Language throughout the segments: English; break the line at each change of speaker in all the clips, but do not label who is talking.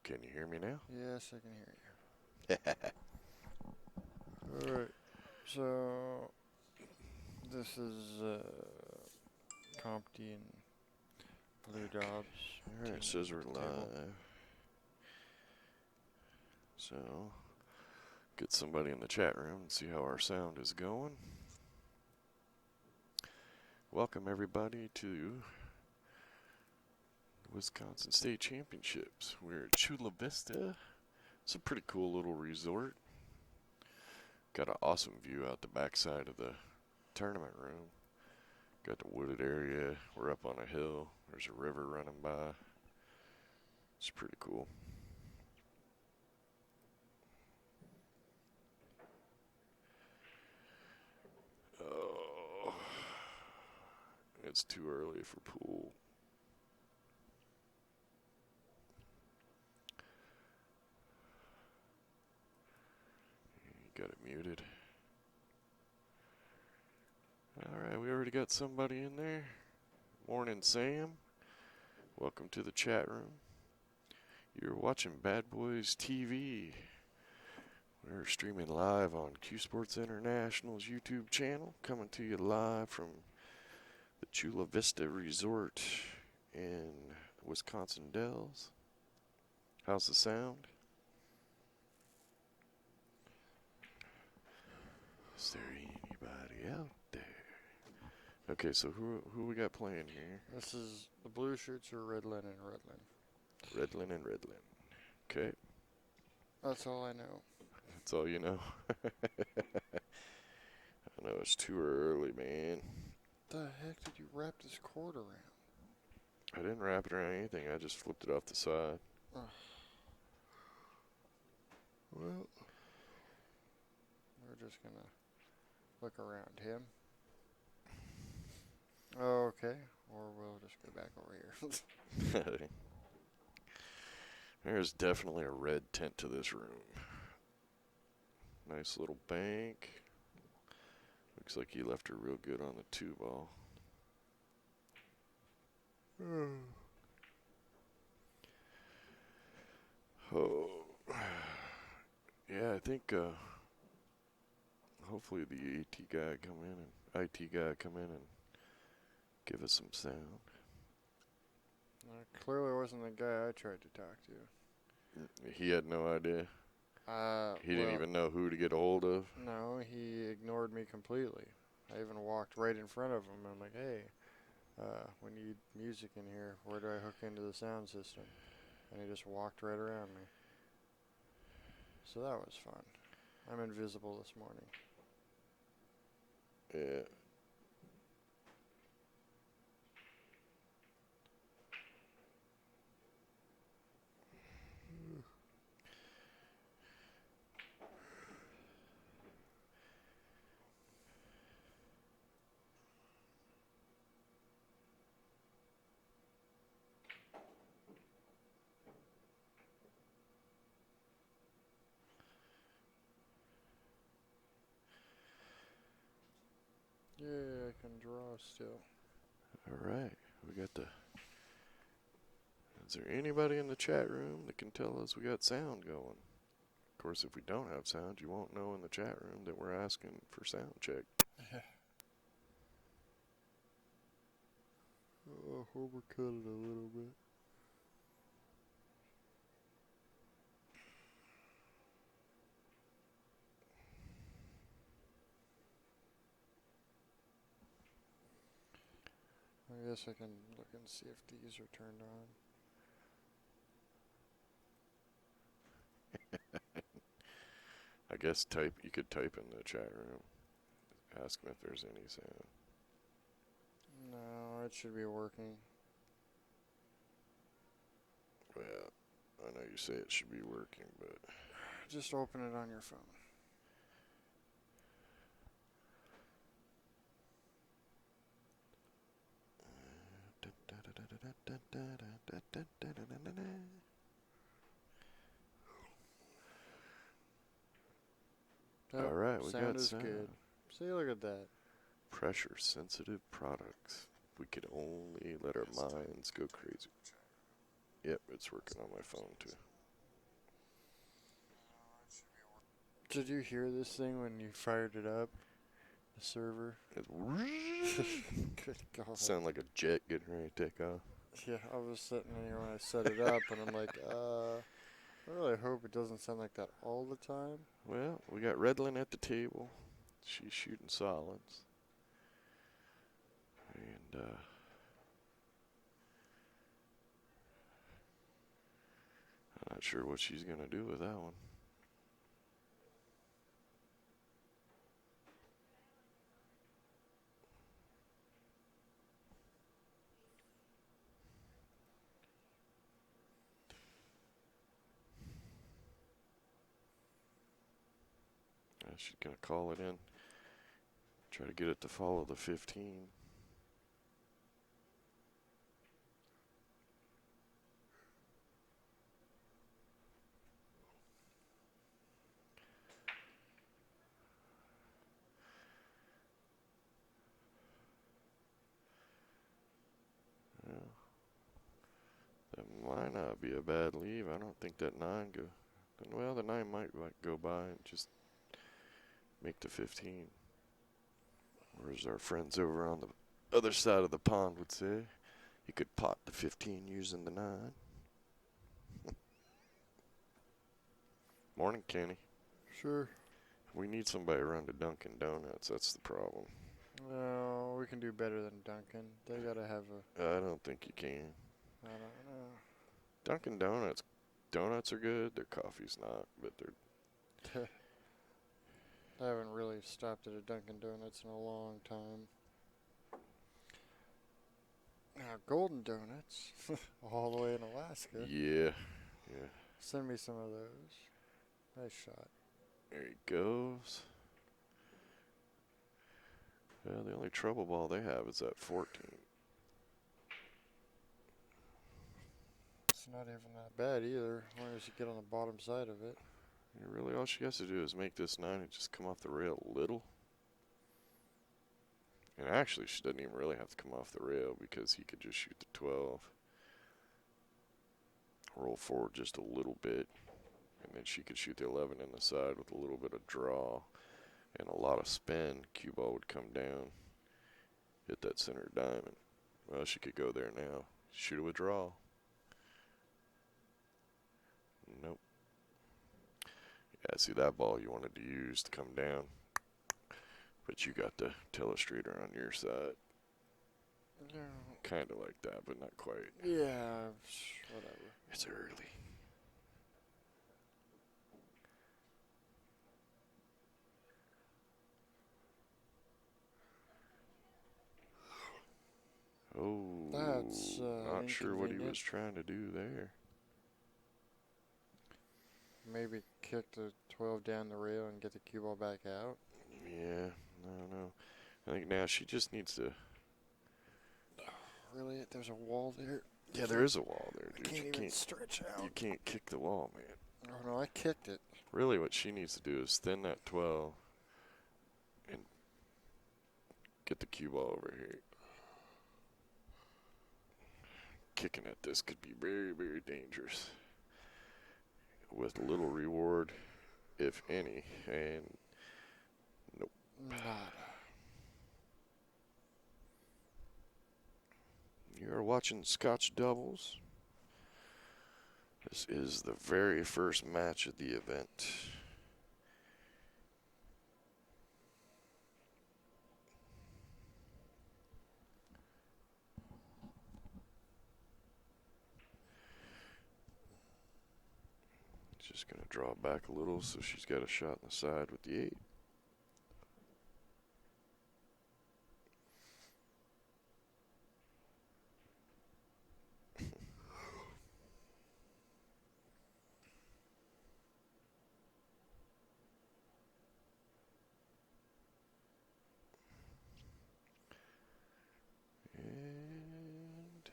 Can you hear me now?
Yes, I can hear you. Alright, so this is Compty and Blue Dobbs.
Alright, it says we're live. So, get somebody in the chat room and see how our sound is going. Welcome everybody to the Wisconsin State Championships. We're at Chula Vista. It's a pretty cool little resort. Got an awesome view out the backside of the tournament room. Got the wooded area. We're up on a hill. There's a river running by. It's pretty cool. Oh, it's too early for pool. You got it muted. Alright, we already got somebody in there. Morning, Sam. Welcome to the chat room. You're watching Bad Boys TV. We're streaming live on CueSports International's YouTube channel, coming to you live from the Chula Vista Resort in Wisconsin Dells. How's the sound? Is there anybody out there? Okay, so who we got playing here?
This is the blue shirts are Redland and Redland.
Redland and Redland. Okay.
That's all I know.
That's all you know? I know it's too early, man.
The heck did you wrap this cord around?
I didn't wrap it around anything. I just flipped it off the side.
Well, we're just gonna look around him. Okay, or we'll just go back over here.
There's definitely a red tint to this room. Nice little bank. Looks like he left her real good on the 2-ball. Oh, yeah, I think hopefully the IT guy come in and give us some sound.
Clearly wasn't the guy I tried to talk to.
He had no idea. He didn't even know who to get a hold of.
No, he ignored me completely. I even walked right in front of him. I'm like, hey, we need music in here. Where do I hook into the sound system? And he just walked right around me. So that was fun. I'm invisible this morning.
Yeah.
Yeah, I can draw still.
Alright, we got the... Is there anybody in the chat room that can tell us we got sound going? Of course, if we don't have sound, you won't know in the chat room that we're asking for sound check.
Oh, overcut it a little bit. I guess I can look and see if these are turned on.
I guess you could type in the chat room. Ask them if there's any sound.
No, it should be working.
Well, I know you say it should be working, but...
Just open it on your phone.
All right, we got
sound is
sound.
good. See, look at that.
Pressure sensitive products. We could only let our minds go crazy. Yep, it's working on my phone too.
Did you hear this thing when you fired it up? The server?
It
Good God.
sound like a jet getting ready to take off.
Yeah, I was sitting in here when I set it up, and I'm like, I really hope it doesn't sound like that all the time.
Well, we got Redlin at the table. She's shooting solids. And, I'm not sure what she's going to do with that one. She's going to call it in. Try to get it to follow the 15. Yeah. That might not be a bad leave. I don't think that 9 go. Well, the 9 might go by and just make the 15. Or as our friends over on the other side of the pond would say, you could pot the 15 using the 9. Morning, Kenny.
Sure.
We need somebody around to Dunkin' Donuts. That's the problem.
No, we can do better than Dunkin'. They gotta have a.
I don't think you can.
I don't know.
Dunkin' Donuts are good. Their coffee's not, but they're.
I haven't really stopped at a Dunkin' Donuts in a long time. Now, Golden Donuts, all the way in Alaska.
Yeah.
Send me some of those. Nice shot.
There he goes. Well, the only trouble ball they have is that 14.
It's not even that bad either, as long as you get on the bottom side of it.
Really, all she has to do is make this 9 and just come off the rail a little. And actually, she doesn't even really have to come off the rail because he could just shoot the 12. Roll forward just a little bit. And then she could shoot the 11 in the side with a little bit of draw and a lot of spin. Cue ball would come down, hit that center diamond. Well, she could go there now. Shoot it with draw. Nope. Yeah, see that ball you wanted to use to come down. But you got the telestrator on your side.
Yeah.
Kind of like that, but not quite.
Yeah, whatever.
It's early. Oh,
That's
not sure what he was
inconvenient.
trying to do there.
Maybe kick the 12 down the rail and get the cue ball back out.
Yeah, no. I think now she just needs to.
Really? There's a wall there?
Yeah, there is a wall there, dude.
I can't
You
even
can't,
stretch out.
you can't kick the wall, man.
Oh, no, I kicked it.
Really, what she needs to do is thin that 12 and get the cue ball over here. Kicking at this could be very, very dangerous. With little reward, if any, and nope.
Nada.
You are watching Scotch Doubles. This is the very first match of the event. Just going to draw back a little so she's got a shot in the side with the 8. And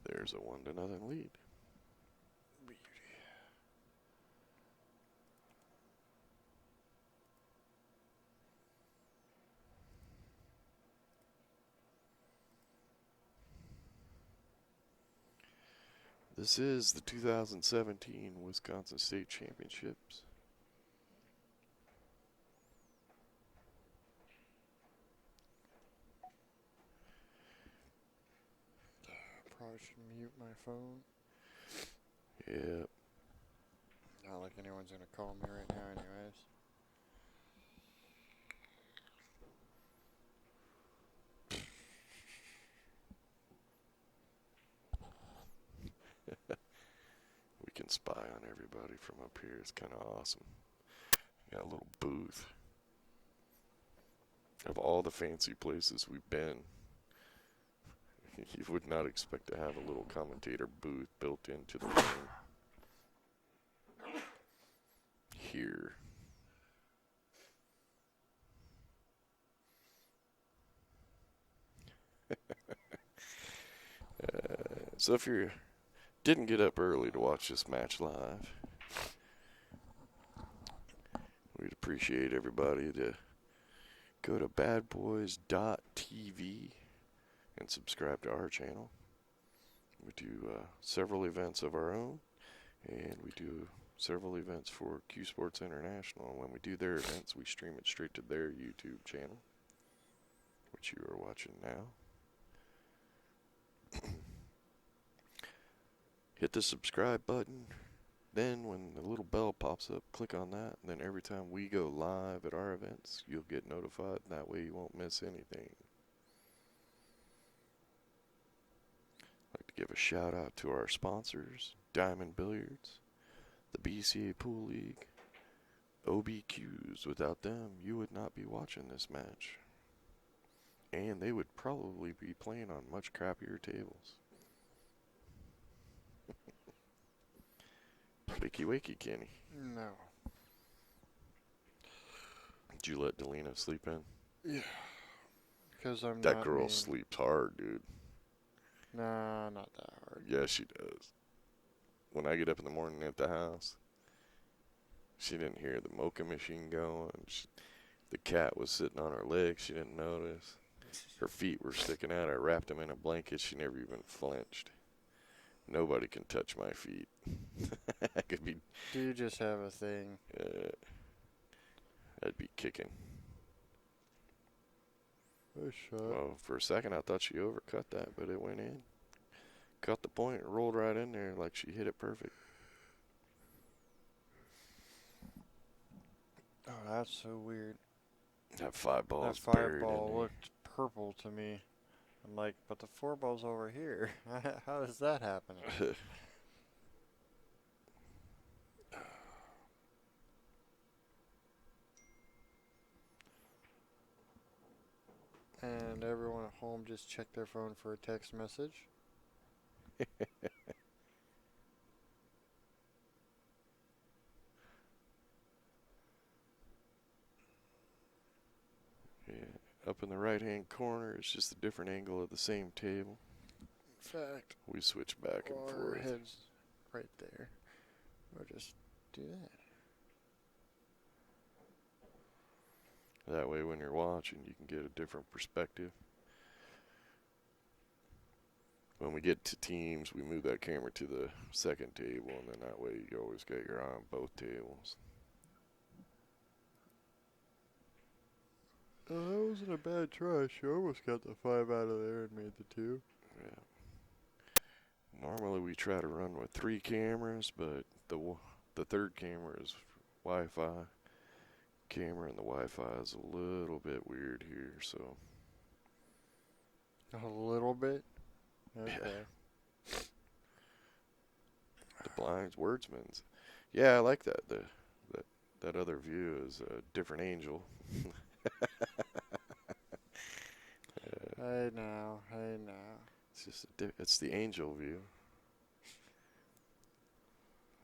there's a 1-0 lead.
Beauty.
This is the 2017 Wisconsin State Championships.
Probably should mute my phone.
Yeah.
Not like anyone's gonna call me right now, anyways.
We can spy on everybody from up here. It's kind of awesome. Got a little booth. Of all the fancy places we've been, you would not expect to have a little commentator booth built into the ring. Here. So if you didn't get up early to watch this match live, we'd appreciate everybody to go to badboys.tv and subscribe to our channel. We do several events of our own, and we do several events for CueSports International. And when we do their events, we stream it straight to their YouTube channel, which you are watching now. Hit the subscribe button. Then when the little bell pops up, click on that. And then every time we go live at our events, you'll get notified. That way you won't miss anything. I'd like to give a shout out to our sponsors, Diamond Billiards, the BCA Pool League, OBQs. Without them, you would not be watching this match. And they would probably be playing on much crappier tables. Wakey wakey, Kenny.
No.
Did you let Delina sleep in?
Yeah. Because I'm
That
not
girl
mean.
sleeps hard, dude.
Nah, not that hard.
Yeah, she does. When I get up in the morning at the house, she didn't hear the mocha machine going. The cat was sitting on her leg. She didn't notice. Her feet were sticking out. I wrapped them in a blanket. She never even flinched. Nobody can touch my feet. I could be.
Do you just have a thing?
I'd be kicking.
Oh, shut.
Well, for a second I thought she overcut that, but it went in. Cut the point and rolled right in there like she hit it perfect.
Oh, that's so weird.
That 5 balls
That
buried
5 ball
in there.
looked purple to me. I'm like, but the 4 ball's over here. How does that happen? And everyone at home just checked their phone for a text message.
Yeah, up in the right-hand corner, it's just a different angle of the same table.
In fact,
We switch back and
our
forth.
head's right there. We'll just do that.
That way, when you're watching, you can get a different perspective. When we get to teams, we move that camera to the second table, and then that way you always got your eye on both tables.
That wasn't a bad try. She almost got the 5 out of there and made the 2.
Yeah. Normally we try to run with 3 cameras, but the third camera is Wi-Fi camera, and the Wi-Fi is a little bit weird here, so.
A little bit? Okay.
Yeah. The blinds, wordsman's. Yeah, I like that. That other view is a different angel.
Hey now.
It's just it's the angel view.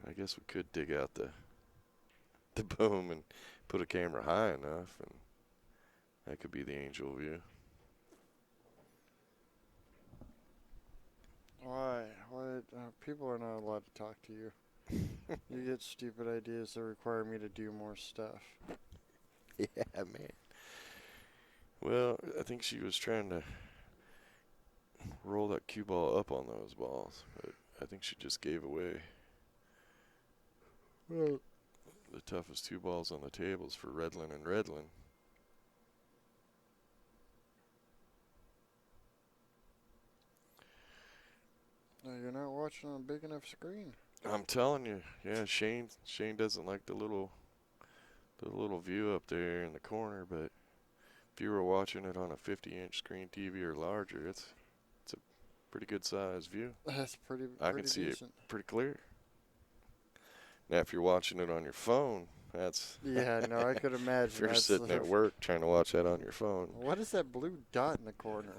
I guess we could dig out the boom and put a camera high enough, and that could be the angel view.
Why? People are not allowed to talk to you. You get stupid ideas that require me to do more stuff.
Yeah, man. Well, I think she was trying to roll that cue ball up on those balls, but I think she just gave away
Well,
the toughest 2 balls on the tables for Redlin and Redlin.
no, you're not watching on a big enough screen.
I'm telling you, yeah, Shane doesn't like the little view up there in the corner, but if you were watching it on a 50-inch screen TV or larger, it's a pretty good size view.
That's pretty
I can see
decent.
it pretty clear. Now, if you're watching it on your phone, that's
Yeah, no, I could imagine.
if you're
That's
sitting at work trying to watch that on your phone.
What is that blue dot in the corner?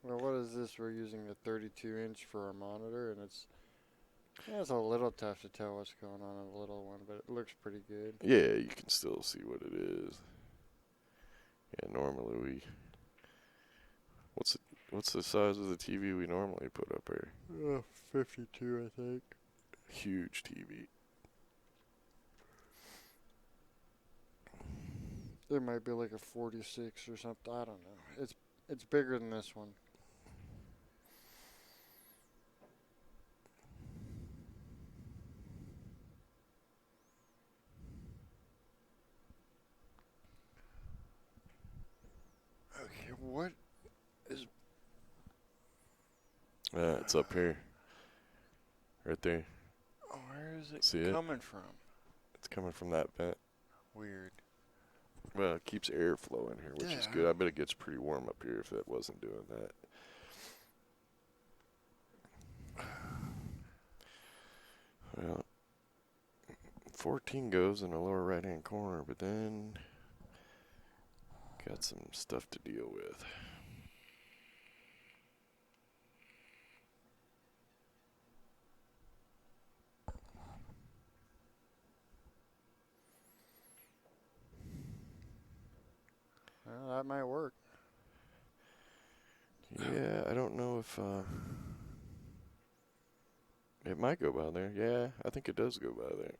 Well, what is this? We're using a 32-inch for our monitor, and it's a little tough to tell what's going on in the little one, but it looks pretty good.
Yeah, you can still see what it is. Yeah, normally what's the size of the TV we normally put up here?
52, I think.
Huge TV.
There might be like a 46 or something. I don't know. It's bigger than this one. Okay, what is?
It's up here. Right there.
Where is it
See it?
coming from?
It's coming from that vent.
Weird.
Well, it keeps airflow in here, which is
Yeah.
good. I bet it gets pretty warm up here if it wasn't doing that. Well, 14 goes in the lower right-hand corner, but then got some stuff to deal with.
Well, that might work.
Yeah, I don't know if it might go by there. Yeah, I think it does go by there.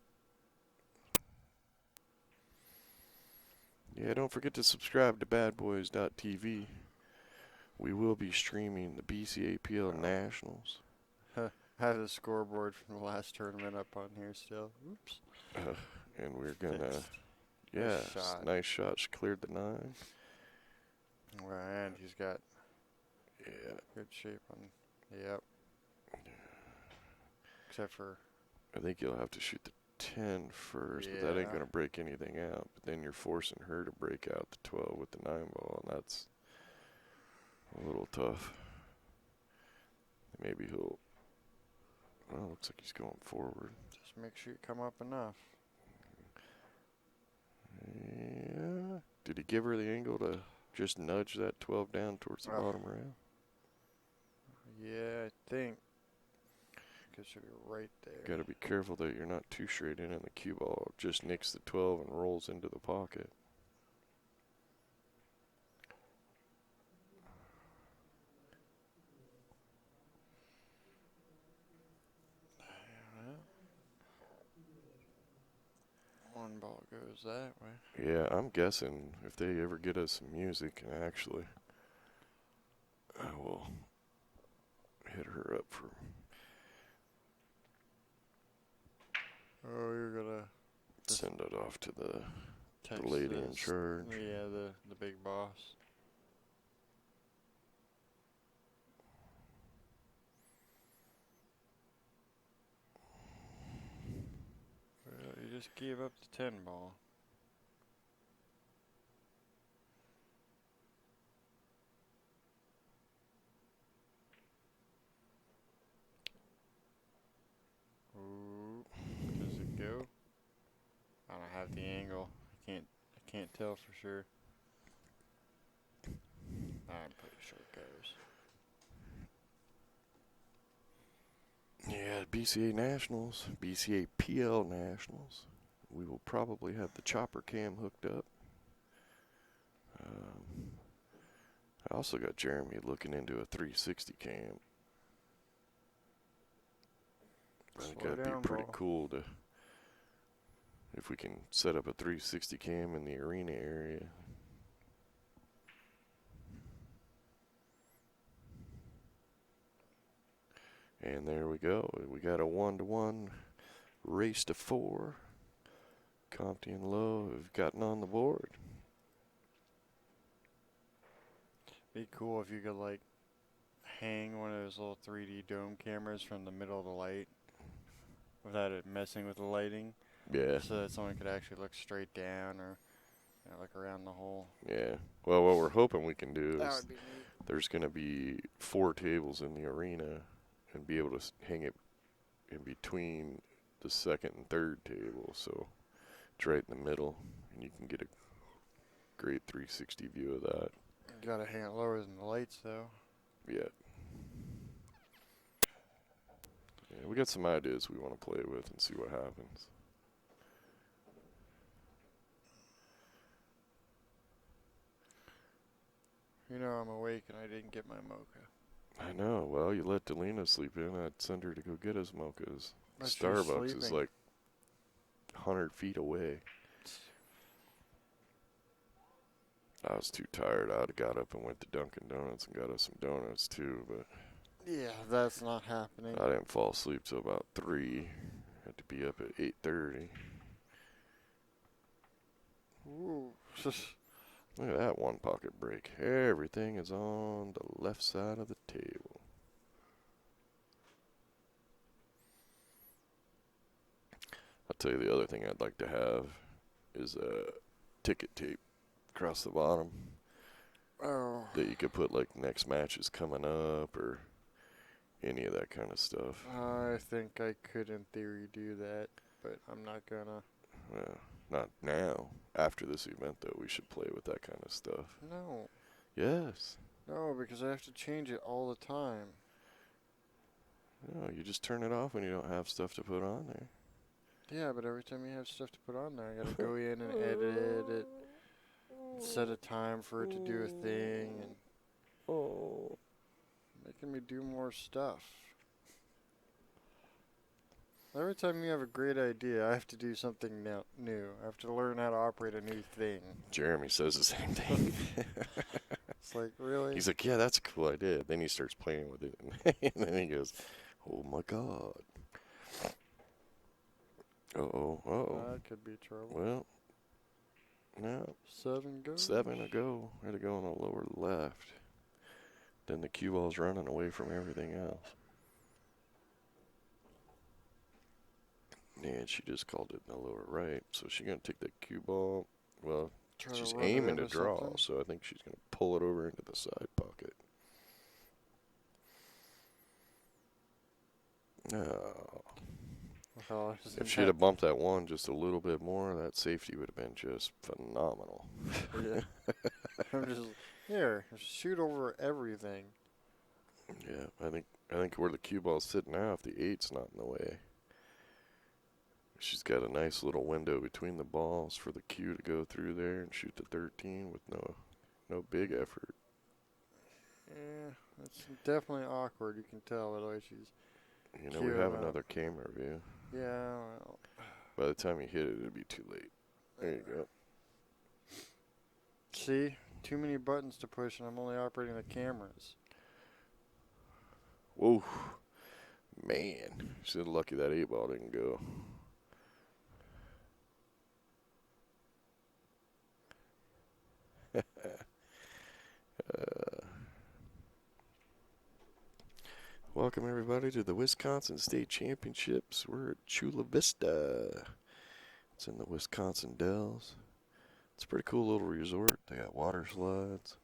Yeah, don't forget to subscribe to badboys.tv. We will be streaming the Bcapl Nationals.
I have the scoreboard from the last tournament up on here still. Oops.
And we're going to,
Fixed.
yeah,
Nice shot.
nice shot. She cleared the 9.
Well, and he's got
Yeah.
good shape on. Yep. Except for.
I think you'll have to shoot the 10 first, but that ain't
Yeah.
going to break anything out. But then you're forcing her to break out the 12 with the 9 ball, and that's a little tough. Maybe he'll, well, looks like he's going forward.
Just make sure you come up enough.
Yeah. Did he give her the angle to just nudge that 12 down towards the bottom rail?
Yeah, I think. Because she'll be right there.
Got to be careful that you're not too straight in the cue ball. Just nicks the 12 and rolls into the pocket.
One ball goes that way.
Yeah, I'm guessing if they ever get us some music, actually, I will hit her up for.
Oh, you're gonna
Send it off to the
text
lady in
this.
charge.
Yeah, the big boss. Well, you just gave up the 10 ball. Ooh, does it go? I don't have the angle. I can't tell for sure. I'm pretty sure it goes.
Yeah, BCA Nationals, BCA PL Nationals. We will probably have the chopper cam hooked up. I also got Jeremy looking into a 360 cam. I think
Slow
that'd be
down,
pretty
ball.
cool to, if we can set up a 360 cam in the arena area. And there we go. We got a 1-1 race to 4. Compty and Lowe have gotten on the board.
Be cool if you could like hang one of those little 3D dome cameras from the middle of the light without it messing with the lighting.
Yeah.
So that someone could actually look straight down or look around the hole.
Yeah. Well, what we're hoping we can do
That
is
would be neat.
there's going to be 4 tables in the arena and be able to hang it in between the second and third table. So it's right in the middle, and you can get a great 360 view of that.
You gotta hang it lower than the lights, though.
Yeah. Yeah, we got some ideas we want to play with and see what happens.
You know I'm awake and I didn't get my mocha.
I know. Well, you let Delina sleep in. I'd send her to go get us mochas.
But she was
Starbucks is
sleeping.
like 100 feet away. I was too tired. I'd have got up and went to Dunkin' Donuts and got us some donuts too, but
Yeah, that's not happening.
I didn't fall asleep till about 3. Had to be up at 8:30.
Ooh.
Look at that one pocket break. Everything is on the left side of the table. I'll tell you the other thing I'd like to have is a ticket tape across the bottom
Oh.
that you could put like next match is coming up or any of that kind of stuff.
I think I could in theory do that, but I'm not gonna.
Not now. After this event, though, we should play with that kind of stuff.
No.
Yes.
No, because I have to change it all the time.
No, you just turn it off when you don't have stuff to put on there.
Yeah, but every time you have stuff to put on there, I gotta go in and edit it, set a time for it to do a thing, and making me do more stuff. Every time you have a great idea, I have to do something new. I have to learn how to operate a new thing.
Jeremy says the same thing.
It's like, really?
He's like, yeah, that's a cool idea. Then he starts playing with it. And then he goes, oh my God. Uh-oh, uh-oh.
That could be trouble.
Well, no.
7 goes.
7 to go. Had to go on the lower left. Then the cue ball's running away from everything else. And she just called it in the lower right. So she's going to take that cue ball. Well, she's aiming to draw,
something.
so I think she's going to pull it over into the side pocket. Oh.
Oh,
If she'd have bumped that one just a little bit more, that safety would have been just phenomenal.
Yeah. I'm just here. Shoot over everything.
Yeah, I think where the cue ball's sitting now, if the 8's not in the way, she's got a nice little window between the balls for the cue to go through there and shoot the 13 with no big effort.
Yeah, it's definitely awkward. You can tell by the way she's.
You know, we have another camera view.
Yeah, well.
By the time you hit it, it'd be too late. There you go.
See? Too many buttons to push, and I'm only operating the cameras.
Whoa. Man. She's lucky that 8 ball didn't go. Welcome, everybody, to the Wisconsin State Championships. We're at Chula Vista. It's in the Wisconsin Dells. It's a pretty cool little resort. They got water slides.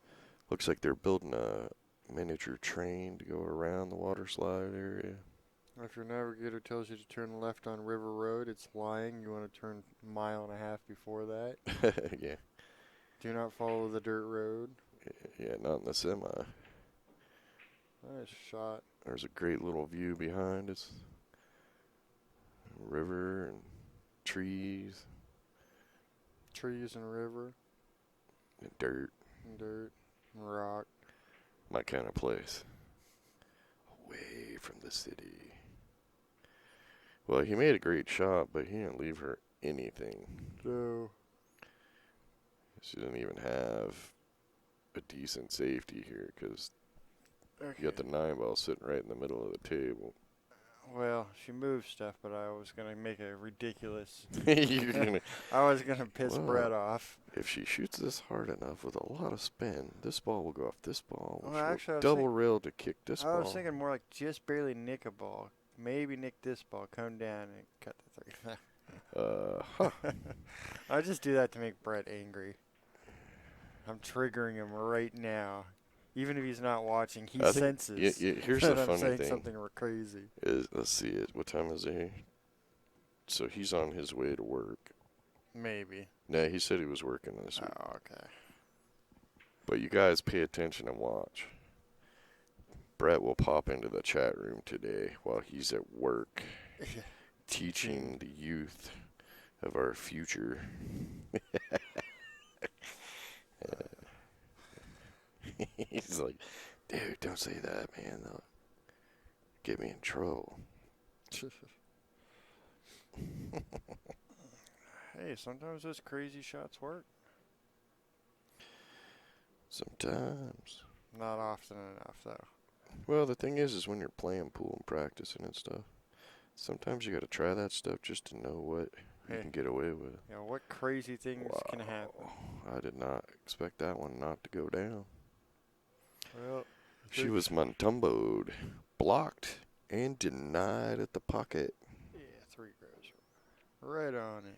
Looks like they're building a miniature train to go around the water slide area.
If your navigator tells you to turn left on River Road, it's lying. You want to turn a mile and a half before that.
Yeah.
Do not follow the dirt road.
Yeah, not in the semi.
Nice shot.
There's a great little view behind us. River and trees.
Trees and river.
And dirt.
And dirt. And rock.
My kind of place. Away from the city. Well, he made a great shot, but he didn't leave her anything.
No.
She didn't even have a decent safety here because you got the 9 ball sitting right in the middle of the table.
Well, she moved stuff, but I was gonna make a ridiculous.
You're gonna.
I was gonna piss
Well,
Brett off.
if she shoots this hard enough with a lot of spin, this ball will go off this ball,
Well,
which will
actually,
double rail to kick this
I was
ball.
thinking more like just barely nick a ball. Maybe nick this ball, come down and cut the three.
Huh.
I just do that to make Brett angry. I'm triggering him right now. Even if he's not watching, he senses
Here's
that
the
I'm
funny
saying
thing.
something crazy.
Let's see it. What time is it? So he's on his way to work.
Maybe.
Nah, he said he was working this week.
Oh, okay.
But you guys pay attention and watch. Brett will pop into the chat room today while he's at work, teaching the youth of our future. He's like, dude, don't say that, man. They'll get me in trouble.
Hey, sometimes those crazy shots work.
Sometimes.
Not often enough, though.
Well, the thing is when you're playing pool and practicing and stuff, sometimes you got to try that stuff just to know what you can get away with.
You know, what crazy things can happen?
I did not expect that one not to go down.
Well,
She was Montumboed, blocked, and denied at the pocket.
yeah, 3 goes right on in.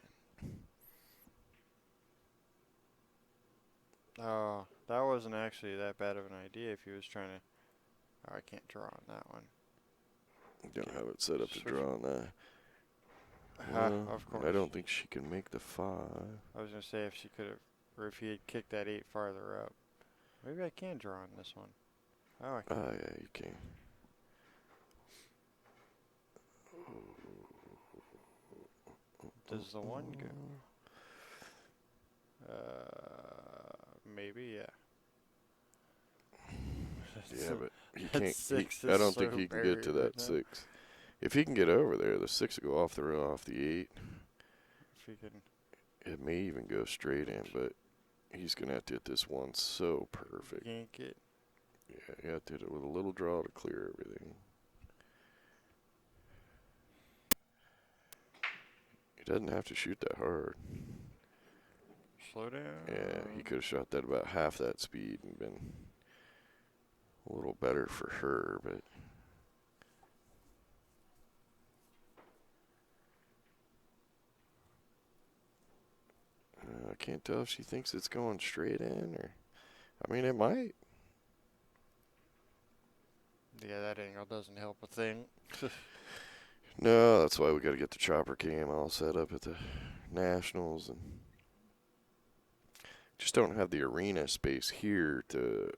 Oh, that wasn't actually that bad of an idea if he was trying to... Oh, I can't draw on that one.
Don't have it set up to draw on that.
Of course.
I don't think she can make the 5.
I was going to say if she could have... Or if he had kicked that 8 farther up. Maybe I can draw on this one. Oh, I can.
Yeah, you can.
Does the 1 go? Maybe, yeah.
Yeah, but he
that
can't.
6
I
is
don't
so
think he can get to
buried
that
right now.
6. If he can get over there, the 6 will go off the rail, off the 8.
If he can...
It may even go straight in, but he's going to have to hit this one so perfect.
Yank it.
Yeah, you have to hit it with a little draw to clear everything. He doesn't have to shoot that hard.
Slow down.
Yeah, he could have shot that about half that speed and been a little better for her, but... I can't tell if she thinks it's going straight in or... I mean, it might.
Yeah, that angle doesn't help a thing.
No, that's why we got to get the chopper cam all set up at the Nationals, and just don't have the arena space here to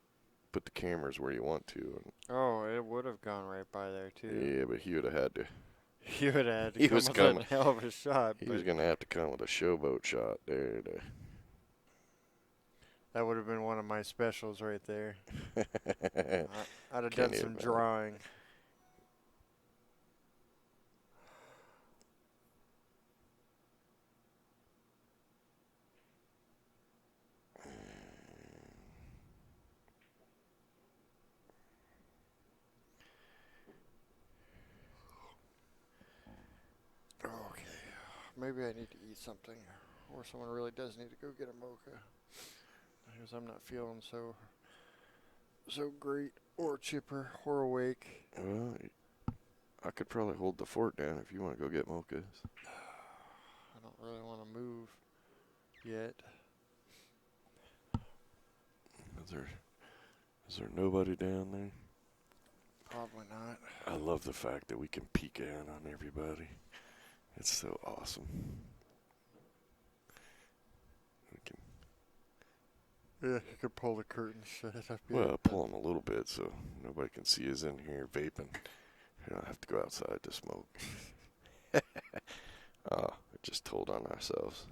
put the cameras where you want to. And
Oh, it would have gone right by there, too.
yeah, but he would have had to.
He would have had to
He
come
was
with
coming.
a hell of a shot.
He was going to have to come with a showboat shot there.
That would have been one of my specials right there. I'd have
Can
done
you
some
imagine?
drawing. Okay. Maybe I need to eat something. Or someone really does need to go get a mocha. Because I'm not feeling so great or chipper or awake.
Well, I could probably hold the fort down if you want to go get mochas.
I don't really want to move yet.
Is there nobody down there?
Probably not.
I love the fact that we can peek out on everybody. It's so awesome. We can,
Yeah, you could pull the curtain shut up.
well, pull them a little bit so nobody can see us in here vaping. We don't have to go outside to smoke. We just told on ourselves.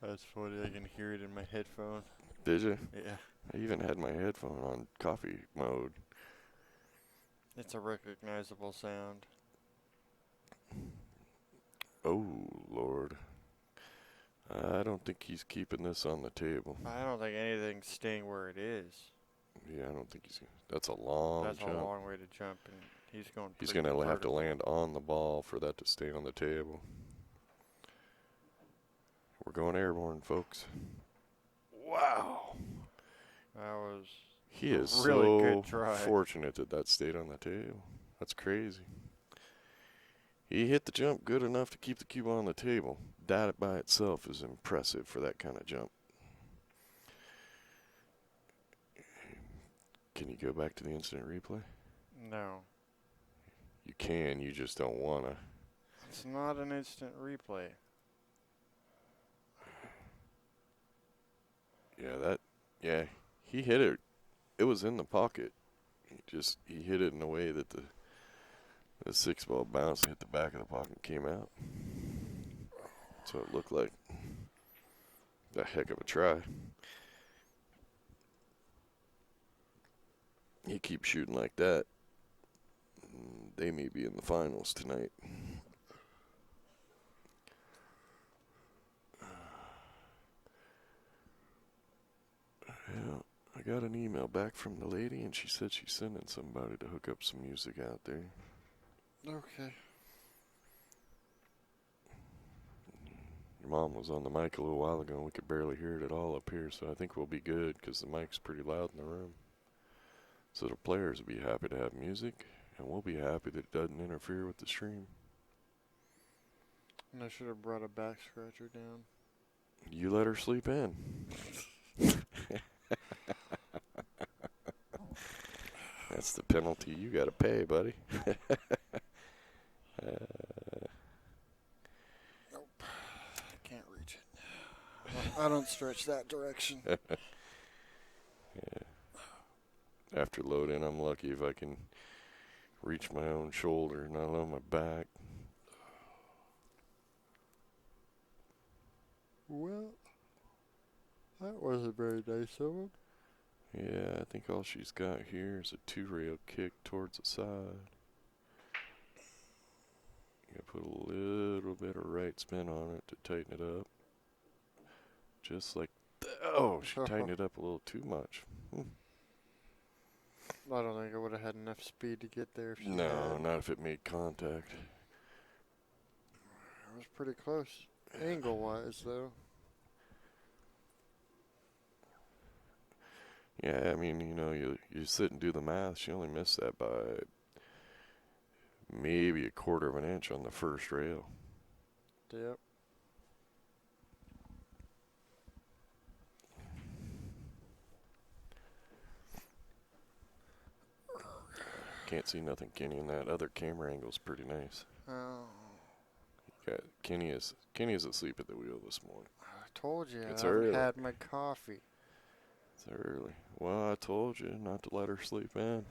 That's funny. I can hear it in my headphone.
Did you?
Yeah.
I even had my headphone on coffee mode.
It's a recognizable sound.
Oh, Lord. I don't don't think he's keeping this on the table.
I don't think anything's staying where it is.
Yeah, I don't think he's. That's a long
That's
jump.
a long way to jump, and he's going.
He's
pretty
going to have to
vertical.
land on the ball for that to stay on the table. We're going airborne, folks. Wow.
That was
He is
really
so
good try.
fortunate that that stayed on the table. That's crazy. He hit the jump good enough to keep the cube on the table. That by itself is impressive for that kind of jump. Can you go back to the instant replay?
No.
You can, you just don't want to.
It's not an instant replay.
Yeah, he hit it. It was in the pocket. He hit it in a way that the 6-ball bounced and hit the back of the pocket and came out. That's what it looked like. A heck of a try. He keeps shooting like that, they may be in the finals tonight. Yeah, I got an email back from the lady, and she said she's sending somebody to hook up some music out there.
Okay.
Your mom was on the mic a little while ago, and we could barely hear it at all up here, so I think we'll be good because the mic's pretty loud in the room. So the players will be happy to have music, and we'll be happy that it doesn't interfere with the stream.
And I should have brought a back scratcher down.
You let her sleep in. That's the penalty you got to pay, buddy.
Nope. Can't reach it. I don't stretch that direction.
Yeah. After load-in, I'm lucky if I can reach my own shoulder, not on my back.
Well, that wasn't very nice of him.
Yeah, I think all she's got here is a 2-rail kick towards the side. You gotta put a little bit of right spin on it to tighten it up. Just like that. Oh, she tightened it up a little too much.
I don't think I would have had enough speed to get there. If she
No,
had.
not if it made contact.
It was pretty close, angle-wise, though.
Yeah, I mean, you sit and do the math. She only missed that by maybe a quarter of an inch on the first rail.
Yep.
Can't see nothing, Kenny, and that other camera angle's pretty nice.
Oh.
Got Kenny is asleep at the wheel this morning.
I told you,
It's
I haven't
early.
had my coffee.
It's early. Well, I told you not to let her sleep in.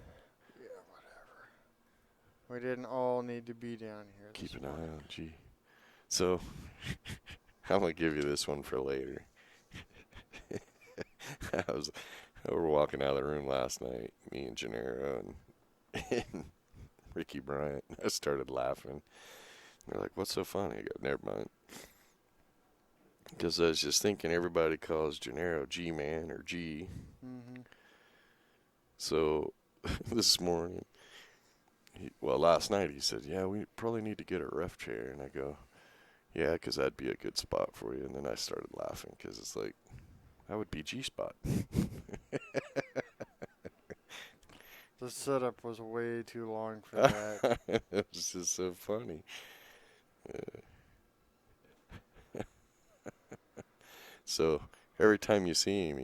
Yeah, whatever. We didn't all need to be down here.
Keep an eye on G. So, I'm going to give you this one for later. We were walking out of the room last night, me and Gennaro and Ricky Bryant. I started laughing. They're like, what's so funny? I go, never mind. Because I was just thinking everybody calls Gennaro G-Man or G.
Mm-hmm.
So, this morning, last night he said, yeah, we probably need to get a ref chair. And I go, yeah, because that'd be a good spot for you. And then I started laughing because it's like, that would be G-spot.
The setup was way too long for that.
It was just so funny. So, every time you see him,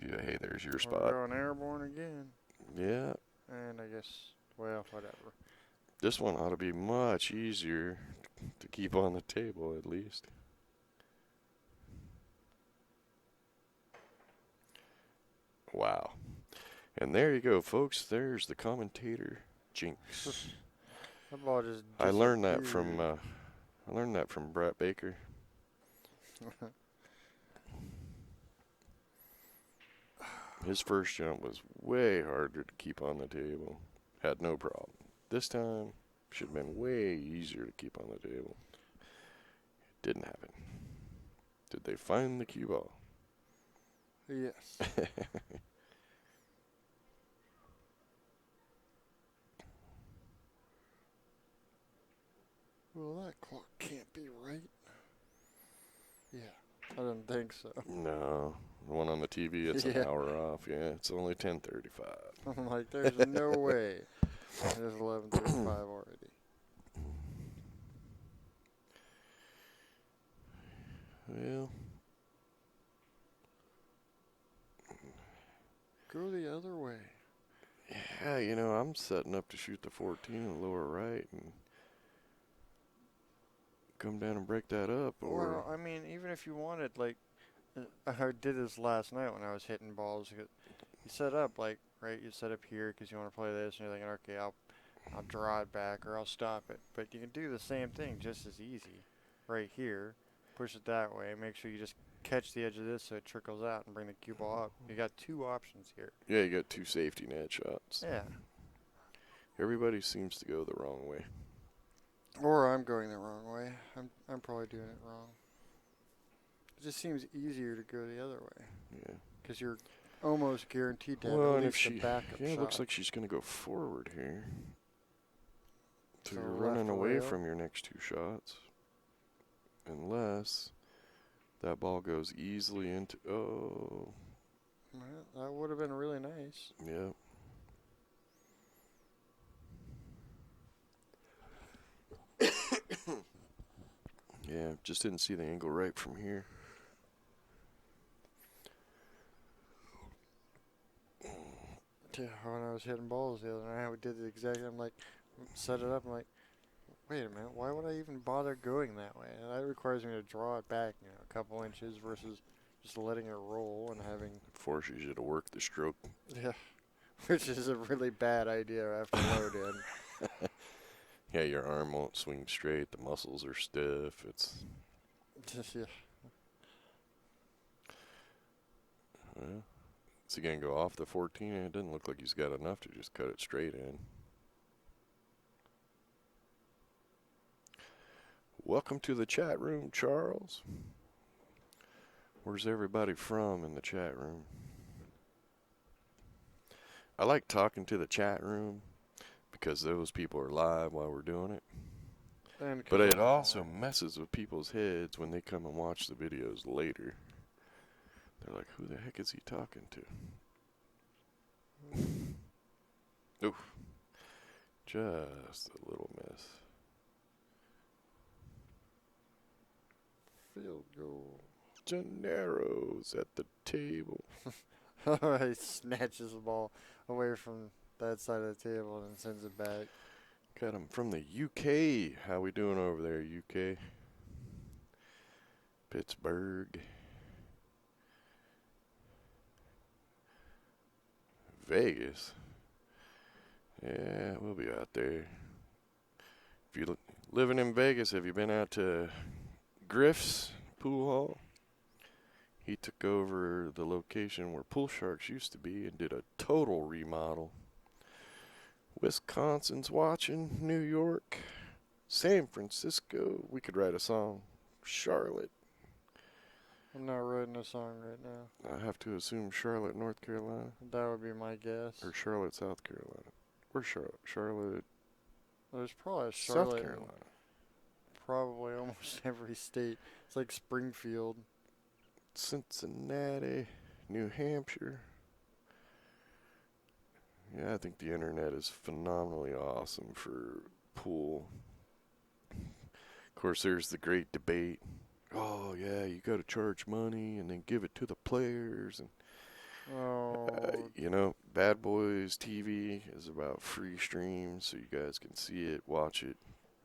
hey, there's your spot.
We're going airborne again.
Yeah.
And I guess, well, whatever.
This one ought to be much easier to keep on the table, at least. Wow. And there you go, folks. There's the commentator jinx.
That ball just
I learned that
disappeared.
from Brett Baker. His first jump was way harder to keep on the table. Had no problem. This time, should have been way easier to keep on the table. Didn't happen. Did they find the cue ball?
Yes. Well, that clock can't be right. Yeah, I didn't think so.
No, the one on the TV, it's an
Yeah.
hour off. Yeah, it's only 10:35.
I'm like, there's no way. It is 11:35 already.
Well,
Go the other way.
yeah, I'm setting up to shoot the 14 in the lower right and come down and break that up.
Well, I mean, even if you wanted, like, I did this last night when I was hitting balls. You set up, like, right, you set up here because you want to play this, and you're thinking, okay, I'll draw it back or I'll stop it. But you can do the same thing just as easy right here. Push it that way. Make sure you just catch the edge of this so it trickles out and bring the cue ball up. You got two options here.
Yeah, you got two safety net shots.
Yeah.
Everybody seems to go the wrong way.
Or I'm going the wrong way. I'm probably doing it wrong. It just seems easier to go the other way.
Yeah.
Because you're almost guaranteed to have
Well,
at
and if
least a
she,
backup
yeah,
shot.
it looks like she's going to go forward here. So
So
you're
left
running away
rail.
from your next two shots. Unless that ball goes easily into,
Well, that would have been really nice.
yeah. Yeah, just didn't see the angle right from here.
Yeah, when I was hitting balls the other night, I did the exact. I'm like, set it up. I'm like, wait a minute, why would I even bother going that way? And that requires me to draw it back, a couple inches versus just letting it roll and having.
Forces you to work the stroke.
Yeah, which is a really bad idea after load in.
Yeah, your arm won't swing straight. The muscles are stiff. It's.
Yeah.
Well, is he going to go off the 14? It doesn't look like he's got enough to just cut it straight in. Welcome to the chat room, Charles. Where's everybody from in the chat room? I like talking to the chat room because those people are live while we're doing it. But it also messes with people's heads when they come and watch the videos later. They're like, who the heck is he talking to? Oof. Just a little miss.
Field goal.
Gennaro's at the table.
He snatches the ball away from that side of the table and sends it back.
Got him from the UK. How we doing over there, UK? Pittsburgh. Vegas. Yeah, we'll be out there. If you're living in Vegas, have you been out to Griff's Pool Hall? He took over the location where Pool Sharks used to be and did a total remodel. Wisconsin's watching. New York. San Francisco. We could write a song. Charlotte.
I'm not writing a song right now.
I have to assume Charlotte, North Carolina.
That would be my guess.
Or Charlotte, South Carolina. Where's Charlotte? Charlotte,
There's probably a Charlotte.
South Carolina.
Probably almost every state. It's like Springfield.
Cincinnati, New Hampshire. Yeah, I think the internet is phenomenally awesome for pool. Of course, there's the great debate. Oh, yeah, you got to charge money and then give it to the players. And Bad Boys TV is about free streams, so you guys can see it, watch it,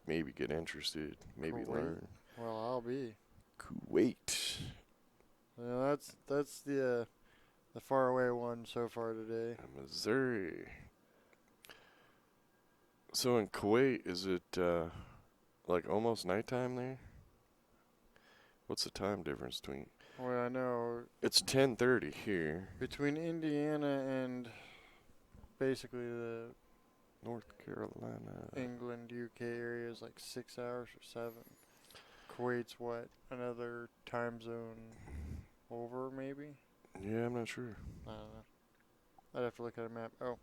maybe get interested, maybe
Kuwait.
learn.
Well, I'll be.
Kuwait.
Yeah, that's the faraway one so far today.
Missouri. So in Kuwait, is it like almost nighttime there? What's the time difference between?
Well, I know.
It's 10:30 here.
Between Indiana and basically the
North Carolina.
England, UK area is like 6 hours or 7. Kuwait's what? Another time zone over, maybe?
Yeah, I'm not sure.
I don't know. I'd have to look at a map. Oh,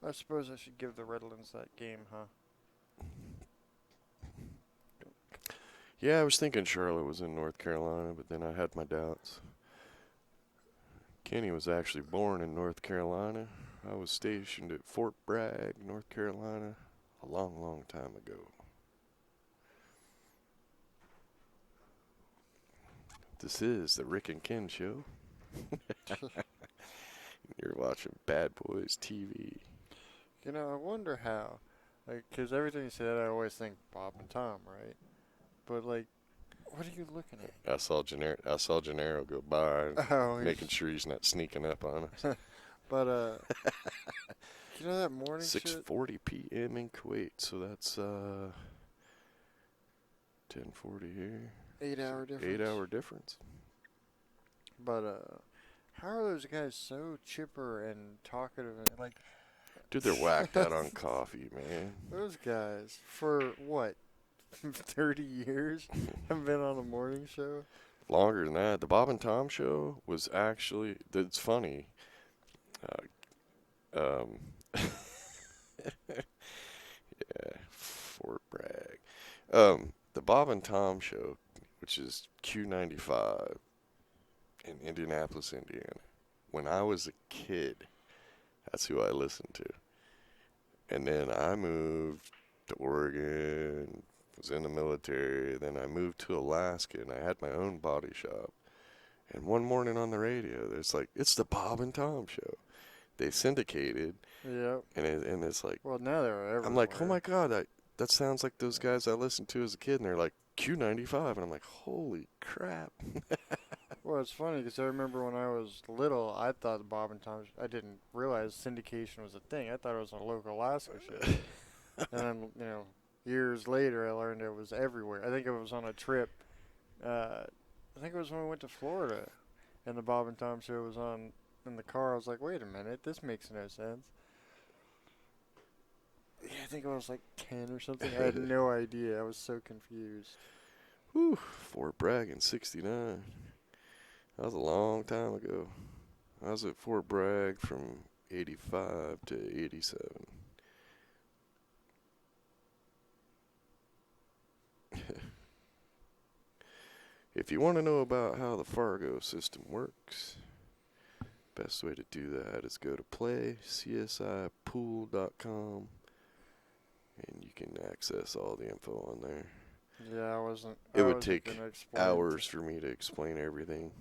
I suppose I should give the Redlands that game, huh?
Yeah, I was thinking Charlotte was in North Carolina, but then I had my doubts. Kenny was actually born in North Carolina. I was stationed at Fort Bragg, North Carolina, a long, long time ago. This is the Rick and Ken Show. You're watching Bad Boys TV.
You know, I wonder how. Like, 'cause everything you said, I always think Bob and Tom, right? But, like, what are you looking at?
I saw Gennaro go by,
Oh,
making
he's.
sure he's not sneaking up on us.
But, you know that morning shit?
6:40 p.m. in Kuwait, so that's 10:40 here.
8 hour difference.
8 hour difference.
But, how are those guys so chipper and talkative and, like.
Dude, they're whacked out on coffee, man.
Those guys, for what, 30 years, have been on a morning show?
Longer than that. The Bob and Tom show was actually, it's funny. Yeah, Fort Bragg. The Bob and Tom show, which is Q95 in Indianapolis, Indiana. When I was a kid, that's who I listened to. And then I moved to Oregon, was in the military. Then I moved to Alaska, and I had my own body shop. And one morning on the radio, there's like, it's the Bob and Tom show. They syndicated,
Yep.
and it's like,
Well, now they're everywhere.
I'm like, oh my God, that sounds like those guys I listened to as a kid. And they're like, Q95. And I'm like, holy crap.
Well, it's funny because I remember when I was little, I thought Bob and Tom. I didn't realize syndication was a thing. I thought it was a local Alaska show. And then, years later, I learned it was everywhere. I think it was on a trip. I think it was when we went to Florida, and the Bob and Tom show was on in the car. I was like, wait a minute, this makes no sense. Yeah, I think I was like 10 or something. I had no idea. I was so confused.
Whew, Fort Bragg in 69. That was a long time ago. I was at Fort Bragg from 85 to 87. If you want to know about how the Fargo system works, best way to do that is go to playcsipool.com and you can access all the info on there.
Yeah, I wasn't.
It
I
would
wasn't
take
gonna explain
hours for me to explain everything.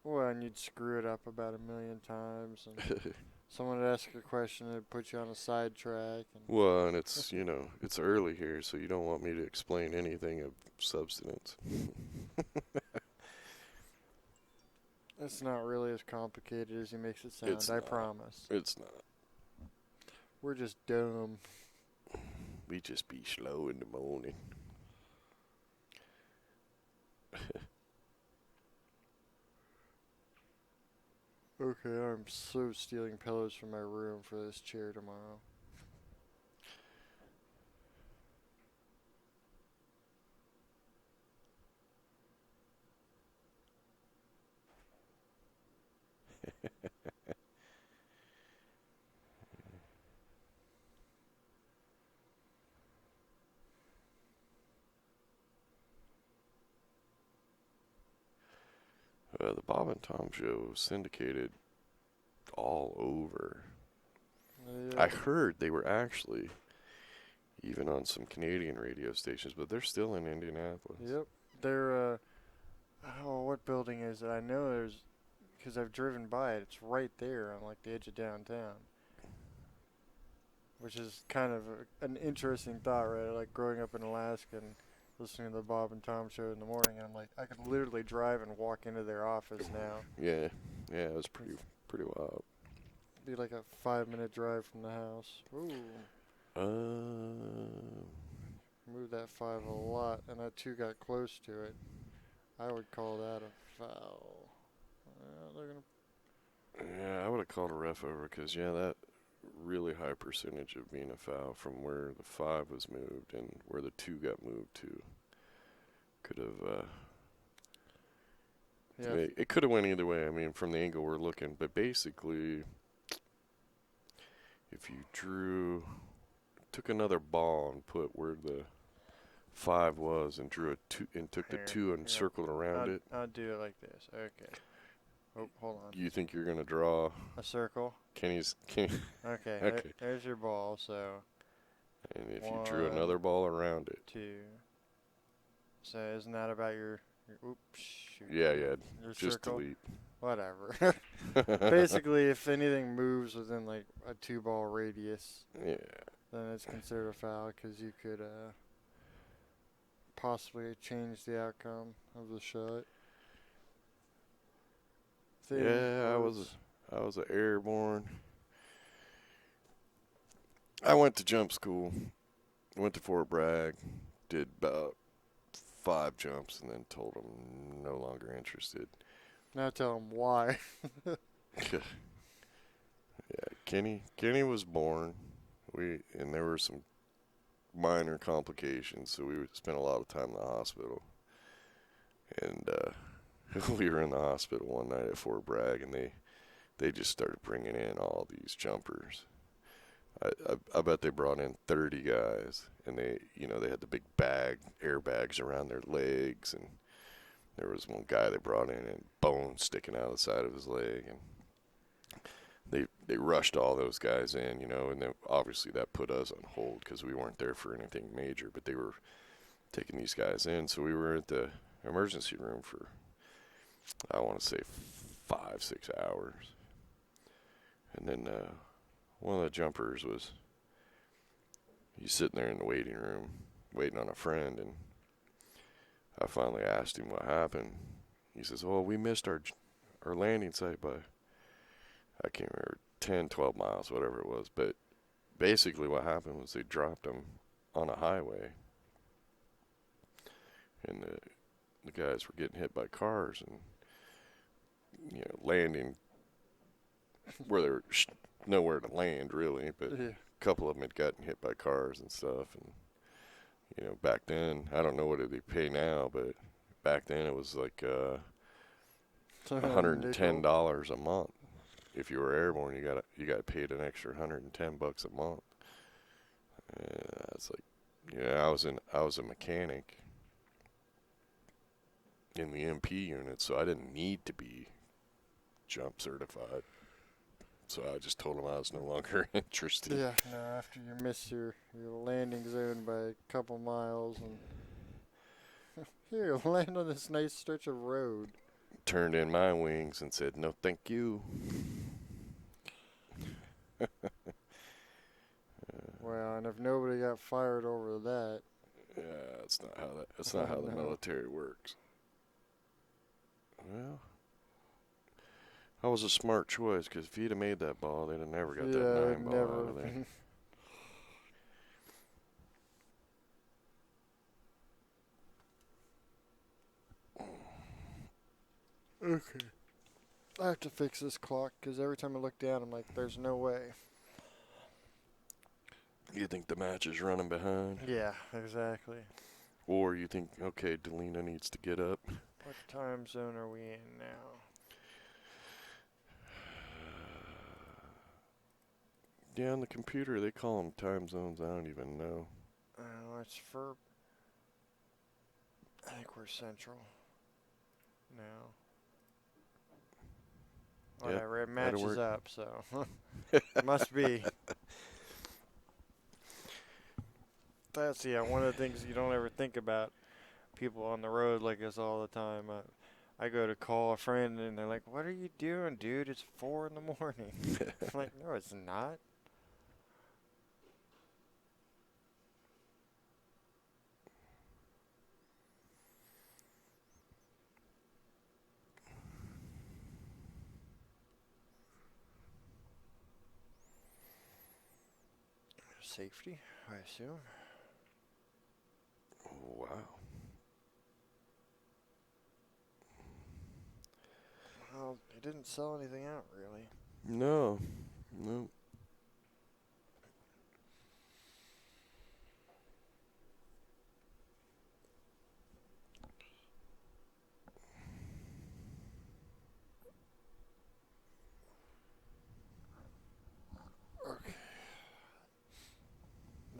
Well, and you'd screw it up about a million times, and someone would ask a question and it'd put you on a sidetrack.
Well, and it's, it's early here, so you don't want me to explain anything of substance.
It's not really as complicated as he makes it sound,
It's
I
not.
promise.
It's not.
We're just dumb.
We just be slow in the morning.
Okay, I'm so stealing pillows from my room for this chair tomorrow.
The Bob and Tom show was syndicated all over.
Yeah.
I heard they were actually even on some Canadian radio stations, but they're still in Indianapolis.
Yep. They're, what building is it? I know there's, because I've driven by it. It's right there on, like, the edge of downtown. Which is kind of an interesting thought, right? Like, growing up in Alaska and listening to the Bob and Tom show in the morning, and I'm like, I could literally drive and walk into their office now.
Yeah, it was pretty wild.
Be like a 5-minute drive from the house. Ooh. Moved that 5 a lot, and that 2 got close to it. I would call that a foul.
Yeah, I would have called a ref over because, that really high percentage of being a foul from where the 5 was moved and where the 2 got moved to. Could have.
Yeah.
It could have went either way. I mean, from the angle we're looking, but basically, if you took another ball and put where the 5 was, and drew a 2, and took the 2 and circled around it.
I'll do it like this. Okay. Oh, hold on.
You think you're gonna draw
a circle?
Kenny.
Okay.
Okay.
There's your ball. So.
And if you drew another ball around it.
2. So isn't that about your oops, shoot.
Yeah.
Your
Just
circle?
delete.
Whatever. Basically, if anything moves within like a 2-ball radius,
Yeah.
then it's considered a foul because you could possibly change the outcome of the shot.
Yeah, I was an airborne. I went to jump school. Went to Fort Bragg. Did about 5 jumps and then told them no longer interested.
Now tell them why.
Yeah, Kenny was born. And there were some minor complications, so we spent a lot of time in the hospital. And we were in the hospital one night at Fort Bragg, and they just started bringing in all these jumpers. I bet they brought in 30 guys, and they had the big airbags around their legs, and there was one guy they brought in and bones sticking out of the side of his leg, and they rushed all those guys in, and then obviously that put us on hold because we weren't there for anything major, but they were taking these guys in, so we were at the emergency room for, I want to say 5-6 hours, and then one of the jumpers he's sitting there in the waiting room waiting on a friend, and I finally asked him what happened. He says, "Oh, we missed our landing site by, I can't remember, 10, 12 miles, whatever it was." But basically what happened was they dropped him on a highway, and the guys were getting hit by cars and landing where they were nowhere to land really, but a couple of them had gotten hit by cars and stuff. And back then, I don't know what they pay now, but back then it was like $110 a month. If you were airborne, you got paid an extra $110 a month. It's like, I was a mechanic in the MP unit, so I didn't need to be jump certified. So I just told him I was no longer interested.
Yeah, no, after you miss your landing zone by a couple miles, and here, land on this nice stretch of road.
Turned in my wings and said, "No, thank you."
Well, and if nobody got fired over that.
Yeah, that's not how the military works. Well, that was a smart choice, because if he'd have made that ball, they'd have never got that 9 ball out of there.
Okay. I have to fix this clock, because every time I look down, I'm like, there's no way.
You think the match is running behind?
Yeah, exactly.
Or you think, okay, Delina needs to get up.
What time zone are we in now?
Yeah, on the computer, they call them time zones. I don't even know.
It's for... I think we're central now. Whatever, it matches up, so... It must be. That's, one of the things you don't ever think about. People on the road like us all the time. I go to call a friend, and they're like, "What are you doing, dude? It's 4 in the morning." I'm like, "No, it's not." Safety, I assume.
Oh, wow.
Well, he didn't sell anything out, really.
No.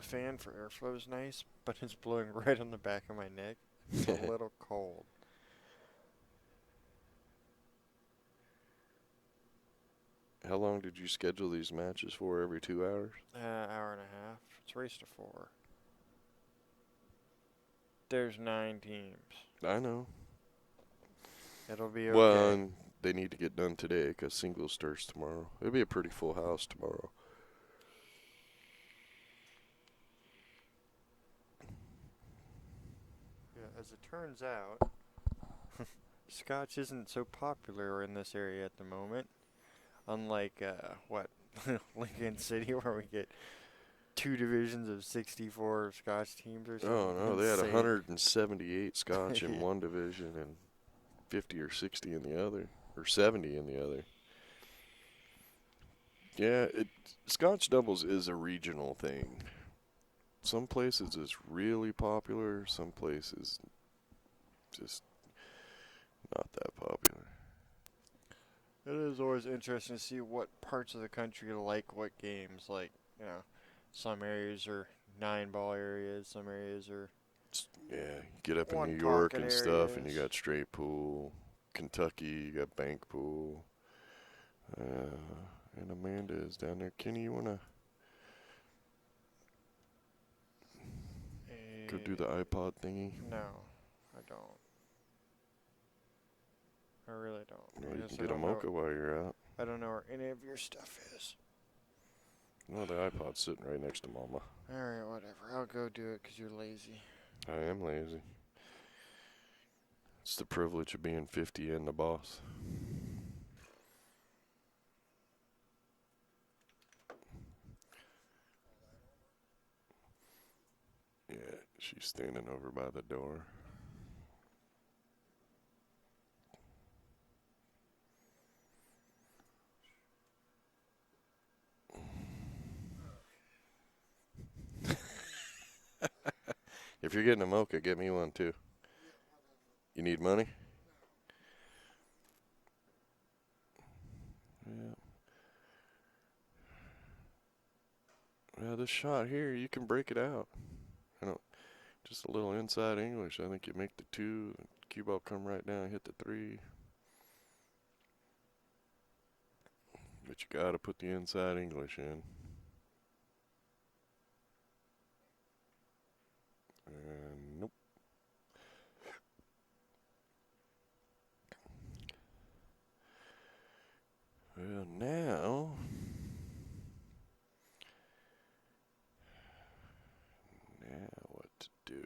fan for airflow is nice, but it's blowing right on the back of my neck. It's a little cold.
How long did you schedule these matches for? Every 2 hours?
Hour and a half. It's race to 4. There's 9 teams.
I know.
It'll be okay.
Well, and they need to get done today because singles starts tomorrow. It'll be a pretty full house tomorrow.
Yeah, as it turns out, Scotch isn't so popular in this area at the moment. Unlike, Lincoln City, where we get 2 divisions of 64 Scotch teams or something.
Oh, no, they had
insane.
178 Scotch in one division and 50 or 60 in the other, or 70 in the other. Yeah, Scotch doubles is a regional thing. Some places it's really popular, some places just not that popular.
It is always interesting to see what parts of the country like what games. Like, some areas are 9-ball areas, some areas are
Yeah, you get up in
one
New York
pocket
and stuff, and you
areas.
got straight pool. Kentucky, you got bank pool. And Amanda is down there. Kenny, you wanna go do the iPod thingy?
No, I don't. I really don't.
Well,
I
you
guess
can get a mocha while you're out.
I don't know where any of your stuff is.
No, the iPod's sitting right next to Mama.
Alright, whatever. I'll go do it because you're lazy.
I am lazy. It's the privilege of being 50 and the boss. Yeah, she's standing over by the door. If you're getting a mocha, get me one too. You need money? Yeah. Well, this shot here, you can break it out. Just a little inside English. I think you make the 2, cue ball come right down, hit the 3. But you gotta put the inside English in. Nope. Well, now what to do?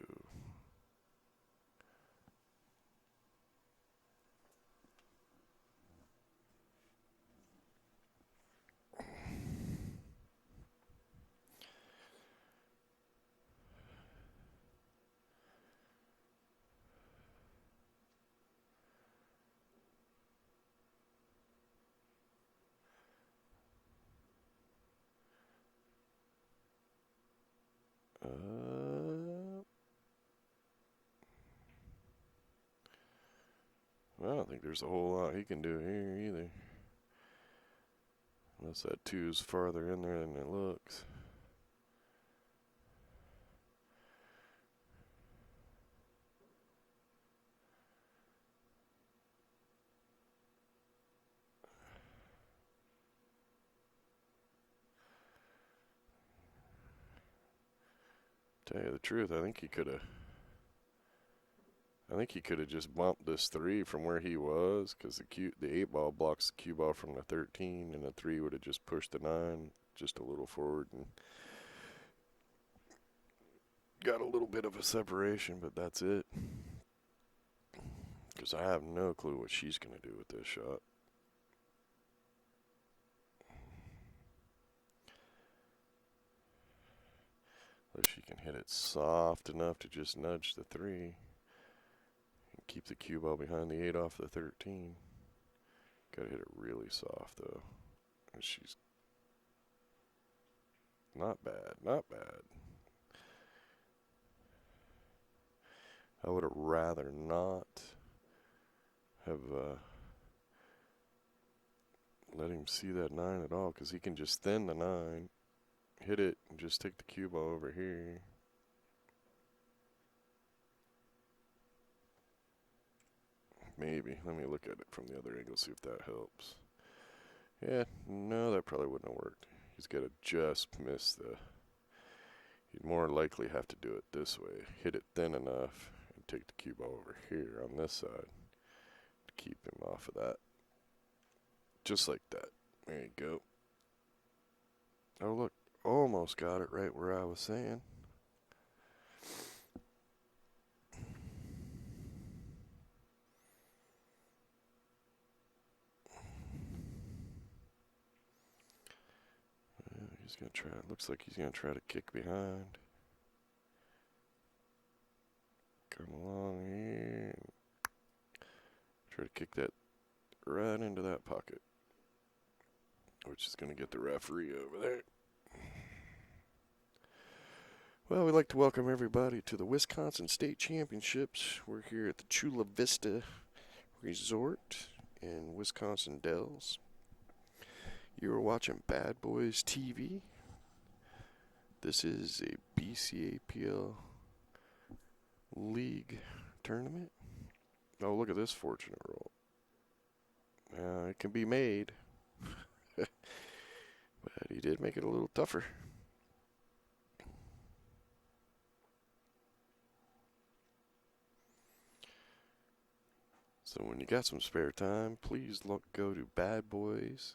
Well, I don't think there's a whole lot he can do here either. Unless that 2's farther in there than it looks. Tell you the truth, I think he could have just bumped this 3 from where he was, because the 8 ball blocks the cue ball from the 13, and the 3 would have just pushed the 9 just a little forward and got a little bit of a separation, but that's it. Because I have no clue what she's going to do with this shot. If she can hit it soft enough to just nudge the 3 and keep the cue ball behind the 8 off the 13. Gotta hit it really soft though. And she's not bad, not bad. I would have rather not have let him see that 9 at all, because he can just thin the 9 hit it and just take the cue ball over here. Maybe. Let me look at it from the other angle, see if that helps. Yeah, no, that probably wouldn't have worked. He's got to just miss the... He'd more likely have to do it this way. Hit it thin enough and take the cue ball over here on this side to keep him off of that. Just like that. There you go. Oh, look. Almost got it right where I was saying. He's going to try. Looks like he's going to try to kick behind. Come along here. Try to kick that right into that pocket, which is going to get the referee over there. Well, we'd like to welcome everybody to the Wisconsin State Championships. We're here at the Chula Vista Resort in Wisconsin Dells. You are watching Bad Boys TV. This is a Bcapl League tournament. Oh, look at this fortunate roll. It can be made, but he did make it a little tougher. So when you got some spare time, please go to badboys.tv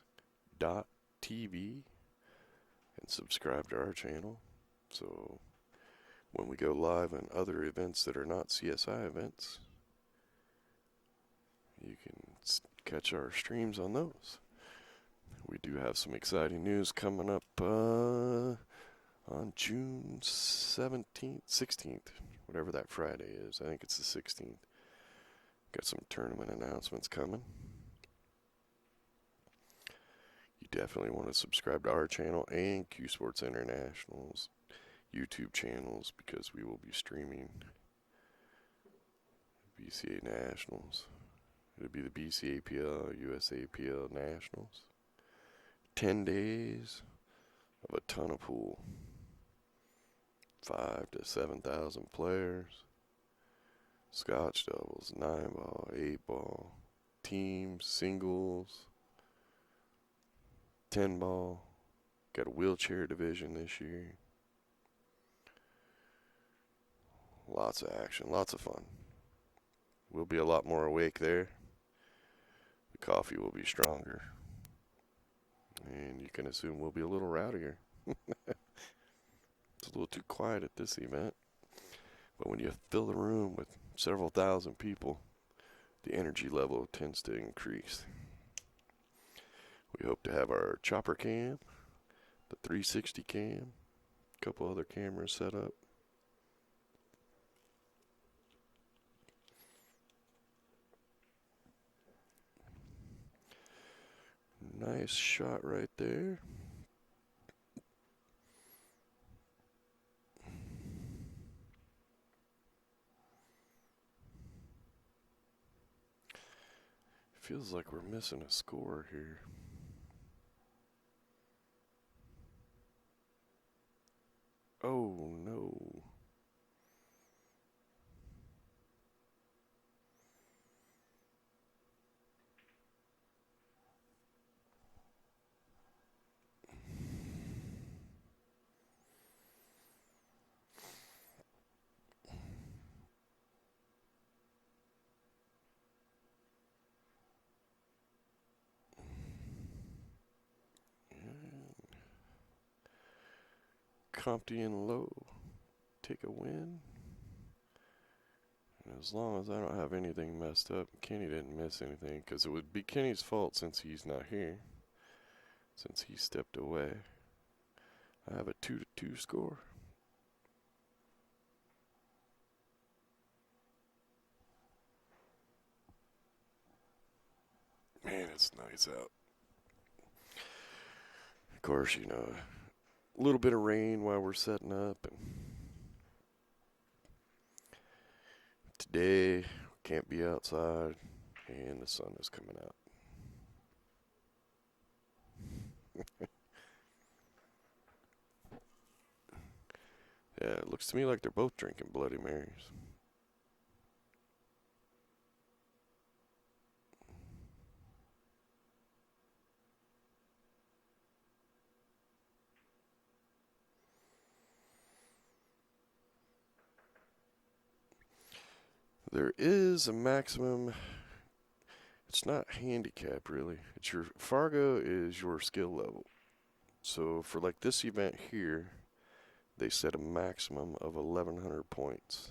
and subscribe to our channel. So when we go live on other events that are not CSI events, you can catch our streams on those. We do have some exciting news coming up on June 17th, 16th, whatever that Friday is. I think it's the 16th. Got some tournament announcements coming. You definitely want to subscribe to our channel and CueSports International's YouTube channels because we will be streaming BCA Nationals. It'll be the Bcapl USAPL Nationals. 10 days of a ton of pool. 5,000 to 7,000 players. Scotch doubles, 9-ball, 8-ball, teams, singles, 10-ball. Got a wheelchair division this year. Lots of action, lots of fun. We'll be a lot more awake there. The coffee will be stronger. And you can assume we'll be a little rowdier. It's a little too quiet at this event. But when you fill the room with several thousand people, the energy level tends to increase. We hope to have our chopper cam, the 360 cam, a couple other cameras set up. Nice shot right there. Feels like we're missing a score here. Oh no. Compton low. Take a win. And as long as I don't have anything messed up, Kenny didn't miss anything, because it would be Kenny's fault since he's not here. Since he stepped away. I have a 2-2 score. Man, it's nice out. Of course, you know, a little bit of rain while we're setting up, and today can't be outside, and the sun is coming out. Yeah, it looks to me like they're both drinking Bloody Marys. There is a maximum. It's not handicap really. It's your Fargo is your skill level. So for like this event here, they set a maximum of 1,100 points.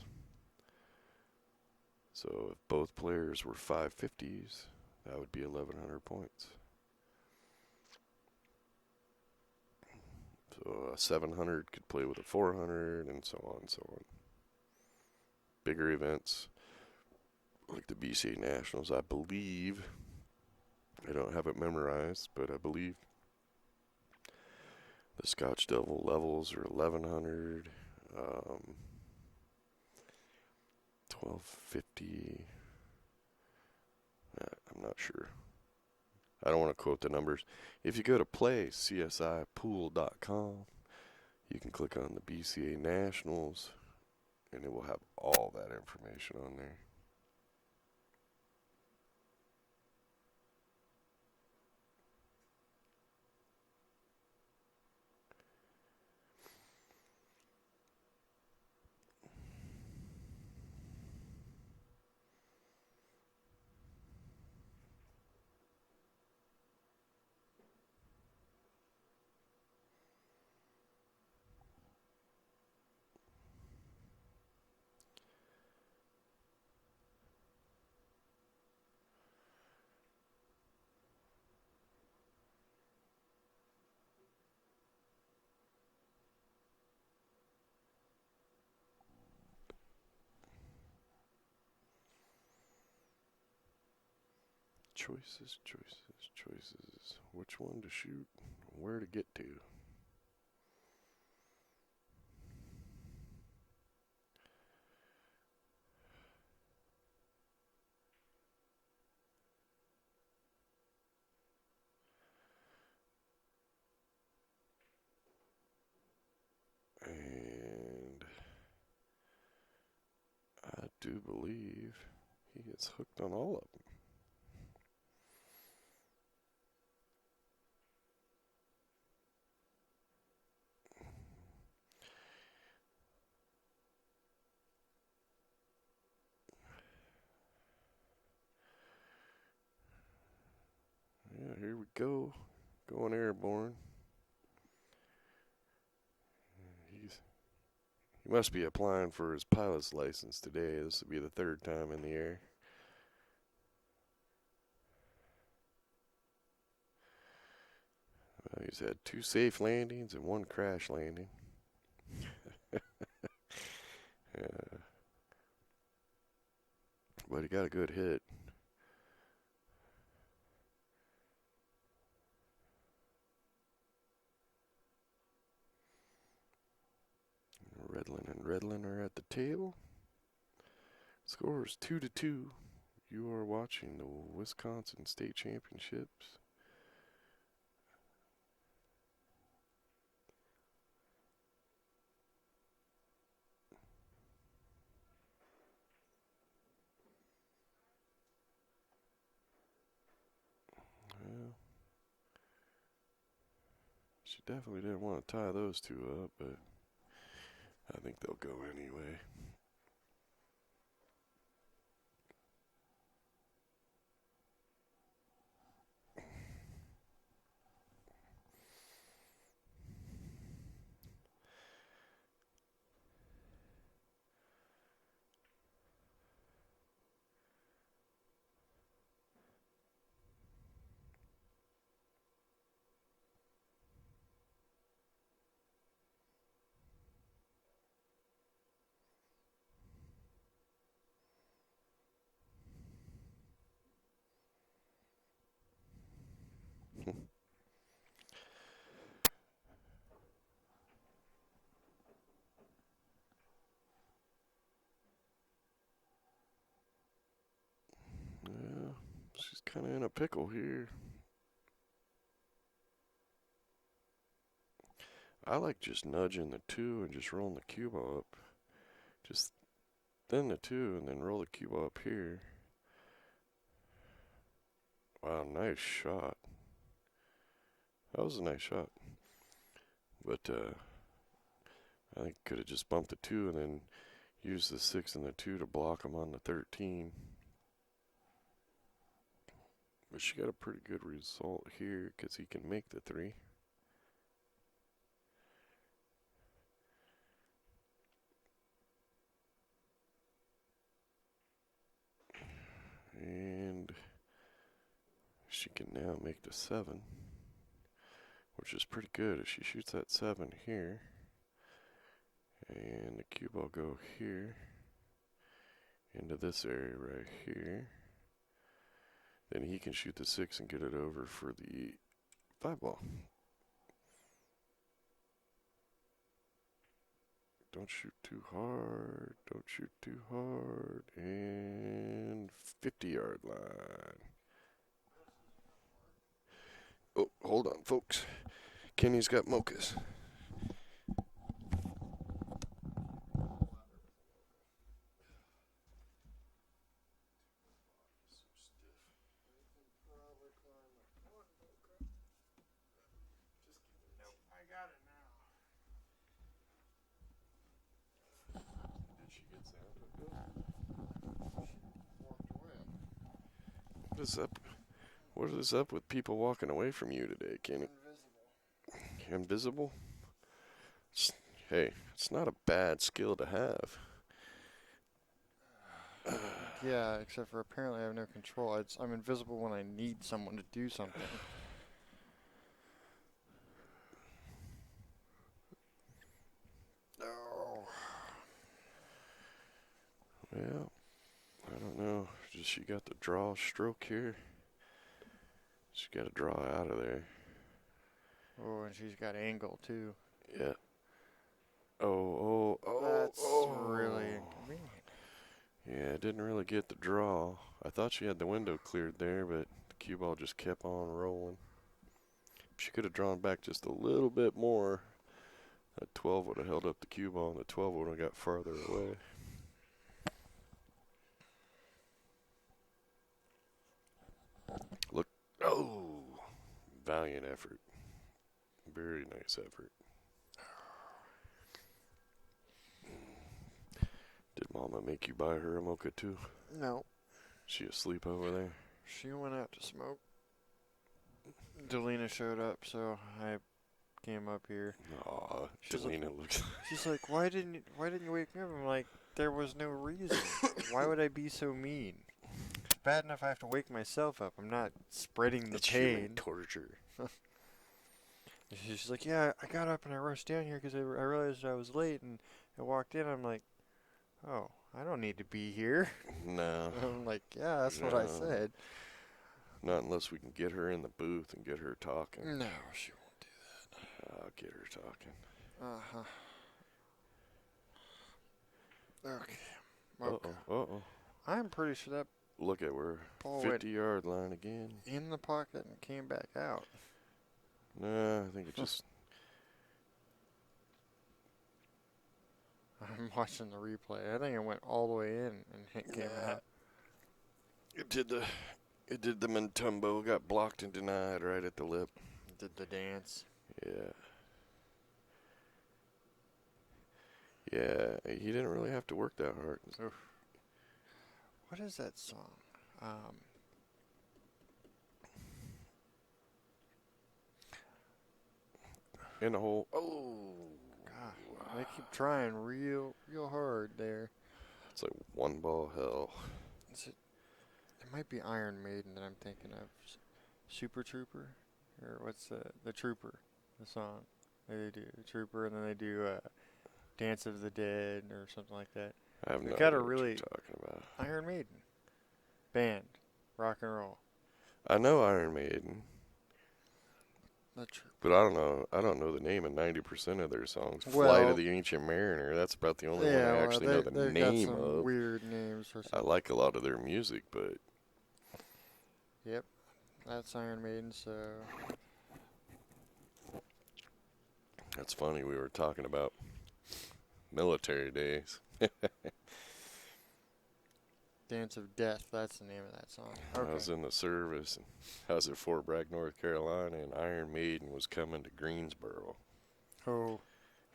So if both players were 550s, that would be 1,100 points. So a 700 could play with a 400, and so on and so on. Bigger events, like the BCA Nationals, I believe, I don't have it memorized, but I believe the Scotch Devil levels are 1,100, 1,250. I'm not sure. I don't want to quote the numbers. If you go to playcsipool.com, you can click on the BCA Nationals, and it will have all that information on there. Choices, choices, choices. Which one to shoot, where to get to. And I do believe he gets hooked on all of them. Yeah, here we go. Going airborne. He must be applying for his pilot's license today. This will be the third time in the air. He's had 2 safe landings and 1 crash landing. But he got a good hit. Redlin and Redlin are at the table. Score is 2-2. You are watching the Wisconsin State Championships. Well, she definitely didn't want to tie those two up, but I think they'll go anyway. Yeah, she's kind of in a pickle here. I like just nudging the 2 and just rolling the cue ball up. Just then the 2 and then roll the cue ball up here. Wow, nice shot. That was a nice shot. But I think could have just bumped the 2 and then used the 6 and the 2 to block him on the 13. But she got a pretty good result here because he can make the 3. And she can now make the 7, which is pretty good if she shoots that 7 here. And the cue ball go here into this area right here. Then he can shoot the 6 and get it over for the 5 ball. Don't shoot too hard. Don't shoot too hard. And 50-yard line. Oh, hold on, folks. Kenny's got mochas.
I got it now.
Did she get sound?
Walked away.
What is up with people walking away from you today, Kenny? Invisible? Hey, it's not a bad skill to have.
Yeah, except for apparently I have no control. I'm invisible when I need someone to do something. Oh.
Well, I don't know. Just she got the draw stroke here. She got to draw out of there.
Oh, and she's got angle too.
Yeah. Oh.
That's really inconvenient.
Yeah, didn't really get the draw. I thought she had the window cleared there, but the cue ball just kept on rolling. She could have drawn back just a little bit more. That 12 would have held up the cue ball, and the 12 would have got farther away. Look. Oh! Valiant effort. Very nice effort. Did Mama make you buy her a mocha too?
No.
She asleep over there?
She went out to smoke. Delina showed up, so I came up here.
Aw,
She's
Delina looks...
She's like, why didn't you wake me up? I'm like, there was no reason. Why would I be so mean? It's bad enough I have to wake myself up. I'm not spreading the
It's human
pain.
torture.
She's like, yeah, I got up and I rushed down here because I realized I was late, and I walked in. I'm like, oh, I don't need to be here.
No.
I'm like, yeah, that's what I
No.
said.
Not unless we can get her in the booth and get her talking.
No, she won't do that.
I'll get her talking.
Uh-huh. Okay.
Uh-oh.
I'm pretty sure that
Look at her.
ball went
50-yard line again.
in the pocket and came back out.
Nah, I think it just...
I'm watching the replay. I think it went all the way in and came out.
It did the Montumbo, got blocked and denied right at the lip.
Did the dance.
Yeah. Yeah, he didn't really have to work that hard.
Oof. What is that song?
In the hole. Oh.
God, they keep trying real hard there.
It's like one ball hell.
Is it? It might be Iron Maiden that I'm thinking of. Super Trooper, or what's the Trooper? The song they do Trooper, and then they do Dance of the Dead or something like that.
I have
They
no
got
idea
a
what
really
you're talking about.
Iron Maiden band, rock and roll.
I know Iron Maiden,
The Trooper.
but I don't know the name of 90% of their songs.
Well,
Flight of the Ancient Mariner, that's about the only one I actually know the
they've
name
got some
of.
weird names or
I
something.
like a lot of their music, but
Yep, that's Iron Maiden. So
That's funny. We were talking about military days.
Dance of Death, that's the name of that song.
I
Okay.
was in the service, and I was at Fort Bragg, North Carolina, and Iron Maiden was coming to Greensboro.
Oh.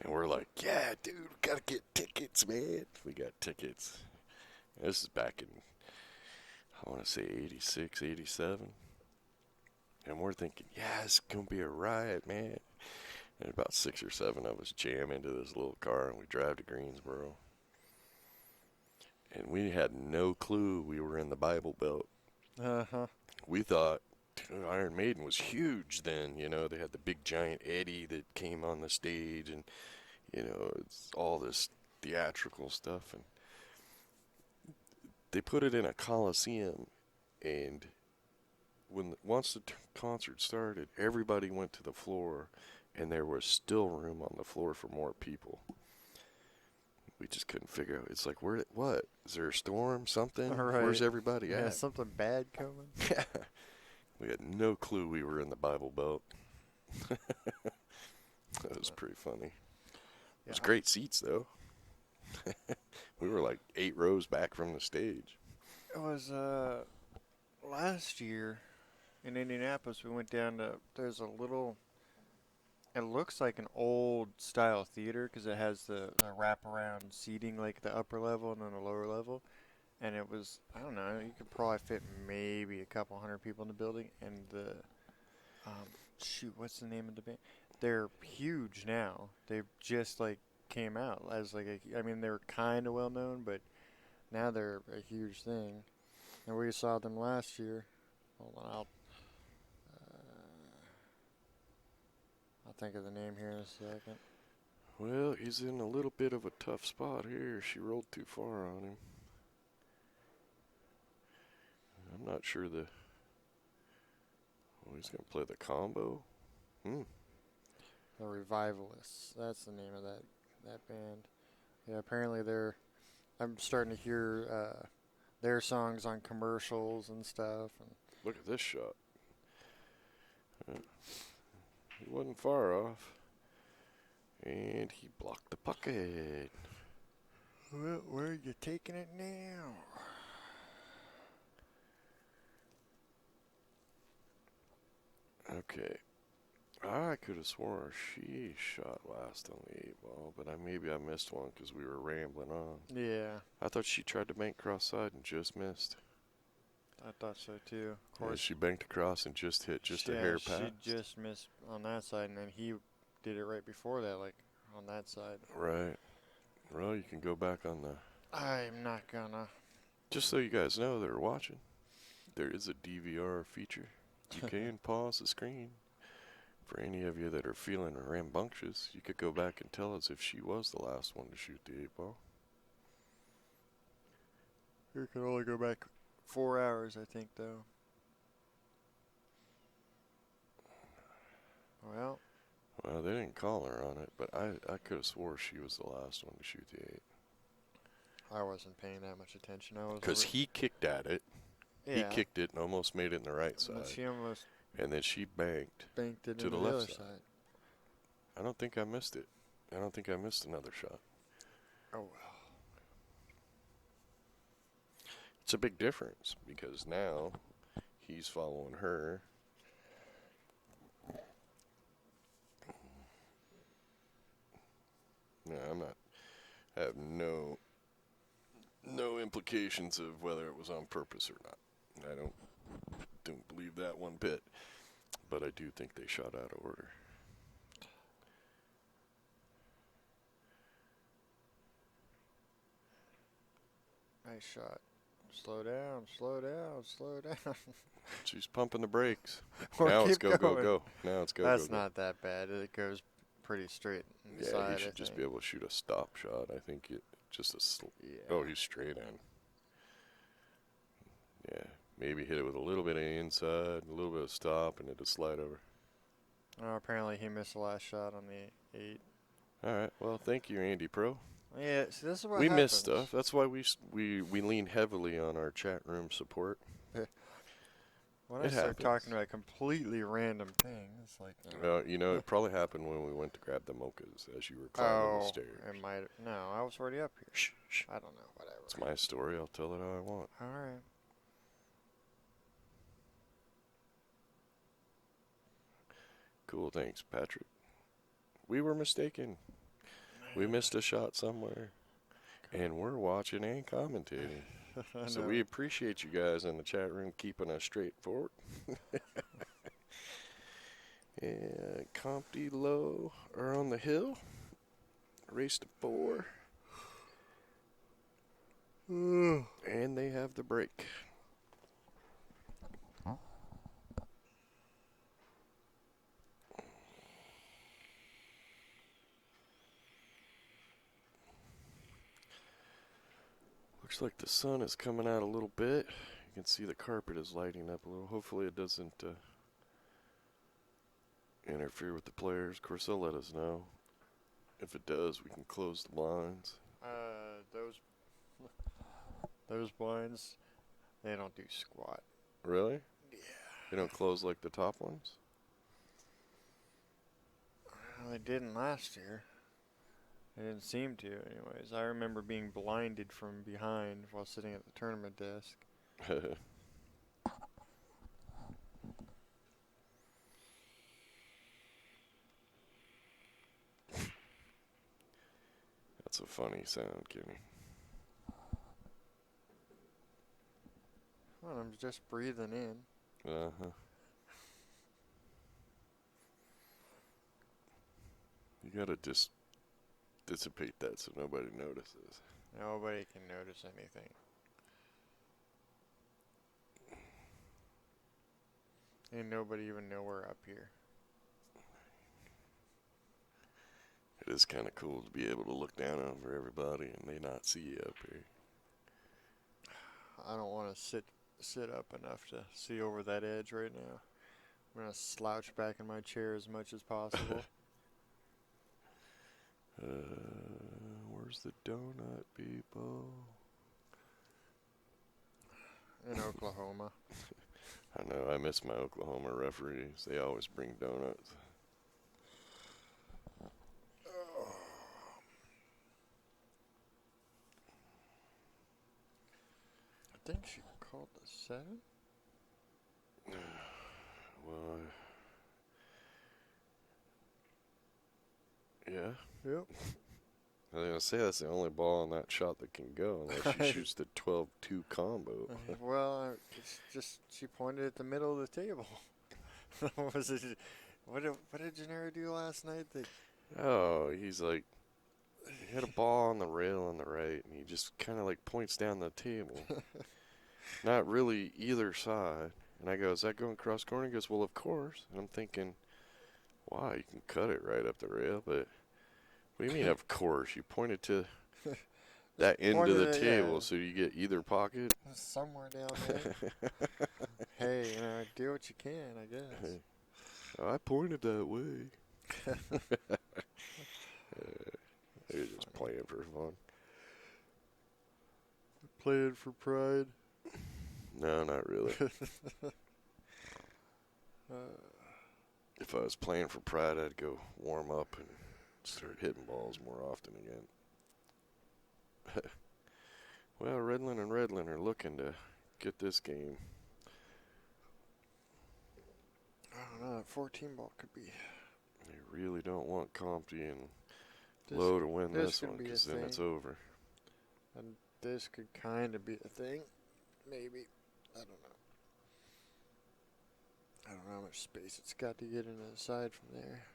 And we're like, yeah, dude, we gotta get tickets, man. We got tickets. This is back in, I want to say 86, 87. And we're thinking, yeah, it's going to be a riot, man. And about 6 or 7 of us jam into this little car, and we drive to Greensboro. And we had no clue we were in the Bible Belt.
Uh-huh.
We thought Iron Maiden was huge then. You know, they had the big giant Eddie that came on the stage, and, you know, it's all this theatrical stuff. And they put it in a coliseum, and once the concert started, everybody went to the floor, and there was still room on the floor for more people. We just couldn't figure out. It's like, what? Is there a storm? Something?
Right.
Where's everybody
Yeah,
at?
something bad coming.
Yeah. We had no clue we were in the Bible Belt. That was pretty funny. It was great seats, though. We were like 8 rows back from the stage.
It was last year in Indianapolis. We went down to, there's a little, it looks like an old style theater because it has the wraparound seating, like the upper level and then the lower level. And it was, I don't know, you could probably fit maybe a couple hundred people in the building. And the, shoot, what's the name of the band? They're huge now. They just like came out as like I mean, they were kind of well known, but now they're a huge thing. And we saw them last year. Hold on, I'll think of the name here in a second.
Well, he's in a little bit of a tough spot here. She rolled too far on him. I'm not sure the... Oh, he's going to play the combo?
The Revivalists. That's the name of that band. Yeah, apparently I'm starting to hear their songs on commercials and stuff. And
Look at this shot. He wasn't far off. And he blocked the pocket.
well, where are you taking it now?
Okay. I could have sworn she shot last on the 8-ball, but maybe I missed one because we were rambling on.
Yeah,
I thought she tried to bank cross-side and just missed.
I thought so too. Of
Yeah,
course,
she banked across and just hit a hair past.
She just missed on that side, and then he did it right before that, like on that side.
Right. Well, you can go back on the...
I'm not gonna.
Just so you guys know that are watching, there is a DVR feature. You can pause the screen. For any of you that are feeling rambunctious, you could go back and tell us if she was the last one to shoot the 8-ball.
You can only go back 4 hours, I think, though. Well,
They didn't call her on it, but I could have swore she was the last one to shoot the 8.
I wasn't paying that much attention. I was
Because he kicked at it.
yeah.
He kicked it and almost made it in the right
And
side.
she almost
And then she banked
banked it
to
into
the
the
left
other
side.
side.
I don't think I missed it. I don't think I missed another shot.
Oh well.
It's a big difference because now he's following her. No, I have no implications of whether it was on purpose or not. I don't believe that one bit. But I do think they shot out of order.
Nice shot. Slow down, slow down, slow down.
She's pumping the brakes.
Or
Now it's
keep
go,
going.
go, go. Now it's go,
That's
go, go.
not that bad. It goes pretty straight
Yeah,
inside.
he should just be able to shoot a stop shot. I think it just
Yeah.
Oh, he's straight in. Yeah, maybe hit it with a little bit of inside, a little bit of stop, and it'll slide over.
Oh, apparently he missed the last shot on the 8.
All right. Well, thank you, Andy Pro.
Yeah, see, this is what
We
happens.
miss stuff. That's why we lean heavily on our chat room support.
When I
It
start
happens.
talking about completely random things, like,
Well, you know, it probably happened when we went to grab the mochas as you were climbing the stairs.
it might. No, I was already up here.
Shh, shh.
I don't know. Whatever.
It's my story. I'll tell it how I want.
All right.
Cool, thanks, Patrick. We were mistaken. We missed a shot somewhere. And we're watching and commentating. So we appreciate you guys in the chat room keeping us straightforward. And Compty Low are on the hill. Race to 4. And they have the break. Looks like the sun is coming out a little bit. You can see the carpet is lighting up a little. Hopefully it doesn't interfere with the players. Of course, they'll let us know. If it does, we can close the blinds.
Those blinds, they don't do squat.
Really?
Yeah.
They don't close like the top ones?
Well, they didn't last year. They didn't seem to, anyways. I remember being blinded from behind while sitting at the tournament desk.
That's a funny sound, Kenny.
Well, I'm just breathing in.
Uh-huh. You gotta just dissipate that so nobody notices.
Nobody can notice anything. Ain't nobody even know we're up here.
It is kind of cool to be able to look down over everybody and they not see you up here.
I don't want to sit up enough to see over that edge right now. I'm going to slouch back in my chair as much as possible.
Where's the donut, people?
In Oklahoma.
I know, I miss my Oklahoma referees. They always bring donuts.
I think she called the 7.
Well, yeah.
Yep.
I was going to say that's the only ball on that shot that can go unless she shoots the 12-2 combo.
Well, it's just she pointed at the middle of the table. Was it? What did Gennaro do last night?
Oh, he's like, he had a ball on the rail on the right, and he just kind of like points down the table. Not really either side. And I go, is that going cross corner? He goes, well, of course. And I'm thinking, wow, you can cut it right up the rail, but what do you mean, of course? You pointed to that end of the table, so you get either pocket.
Somewhere down there. Hey, do what you can, I guess.
I pointed that way. They're just playing for fun.
Playing for pride.
No, not really. If I was playing for pride, I'd go warm up and start hitting balls more often again. Well, Redland and Redland are looking to get this game.
I don't know, that 14 ball could be.
They really don't want Compty and Low to win this one, because then it's over.
And this could kind of be a thing. Maybe. I don't know. I don't know how much space it's got to get into the side from there.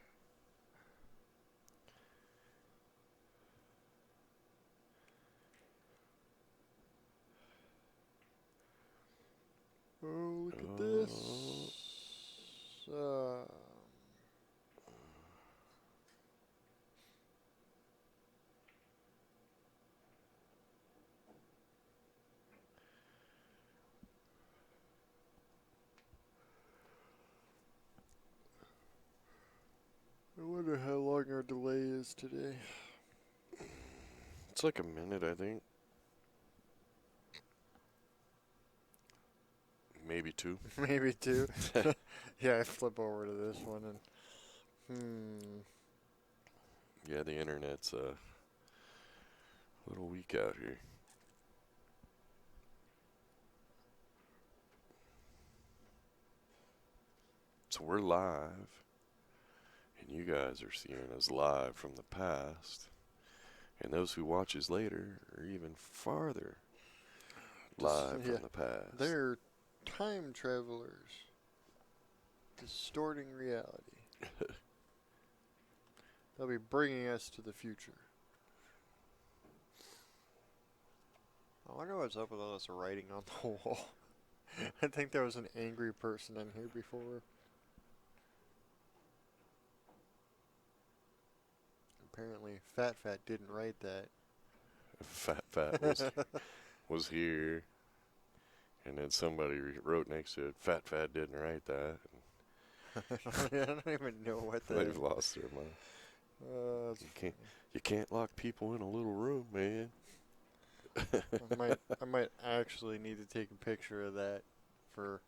Oh, look at this. I wonder how long our delay is today.
It's like a minute, I think. Maybe 2.
Maybe 2. Yeah, I flip over to this one and
Yeah, the internet's a little weak out here. So we're live, and you guys are seeing us live from the past. And those who watch us later are even farther live
yeah,
from the past.
they're time travelers distorting reality. They'll be bringing us to the future. I wonder what's up with all this writing on the wall. I think there was an angry person in here before. Apparently, Fat didn't write that.
Fat was here, and then somebody wrote next to it, Fat didn't write that.
I don't even know what that
They've
is.
lost their mind. You can't lock people in a little room, man.
I might actually need to take a picture of that for.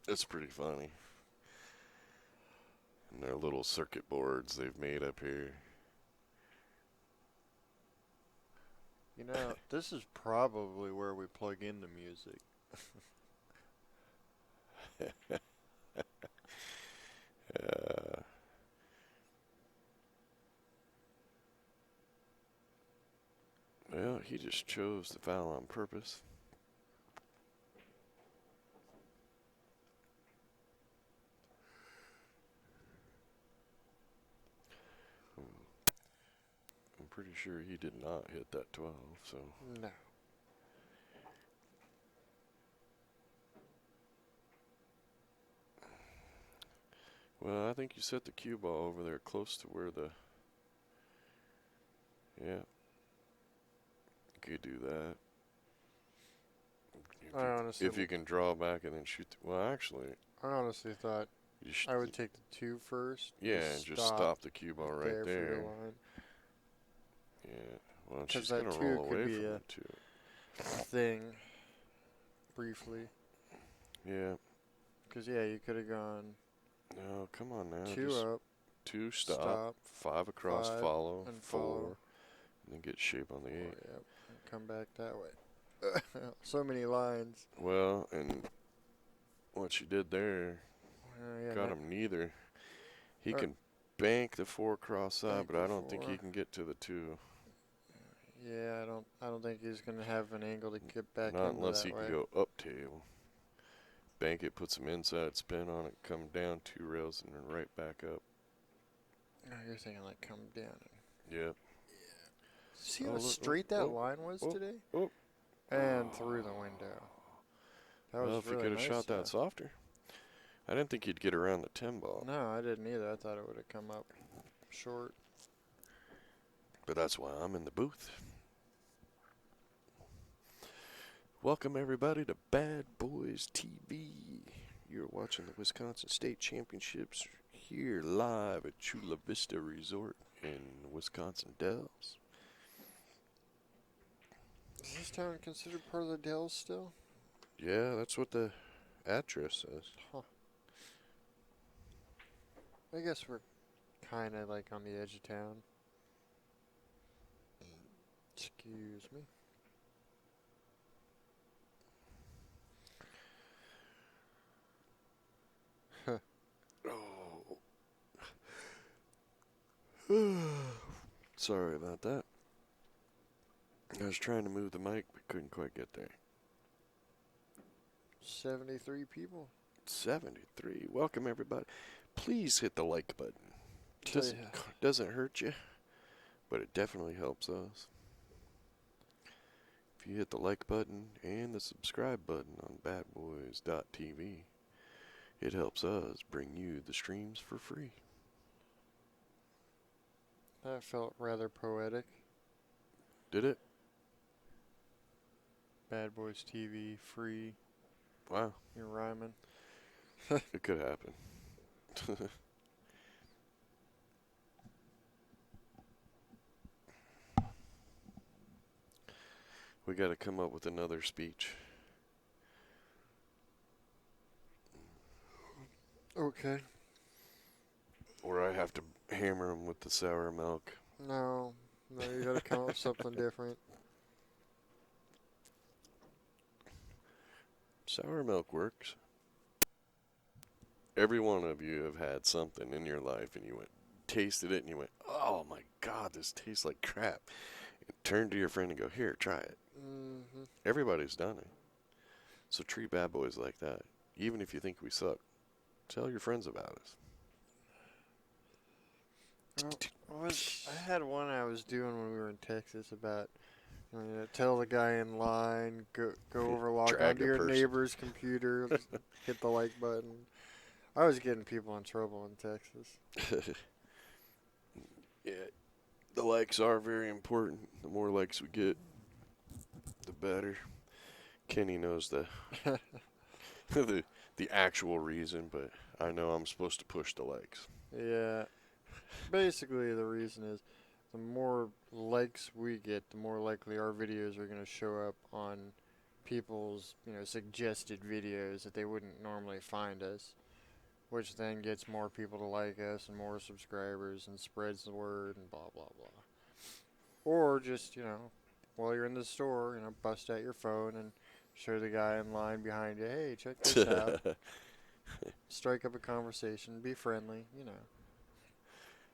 It's pretty funny. And their little circuit boards they've made up here.
You know, this is probably where we plug in the music.
Well, he just chose to foul on purpose. I'm pretty sure he did not hit that 12, so.
No.
Well, I think you set the cue ball over there close to where the. Yeah. You could do that. If you can draw back and then shoot. Well, actually.
I honestly thought I would take the 2 first.
Yeah, and just stop the cue ball right there. Yeah. Well, she's going to roll away from the 2.
Thing. Briefly.
Yeah.
Because, yeah, you could have gone.
No, come on now.
2 up.
2 stop. 5 across, follow. And 4. And then get shape on the 8.
Yep. And come back that way. So many lines.
Well, and what she did there got him neither. He can bank the 4 cross side, but I don't think he can get to the 2.
Yeah, I don't think he's gonna have an angle to get back.
Not unless he can go up tail. Bank it, put some inside spin on it, come down 2 rails, and then right back up.
Oh, you're thinking like come down.
Yep.
See how straight that line was today? And through the window. That was
well, if
really
you could have
nice
shot that softer. I didn't think he'd get around the 10 ball.
No, I didn't either. I thought it would have come up short.
But that's why I'm in the booth. Welcome, everybody, to Bad Boys TV. You're watching the Wisconsin State Championships here live at Chula Vista Resort in Wisconsin Dells.
Is this town considered part of the Dells still?
Yeah, that's what the address says.
Huh. I guess we're kind of like on the edge of town. Excuse me.
Sorry about that. I was trying to move the mic, but couldn't quite get there.
73 people.
73. Welcome, everybody. Please hit the like button. Doesn't hurt you, but it definitely helps us. If you hit the like button and the subscribe button on badboys.tv, it helps us bring you the streams for free.
That felt rather poetic.
Did it?
Bad Boys TV, free.
Wow.
You're rhyming.
It could happen. We got to come up with another speech.
Okay.
Or I have to hammer them with the sour milk.
No, no, you gotta come up with something different.
Sour milk works. Every one of you have had something in your life and you went, tasted it and you went, oh my God, this tastes like crap. And turn to your friend and go, here, try it.
Mm-hmm.
Everybody's done it. So treat bad boys like that. Even if you think we suck, tell your friends about us.
I had one I was doing when we were in Texas about tell the guy in line go over log
Drag
onto
a
your
person.
neighbor's computer, hit the like button. I was getting people in trouble in Texas.
Yeah, the likes are very important. The more likes we get, the better. Kenny knows the the actual reason, but I know I'm supposed to push the likes.
Yeah, basically the reason is the more likes we get, the more likely our videos are going to show up on people's suggested videos that they wouldn't normally find us, which then gets more people to like us and more subscribers and spreads the word and blah blah blah. Or just while you're in the store, bust out your phone and show the guy in line behind you, hey, check this out. Strike up a conversation, be friendly.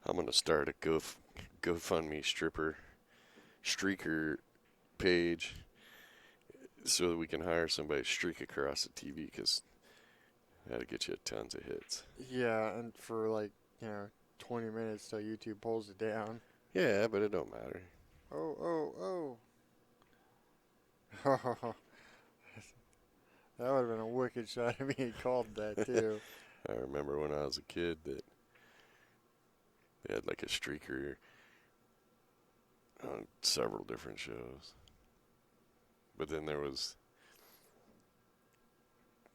I'm gonna start a GoFundMe streaker page so that we can hire somebody to streak across the TV because that'll get you tons of hits.
Yeah, and for 20 minutes till YouTube pulls it down.
Yeah, but it don't matter.
Oh, oh. That would have been a wicked shot if he called that, too.
I remember when I was a kid that they had like a streaker on several different shows. But then there was,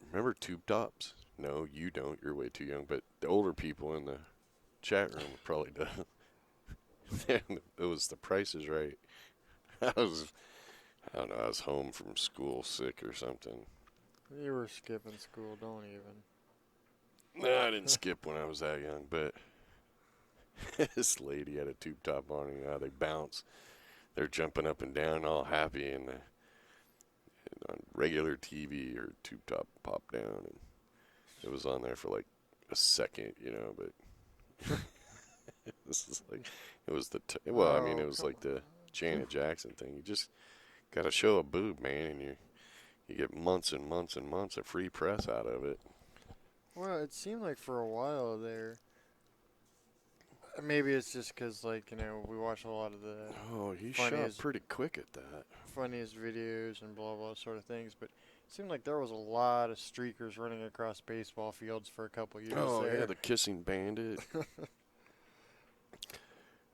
remember Tube Tops? No, you don't. You're way too young. But the older people in the chat room probably do. It was The Price is Right. I don't know, I was home from school sick or something.
You were skipping school, don't even.
No, I didn't skip when I was that young, but this lady had a tube top on, and they bounce. They're jumping up and down, all happy, and on regular TV, her tube top popped down, and it was on there for like a second, but this is like, it was well, I mean,
Oh,
it was
come
like the
on.
Janet Jackson thing. You just got to show a boob, man, and you get months and months and months of free press out of it.
Well, it seemed like for a while there. Maybe it's just because, we watch a lot of the
Oh, he shot
funniest,
pretty quick at that.
funniest videos and blah, blah sort of things. But it seemed like there was a lot of streakers running across baseball fields for a couple years
Oh,
there.
yeah, the kissing bandit.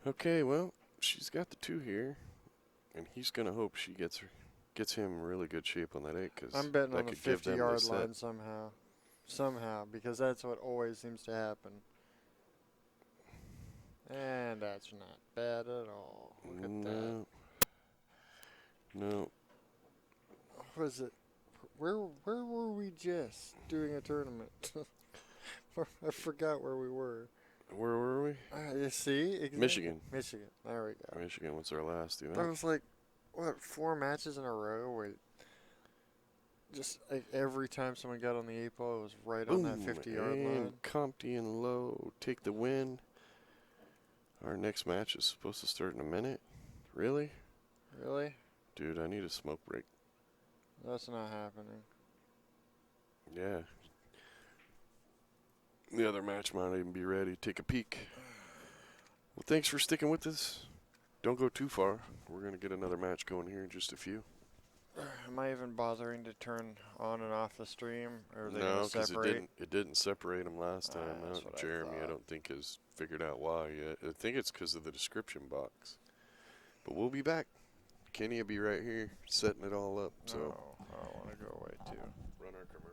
Okay, well, she's got the 2 here, and he's going to hope she gets him in really good shape on that 8, because
I'm betting
that
on the
could give them the
50-yard
set.
line somehow. Somehow, because that's what always seems to happen. And that's not bad at all. Look at that.
No.
What was it? Where were we just doing a tournament? I forgot where we were.
Where were we?
You see? Exactly.
Michigan.
Michigan. There we go.
Michigan, what's our last,
That was 4 matches in a row where just every time someone got on the 8 ball, it was right on that 50-yard line.
Compty and Lowe take the win. Our next match is supposed to start in a minute. Really?
Really?
Dude, I need a smoke break.
That's not happening.
Yeah. The other match might even be ready. Take a peek. Well, thanks for sticking with us. Don't go too far. We're going to get another match going here in just a few.
Am I even bothering to turn on and off the stream? Or are they
No,
going to
because
separate?
it didn't separate them last time.
That's what
Jeremy, I don't think, has figured out why yet. I think it's because of the description box. But we'll be back. Kenny will be right here setting it all up. So
No, I don't want to go away too.
run our commercial.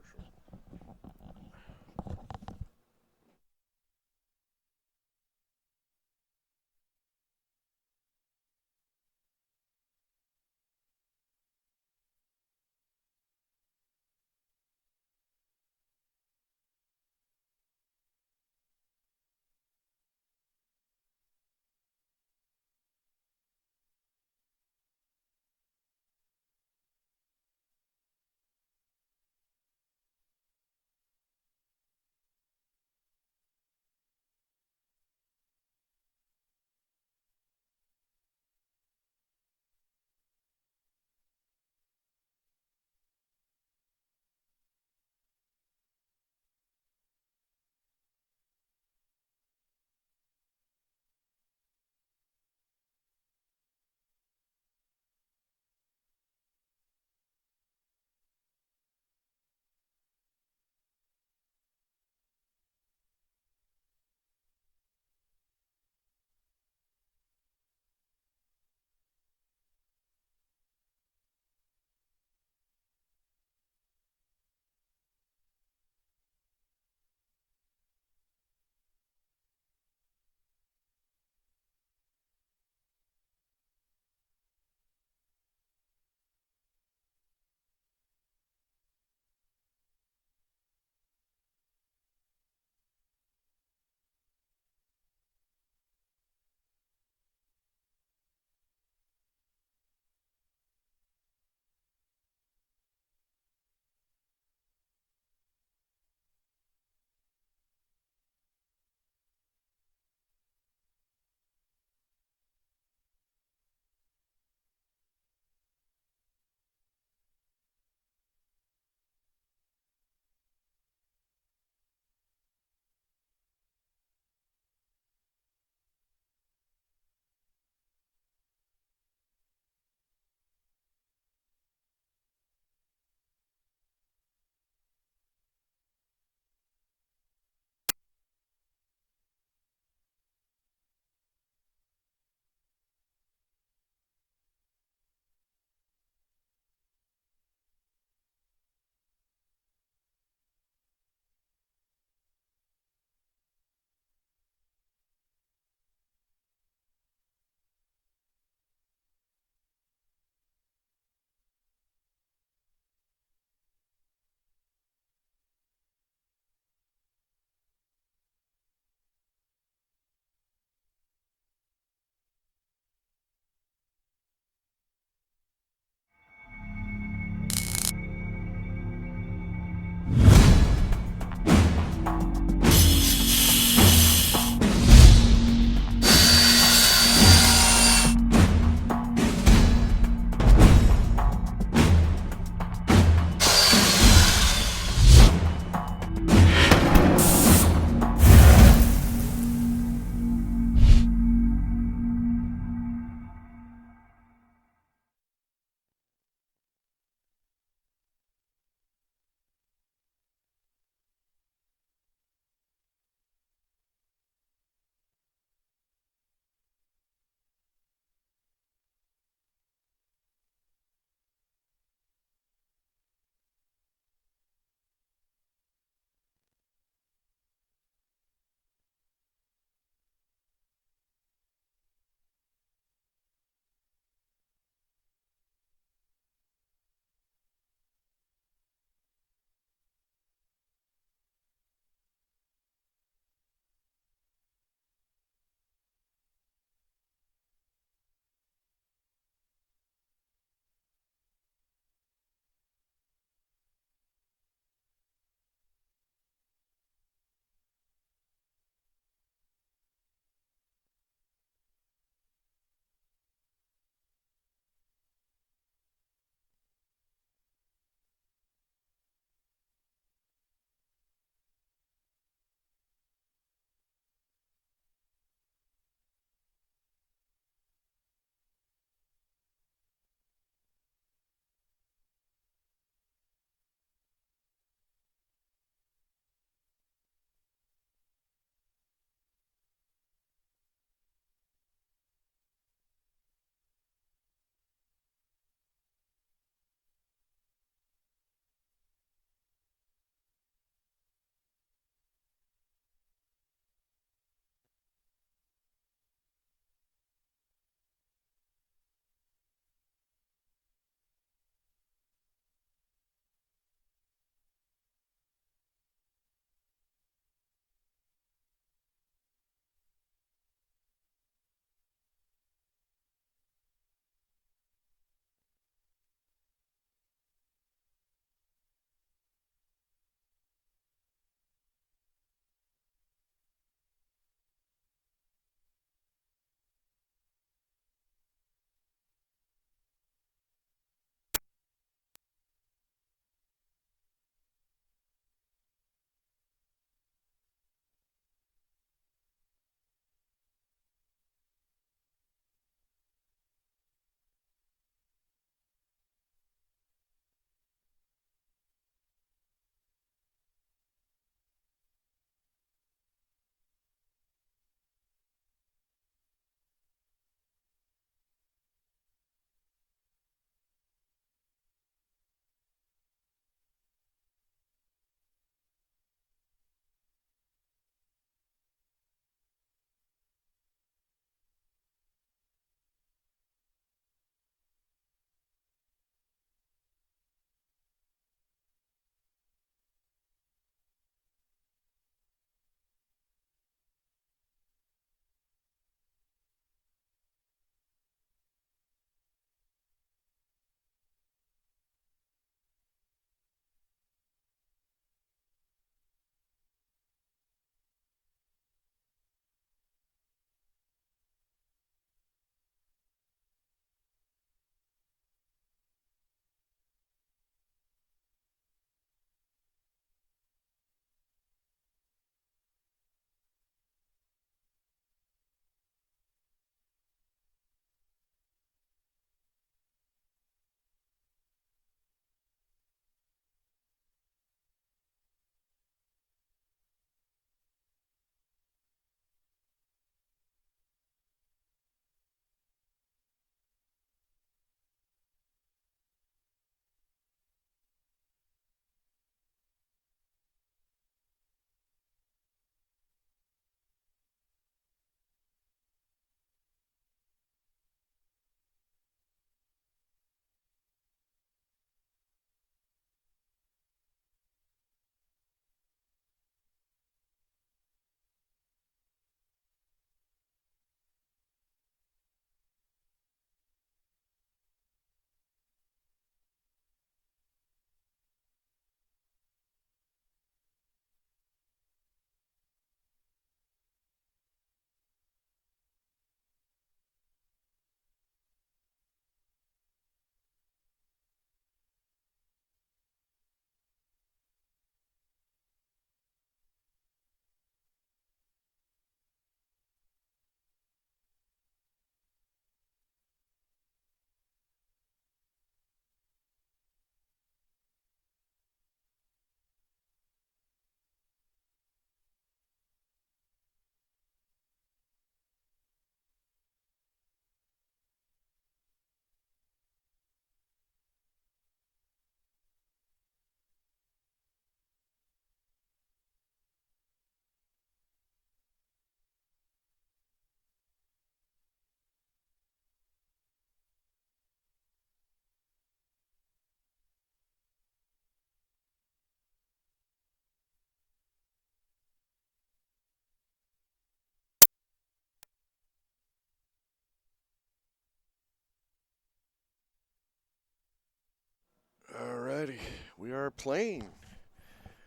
Alrighty, we are playing.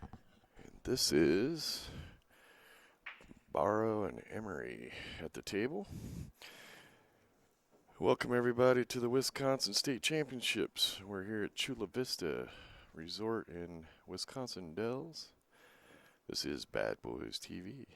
And this is Barrow and Emery at the table. Welcome everybody to the Wisconsin State Championships. We're here at Chula Vista Resort in Wisconsin Dells. This is Bad Boys TV.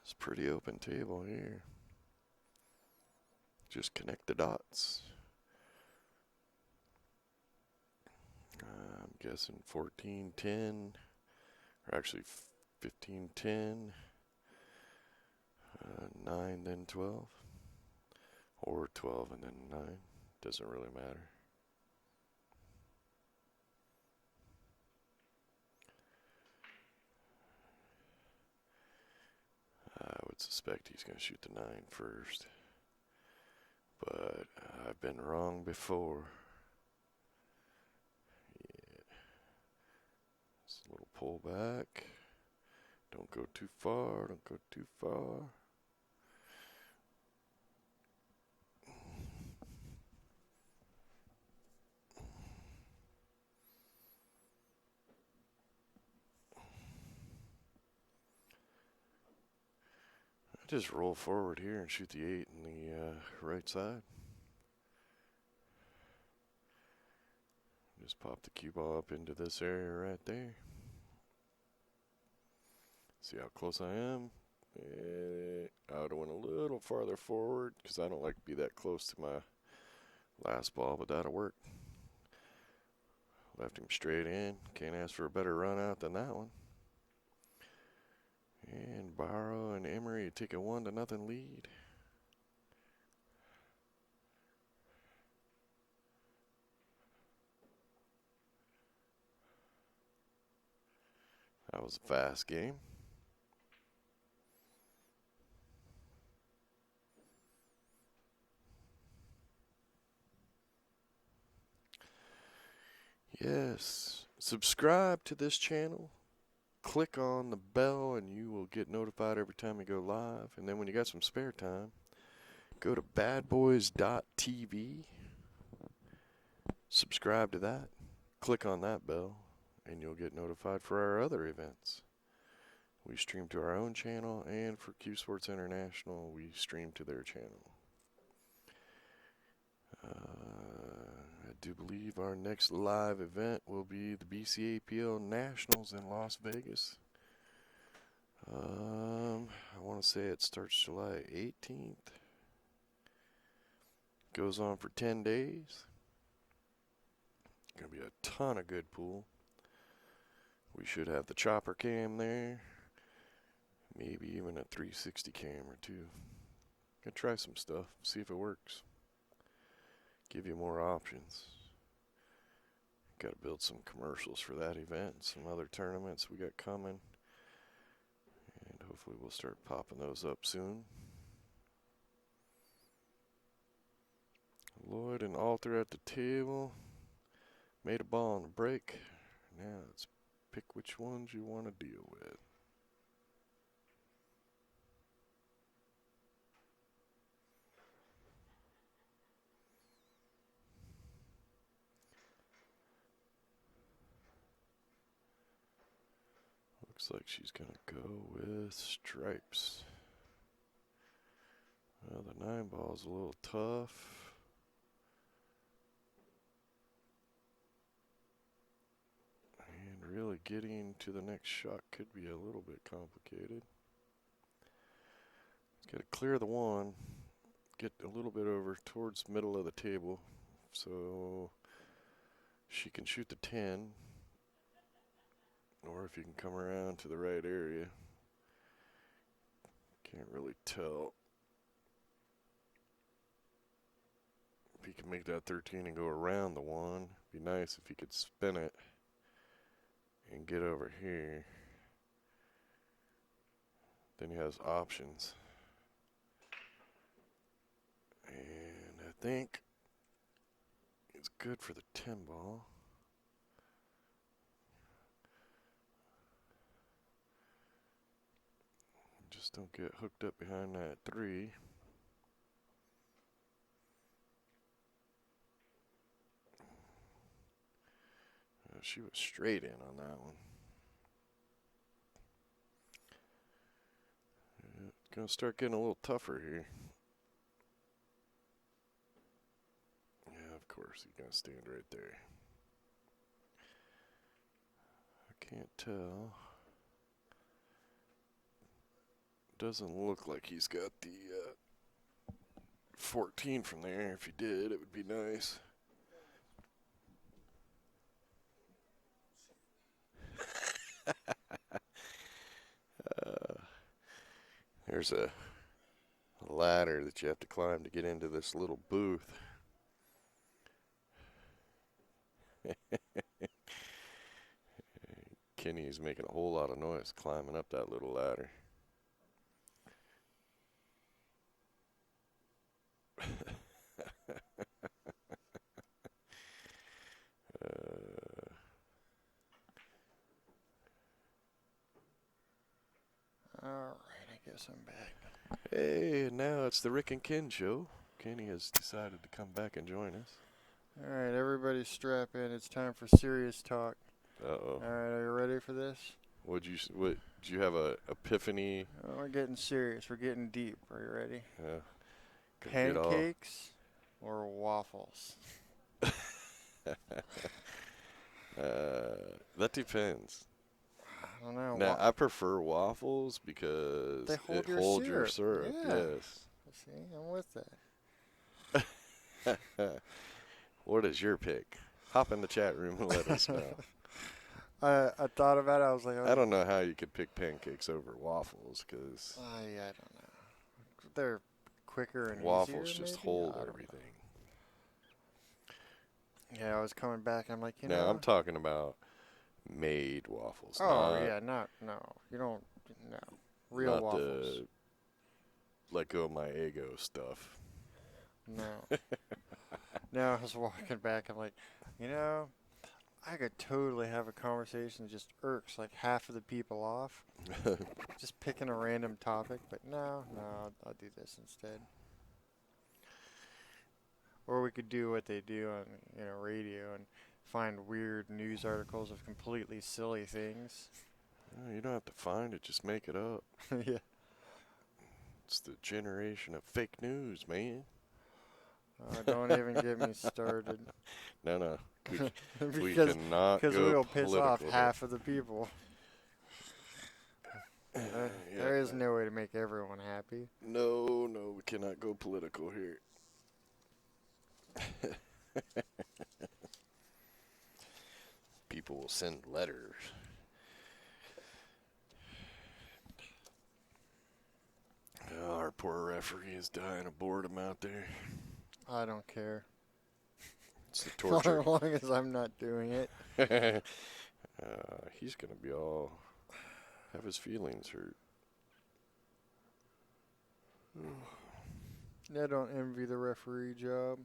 It's a pretty open table here. Just connect the dots. I'm guessing 14-10, or actually 15-10, 9 then 12, or 12 and then 9. Doesn't really matter. I would suspect he's going to shoot the 9 first, but I've been wrong before. Yeah. It's a little pull back. Don't go too far, don't go too far. I just roll forward here and shoot the 8 in the right side. Just pop the cue ball up into this area right there. See how close I am. I would have went a little farther forward because I don't like to be that close to my last ball, but that'll work. Left him straight in. Can't ask for a better run out than that one. And Barrow and Emery take a 1-0 lead. That was a fast game. Yes, subscribe to this channel. Click on the bell and you will get notified every time we go live. And then when you got some spare time, go to badboys.tv. Subscribe to that. Click on that bell and you'll get notified for our other events. We stream to our own channel, and for CueSports International, we stream to their channel. I do believe our next live event will be the Bcapl Nationals in Las Vegas. I want to say it starts July 18th. Goes on for 10 days. Going to be a ton of good pool. We should have the chopper cam there. Maybe even a 360 cam or two. Gonna try some stuff, see if it works. Give you more options. Got to build some commercials for that event and some other tournaments we got coming. And hopefully we'll start popping those up soon. Lloyd and Alter at the table. Made a ball on the break. Now let's pick which ones you want to deal with. Looks like she's going to go with stripes. Well, the 9 ball's a little tough. And really getting to the next shot could be a little bit complicated. Got to clear the 1, get a little bit over towards middle of the table so she can shoot the 10. Or if you can come around to the right area. Can't really tell. If he can make that 13 and go around the 1, be nice if he could spin it and get over here, then he has options. And I think it's good for the 10 ball. Just don't get hooked up behind that 3. She was straight in on that one. Yeah, it's going to start getting a little tougher here. Yeah, of course, he's going to stand right there. I can't tell. Doesn't look like he's got the 14 from there. If he did, it would be nice. There's a ladder that you have to climb to get into this little booth. Kenny's making a whole lot of noise climbing up that little ladder.
Alright, I guess I'm back.
Hey, now it's the Rick and Ken show. Kenny has decided to come back and join us.
Alright, everybody strap in. It's time for serious talk.
Uh-oh.
Alright, are you ready for this?
What did you have a epiphany?
Oh, we're getting serious. We're getting deep. Are you ready?
Yeah.
Pancakes or waffles?
That depends.
I don't know.
Now, I prefer waffles because
they hold
it holds your syrup.
Yeah.
Yes.
See, I'm with that.
What is your pick? Hop in the chat room and let us know.
I thought about it. I was like,
I don't know how you could pick pancakes over waffles because
I don't know. They're quicker and
waffles
easier,
just
maybe?
hold
I don't
everything.
know. Yeah, I was coming back. I'm like,
Now, I'm talking about made waffles.
Oh, yeah, no. You don't, no. Real
not
waffles.
the let go of my ego stuff.
No. No, I was walking back. I'm like, I could totally have a conversation that just irks like half of the people off. Just picking a random topic, but no, I'll do this instead. Or we could do what they do on radio and find weird news articles of completely silly things.
No, you don't have to find it, just make it up.
Yeah.
It's the generation of fake news, man.
Don't even get me started.
No. We
because
cannot go
we'll piss off
political
half of the people. There is no way to make everyone happy.
No, we cannot go political here. People will send letters. Oh, our poor referee is dying of boredom out there.
I don't care.
It's the torture.
As long as I'm not doing it.
He's going to be all... have his feelings hurt.
I don't envy the referee job.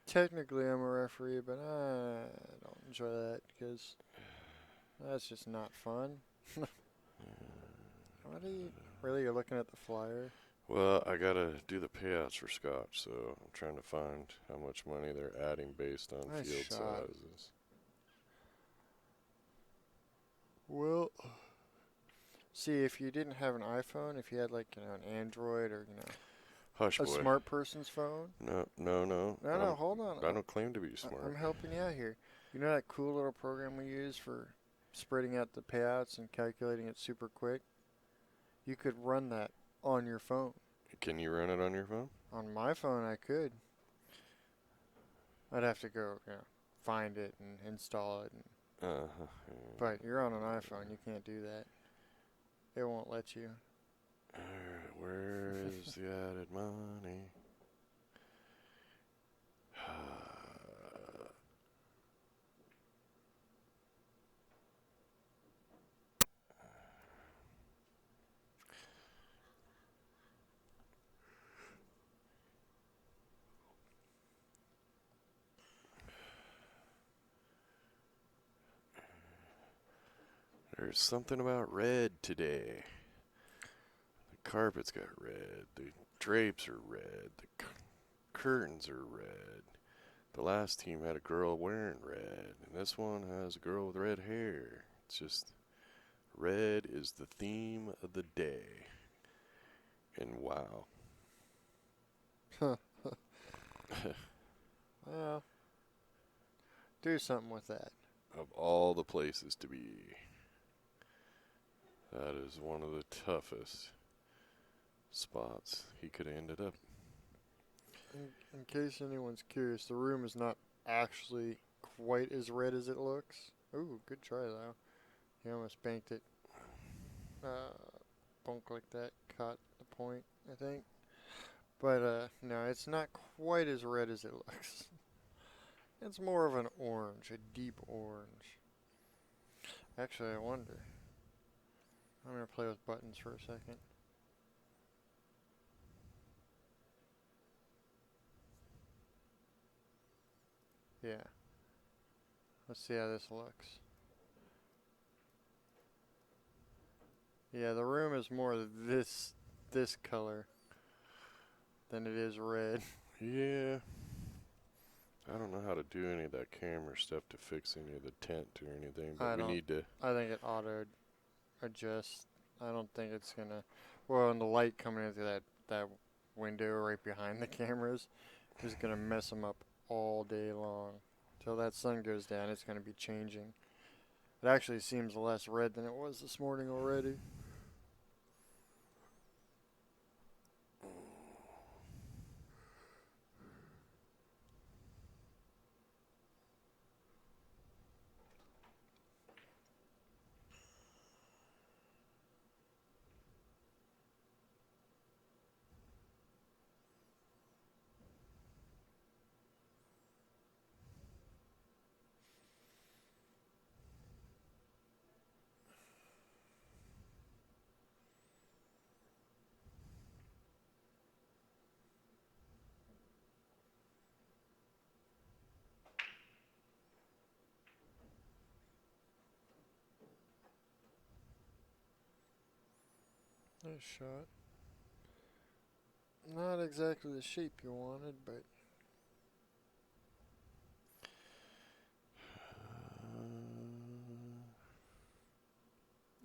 Technically, I'm a referee, but I don't enjoy that because that's just not fun. What are you... Really, you're looking at the flyer?
Well, I got to do the payouts for Scotch, so I'm trying to find how much money they're adding based on
Nice
field
shot.
sizes.
Well, see, if you didn't have an iPhone, if you had like an Android or
Hush,
a
boy.
smart person's phone.
No.
No, hold on.
I don't claim to be smart.
I'm helping you out here. You know that cool little program we use for spreading out the payouts and calculating it super quick? You could run that on your phone.
Can you run it on your phone?
On my phone, I could. I'd have to go, find it and install it. But you're on an iPhone, you can't do that. It won't let you.
Alright, where is the added money? There's something about red today. The carpet's got red. The drapes are red. The curtains are red. The last team had a girl wearing red, and this one has a girl with red hair. It's just red is the theme of the day. And wow.
Well, do something with that.
Of all the places to be, that is one of the toughest spots he could have ended up.
In case anyone's curious, the room is not actually quite as red as it looks. Ooh, good try though. He almost banked it. Bunk like that, caught the point, I think. But no, it's not quite as red as it looks. It's more of an orange, a deep orange. Actually, I wonder. I'm gonna play with buttons for a second. Yeah. Let's see how this looks. Yeah, the room is more this color than it is red.
Yeah. I don't know how to do any of that camera stuff to fix any of the tint or anything, but we need to.
I think it auto adjusts. I don't think it's gonna. Well, and the light coming into that window right behind the cameras is gonna mess them up all day long. Till that sun goes down, it's gonna be changing. It actually seems less red than it was this morning already. Nice shot. Not exactly the shape you wanted, but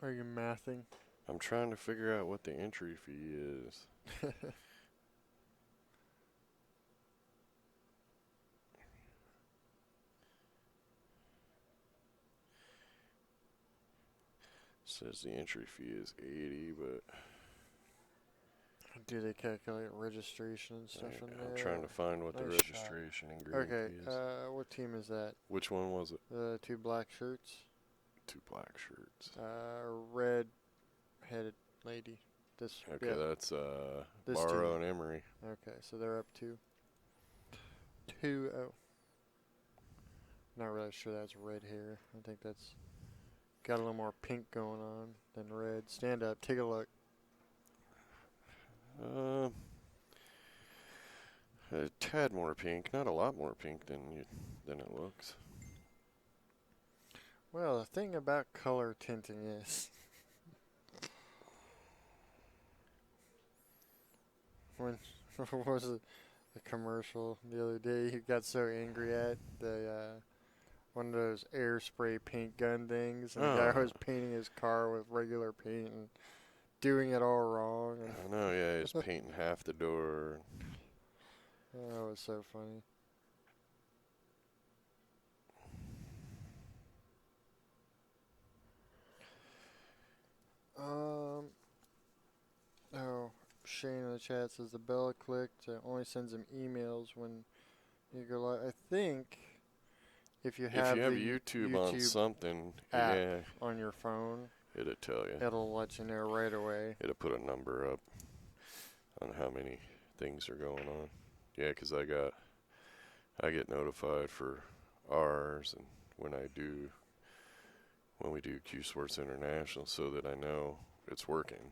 are you mathing?
I'm trying to figure out what the entry fee is. Says the entry fee is 80, but
Do they calculate registration and stuff in there?
I'm trying to find what the
Nice
registration and green
Okay,
fee is.
what team is that?
Which one was it?
The two black shirts?
Two black shirts.
Red headed lady. This.
Okay,
Yeah.
that's
This
Barrow
team.
and Emery.
Okay, so they're up 2-0. Not really sure that's red hair. I think that's got a little more pink going on than red. Stand up, take a look.
A tad more pink, not a lot more pink than it looks.
Well, the thing about color tinting is when what was it, the commercial the other day he got so angry at the one of those air spray paint gun things, and the guy was painting his car with regular paint and doing it all wrong. And
I know, yeah, he's painting half the door.
that was so funny. Oh, Shane in the chat says the bell clicked. Only sends him emails when you go live. I think if you have the
YouTube on something,
app
yeah,
on your phone,
it'll tell you.
it'll let you know right away.
It'll put a number up on how many things are going on. Yeah, 'cause I get notified for ours and when we do CueSports International, so that I know it's working.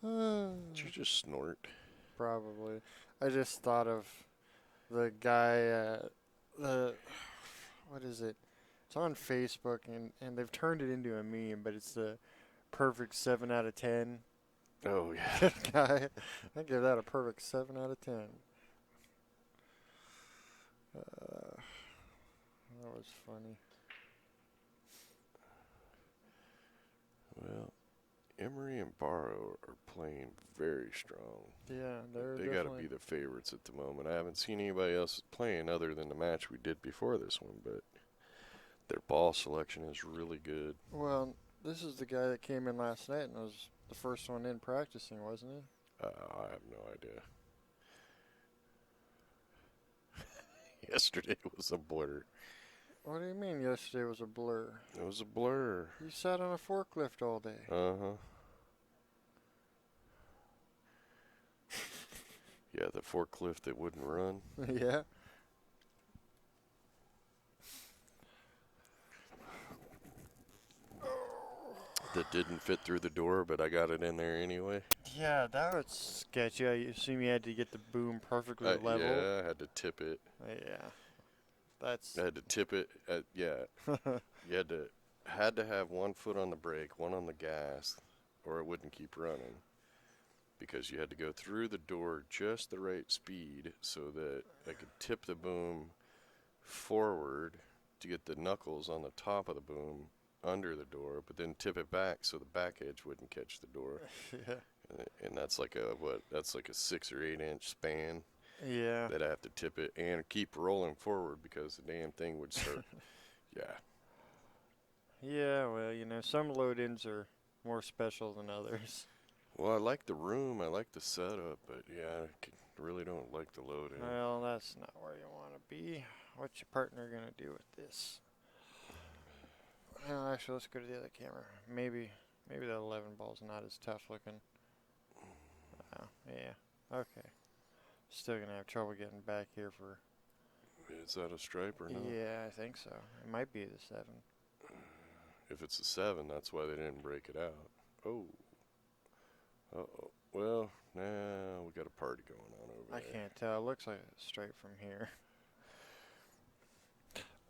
Did you just snort?
Probably. I just thought of the guy, the, what is it? It's on Facebook, and they've turned it into a meme, but it's the perfect 7 out of 10
Oh, yeah.
guy. I give that a perfect 7 out of 10. That was funny.
Well, Emery and Barrow are playing very strong.
Yeah, they're
They got to
definitely.
be the favorites at the moment. I haven't seen anybody else playing other than the match we did before this one, but their ball selection is really good.
Well, this is the guy that came in last night and was the first one in practicing, wasn't he?
I have no idea. Yesterday was a blur.
What do you mean yesterday was a blur?
It was a blur.
You sat on a forklift all day.
Uh-huh. Yeah, the forklift that wouldn't run.
Yeah.
That didn't fit through the door, but I got it in there anyway.
Yeah, that was sketchy. I assume you had to get the boom perfectly level.
Yeah, I had to tip it.
Yeah. That's.
I had to tip it. Yeah, you had to have one foot on the brake, one on the gas, or it wouldn't keep running. Because you had to go through the door just the right speed so that I could tip the boom forward to get the knuckles on the top of the boom under the door, but then tip it back so the back edge wouldn't catch the door.
Yeah.
And that's like that's like a 6 or 8 inch span
Yeah.
that I have to tip it and keep rolling forward because the damn thing would start. Yeah.
Yeah, well, you know, some load-ins are more special than others.
Well, I like the room, I like the setup, but yeah, really don't like the load in.
Well, that's not where you want to be. What's your partner going to do with this? Well, actually, let's go to the other camera. Maybe that 11 ball's not as tough looking. Oh, yeah. Okay. Still going to have trouble getting back here for...
Is that a stripe or not?
Yeah, I think so. It might be the 7.
If it's a 7, that's why they didn't break it out. Oh. Uh-oh. Well, nah, we got a party going on over
I
there.
can't tell. It looks like it's straight from here.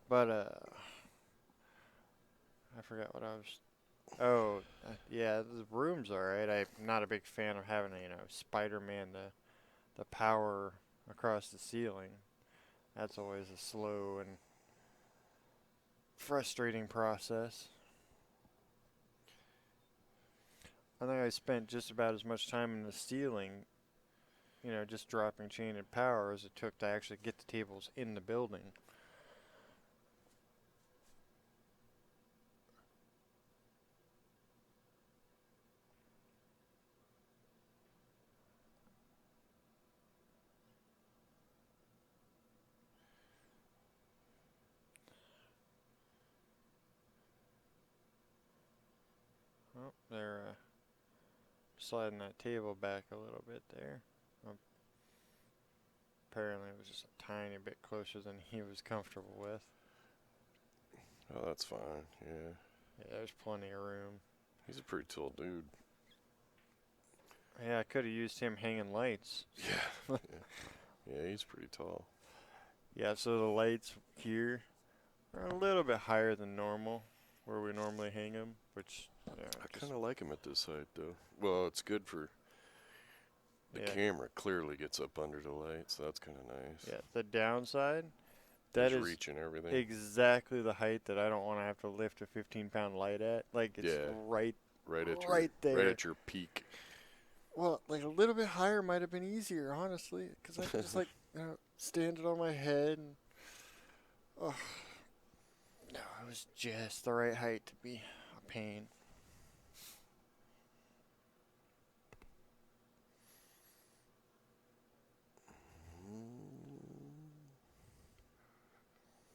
But, I forgot what I was... Oh, yeah, the room's alright. I'm not a big fan of having, Spider-Man, the power across the ceiling. That's always a slow and frustrating process. I think I spent just about as much time in the ceiling, just dropping chain and power as it took to actually get the tables in the building. Oh, they're sliding that table back a little bit there. Apparently it was just a tiny bit closer than he was comfortable with.
Oh, that's fine, yeah.
Yeah, there's plenty of room.
He's a pretty tall dude.
Yeah, I could have used him hanging lights.
Yeah. Yeah, he's pretty tall.
Yeah, so the lights here are a little bit higher than normal, where we normally hang them, which... Yeah,
I kind of like him at this height, though. Well, it's good for... The camera clearly gets up under the light, so that's kind of nice.
Yeah, the downside, that is
reaching everything.
exactly the height that I don't want to have to lift a 15-pound light at. Like, it's right there.
Right at your peak.
Well, like a little bit higher might have been easier, honestly, because I could just stand it on my head. And, oh, no, it was just the right height to be a pain.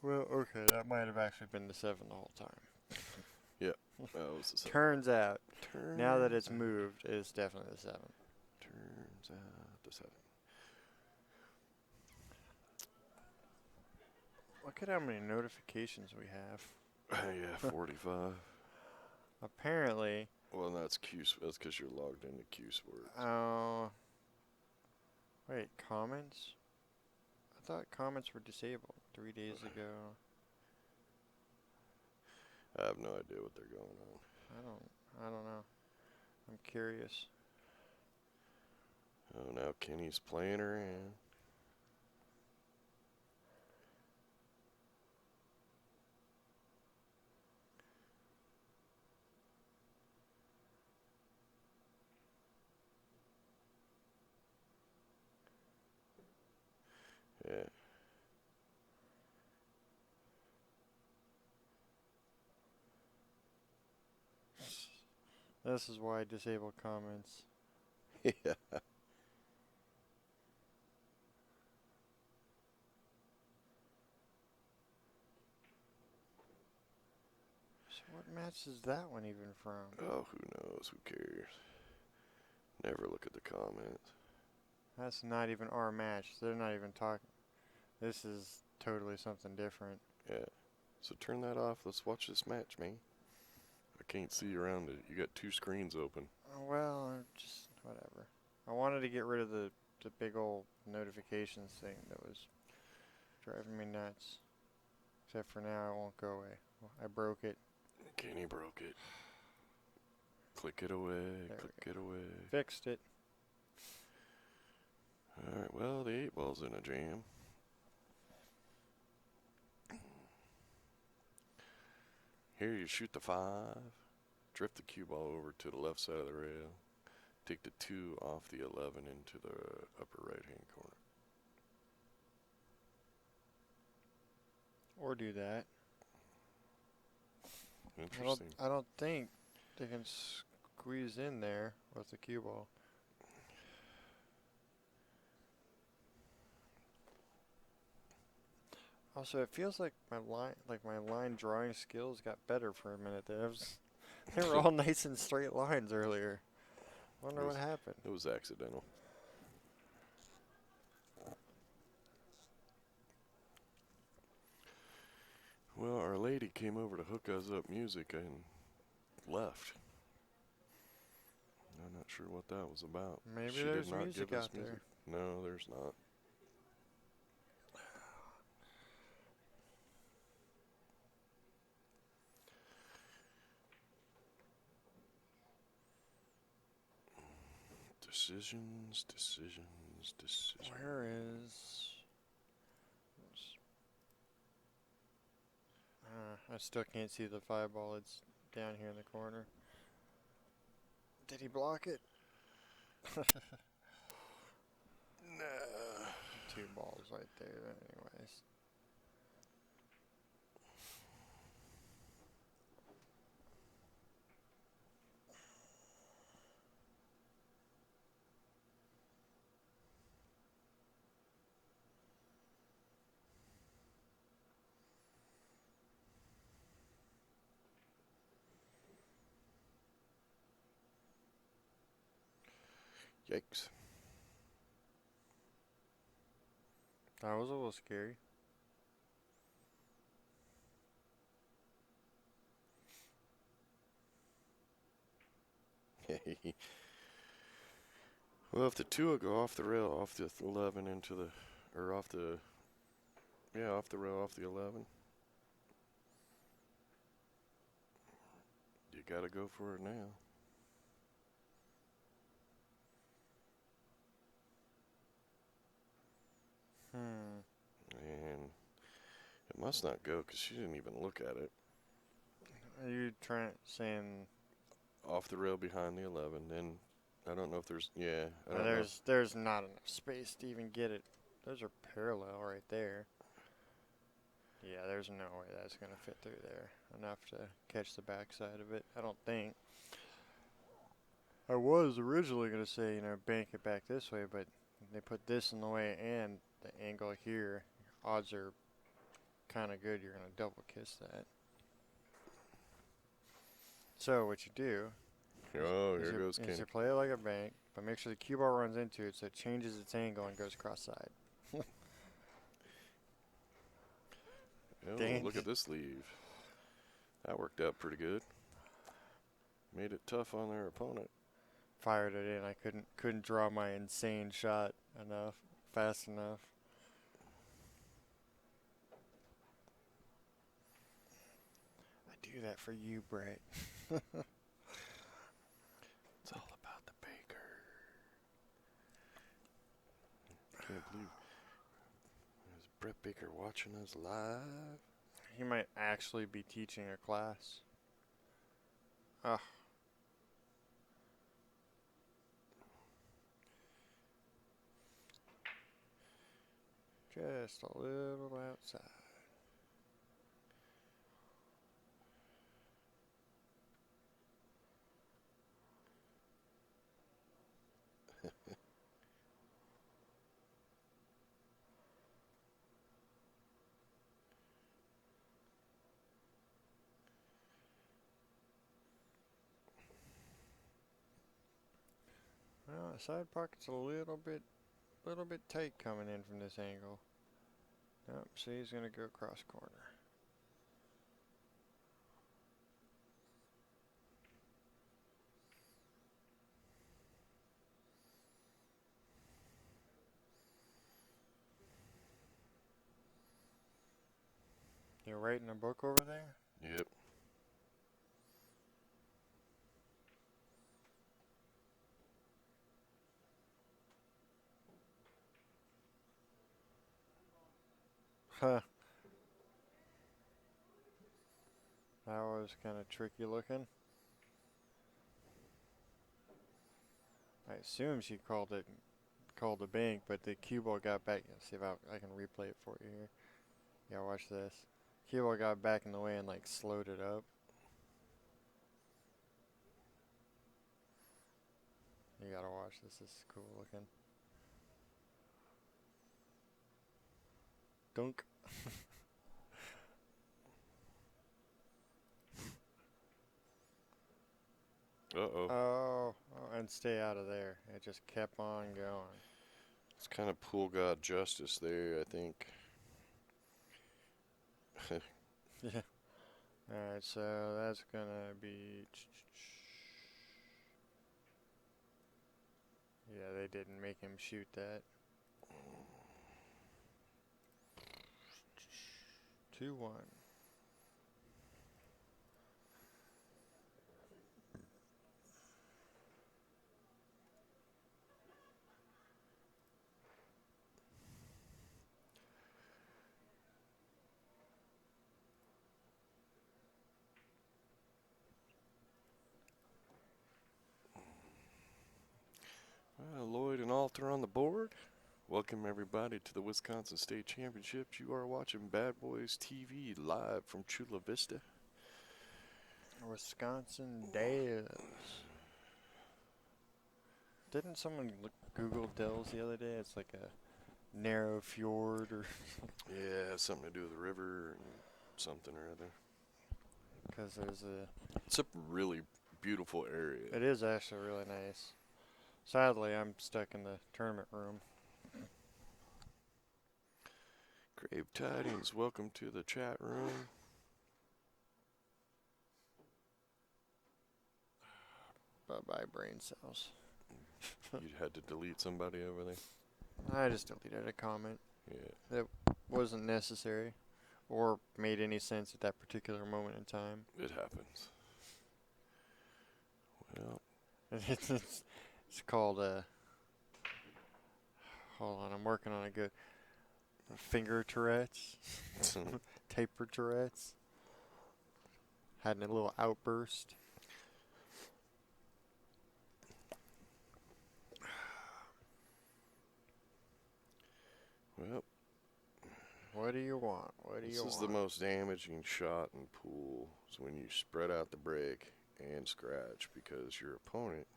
Well, okay, that might have actually been the 7 the whole time.
Yep, that was the 7.
Turns out, now that it's moved, it's definitely the 7.
Turns out the 7.
Look at how many notifications we have.
Yeah, 45.
Apparently,
Well, that's That's because you're logged into CueSports.
Oh. Wait, comments? I thought comments were disabled 3 days ago.
I have no idea what they're going on.
I don't know. I'm curious.
Oh, now Kenny's playing around. Yeah.
This is why I disable comments.
Yeah.
So what match is that one even from?
Oh, who knows? Who cares? Never look at the comments.
That's not even our match. They're not even talking. This is totally something different.
Yeah. So turn that off. Let's watch this match, man. I can't see around it. You got two screens open.
Oh, well, just whatever. I wanted to get rid of the big old notifications thing that was driving me nuts. Except for now, it won't go away. I broke it.
Kenny broke it. Click it away.
There
Click it away.
Fixed it.
Alright, well, the 8-ball's in a jam. Here you shoot the 5. Drift the cue ball over to the left side of the rail. Take the 2 off the 11 into the upper right-hand corner.
Or do that.
Interesting.
I don't think they can squeeze in there with the cue ball. Also, it feels like my line drawing skills got better for a minute there. They were all nice and straight lines earlier. Wonder what happened.
It was accidental. Well, Our Lady came over to hook us up music and left. I'm not sure what that was about.
Maybe
She
there's
did not
music
give us
out
music.
there.
No, there's not. Decisions.
Where is? I still can't see the 5 ball. It's down here in the corner. Did he block it?
Nah.
2 balls right there, anyways.
Yikes.
That was a little scary.
Well, if the 2 will go off the rail, off the 11 into the, or off the, yeah, off the rail, off the 11. You gotta go for it now. And it must not go because she didn't even look at it.
Are you saying?
Off the rail behind the 11. Then I don't know if there's, yeah. I don't know.
There's not enough space to even get it. Those are parallel right there. Yeah, there's no way that's gonna fit through there enough to catch the backside of it. I don't think. I was originally gonna say, bank it back this way, but they put this in the way and the angle here. Odds are kind of good. You're gonna double kiss that. So what you do?
Oh, here goes
Is
Kenny.
you play it like a bank, but make sure the cue ball runs into it so it changes its angle and goes cross-side.
Oh, look at this leave. That worked out pretty good. Made it tough on their opponent.
Fired it in. I couldn't draw my insane shot fast enough. I do that for you, Brett.
It's all about the Baker. Can't believe is Brett Baker watching us live.
He might actually be teaching a class. Ugh. Just a little outside. Well, the side pocket's a little bit tight coming in from this angle. Nope, see, he's gonna go cross corner. You're writing a book over there?
Yep.
Huh. That was kind of tricky looking. I assume she called the bank, but the cue ball got back. Let's see if I can replay it for you here. Yeah, watch this. Cue ball got back in the way and like slowed it up. You gotta watch this. This is cool looking. Dunk.
Uh-oh.
Oh, and stay out of there. It just kept on going.
It's kind of pool god justice there, I think.
Yeah. Alright, so that's gonna be... Yeah, they didn't make him shoot that. 2-1.
Lloyd and Alter on the board. Welcome everybody to the Wisconsin State Championships. You are watching Bad Boys TV live from Chula Vista.
Wisconsin Dells. Didn't someone Google Dells the other day? It's like a narrow fjord or...
Yeah, something to do with the river and something or other.
Because there's a...
It's a really beautiful area.
It is actually really nice. Sadly, I'm stuck in the tournament room.
Grave Tidings, welcome to the chat room.
Bye-bye brain cells.
You had to delete somebody over there?
I just deleted a comment.
Yeah.
That wasn't necessary or made any sense at that particular moment in time.
It happens. Well,
it's called hold on, I'm working on a good finger Tourette's, taper Tourette's. Had a little outburst.
well,
What do you want? What do you want?
this is the most damaging shot in pool. Is when you spread out the break and scratch, because your opponent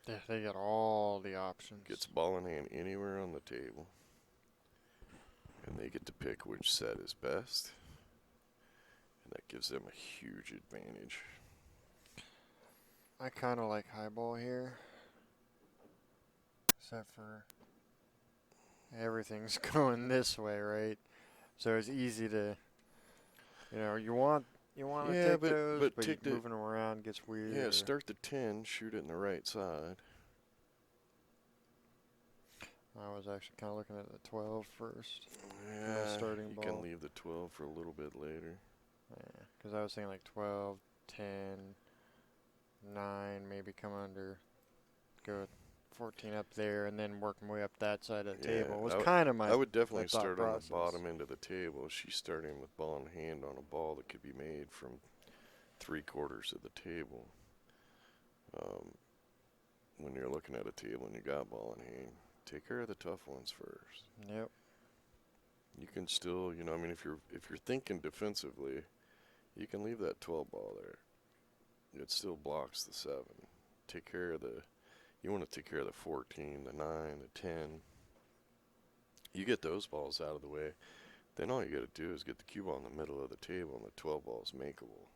Yeah, they got all the options.
gets ball in hand anywhere on the table, and they get to pick which set is best, and that gives them a huge advantage.
I kind of like highball here, except for everything's going this way, right? So it's easy to, you want You want to
Yeah,
take those,
but
but
take the
moving them around gets weird.
yeah.
Or
Start the 10, shoot it in the right side.
I was actually kind of looking at the 12 first. My
Yeah,
starting
you
ball.
can leave the 12 for a little bit later.
Yeah, because I was thinking like 12, 10, 9, maybe come under, go with 14 up there, and then work my way up that side of the
Yeah,
table. Was kind of my
I would definitely
thought
start
process.
on the bottom end of the table. She's starting with ball in hand on a ball that could be made from 3/4 of the table. When you're looking at a table and you got ball in hand, take care of the tough ones first.
Yep.
You can still, I mean, if you're thinking defensively, you can leave that 12 ball there. It still blocks the 7. Take care of you want to take care of the 14, the 9, the 10. You get those balls out of the way, then all you got to do is get the cue ball in the middle of the table, and the 12 ball is makeable.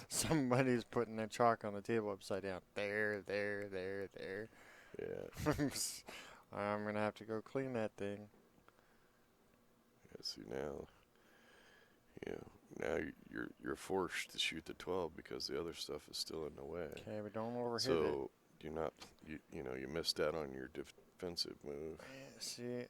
Somebody's putting that chalk on the table upside down. There.
Yeah.
I'm going to have to go clean that thing.
Yeah, see now you're forced to shoot the 12 because the other stuff is still in the way.
Okay, but don't overhit it.
So you missed out on your defensive move.
See,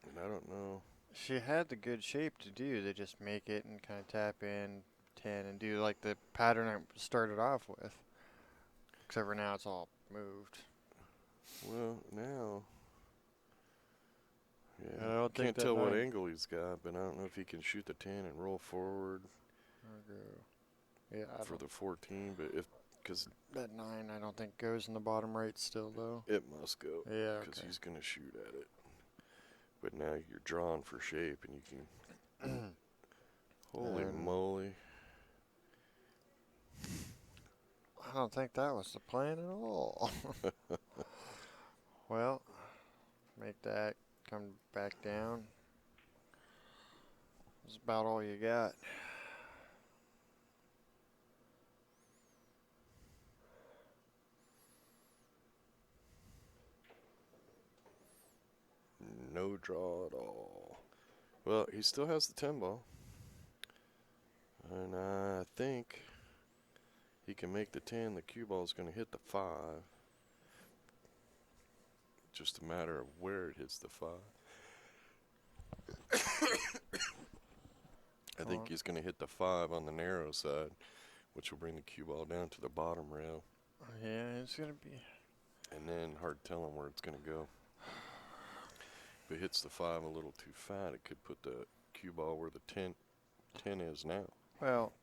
And I don't know.
she had the good shape to do. They just make it and kind of tap in 10 and do like the pattern I started off with. Except for now it's all moved.
Well, now.
I
Yeah,
don't think
can't
that
tell what
9
angle he's got, but I don't know if he can shoot the 10 and roll forward
Yeah,
for the 14. But because
that 9 I don't think goes in the bottom right still though.
it must go,
Yeah,
because
okay.
he's gonna shoot at it. But now you're drawn for shape, and you can. Holy moly!
I don't think that was the plan at all. Well, make that come back down. That's about all you got.
No draw at all. Well, he still has the 10 ball, and I think he can make the 10. The cue ball is going to hit the 5. Just a matter of where it hits the 5. I think he's going to hit the 5 on the narrow side, which will bring the cue ball down to the bottom rail.
Yeah, it's going to be.
And then hard telling where it's going to go. If it hits the 5 a little too fat, it could put the cue ball where the 10 is now.
Well,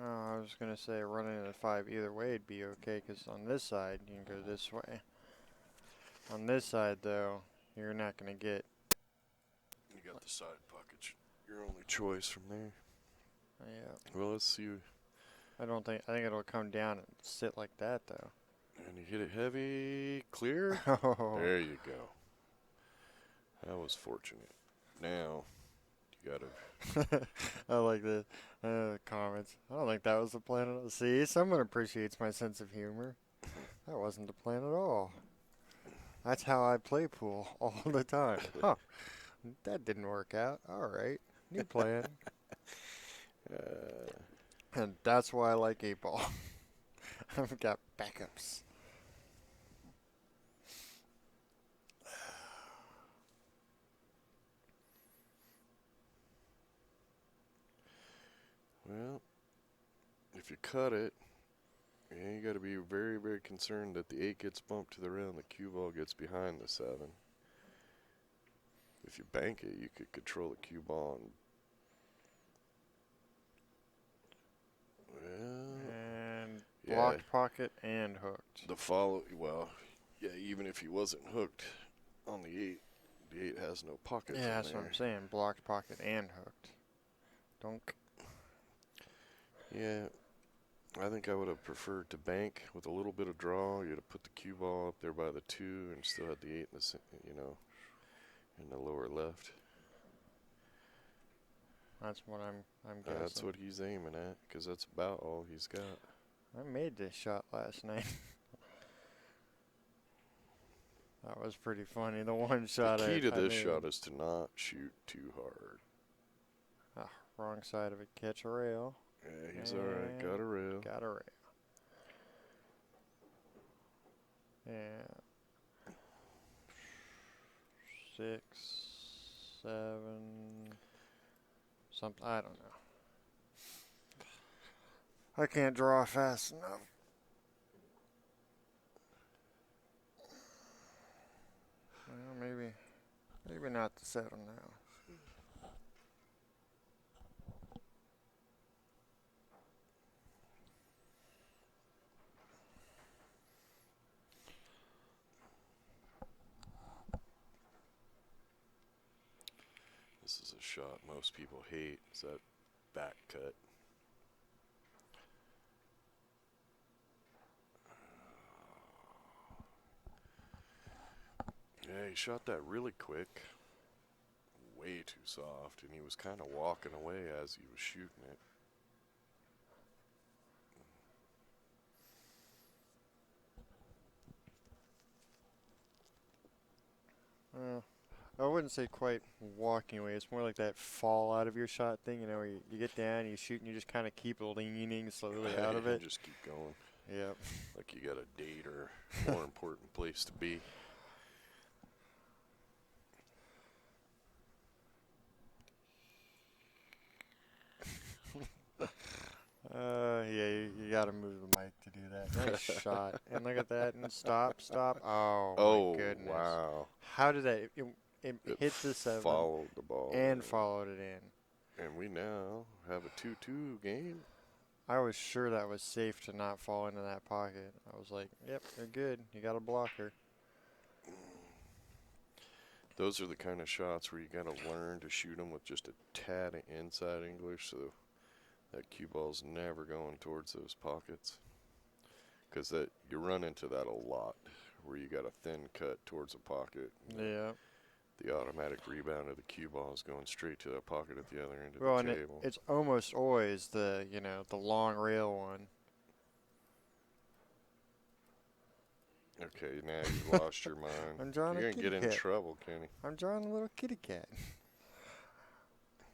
I was going to say running at 5 either way would be okay, because on this side you can go this way. On this side, though, you're not going to get.
You got the side pocket, your only choice from there.
Yeah.
Well, let's see.
I think it'll come down and sit like that, though.
And you hit it heavy, clear.
Oh.
There you go. That was fortunate. Now, you gotta.
I like the comments. I don't think that was the plan at all. See, someone appreciates my sense of humor. That wasn't the plan at all. That's how I play pool all the time. Huh. That didn't work out. All right. New plan. And that's why I like 8-ball. I've got backups.
Well, if you cut it, you got to be very, very concerned that the 8 gets bumped to the rail and the cue ball gets behind the 7. If you bank it, you could control the cue ball
And blocked pocket and hooked.
Even if he wasn't hooked on the 8 has no pockets.
Yeah, that's what I'm saying. Blocked pocket and hooked. Donk.
Yeah, I think I would have preferred to bank with a little bit of draw. You'd have put the cue ball up there by the 2 and still had the 8 in the lower left.
That's what I'm guessing.
That's what he's aiming at, because that's about all he's got.
I made this shot last night. That was pretty funny. The one
The
shot
key to
I
this
made.
shot is to not shoot too hard.
Ah, wrong side of it. Catch a rail.
Yeah, he's alright. Got a rail.
Got a rail. Yeah. 6, 7, something. I don't know. I can't draw fast enough. Well, maybe not the 7 now.
This is a shot most people hate. Is that back cut? Yeah, he shot that really quick. Way too soft, and he was kind of walking away as he was shooting it.
I wouldn't say quite walking away. It's more like that fall out of your shot thing. You know, where you get down, you shoot, and you just kind of keep leaning slowly out of it.
Just keep going.
Yep.
Like you got a date or more important place to be.
Yeah, you gotta move the mic to do that. Nice shot. And look at that. And stop. Oh, my goodness.
Wow.
How did that? It hit the 7
followed the ball
and followed it in.
And we now have a 2-2 game.
I was sure that was safe to not fall into that pocket. I was like, yep, you're good. You got a blocker.
Those are the kind of shots where you got to learn to shoot them with just a tad of inside English, so that cue ball's never going towards those pockets. Because that you run into that a lot, where you got a thin cut towards a pocket.
Yeah.
The automatic rebound of the cue ball is going straight to that pocket at the other end of
Well,
the
and
table.
it's almost always the long rail one.
Okay, now you've lost your mind.
I'm drawing
You're
a
going to
kitty
get in
cat.
trouble, Kenny.
I'm drawing a little kitty cat.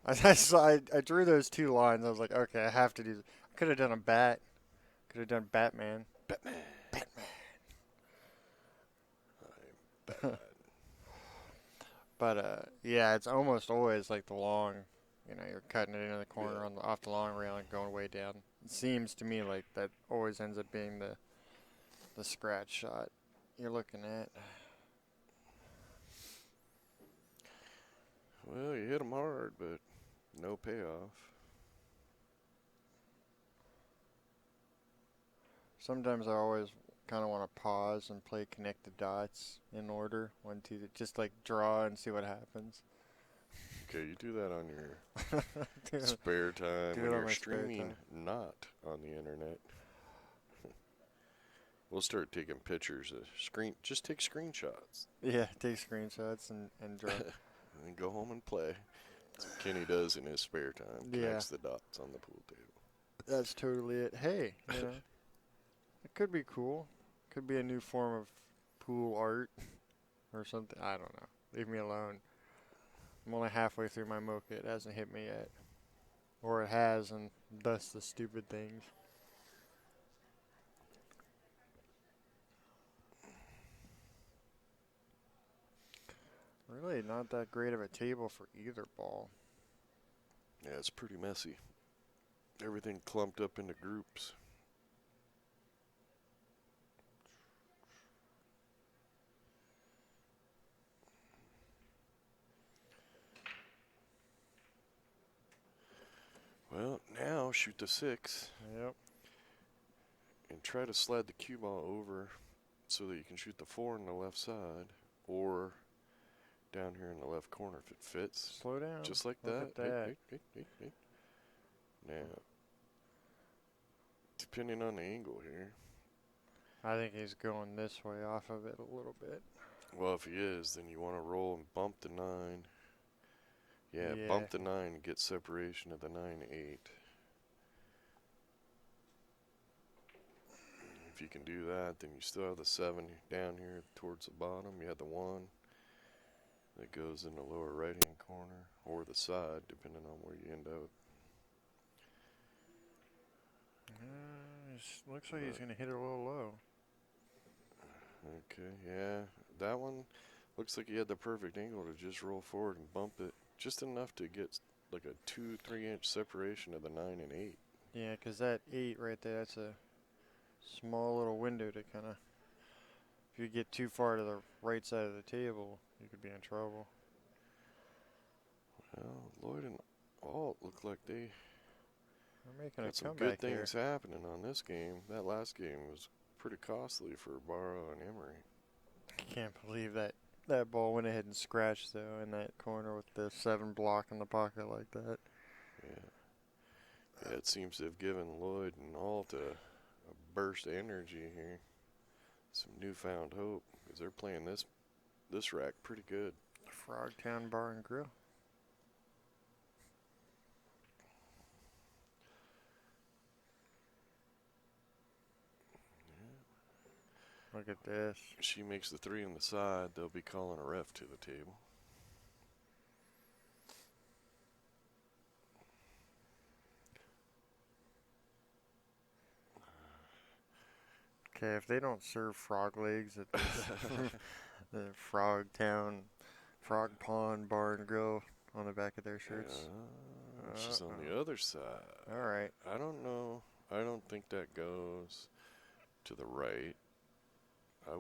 I drew those 2 lines. I was like, okay, I have to do. I could have done a bat. Could have done Batman.
Batman. I'm bad.
But yeah, it's almost always like the long. You're cutting it into the corner
Yeah.
off the long rail and going way down. It seems to me like that always ends up being the scratch shot you're looking at.
Well, you hit them hard, but no payoff.
Sometimes I always kind of want to pause and play connect the dots in order. 1, 2, just like draw and see what happens.
Okay, you do that on your spare time
do
when
it on
you're
my spare
streaming,
time.
not on the internet. We'll start taking pictures of just take screenshots.
Yeah, take screenshots and draw.
And then go home and play. That's what Kenny does in his spare time. Connects the dots on the pool table.
That's totally it. Hey, it could be cool. Could be a new form of pool art or something. I don't know. Leave me alone. I'm only halfway through my mocha. It hasn't hit me yet. Or it has, and thus the stupid things. Really not that great of a table for either ball.
Yeah, it's pretty messy. Everything clumped up into groups. Well, now shoot the 6.
Yep.
And try to slide the cue ball over so that you can shoot the 4 on the left side, or down here in the left corner if it fits.
Slow down.
Just like
Look
that.
at that.
Hey. Now, depending on the angle here.
I think he's going this way off of it a little bit.
Well, if he is, then you want to roll and bump the 9. Yeah, bump the 9 and get separation of the 9-8. if you can do that, then you still have the 7 down here towards the bottom. You have the 1 that goes in the lower right-hand corner or the side, depending on where you end up.
Looks like he's going to hit it a little low.
Okay, yeah. That one looks like he had the perfect angle to just roll forward and bump it just enough to get like a 2-3 inch separation of the 9 and 8.
Yeah, because that 8 right there, that's a small little window to kind of, if you get too far to the right side of the table, you could be in trouble.
Well, Lloyd and Alt look like they
They're making
got
a
some
comeback
good things
here.
happening on this game. That last game was pretty costly for Barrow and Emery.
I can't believe that ball went ahead and scratched, though, in that corner with the 7 block in the pocket like that.
Yeah, it seems to have given Lloyd and Alt a burst of energy here. Some newfound hope, because they're playing this rack pretty good.
Frogtown Bar and Grill. Look at this.
If she makes the 3 on the side, they'll be calling a ref to the table.
Okay, if they don't serve frog legs at this the Frog Pond Bar and Grill on the back of their shirts.
She's on the other side.
All right.
I don't know. I don't think that goes to the right. I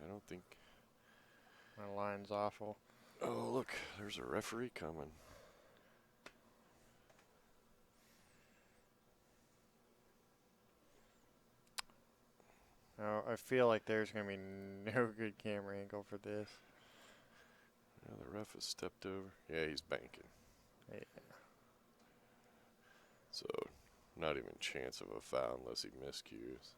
don't think.
My line's awful.
Oh, look, there's a referee coming.
Oh, I feel like there's going to be no good camera angle for this.
Yeah, the ref has stepped over. Yeah, he's banking.
Yeah.
So, not even a chance of a foul unless he miscues.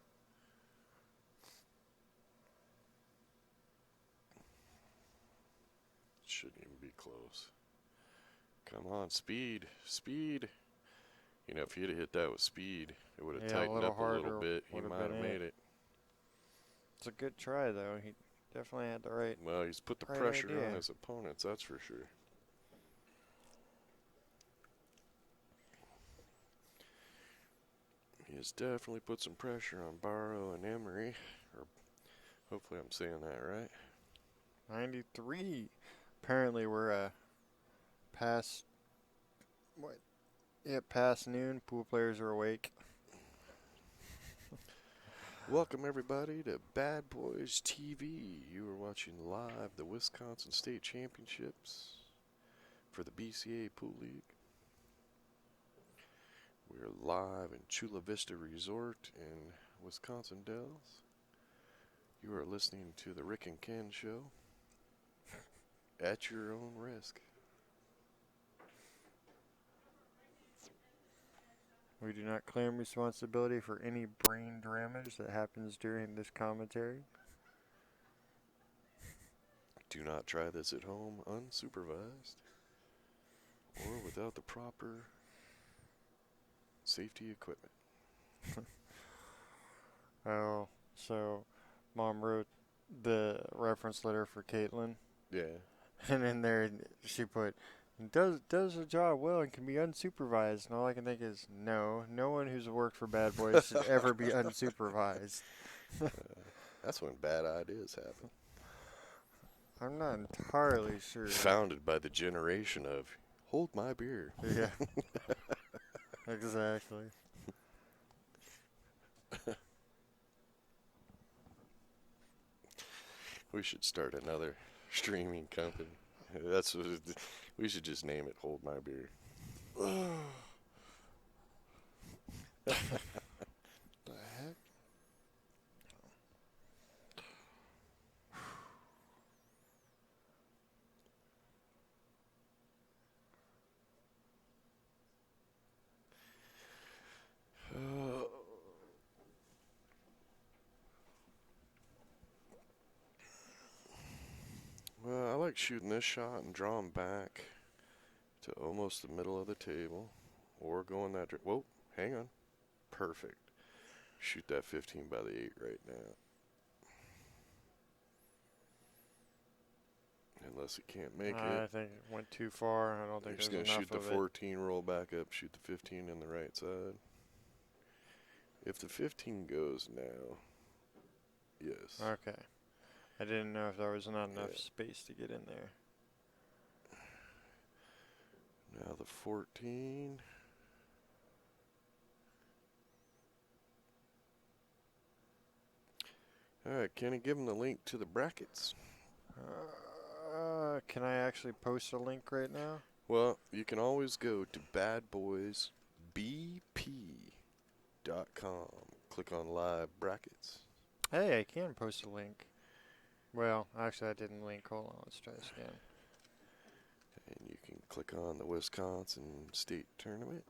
Shouldn't even be close. Come on, speed, speed. You know, if he'd have hit that with speed, it would have tightened up a little bit. He might have made it.
It's a good try, though. He definitely had the right.
Well, he's put the
right
pressure
idea
on his opponents, that's for sure. He has definitely put some pressure on Barrow and Emery. Or hopefully I'm saying that right.
93. Apparently we're past what? Yeah, past noon. Pool players are awake.
Welcome everybody to Bad Boys TV. You are watching live the Wisconsin State Championships for the BCA Pool League. We're live in Chula Vista Resort in Wisconsin Dells. You are listening to the Rick and Ken Show at your own risk.
We do not claim responsibility for any brain damage that happens during this commentary.
Do not try this at home unsupervised or without the proper safety equipment.
Oh, so Mom wrote the reference letter for Caitlin,
Yeah.
and in there she put, does the job well and can be unsupervised. And all I can think is, no one who's worked for Bad Boys should ever be unsupervised.
That's when bad ideas happen.
I'm not entirely sure.
Founded by the generation of, hold my beer.
Yeah. Exactly.
We should start another streaming company. That's what we should just name it Hold My Beer.
The heck?
Well, I like shooting this shot and drawing back to almost the middle of the table, or going that. Whoa, hang on. Perfect. Shoot that 15 by the 8 right now. Unless it can't make it.
I think it went too far. I don't think
You're just
there's
going to
enough
shoot the
of it.
14, roll back up, shoot the 15 on the right side. If the 15 goes now, yes.
Okay. I didn't know if there was not enough
Yeah.
space to get in there.
Now the 14. Alright, Kenny, give him the link to the brackets.
Can I actually post a link right now?
Well, you can always go to badboysbp.com. Click on live brackets.
Hey, I can post a link. Well, actually, I didn't link. Hold on, let's try this again.
And you can click on the Wisconsin State Tournament.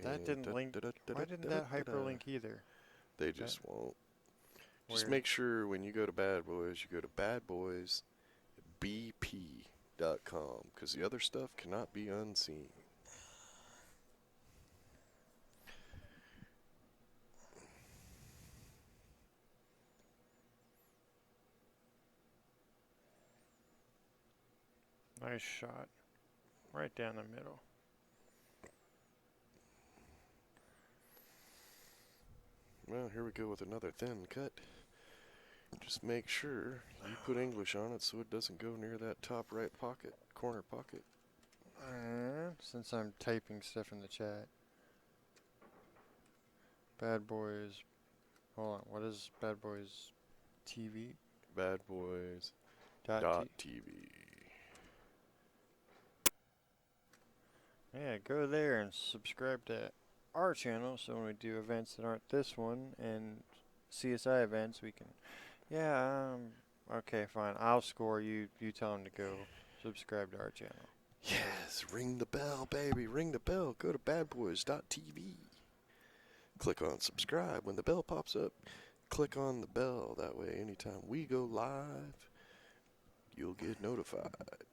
That didn't link. Why didn't that hyperlink either?
They just won't. Just
Weird.
make sure when you go to Bad Boys, you go to badboysbp.com, because the other stuff cannot be unseen.
Nice shot. Right down the middle.
Well, here we go with another thin cut. Just make sure you put English on it so it doesn't go near that top right pocket, corner pocket.
Since I'm typing stuff in the chat. Bad Boys. Hold on. What is Bad Boys TV?
Badboys.tv.
Yeah, go there and subscribe to our channel so when we do events that aren't this one and CSI events, we can. Yeah, okay, fine. I'll score. You tell them to go subscribe to our channel.
Yes, ring the bell, baby. Ring the bell. Go to badboys.tv. Click on subscribe. When the bell pops up, click on the bell. That way, anytime we go live, you'll get notified.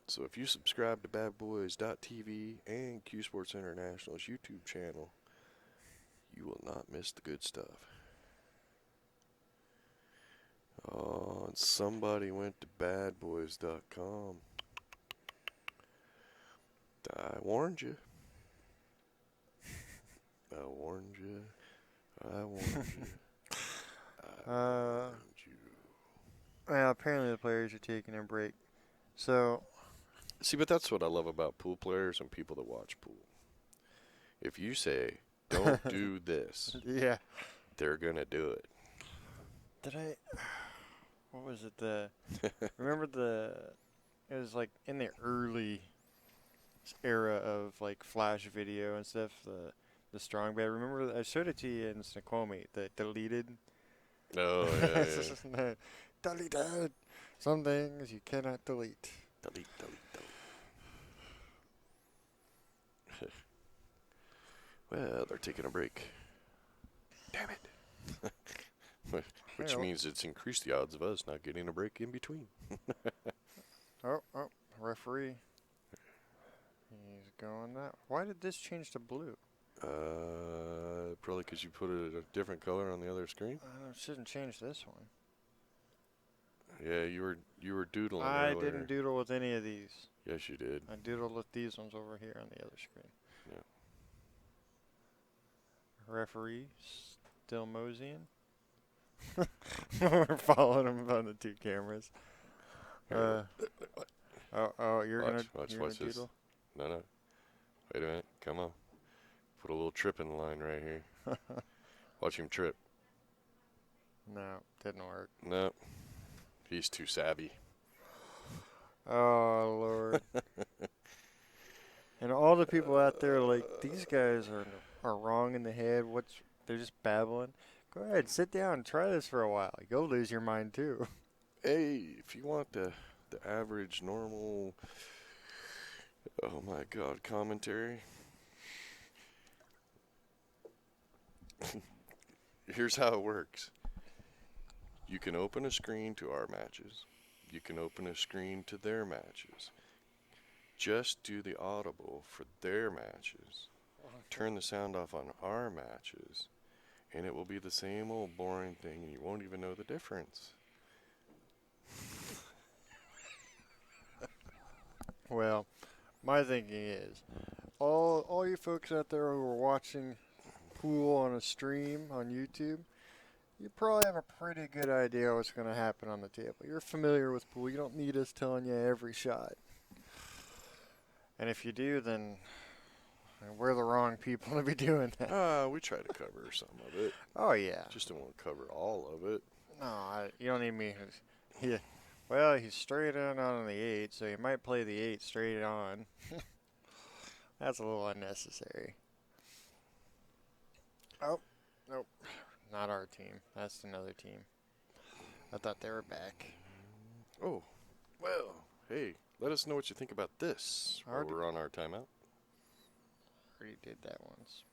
So if you subscribe to badboys.tv and CueSports International's YouTube channel, you will not miss the good stuff. Oh, and somebody went to badboys.com. I warned you. I warned you. I warned you. I warned you.
Well, apparently the players are taking a break. So.
See, but that's what I love about pool players and people that watch pool. If you say, don't do this,
Yeah.
they're going to do it.
Did I? What was it? Remember it was like in the early era of like Flash video and stuff, the strong bed. Remember, I showed it to you in Snoqualmie, the deleted.
Oh, yeah.
Deleted. Some things you cannot delete.
Delete. Well, they're taking a break. Damn it. Which means it's increased the odds of us not getting a break in between.
Oh, referee. He's going that. Why did this change to blue?
Probably because you put it a different color on the other screen.
It shouldn't change this one.
Yeah, you were doodling
I
earlier.
didn't doodle with any of these.
Yes, you did.
I doodled with these ones over here on the other screen.
Yeah.
Referee still moseying. We're following him on the two cameras. You're gonna
watch this.
doodle?
No. Wait a minute. Come on. Put a little trip in the line right here. Watch him trip.
No, didn't work.
No. He's too savvy.
Oh, Lord. And all the people out there like, these guys are wrong in the head. They're just babbling. Go ahead, sit down and try this for a while. You'll lose your mind, too.
Hey, if you want the average, normal, oh my God, commentary, here's how it works. You can open a screen to our matches. You can open a screen to their matches. Just do the audible for their matches. Turn the sound off on our matches. and it will be the same old boring thing, and you won't even know the difference.
Well, my thinking is, all you folks out there who are watching pool on a stream on YouTube, you probably have a pretty good idea what's going to happen on the table. You're familiar with pool. You don't need us telling you every shot. And if you do, then we're the wrong people to be doing that.
We try to cover some of it.
Oh, yeah.
Just don't want to cover all of it.
No, you don't need me. Yeah. Well, he's straight on the 8, so you might play the 8 straight on. That's a little unnecessary. Oh, nope. Not our team. That's another team. I thought they were back.
Oh, well, hey, let us know what you think about this while we're on our timeout.
Already did that once.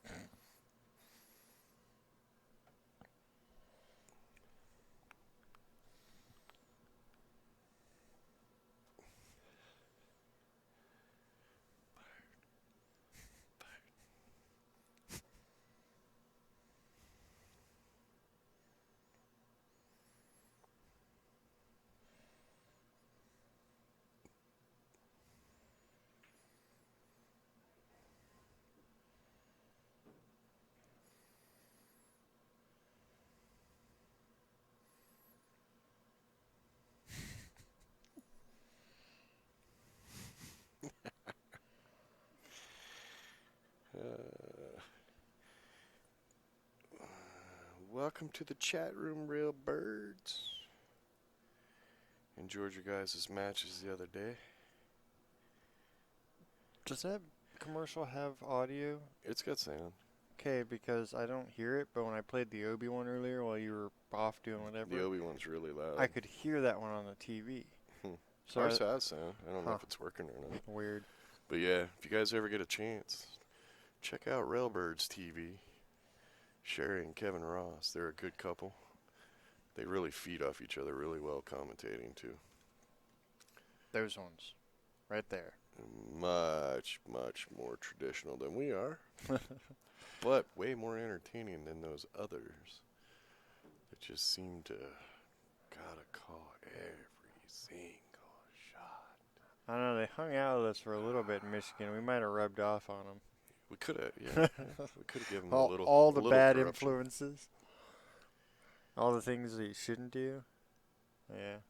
Welcome to the chat room, real birds. Enjoyed your guys' matches the other day.
Does that commercial have audio?
It's got sound.
Okay, because I don't hear it, but when I played the Obi one earlier while you were off doing whatever,
The Obi one's really loud.
I could hear that one on the TV.
So ours has sound. I don't know if it's working or not.
Weird.
But yeah, if you guys ever get a chance, check out Railbirds TV. Sherry and Kevin Ross, they're a good couple. They really feed off each other really well commentating too.
Those ones, right there.
Much, much more traditional than we are. But way more entertaining than those others that just seem to gotta call every single shot.
I don't know, they hung out with us for a little bit in Michigan. We might have rubbed off on them.
We could have, yeah. We could have given them
all the bad
corruption.
influences. All the things that you shouldn't do. Yeah.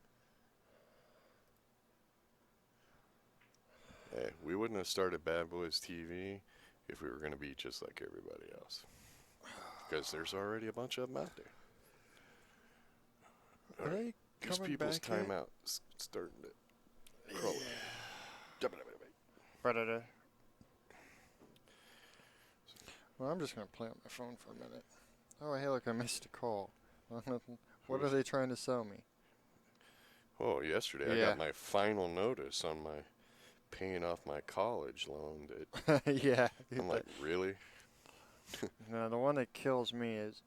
Hey, we wouldn't have started Bad Boys TV if we were going to be just like everybody else. Because there's already a bunch of them out there.
Are they
These
coming
people's
back yet?
timeout is starting to crawl.
Well, I'm just going to play on my phone for a minute. Oh, hey, look, I missed a call. What are they trying to sell me?
Oh, yesterday I got my final notice on my paying off my college loan.
Yeah.
I'm like, really?
No, the one that kills me is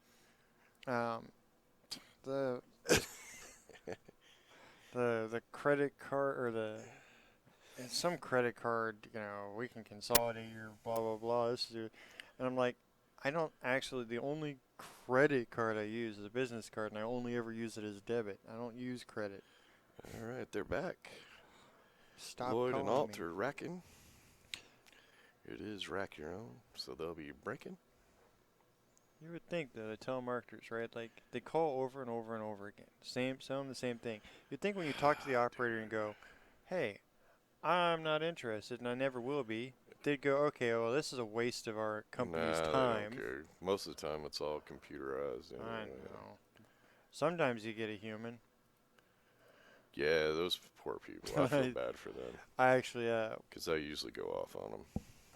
the the credit card or some credit card. You know, we can consolidate your blah blah blah. And I'm like, I don't actually. The only credit card I use is a business card, and I only ever use it as debit. I don't use credit.
All right, they're back.
Stop
Lloyd and
calling
Alt
me.
are racking. It is rack your own, so they'll be breaking.
You would think that the telemarketers, right? Like they call over and over and over again. Some the same thing. You'd think when you talk to the operator and go, "Hey, I'm not interested and I never will be," they'd go, "Okay, well this is a waste of our company's time."
They don't care. Most of the time, it's all computerized. Anyway.
I know. Sometimes you get a human.
Yeah, those poor people. I feel bad for them.
I actually,
because I usually go off on them.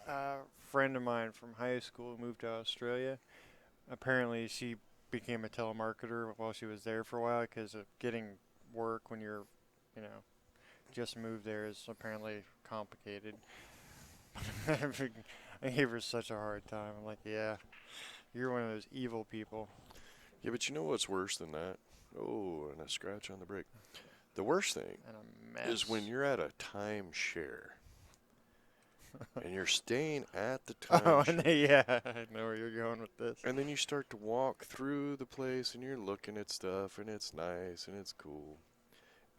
a friend of mine from high school moved to Australia. Apparently, she became a telemarketer while she was there for a while because of getting work when you're, just moved there is apparently complicated. I gave her such a hard time. I'm like, yeah, you're one of those evil people.
Yeah, but you know what's worse than that? Oh, and a scratch on the brake. The worst thing
And a mess.
is when you're at a timeshare and you're staying at the
Oh,
timeshare.
yeah, I know where you're going with this.
And then you start to walk through the place and you're looking at stuff and it's nice and it's cool.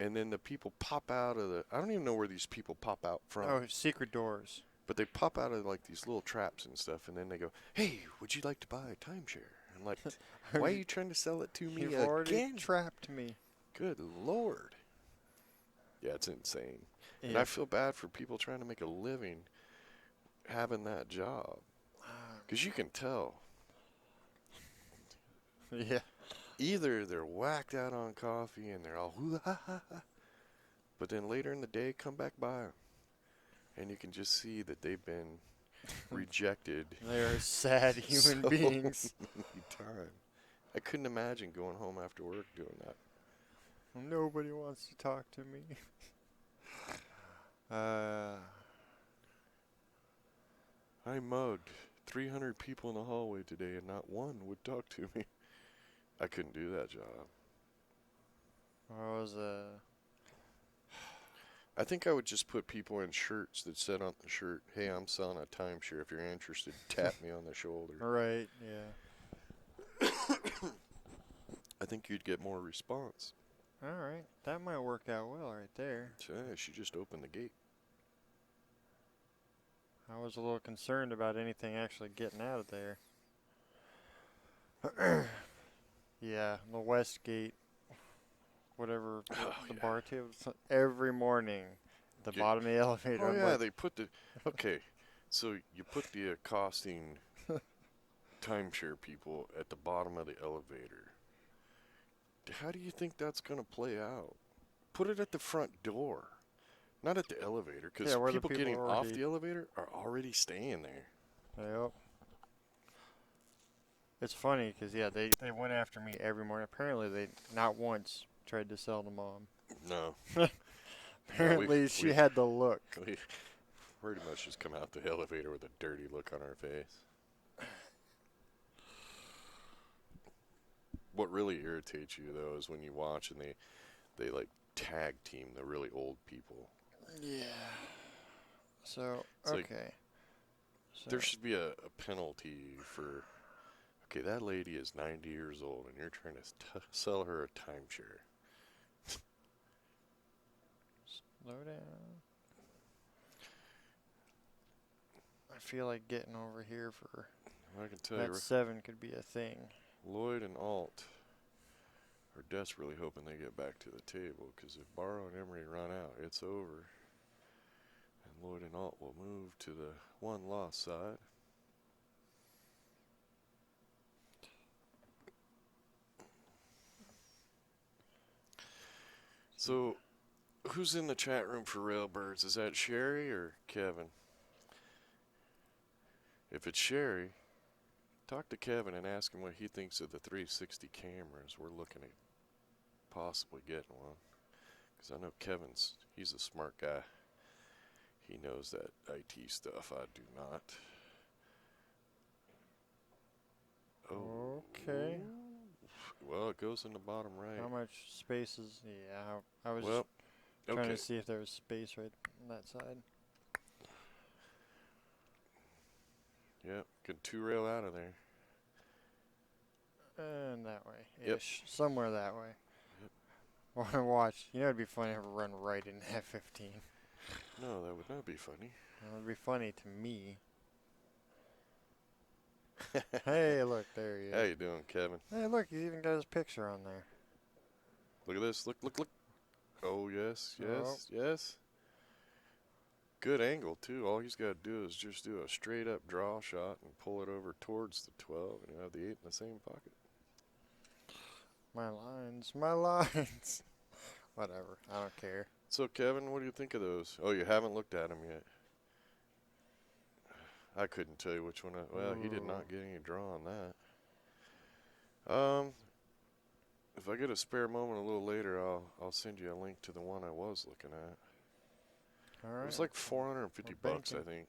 And then the people pop out of the, I don't even know where these people pop out from,
Oh, secret doors.
but they pop out of like these little traps and stuff. And then they go, hey, would you like to buy a timeshare? I'm like, why are you trying to sell it to me
You've already
again?
trapped me.
Good Lord. Yeah, it's insane. And I
If,
feel bad for people trying to make a living having that job. Because you can tell.
yeah.
Either they're whacked out on coffee and they're all hoo ha ha ha, but then later in the day come back by 'em, and you can just see that they've been rejected
They are sad human
so
beings.
many times. I couldn't imagine going home after work doing that.
Nobody wants to talk to me.
I mugged 300 people in the hallway today and not one would talk to me. I couldn't do that job.
I was
I think I would just put people in shirts that said on the shirt, hey, I'm selling a timeshare. If you're interested, tap me on the shoulder.
right. Yeah.
I think you'd get more response.
All right. That might work out well right there.
So, yeah, she just opened the gate.
I was a little concerned about anything actually getting out of there. Yeah, the West Gate, whatever the bar table. Every morning, the
Yeah.
bottom of the elevator.
Oh,
I'm
yeah,
like,
they put the... Okay, so you put the accosting timeshare people at the bottom of the elevator. How do you think that's going to play out? Put it at the front door, not at the elevator, because
Yeah, where the
people
people
getting
are
off
already-
the elevator are already staying there.
Yep. It's funny because yeah, they went after me every morning. Apparently, they not once tried to sell to mom.
No.
Apparently, she had the look.
We pretty much just come out the elevator with a dirty look on our face. What really irritates you, though, is when you watch and they like tag team the really old people.
Yeah. So
It's like,
okay. So
there should be a penalty for, okay, that lady is 90 years old and you're trying to sell her a timeshare.
slow down. I feel like getting over here for
I can tell
that
you,
7 could be a thing.
Lloyd and Alt are desperately hoping they get back to the table, because if Barrow and Emery run out, it's over. And Lloyd and Alt will move to the one-loss side. So, who's in the chat room for Railbirds? Is that Sherry or Kevin? If it's Sherry, talk to Kevin and ask him what he thinks of the 360 cameras. We're looking at possibly getting one. Because I know he's a smart guy. He knows that IT stuff. I do not. Oh.
Okay.
Well, it goes in the bottom right.
How much space is? Yeah, I was
Well,
trying
okay.
to see if there was space right on that side.
Yep, can 2-rail out of there.
And that way.
Yep.
Ish. Somewhere that way.
Yep.
Want to watch? You know, it'd be funny to have a run right in that 15.
No, that would not be funny.
It would be funny to me. Hey, look, there he is.
How you doing, Kevin?
Hey, look, he's even got his picture on there.
Look at this. Look, look, look. Oh, yes, yes,
Oh.
yes. Good angle, too. All he's got to do is just do a straight-up draw shot and pull it over towards the 12, and you have the 8 in the same pocket.
My lines, my lines. Whatever, I don't care.
So, Kevin, what do you think of those? Oh, you haven't looked at them yet. I couldn't tell you which one. Well, he did not get any draw on that. If I get a spare moment a little later, I'll send you a link to the one I was looking at.
All right.
It was like 450
We're
bucks, I
banking.
think.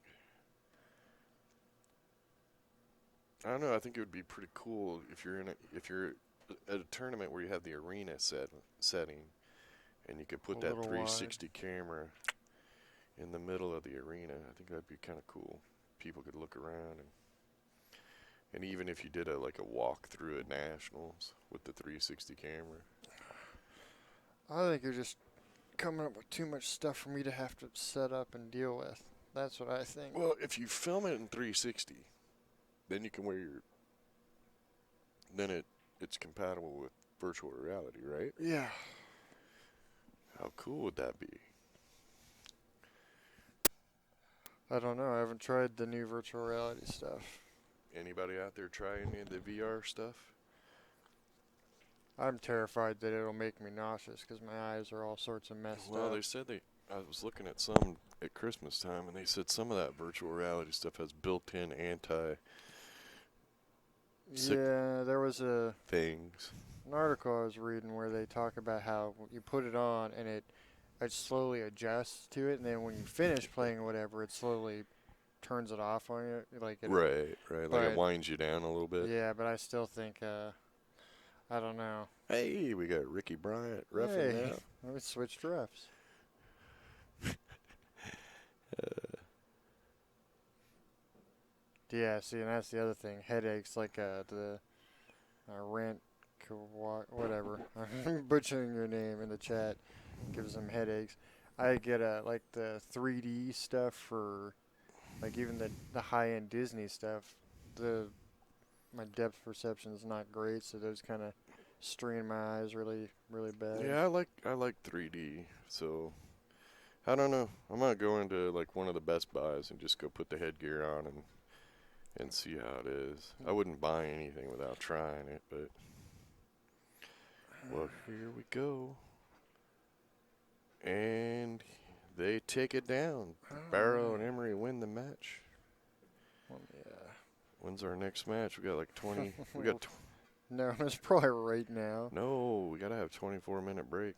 I don't know. I think it would be pretty cool if you're at a tournament where you have the arena setting, and you could put
A
that
little
360 camera in the middle of the arena. I think that'd be kind of cool. People could look around, and even if you did a like a walk through at nationals with the 360 camera.
I think you're just coming up with too much stuff for me to have to set up and deal with. That's what I think.
Well, if you film it in 360, then you can wear your. Then it's compatible with virtual reality, right?
Yeah.
How cool would that be?
I don't know. I haven't tried the new virtual reality stuff.
Anybody out there try any of the VR stuff?
I'm terrified that it'll make me nauseous because my eyes are all sorts of messed
Well,
up.
they said I was looking at some at Christmas time, and they said some of that virtual reality stuff has built-in anti sick
Yeah, there was
things.
an article I was reading where they talk about how you put it on and it slowly adjusts to it, and then when you finish playing or whatever, it slowly turns it off on you. Like it.
Right. Like it
But
winds you down a little bit.
yeah, but I still think I don't know.
Hey, we got Ricky Bryant roughing
Hey,
now.
we switched refs. Yeah, see, and that's the other thing. Headaches, like the rent, whatever. I'm butchering your name in the chat. Gives them headaches. I get like the 3D stuff for, like even the high end Disney stuff. My depth perception is not great, so those kind of strain my eyes really, really bad.
Yeah, I like 3D. So I don't know. I might go into like one of the Best Buys and just go put the headgear on and see how it is. I wouldn't buy anything without trying it, but well, here we go. And they take it down. Barrow and Emery win the match.
Yeah.
When's our next match? We got like 20. We got.
No, it's probably right now.
No, we gotta have 24-minute break.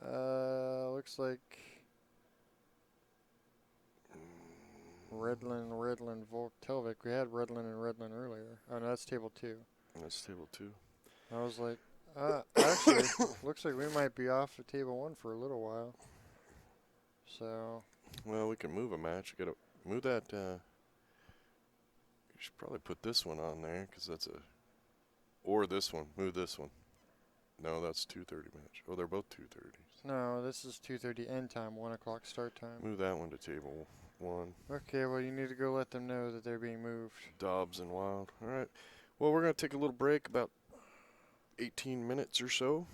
Looks like Redland, Voltelvik. We had Redland and Redland earlier. Oh, no, that's table 2.
That's table 2.
I was like, actually, looks like we might be off of table 1 for a little while. So.
Well, we can move a match. We gotta move that. You should probably put this one on there because that's a. Or this one. Move this one. No, that's 2:30 match. Oh, they're both 2:30s.
No, this is 2:30 end time, 1 o'clock start time.
Move that one to table 1.
Okay, well, you need to go let them know that they're being moved.
Dobbs and Wild. All right. Well, we're going to take a little break, about 18 minutes or so.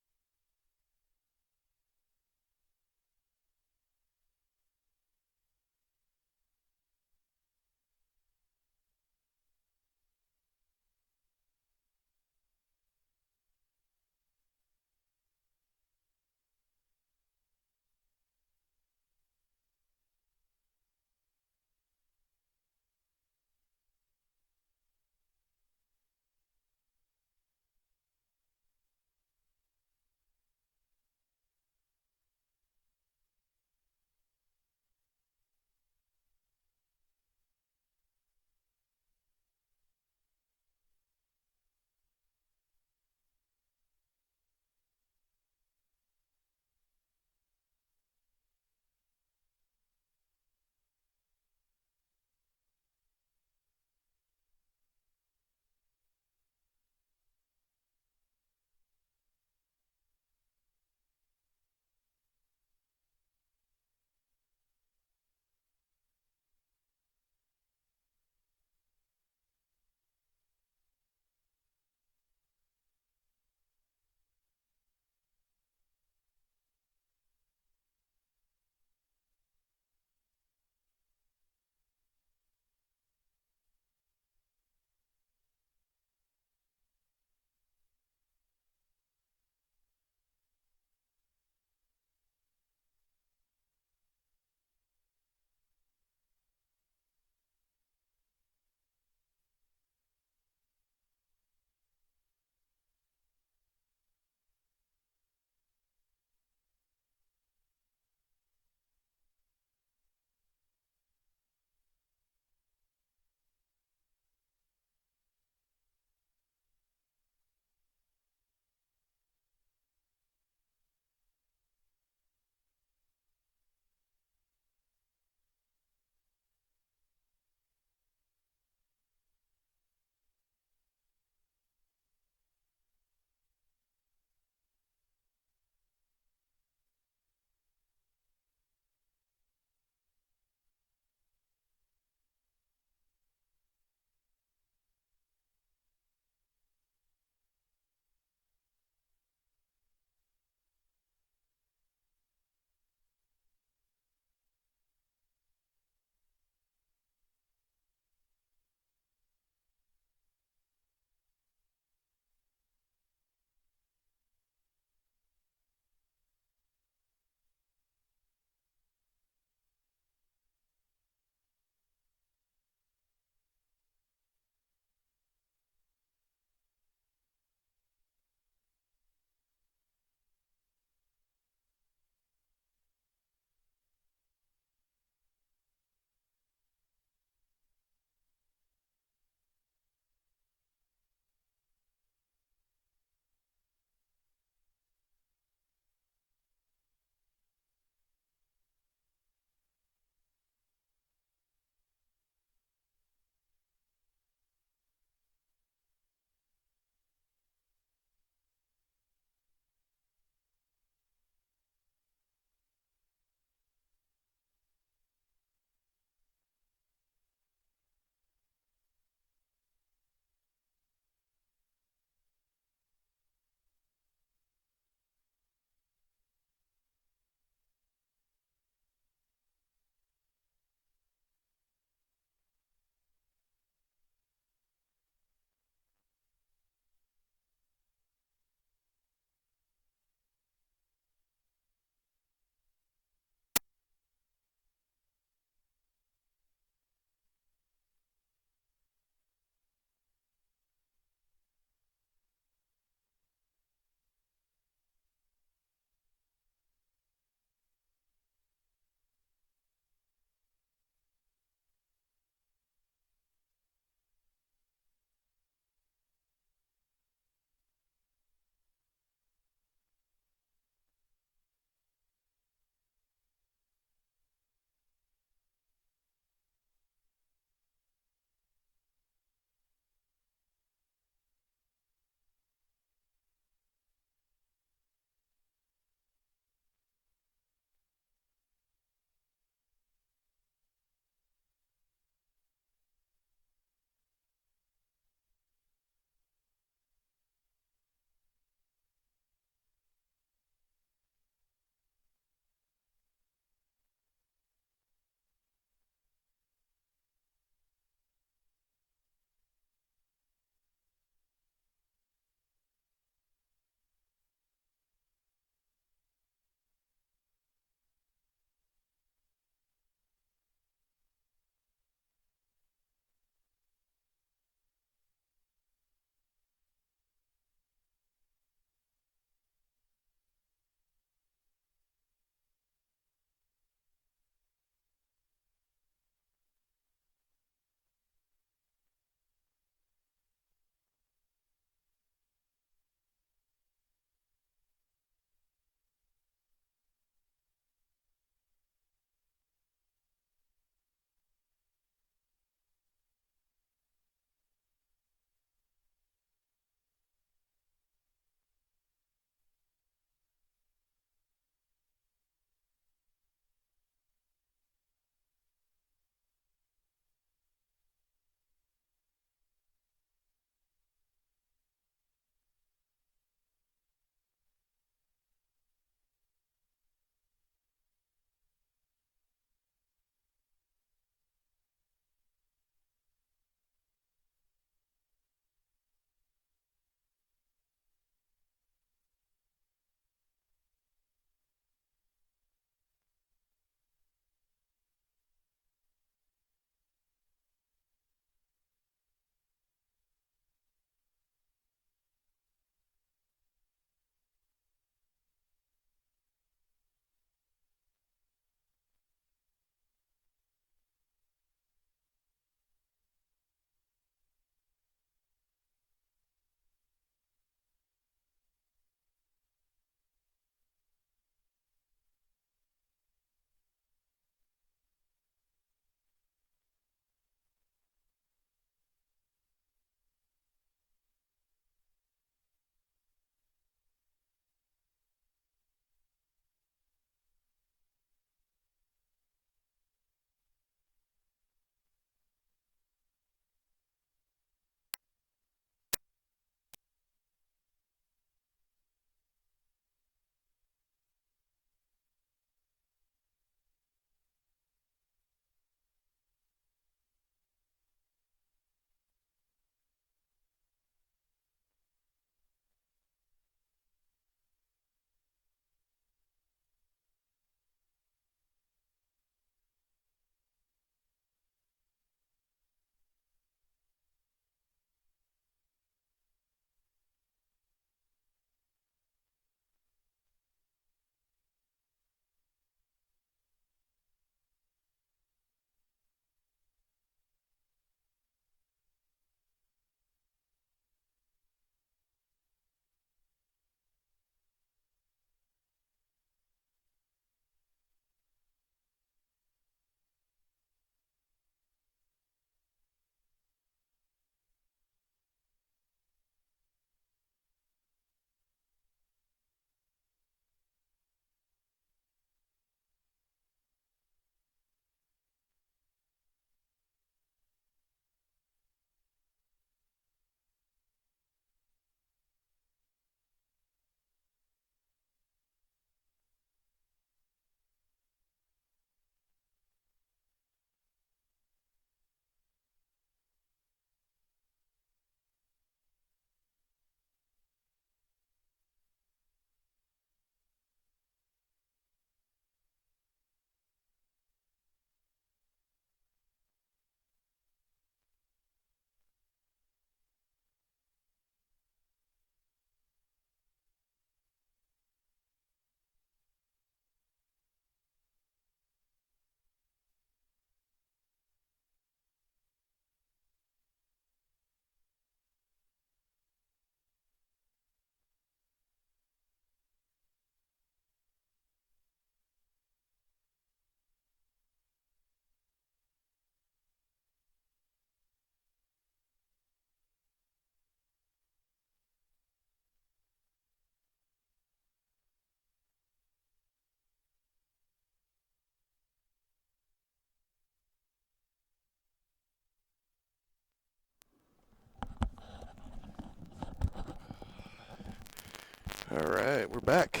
All right, we're back.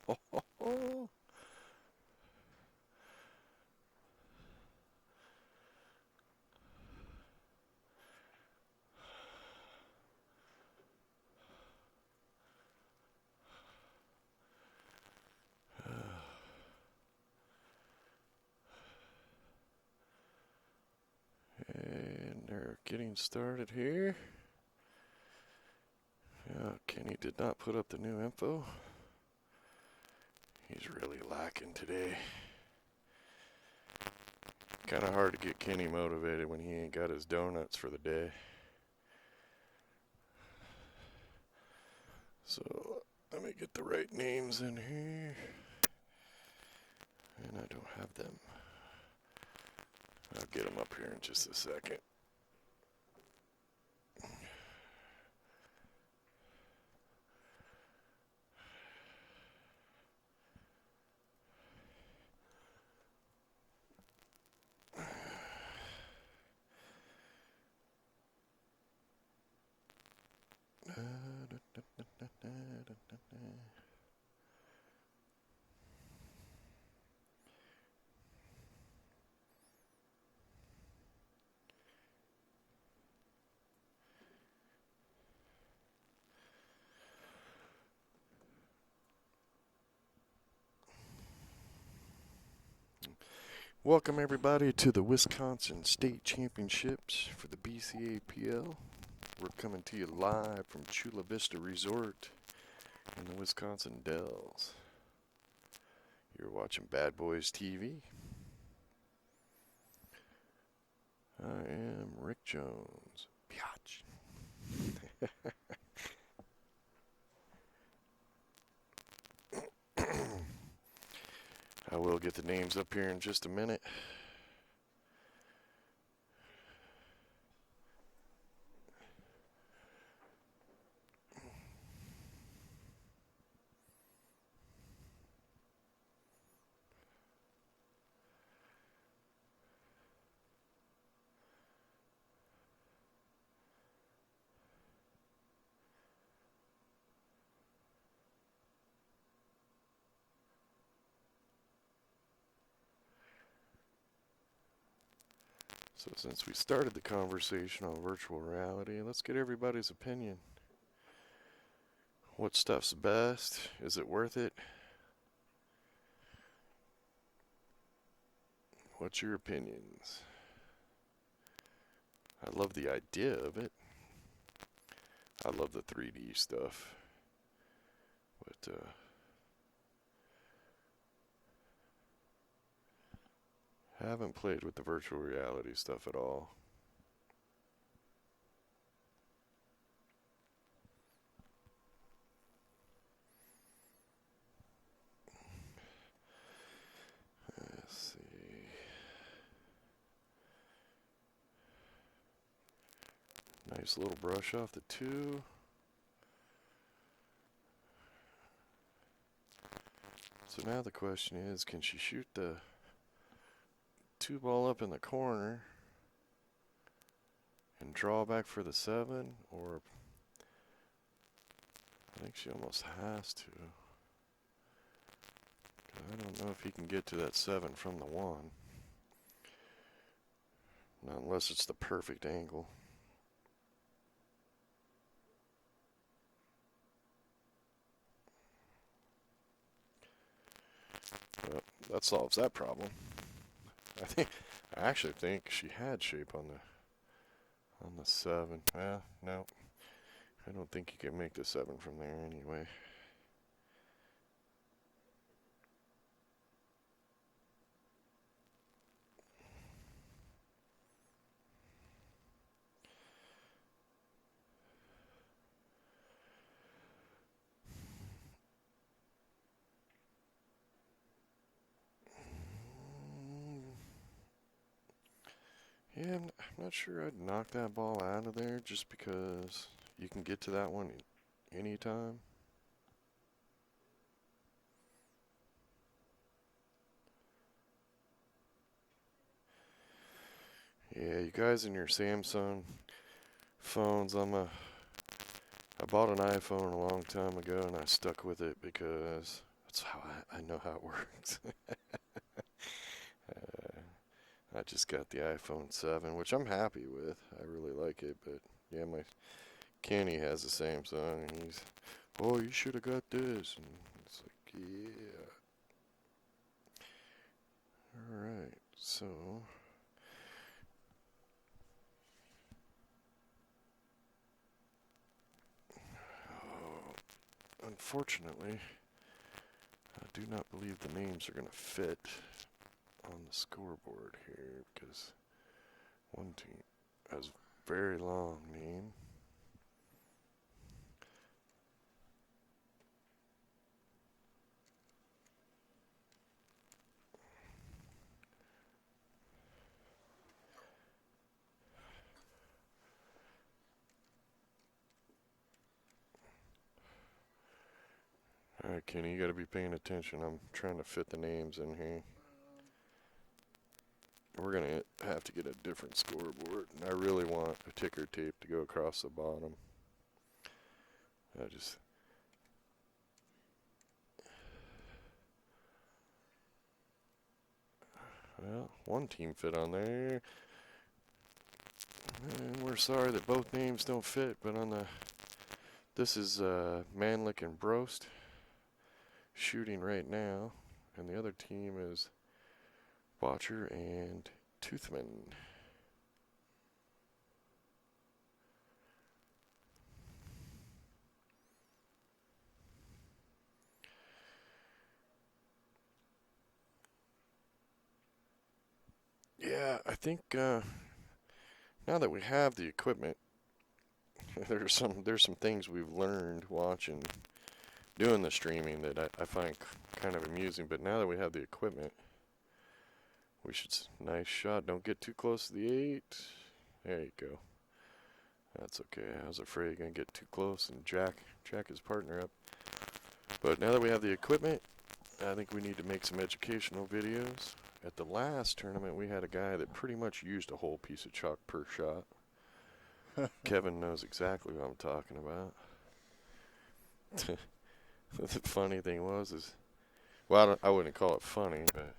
Oh. And they're getting started here. Kenny did not put up the new info. He's really lacking today. Kind of hard to get Kenny motivated when he ain't got his donuts for the day. So let me get the right names in here. And I don't have them. I'll get them up here in just a second. Welcome everybody to the Wisconsin State Championships for the Bcapl. We're coming to you live from Chula Vista Resort in the Wisconsin Dells. You're watching Bad Boys TV. I am Rick Jones. Biatch. I will get the names up here in just a minute. So since we started the conversation on virtual reality, let's get everybody's opinion. What stuff's best? Is it worth it? What's your opinions? I love the idea of it. I love the 3D stuff. But, haven't played with the virtual reality stuff at all. Let's see. Nice little brush off the 2. So now the question is, can she shoot the 2 ball up in the corner and draw back for the 7? Or I think she almost has to. I don't know if he can get to that 7 from the 1. Not unless it's the perfect angle. Well, that solves that problem. I actually think she had shape on the 7. No. I don't think you can make the 7 from there anyway. Yeah, I'm not sure I'd knock that ball out of there just because you can get to that one anytime. Yeah, you guys in your Samsung phones, I'm I bought an iPhone a long time ago, and I stuck with it because that's how I know how it works. I just got the iPhone 7, which I'm happy with. I really like it, but yeah, my Kenny has the Samsung, and he's, oh, you should have got this, and it's like, yeah. All right, so unfortunately, I do not believe the names are going to fit on the scoreboard here because one team has a very long name. All right, Kenny, you got to be paying attention. I'm trying to fit the names in here. We're going to have to get a different scoreboard. And I really want a ticker tape to go across the bottom. Well, one team fit on there. And we're sorry that both names don't fit, but this is Manlick and Brost shooting right now. And the other team is Botcher and Toothman. Yeah, I think now that we have the equipment, there's some things we've learned watching, doing the streaming that I find kind of amusing. But now that we have the equipment, we should. Nice shot. Don't get too close to the 8. There you go. That's okay. I was afraid you're gonna get too close and jack his partner up. But now that we have the equipment, I think we need to make some educational videos. At the last tournament, we had a guy that pretty much used a whole piece of chalk per shot. Kevin knows exactly what I'm talking about. The funny thing was, well, I wouldn't call it funny, but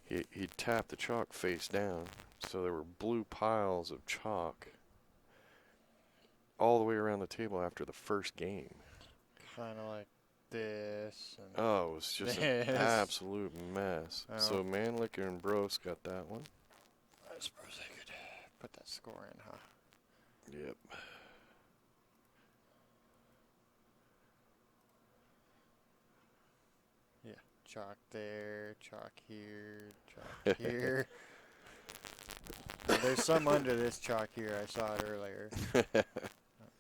he tapped the chalk face down, so there were blue piles of chalk all the way around the table after the first game.
Kind of like this. And
Oh, it was just an absolute mess.
Oh.
So Manlick and Bros got that one.
I suppose I could put that score in, huh?
Yep.
Yeah, chalk there, chalk here, chalk here. There's some under this chalk here. I saw it earlier. A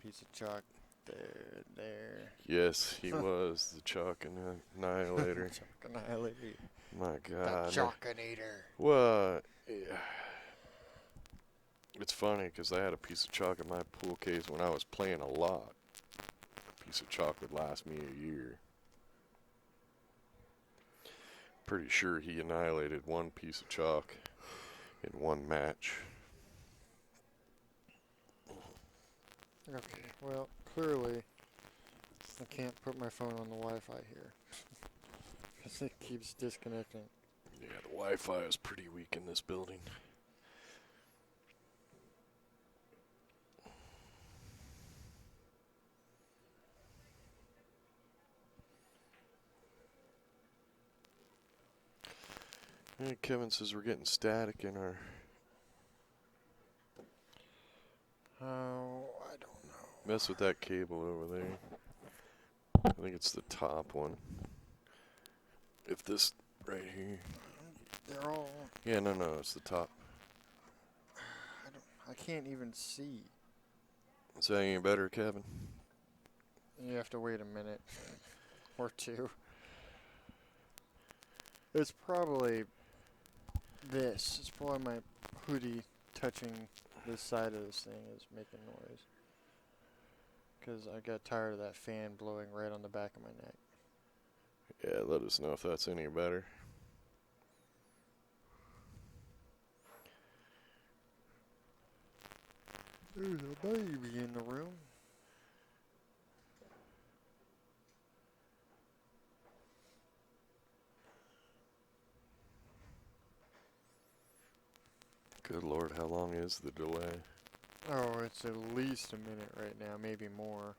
piece of chalk there.
Yes, he was the chalk annihilator.
Chalk annihilator.
My God.
The chalkinator.
Well, yeah. It's funny because I had a piece of chalk in my pool case when I was playing a lot. A piece of chalk would last me a year. Pretty sure he annihilated one piece of chalk in one match.
Okay, well, clearly I can't put my phone on the Wi-Fi here. Because it keeps disconnecting.
Yeah, the Wi-Fi is pretty weak in this building. Hey, Kevin says we're getting static in our...
Oh, I don't know.
Mess with that cable over there. I think it's the top one. If this right here.
They're all...
Yeah, no, it's the top.
I can't even see.
Is that any better, Kevin?
You have to wait a minute or two. It's probably this. It's probably my hoodie touching this side of this thing is making noise. Because I got tired of that fan blowing right on the back of my neck.
Yeah, let us know if that's any better.
There's a baby in the room.
Good Lord, how long is the delay?
Oh, it's at least a minute right now, maybe more.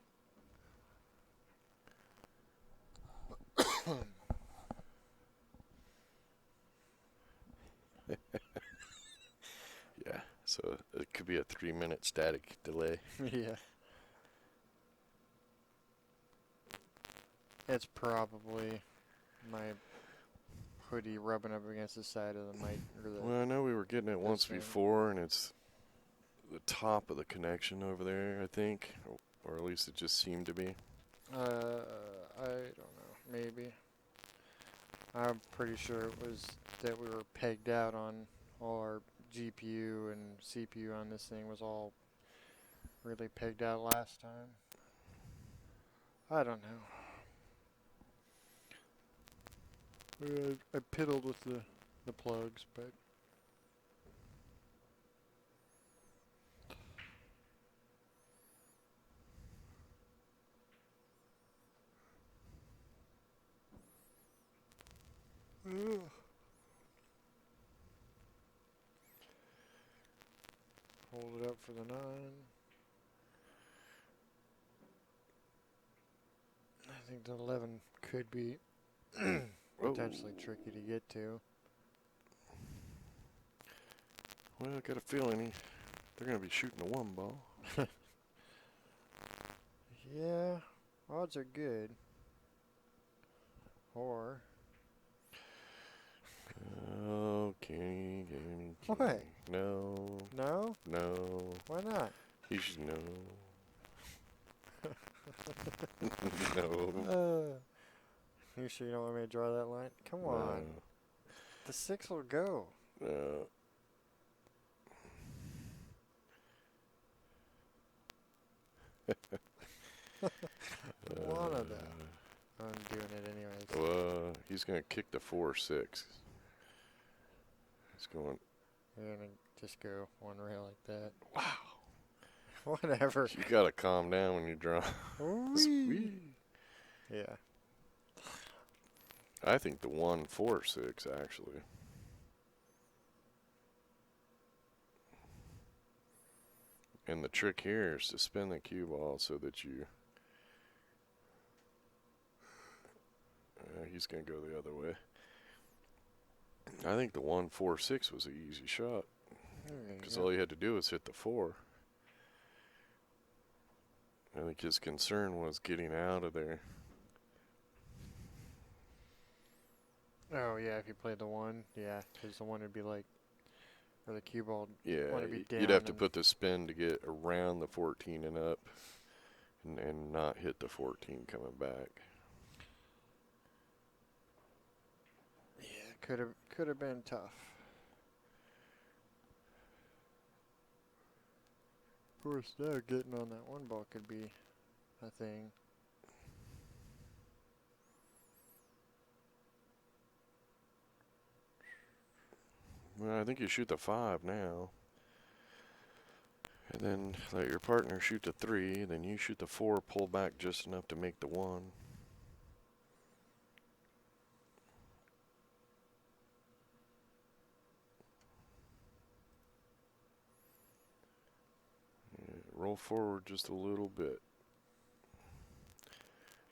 Yeah, so it could be a 3-minute static delay.
Yeah. It's probably my hoodie rubbing up against the side of the mic or the
Well, I know we were getting it once
thing.
before, and it's the top of the connection over there, I think, or at least it just seemed to be.
I don't know. Maybe. I'm pretty sure it was that we were pegged out on all our GPU and CPU on this thing was all really pegged out last time. I don't know. I piddled with the plugs, but hold it up for the 9. I think the 11 could be potentially tricky to get to.
Well, I got a feeling they're going to be shooting a 1 ball.
Yeah, odds are good. Or
Kenny.
what?
No.
No?
No.
Why not?
He should know. No.
You sure you don't want me to draw that line? Come on. The 6 will go.
No.
One of them. I'm doing it anyways.
He's going to kick the 4-6. He's going.
You're going to just go one rail like that.
Wow.
Whatever.
You got to calm down when you draw.
Whee. Yeah.
I think the 1-4-6 actually. And the trick here is to spin the cue ball so that you. He's going to go the other way. I think the 1-4-6 was an easy shot. Because all you had to do was hit the 4. I think his concern was getting out of there.
Oh, yeah, if you played the 1, yeah, because the 1 would be like, or the cue ball
Yeah,
would be down.
you'd have to put the spin to get around the 14 and up and not hit the 14 coming back.
Yeah, could have been tough. Of course, now getting on that 1 ball could be a thing.
Well, I think you shoot the 5 now. And then let your partner shoot the 3. Then you shoot the 4, pull back just enough to make the 1. Yeah, roll forward just a little bit.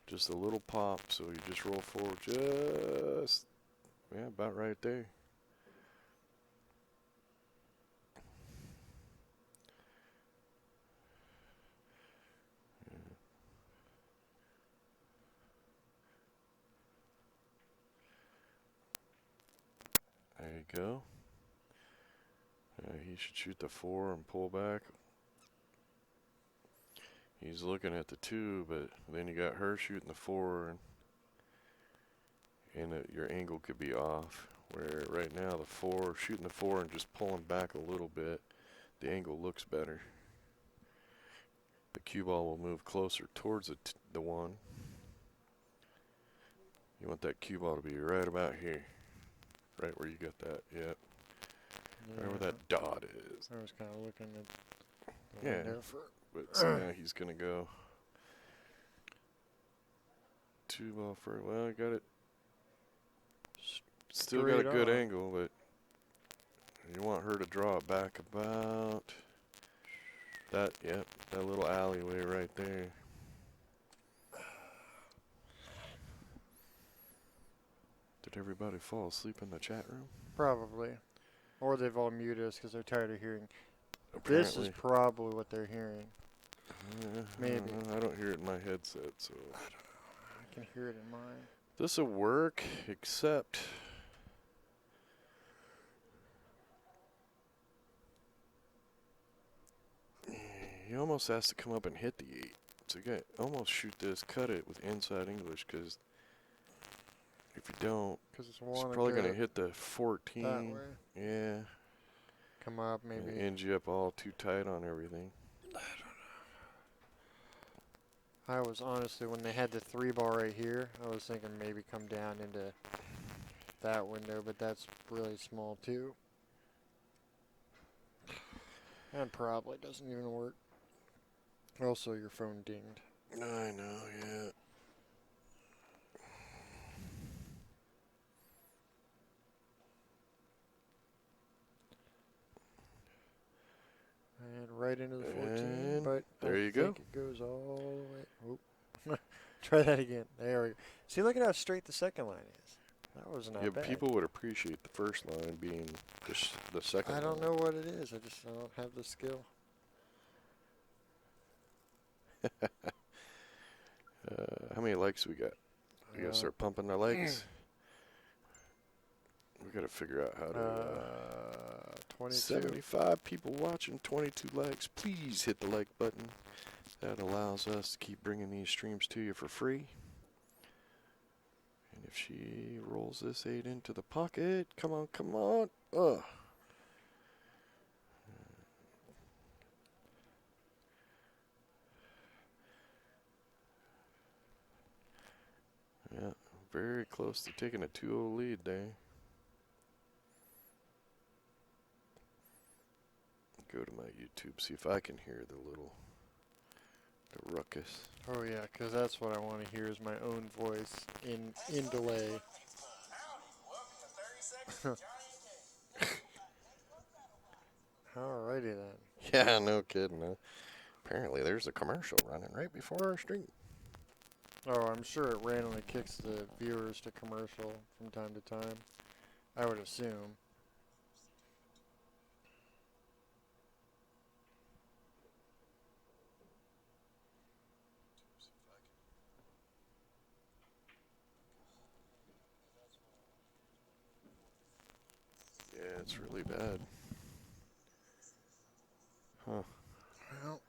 Just a little pop, so you just roll forward just, yeah, about right there. There you go. He should shoot the 4 and pull back. He's looking at the 2, but then you got her shooting the 4, and your angle could be off. Where right now the 4, shooting the 4 and just pulling back a little bit, the angle looks better. The cue ball will move closer towards the 1. You want that cue ball to be right about here. Right where you got that, yep. Yeah. Right where that dot is.
I was kind of looking at the window for.
But so now he's going to go 2 ball for, well, I got it. Still got a good angle, but You want her to draw it back about that, yep, that little alleyway right there. Did everybody fall asleep in the chat room?
Probably. Or they've all muted us because they're tired of hearing. This
Apparently.
is probably what they're hearing. Maybe.
I don't hear it in my headset, so.
I don't know. I can hear it in mine.
This'll work, except he almost has to come up and hit the 8. So you got almost shoot this, cut it with inside English, because if you don't,
Because
it's probably going to hit the 14.
that way.
Yeah.
Come up, maybe.
And end you up all too tight on everything.
I was honestly, when they had the 3-bar right here, I was thinking maybe come down into that window, but that's really small too. And probably doesn't even work. Also, your phone dinged.
I know, yeah.
And right into the 14,
And
but
there you
I
go.
think it goes all the way. Oh. Try that again. There we go. See, look at how straight the second line is. That was not
Yeah,
bad.
people would appreciate the first line being just the second
I don't
line.
know what it is. I don't have the skill.
How many likes we got? We gotta start pumping the likes. We gotta figure out how to.
22.
75 people watching, 22 likes. Please hit the like button. That allows us to keep bringing these streams to you for free. And if she rolls this 8 into the pocket, come on, come on. Ugh. Yeah, very close to taking a 2-0 lead there. Go to my YouTube, see if I can hear the ruckus.
Oh yeah, because that's what I want to hear is my own voice in delay. Alrighty then.
Yeah, no kidding. Apparently there's a commercial running right before our stream.
Oh, I'm sure it randomly kicks the viewers to commercial from time to time. I would assume.
Yeah, it's really bad. Huh.
Well,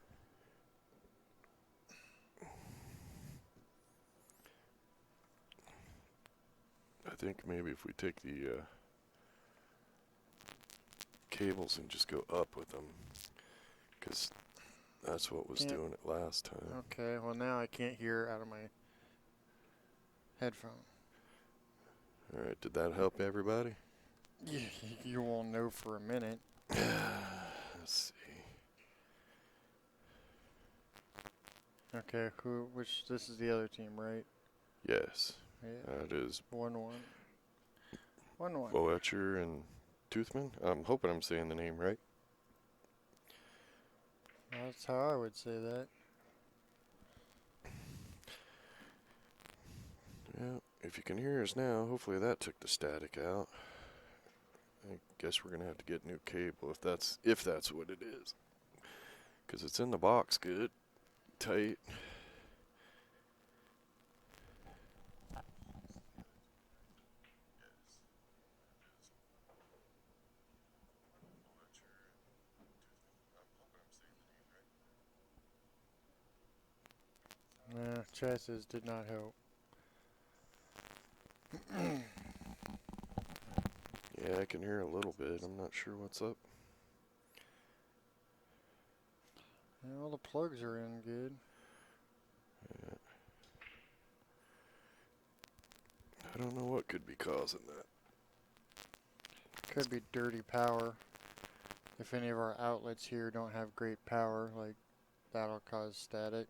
I think maybe if we take the cables and just go up with them, because that's what was doing it last time.
okay, well now I can't hear out of my headphone.
Alright, did that help everybody?
You won't know for a minute.
Let's see.
Okay, this is the other team, right?
Yes,
Yeah.
that is
1-1. 1-1.
Boetcher and Toothman. I'm hoping I'm saying the name right.
That's how I would say that.
Yeah, if you can hear us now, hopefully that took the static out. I guess we're gonna have to get new cable if that's what it is, because it's in the box good, tight.
Nah, chances did not help.
Yeah, I can hear a little bit. I'm not sure what's up.
Yeah, all the plugs are in good.
Yeah. I don't know what could be causing that.
Could be dirty power. If any of our outlets here don't have great power, like that'll cause static.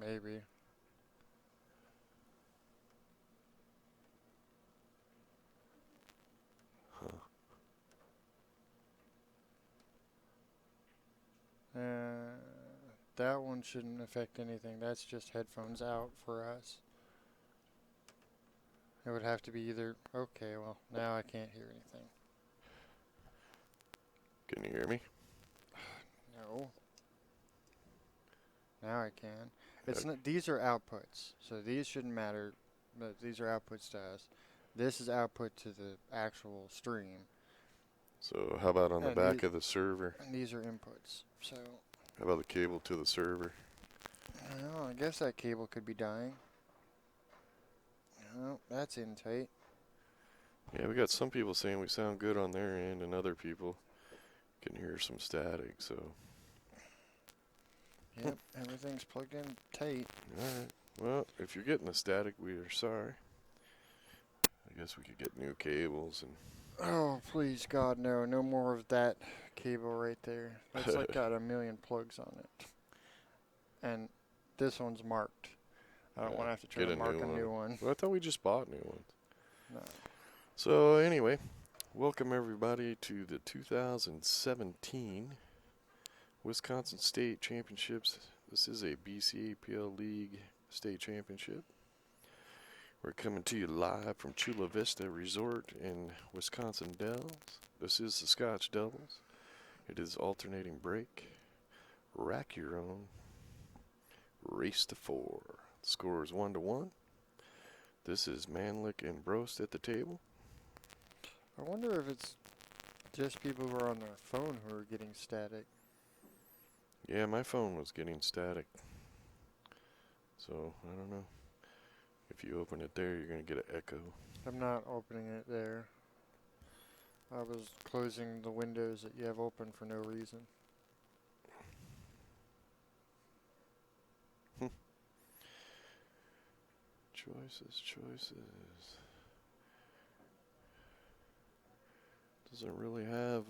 Maybe. That one shouldn't affect anything. That's just headphones out for us. It would have to be either. Okay, well, now I can't hear anything.
Can you hear me?
No. Now I can. It's
Okay.
not. These are outputs, so these shouldn't matter. But these are outputs to us. This is output to the actual stream,
So how about on the
and
back of the server?
these are inputs. So,
How about the cable to the server?
well, I guess that cable could be dying. Oh, that's in tight.
Yeah, we got some people saying we sound good on their end, and other people can hear some static. So,
Yep, everything's plugged in tight.
all right. Well, if you're getting the static, we are sorry. I guess we could get new cables and.
Oh, please, God, no. No more of that cable right there. That's like got a million plugs on it. And this one's marked. I don't want to have to try
Get
to
a
mark
new
a
one.
new one.
Well, I thought we just bought new ones.
No.
So anyway, welcome everybody to the 2017 Wisconsin State Championships. This is a Bcapl League State Championship. We're coming to you live from Chula Vista Resort in Wisconsin Dells. This is the Scotch Doubles. It is alternating break. Rack your own. Race to 4. The score is 1-1. This is Manlick and Brost at the table.
I wonder if it's just people who are on their phone who are getting static.
Yeah, my phone was getting static. So, I don't know. If you open it there, you're going to get an echo.
I'm not opening it there. I was closing the windows that you have open for no reason.
Choices. Doesn't really have,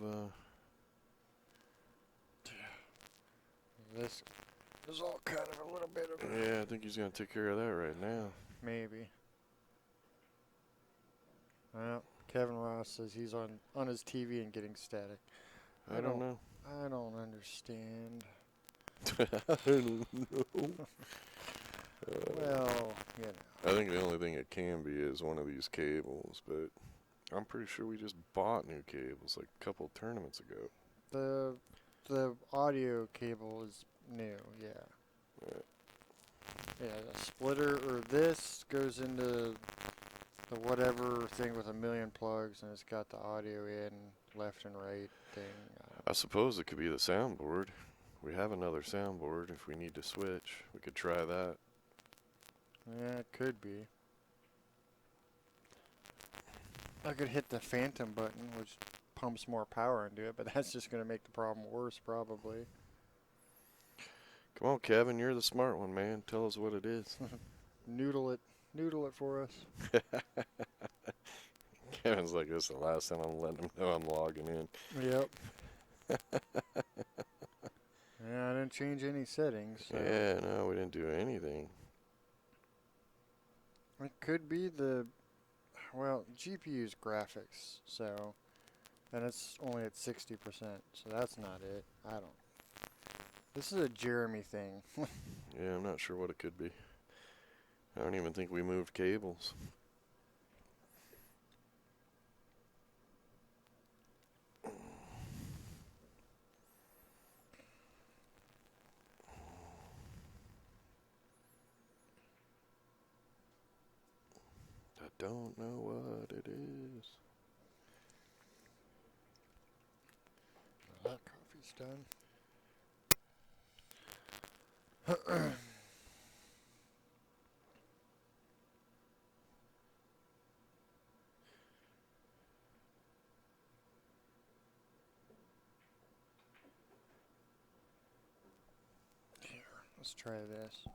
This is all kind of a little bit of a...
Yeah, I think he's going to take care of that right now.
Maybe. Well, Kevin Ross says he's on his TV and getting static.
I don't know.
I don't understand.
I don't know.
Well, you know.
I think the only thing it can be is one of these cables, but I'm pretty sure we just bought new cables like a couple tournaments ago.
The audio cable is new, yeah.
Right.
Yeah, the splitter or this goes into the whatever thing with a million plugs, and it's got the audio in left and right thing.
I suppose it could be the soundboard. We have another soundboard. If we need to switch, we could try that.
Yeah, it could be. I could hit the phantom button, which pumps more power into it, but that's just going to make the problem worse, probably.
Come on, Kevin, you're the smart one, man. Tell us what it is.
Noodle it for us.
Kevin's like, this is the last time I'm letting him know I'm logging in.
Yep. Yeah, I didn't change any settings. So.
Yeah, no, we didn't do anything.
It could be GPU's graphics, so, and it's only at 60%, so that's not it. I don't. This is a Jeremy thing.
Yeah, I'm not sure what it could be. I don't even think we moved cables. I don't know what it is.
That coffee's done. Here, let's try this.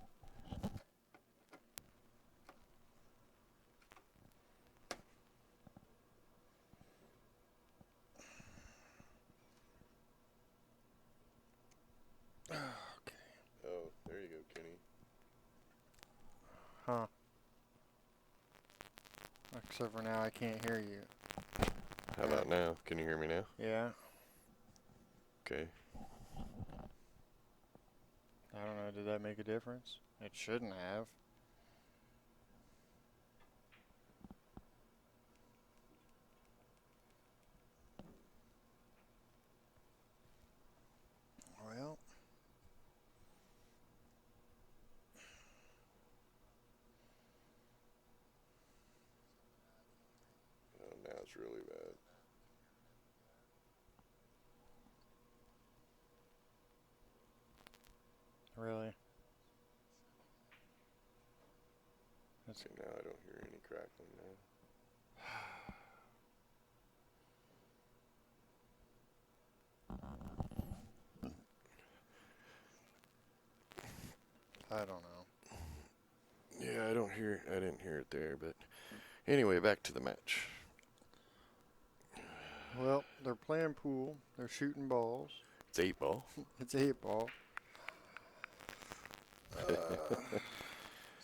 Okay.
Oh, there you go, Kenny.
Huh. Except for now, I can't hear you.
How about now? Can you hear me now?
Yeah.
Okay.
did that make a difference? It shouldn't have. Well,
Oh, now it's really bad.
really. That's
Okay, now I don't hear any crackling now.
I don't know.
Yeah, I didn't hear it there, but anyway, back to the match.
Well, they're playing pool. They're shooting balls.
It's 8-ball.
It's 8-ball.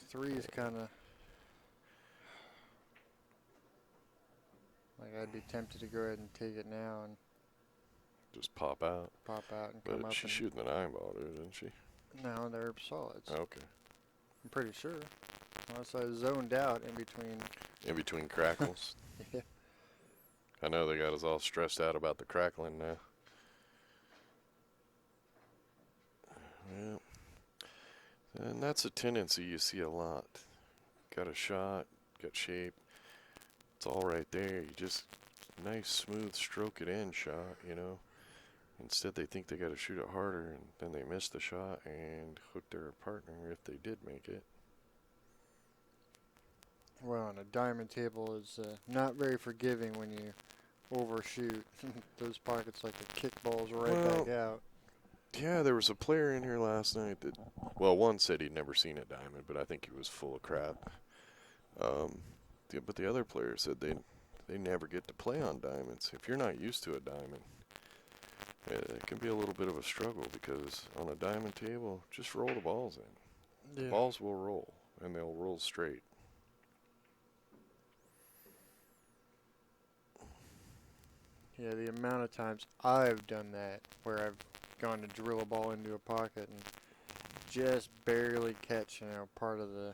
Three is kind of like I'd be tempted to go ahead and take it now and
Just pop out.
pop out and come
But
up.
she's
And
shooting the 9-ball, isn't she?
no, they're solids.
Okay.
I'm pretty sure. Unless I zoned out in between.
In between crackles.
Yeah.
I know they got us all stressed out about the crackling now. Well, and that's a tendency you see a lot. Got a shot, got shape. It's all right there. You just nice, smooth stroke it in shot, you know. Instead, they think they got to shoot it harder, and then they miss the shot and hook their partner if they did make it.
Well, and a diamond table is not very forgiving when you overshoot. Those pockets like to kick balls right back out.
Yeah, there was a player in here last night that, well, one said he'd never seen a diamond, but I think he was full of crap. But the other player said they never get to play on diamonds. If you're not used to a diamond, it can be a little bit of a struggle because on a diamond table, just roll the balls in.
Yeah.
The balls will roll, and they'll roll straight.
Yeah, the amount of times I've done that where I've gone to drill a ball into a pocket and just barely catch, part of the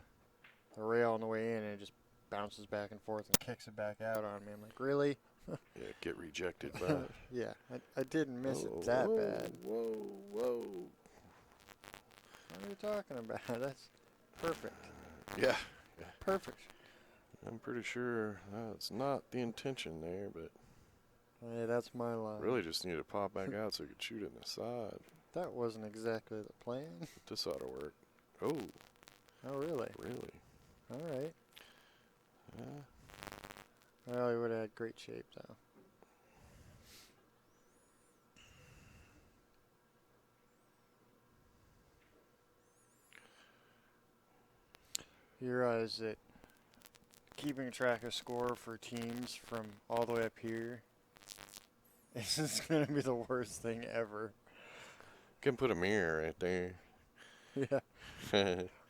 rail on the way in, and it just bounces back and forth and kicks it back out on me. I'm like, really?
Yeah, get rejected by.
Yeah, I didn't miss it that bad.
Whoa.
What are you talking about? That's perfect.
Yeah.
Perfect.
I'm pretty sure that's not the intention there, but
Hey, that's my line.
really just need to pop back out so you could shoot it in the side.
That wasn't exactly the plan.
This ought to work. Oh,
Oh, really?
really?
All right.
Yeah.
Well, he would have had great shape, though. You realize that keeping track of score for teams from all the way up here is going to be the worst thing ever.
Can put a mirror right there.
Yeah.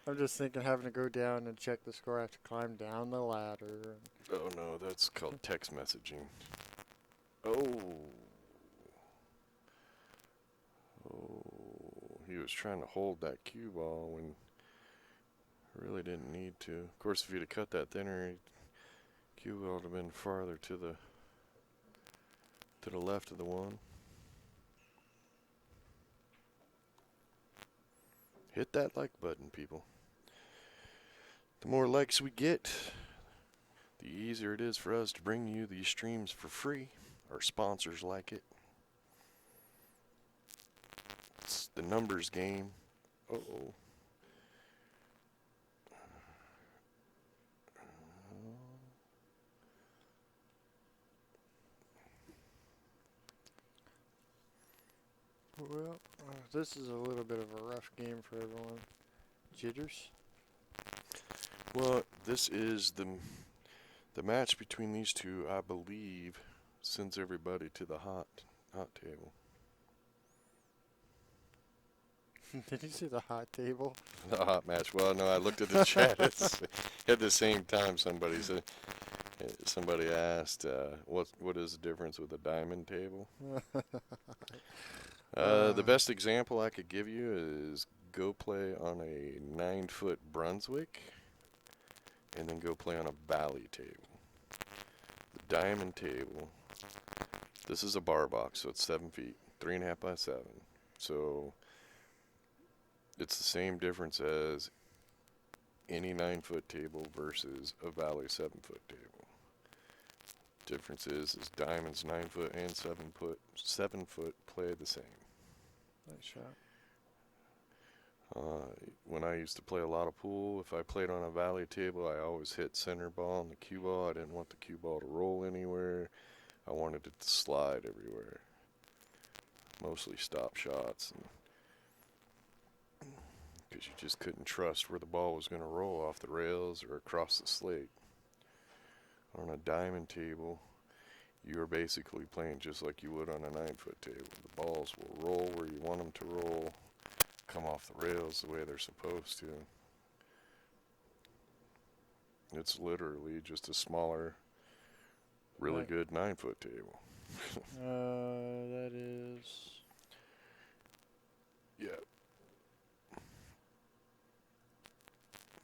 I'm just thinking having to go down and check the score. I have to climb down the ladder.
Oh no, that's called text messaging. Oh. He was trying to hold that cue ball when really didn't need to. Of course, if he'd have cut that thinner, cue ball would have been farther to the left of the one. Hit that like button, people. The more likes we get, the easier it is for us to bring you these streams for free. Our sponsors like it. It's the numbers game. Uh-oh.
Well, this is a little bit of a rough game for everyone. Jitters?
Well, this is the match between these two, I believe, sends everybody to the hot table.
Did you see the hot table?
The hot match. Well, no, I looked at the chat. At the same time, somebody asked, what is the difference with a diamond table? The best example I could give you is go play on a 9-foot Brunswick and then go play on a Bally table. The diamond table, this is a bar box, so it's 7 feet, 3.5 by 7. So it's the same difference as any 9-foot table versus a Valley 7-foot table. Difference is diamonds 9-foot and 7-foot play the same.
Nice shot.
When I used to play a lot of pool, if I played on a Valley table, I always hit center ball on the cue ball. I didn't want the cue ball to roll anywhere. I wanted it to slide everywhere. Mostly stop shots, because you just couldn't trust where the ball was going to roll off the rails or across the slate. On a diamond table, you're basically playing just like you would on a 9-foot table. The balls will roll where you want them to roll, come off the rails the way they're supposed to. It's literally just a smaller, really good 9-foot table.
That is...
Yeah.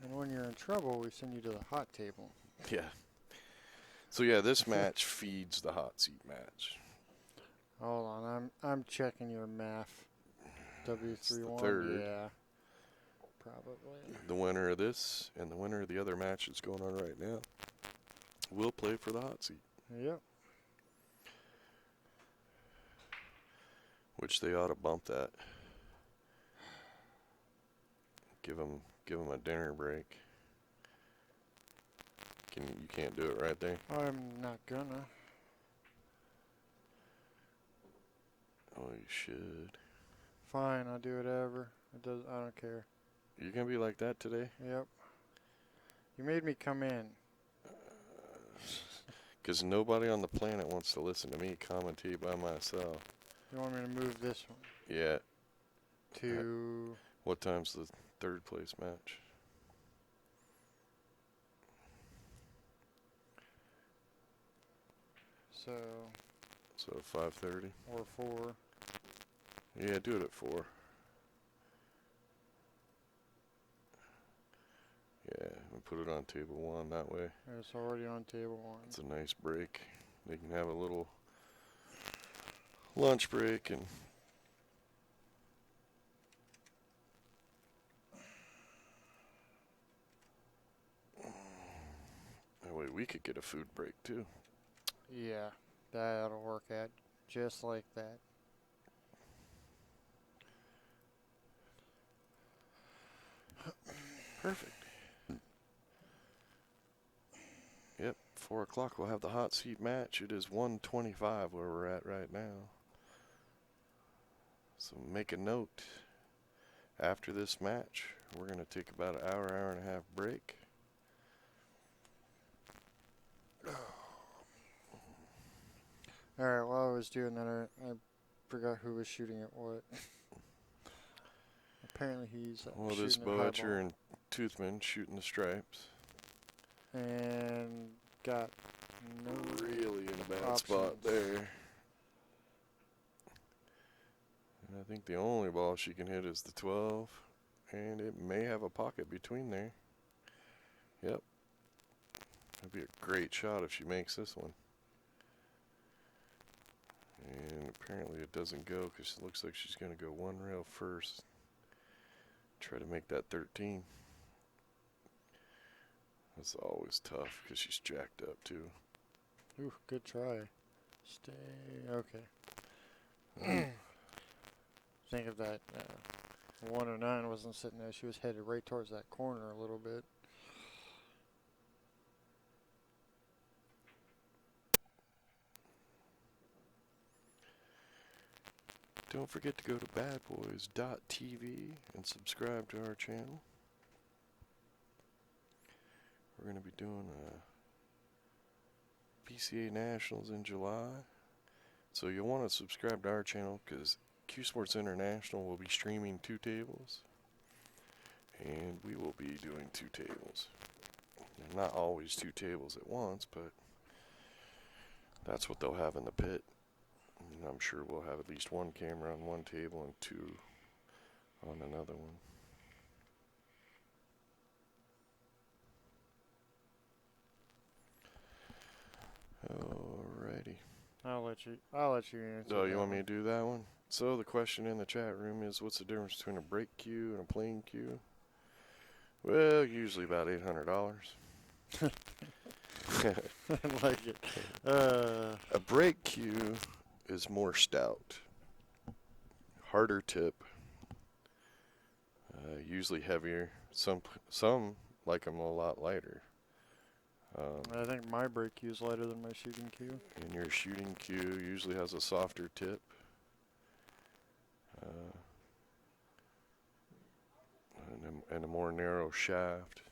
And when you're in trouble, we send you to the hot table.
Yeah. So yeah, this match feeds the hot seat match.
Hold on, I'm checking your math. W31.
Third.
Yeah. Probably.
The winner of this and the winner of the other match that's going on right now will play for the hot seat.
Yep.
Which they ought to bump that. Give them a dinner break. You can't do it right there?
I'm not gonna.
Oh, you should.
Fine, I'll do whatever. I don't care.
You're gonna be like that today?
Yep. You made me come in.
Because nobody on the planet wants to listen to me commentate by myself.
You want me to move this one?
Yeah.
To...
What time's the third place match? So 5:30?
Or 4.
Yeah, do it at 4. Yeah, we put it on table 1 that way.
It's already on table 1.
It's a nice break. They can have a little lunch break and that way we could get a food break too.
Yeah, that'll work out just like that.
Perfect. Yep, 4 o'clock we'll have the hot seat match. It is 1:25 where we're at right now. So make a note. After this match, we're going to take about an hour and a half break.
Alright, while I was doing that, I forgot who was shooting at what. Apparently he's
Well,
shooting
this
at
Boetcher
highball.
and Toothman shooting the stripes.
And got no
Really in a bad
options.
spot there. And I think the only ball she can hit is the 12. And it may have a pocket between there. Yep. That'd be a great shot if she makes this one. And apparently it doesn't go because it looks like she's going to go one rail first. Try to make that 13. That's always tough because she's jacked up too.
Ooh, good try. Stay. Okay. Think of that. 109 wasn't sitting there. She was headed right towards that corner a little bit.
Don't forget to go to badboys.tv and subscribe to our channel. We're going to be doing PCA Nationals in July. So you'll want to subscribe to our channel because CueSports International will be streaming 2 tables. And we will be doing 2 tables. Not always 2 tables at once, but that's what they'll have in the pit. And I'm sure we'll have at least one camera on one table and two on another one. Alrighty.
I'll let you answer.
Oh, you
that
want me
one.
to do that one? So the question in the chat room is, what's the difference between a brake cue and a plane cue? Well, usually about $800.
I like it.
A brake cue is more stout, harder tip, usually heavier. Some like them a lot lighter.
I think my brake cue is lighter than my shooting cue.
And your shooting cue usually has a softer tip. And a more narrow shaft.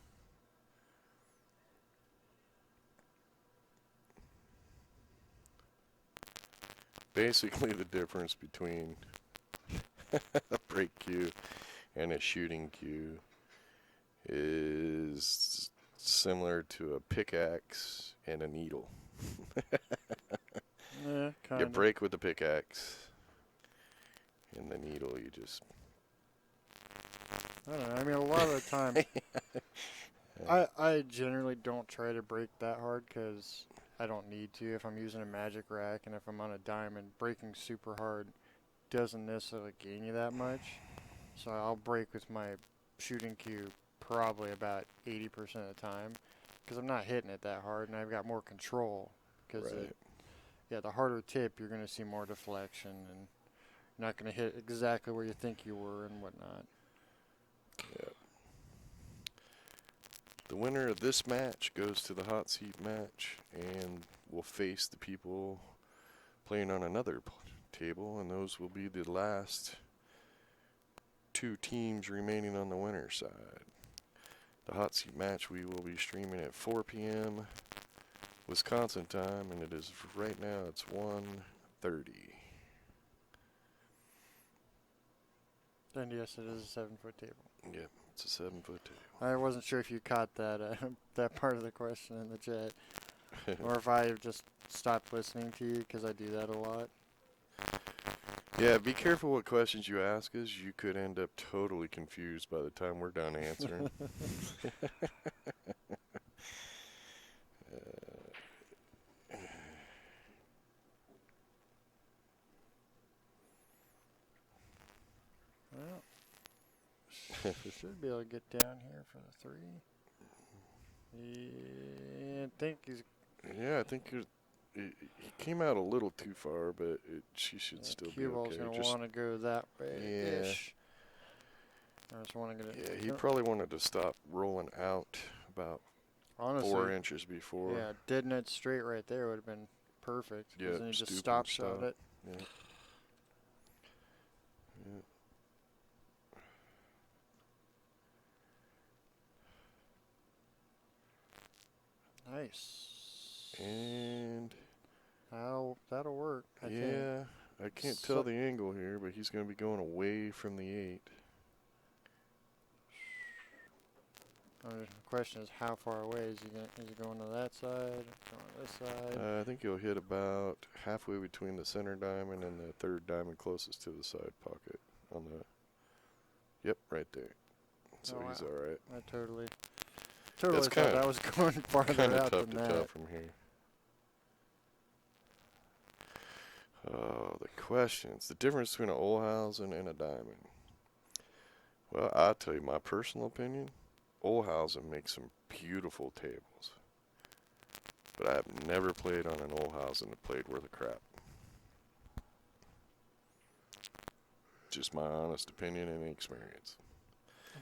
Basically, the difference between a brake cue and a shooting cue is similar to a pickaxe and a needle.
Yeah, kind
You
of.
break with the pickaxe, and the needle you just...
I don't know. I mean, a lot of the time, I generally don't try to break that hard because I don't need to. If I'm using a magic rack and if I'm on a diamond, breaking super hard doesn't necessarily gain you that much. So I'll break with my shooting cue probably about 80% of the time because I'm not hitting it that hard and I've got more control. Because
Right.
the harder tip, you're going to see more deflection and you're not going to hit exactly where you think you were and whatnot.
Yeah. The winner of this match goes to the hot seat match and will face the people playing on another table, and those will be the last two teams remaining on the winner's side. The hot seat match we will be streaming at 4 p.m. Wisconsin time, and it is right now it's 1:30.
And yes, it is a 7-foot table.
Yep, it's a 7-foot table.
I wasn't sure if you caught that that part of the question in the chat, or if I just stopped listening to you because I do that a lot.
Yeah, be careful what questions you ask us. You could end up totally confused by the time we're done answering.
Well, should be able to get down here for the 3. Yeah, I think he's.
Yeah, I think he came out a little too far, but she should still be
Cue ball's
okay.
gonna
Just,
want to go that way ish. I just want to get it.
yeah, he probably wanted to stop rolling out about
Honestly,
4 inches before.
yeah, dead net straight right there would have been perfect.
Yeah,
Then you just
stoop
stop
and
shot
stop.
it.
Yeah. Yeah.
Nice.
And
That'll work. I think.
yeah, I can't tell the angle here, but he's going to be going away from the 8.
The question is, how far away is he going to that side? Going to this side?
I think he'll hit about halfway between the center diamond and the third diamond closest to the side pocket. On the, yep, right there. So
Oh,
he's
wow.
all right.
I totally
That's
thought that was going farther
Kind of
out
tough
than
to
that.
tell from here. Oh, the questions. The difference between an Olhausen and a diamond. Well, I'll tell you my personal opinion. Olhausen makes some beautiful tables. But I have never played on an Olhausen that played worth a crap. Just my honest opinion and experience.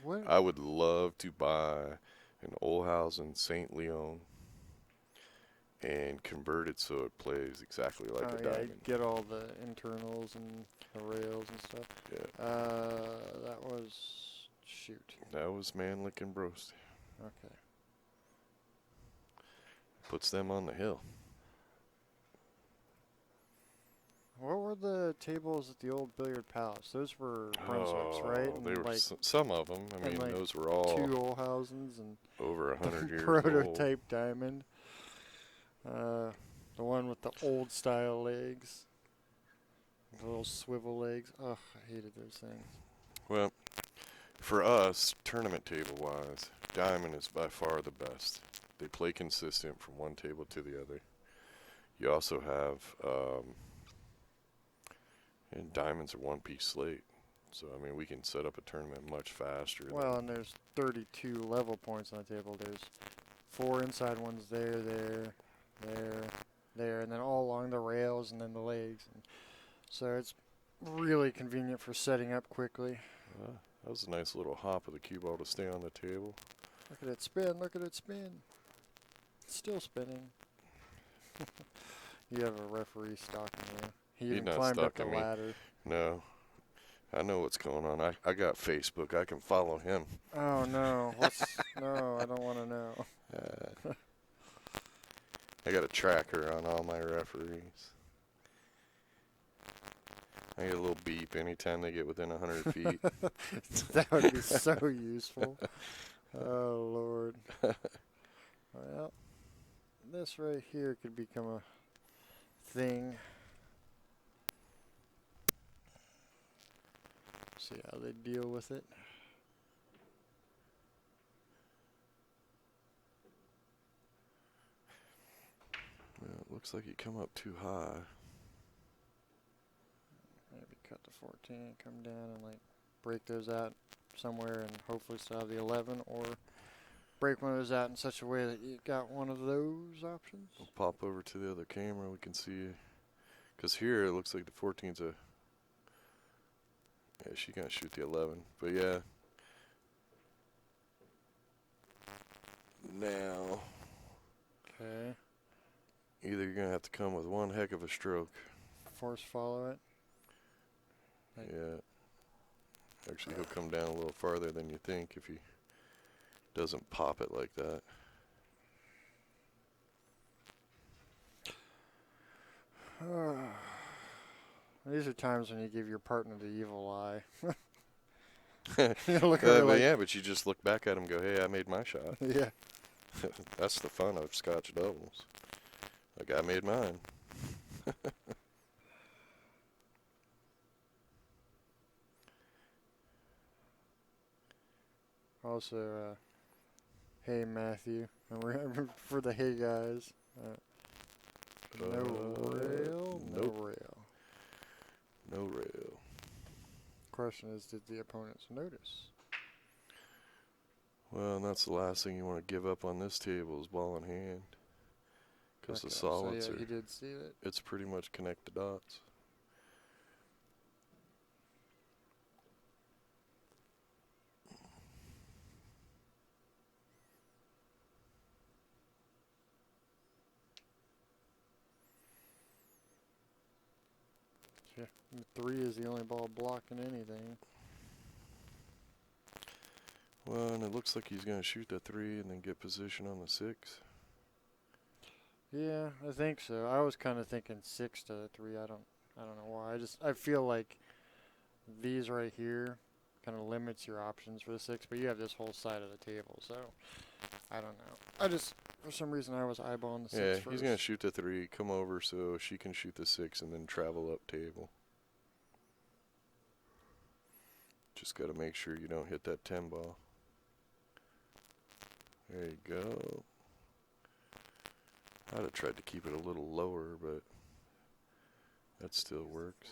What?
I would love to buy an Olhausen St. Leon and convert it so it plays exactly like a diamond.
Get all the internals and the rails and stuff.
Yeah.
That was shoot.
That was Manlick and Brost.
Okay.
Puts them on the hill.
What were the tables at the old Billiard Palace? Those were Brunswicks, right?
They
And
were
like
some of them. I mean,
like
those were all
2 Olhausens and
over 100 years
prototype diamond. The one with the old style legs. The little swivel legs. Ugh, I hated those things.
Well, for us, tournament table wise, Diamond is by far the best. They play consistent from one table to the other. You also have, and Diamond's a one piece slate. So, I mean, we can set up a tournament much faster.
Well, and there's 32 level points on the table. There's 4 inside ones there, there, and then all along the rails and then the legs. And so it's really convenient for setting up quickly.
That was a nice little hop of the cue ball to stay on the table.
Look at it spin, look at it spin. It's still spinning. You have a referee stalking you. He
He's
even
not
climbed up the
stalking me.
ladder.
No, I know what's going on. I got Facebook. I can follow him.
Oh no, no, I don't want to know.
I got a tracker on all my referees. I get a little beep anytime they get within 100 feet.
That would be so useful. Oh Lord. Well, this right here could become a thing. See how they deal with it.
Well, it looks like you come up too high.
Maybe cut the 14, come down and like break those out somewhere and hopefully still have the 11, or break one of those out in such a way that you got one of those options.
We'll pop over to the other camera. We can see. Because here it looks like the 14's a... Yeah, she can't shoot the 11. But yeah. Now,
Okay.
either you're going to have to come with one heck of a stroke.
Force follow it. Like,
Yeah. Actually, he'll come down a little farther than you think if he doesn't pop it like that.
These are times when you give your partner the evil eye. You look at her
But
like,
yeah, but you just look back at him and go, hey, I made my shot.
yeah.
That's the fun of Scotch doubles. Like, I made mine.
Also, hey Matthew, remember for the hey guys. No rail, no
nope.
rail.
No rail.
Question is, did the opponents notice?
Well, and that's the last thing you want to give up on this table is ball in hand. Because the solids
so yeah,
are...
he did see it.
It's pretty much connect the dots.
Yeah, 3 is the only ball blocking anything.
Well, and it looks like he's going to shoot the 3 and then get position on the 6.
Yeah, I think so. I was kind of thinking 6 to 3. I don't know why. I feel like these right here kind of limits your options for the 6, but you have this whole side of the table, so I don't know. For some reason, I was eyeballing the 6
Yeah,
first.
he's going to shoot the 3, come over so she can shoot the 6, and then travel up table. Just got to make sure you don't hit that 10 ball. There you go. I'd have tried to keep it a little lower, but that still works.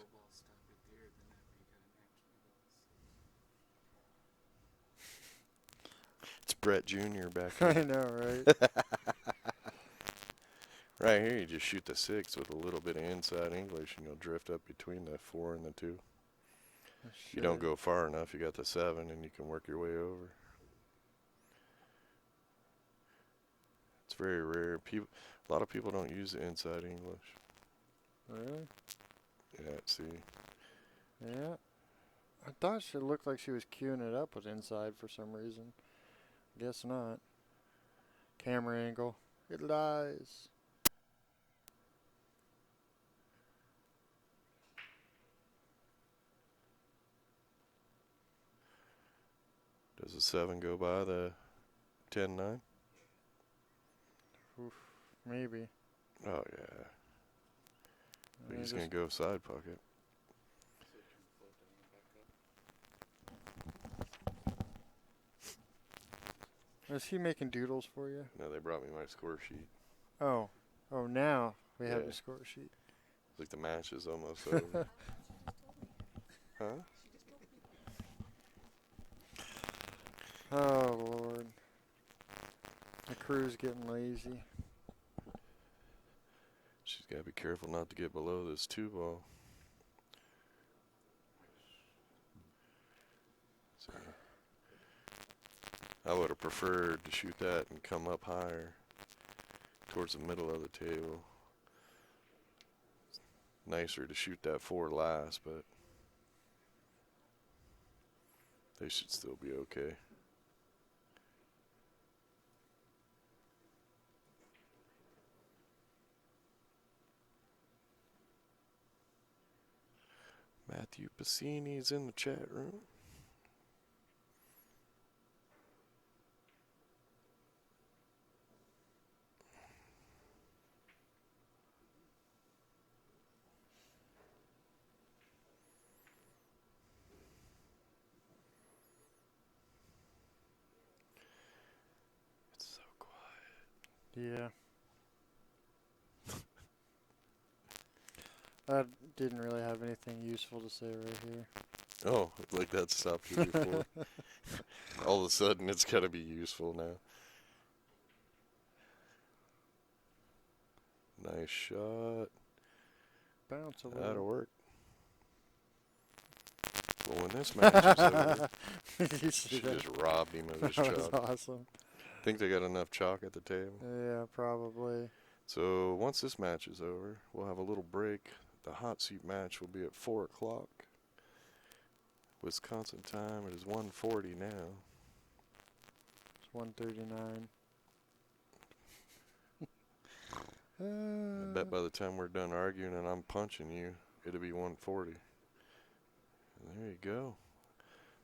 It's Brett Jr. back here.
I know, right?
Right here, you just shoot the 6 with a little bit of inside English, and you'll drift up between the 4 and the 2. You don't go far enough, you got the 7, and you can work your way over. It's very rare. A lot of people don't use the inside English.
Really?
Yeah, see.
Yeah. I thought she looked like she was queuing it up with inside for some reason. Guess not. Camera angle. It lies.
Does the 7 go by the 10-9?
Oof, maybe.
Oh, yeah. But he's
just
going to go side pocket.
Is he making doodles for you?
No, they brought me my score sheet.
Oh. Oh, now we have
Yeah.
the score sheet.
It's like the match is almost over. Huh?
Oh, Lord. The crew's getting lazy.
She's got to be careful not to get below this 2-ball. So, I would have preferred to shoot that and come up higher towards the middle of the table. Nicer to shoot that 4 last, but they should still be okay. Matthew Piscini's in the chat room. It's so quiet.
Yeah. I didn't really have anything useful to say right here.
Oh, like that stopped you before. All of a sudden, it's got to be useful now. Nice shot.
Bounce a little.
That'll work. Well, when this match is over,
Did you see
she
that?
just robbed him of his
That was
chalk.
awesome.
Think they got enough chalk at the table?
Yeah, probably.
So once this match is over, we'll have a little break. The hot seat match will be at 4 o'clock. Wisconsin time, it is 1:40 now.
It's 139.
I bet by the time we're done arguing and I'm punching you, it'll be 1:40. And there you go.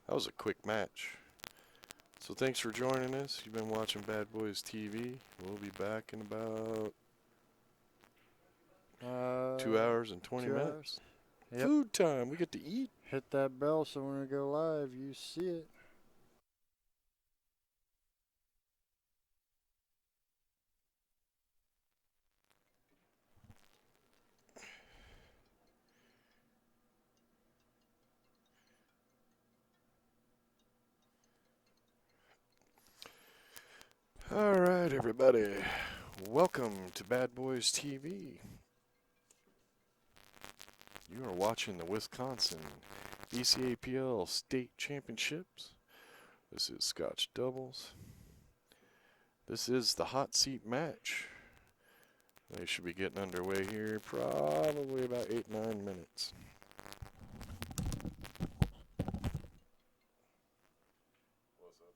That was a quick match. So thanks for joining us. You've been watching Bad Boys TV. We'll be back in about 2 hours and 20
2
minutes.
hours. Yep.
Food time. We get to eat.
Hit that bell so when we go live, you see it.
All right, everybody. Welcome to Bad Boys TV. You are watching the Wisconsin Bcapl State Championships. This is Scotch Doubles. This is the hot seat match. They should be getting underway here probably about 8-9 minutes. What's up?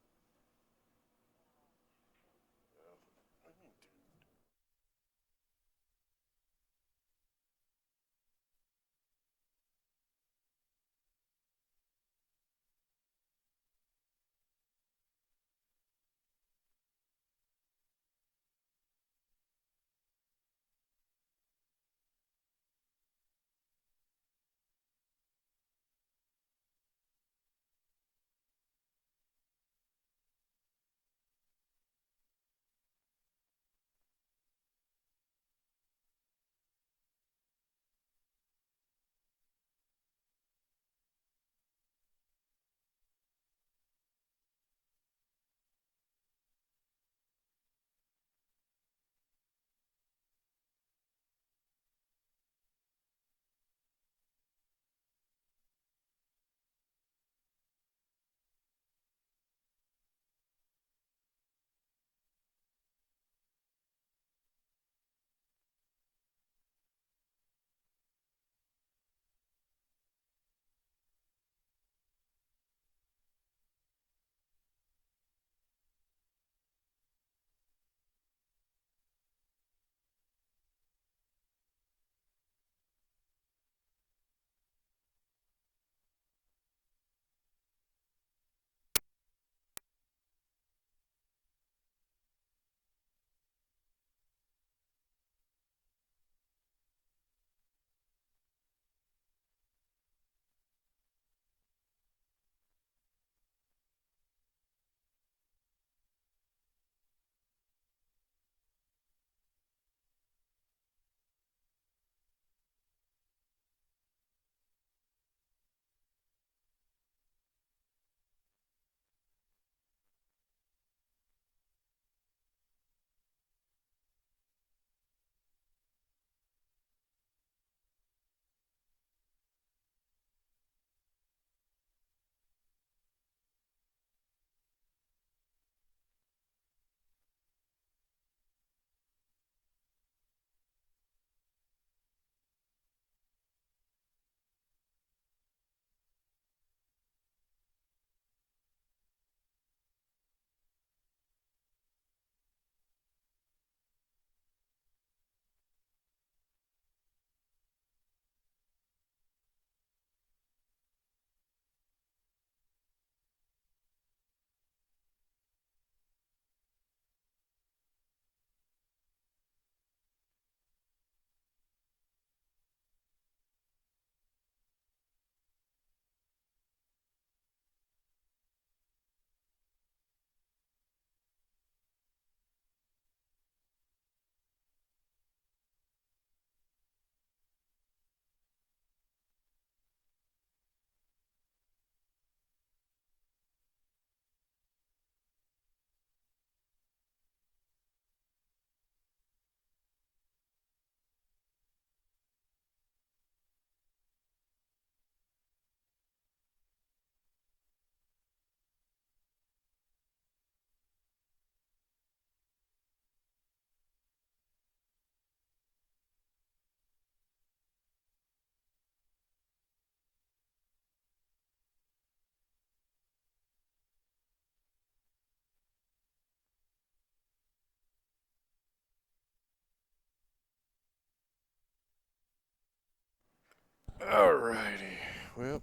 Alrighty. Well,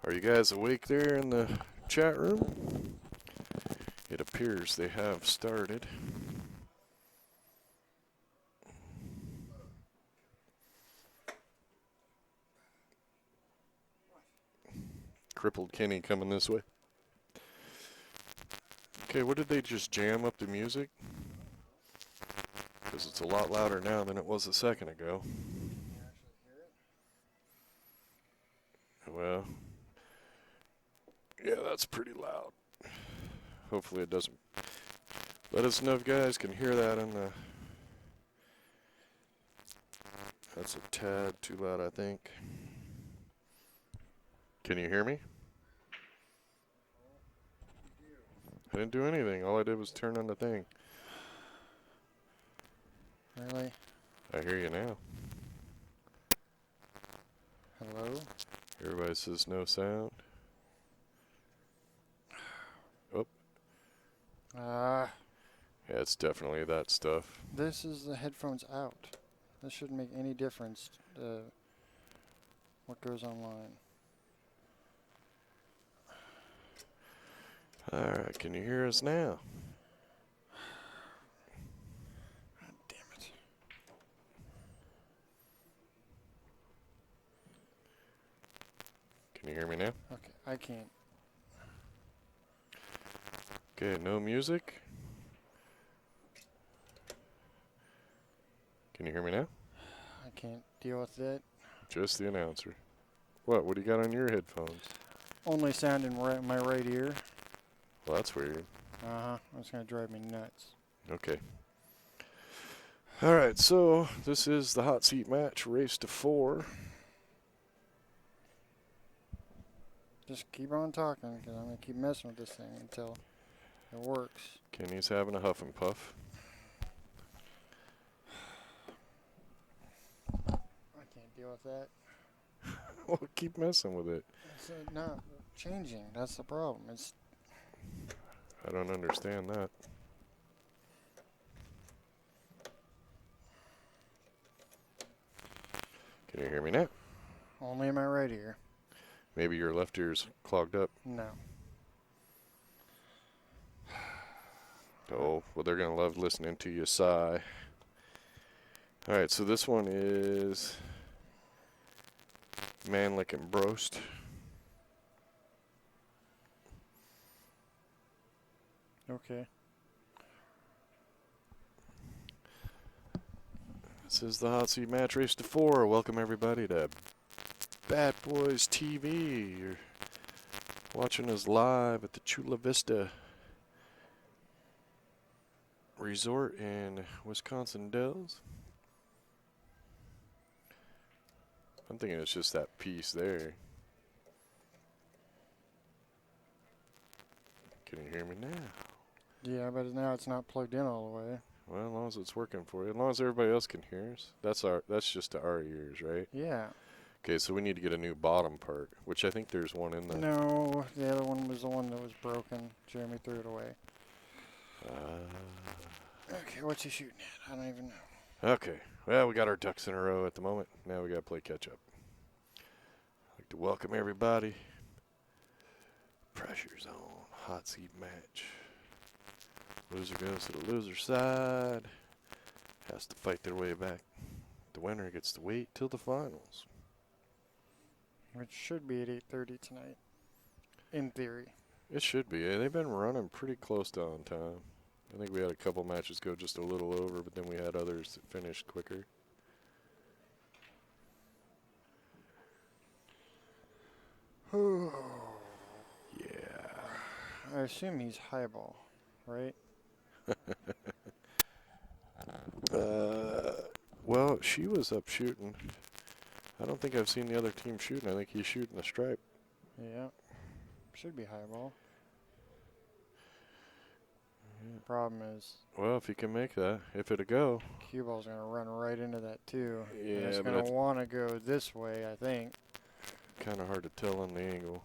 are you guys awake there in the chat room? It appears they have started. Crippled Kenny coming this way. Okay, what did they just jam up the music? Because it's a lot louder now than it was a second ago. Well, yeah, that's pretty loud. Hopefully it doesn't. Let us know if you guys can hear that in the... That's a tad too loud, I think. Can you hear me? I didn't do anything. All I did was turn on the thing.
Really?
I hear you now.
Hello?
Everybody says no sound. Oh. Yeah, it's definitely that stuff.
This is the headphones out. This shouldn't make any difference what goes online.
Alright, can you hear us now?
God damn it.
Can you hear me now?
Okay, I can't.
Okay, no music. Can you hear me now?
I can't deal with it.
Just the announcer. What do you got on your headphones?
Only sound in my right ear.
Well, that's weird.
It's going to drive me nuts.
Okay. Alright, so this is the hot seat match, race to 4.
Just keep on talking, because I'm going to keep messing with this thing until it works.
Kenny's having a huff and puff.
I can't deal with that.
Well, keep messing with it.
It's not changing. That's the problem.
I don't understand that. Can you hear me now?
Only in my right ear.
Maybe your left ear's clogged up.
No.
Oh, well, they're going to love listening to you sigh. Alright, so this one is Manlick and Brost.
Okay.
This is the hot seat match, race to 4. Welcome everybody to Bad Boys TV. You're watching us live at the Chula Vista Resort in Wisconsin Dells. I'm thinking it's just that piece there. Can you hear me now?
Yeah, but now it's not plugged in all the way.
Well, as long as it's working for you, as long as everybody else can hear us. That's just to our ears, right?
Yeah.
Okay, so we need to get a new bottom part, which I think there's one in there.
No, the other one was the one that was broken. Jeremy threw it away. Okay, what's he shooting at? I don't even know.
Okay, well, we got our ducks in a row at the moment. Now we got to play catch up. I'd like to welcome everybody. Pressure zone, hot seat match. Loser goes to the loser side. Has to fight their way back. The winner gets to wait till the finals.
Which should be at 8:30 tonight. In theory.
It should be. They've been running pretty close to on time. I think we had a couple matches go just a little over, but then we had others that finished quicker. Yeah.
I assume he's highball, right?
Well, she was up shooting. I don't think I've seen the other team shooting. I think he's shooting a stripe.
Yeah. Should be highball. Problem is,
Well, if he can make that, if it'll go.
cue ball's going to run right into that too.
Yeah,
and it's
but
going to want to go this way, I think.
Kind of hard to tell on the angle.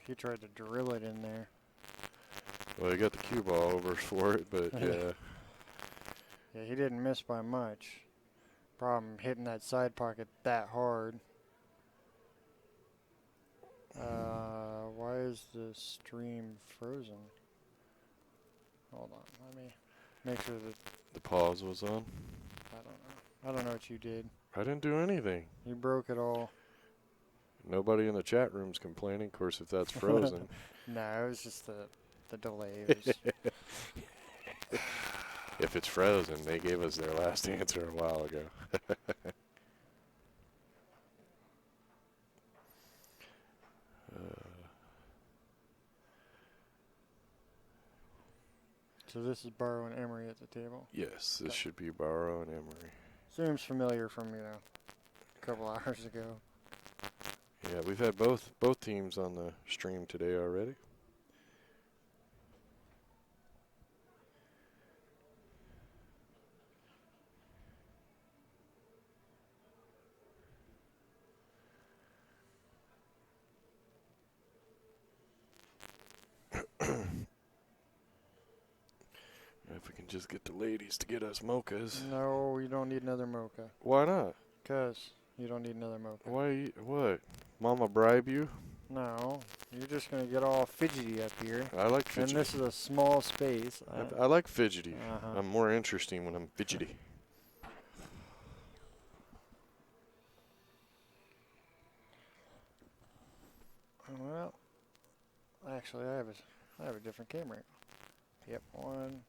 he tried to drill it in there.
Well, he got the cue ball over for it, but yeah.
Yeah, he didn't miss by much. Problem hitting that side pocket that hard. Why is the stream frozen? Hold on, let me make sure that
The pause was on.
I don't know. I don't know what you did.
I didn't do anything.
You broke it all.
Nobody in the chat room's complaining. Of course, if that's frozen.
No, it was just the delay. It was
If it's frozen, they gave us their last answer a while ago.
So this is Barrow and Emery at the table.
Yes, this should be Barrow and Emery.
Seems familiar from, a couple hours ago.
Yeah, we've had both teams on the stream today already. If we can just get the ladies to get us mochas.
No, you don't need another mocha.
Why not?
'Cause you don't need another mocha.
Why? What? Mama bribe you?
No, you're just going to get all fidgety up here.
I like fidgety.
And this is a small space.
I like fidgety.
Uh-huh.
I'm more interesting when I'm fidgety.
Well, actually, I have a different camera. Yep, 1,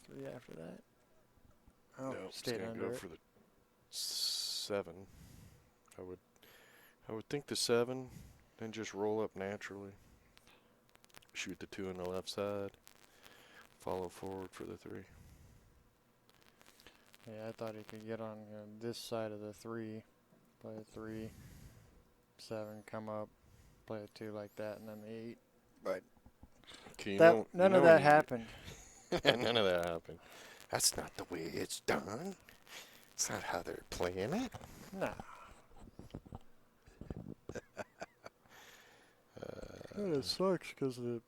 3 after that. Oh,
No,
stayed
gonna
under
go
it.
for the 7. I would think the 7, then just roll up naturally. Shoot the 2 on the left side. Follow forward for the 3.
Yeah, I thought he could get on this side of the 3, play a 3, 7, come up, play a 2 like that, and then the 8. But none of that happened.
None of that happened. That's not the way it's done. It's not how they're playing it.
No. It sucks because the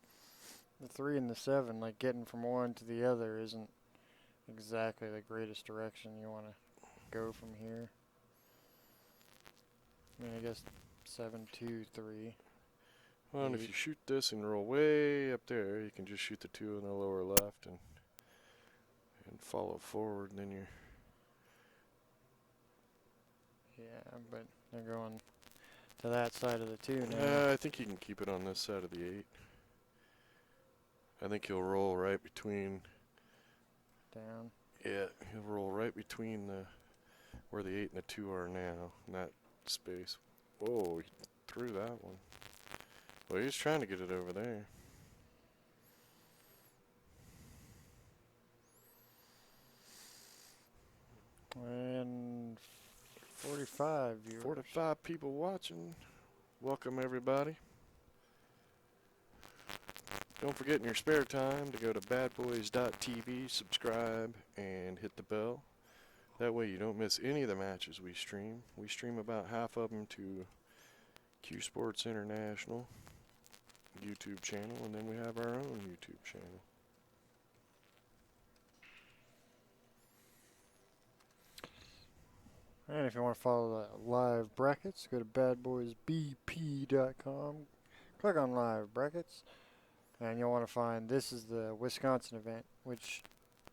3 and the 7, like getting from one to the other, isn't exactly the greatest direction you want to go from here. I mean, I guess 7, 2, 3.
Well, and if you shoot this and roll way up there, you can just shoot the 2 in the lower left and follow forward, and then you're...
Yeah, but they're going to that side of the 2 now.
I think you can keep it on this side of the 8. I think he'll roll right between...
Down.
Yeah, he'll roll right between where the 8 and the 2 are now, in that space. Whoa, he threw that one. Well, he's trying to get it over there.
And 45 viewers.
45 people watching. Welcome, everybody. Don't forget in your spare time to go to badboys.tv, subscribe, and hit the bell. That way you don't miss any of the matches we stream. We stream about half of them to CueSports International YouTube channel, and then we have our own YouTube channel.
And if you want to follow the live brackets, go to badboysbp.com. Click on live brackets, and you'll want to find this is the Wisconsin event, which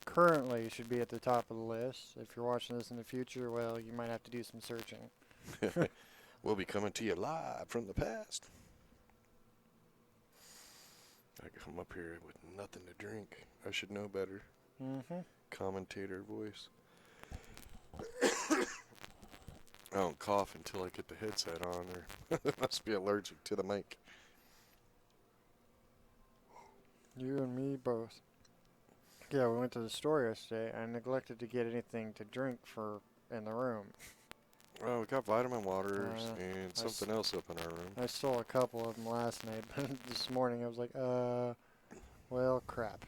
currently should be at the top of the list. If you're watching this in the future, well, you might have to do some searching.
We'll be coming to you live from the past. I come up here with nothing to drink. I should know better.
Mm-hmm.
Commentator voice. I don't cough until I get the headset on, or I must be allergic to the mic.
You and me both. Yeah, we went to the store yesterday. I neglected to get anything to drink in the room.
Well, we got vitamin waters and
I
something else up in our room.
I stole a couple of them last night, but this morning I was like, well, crap.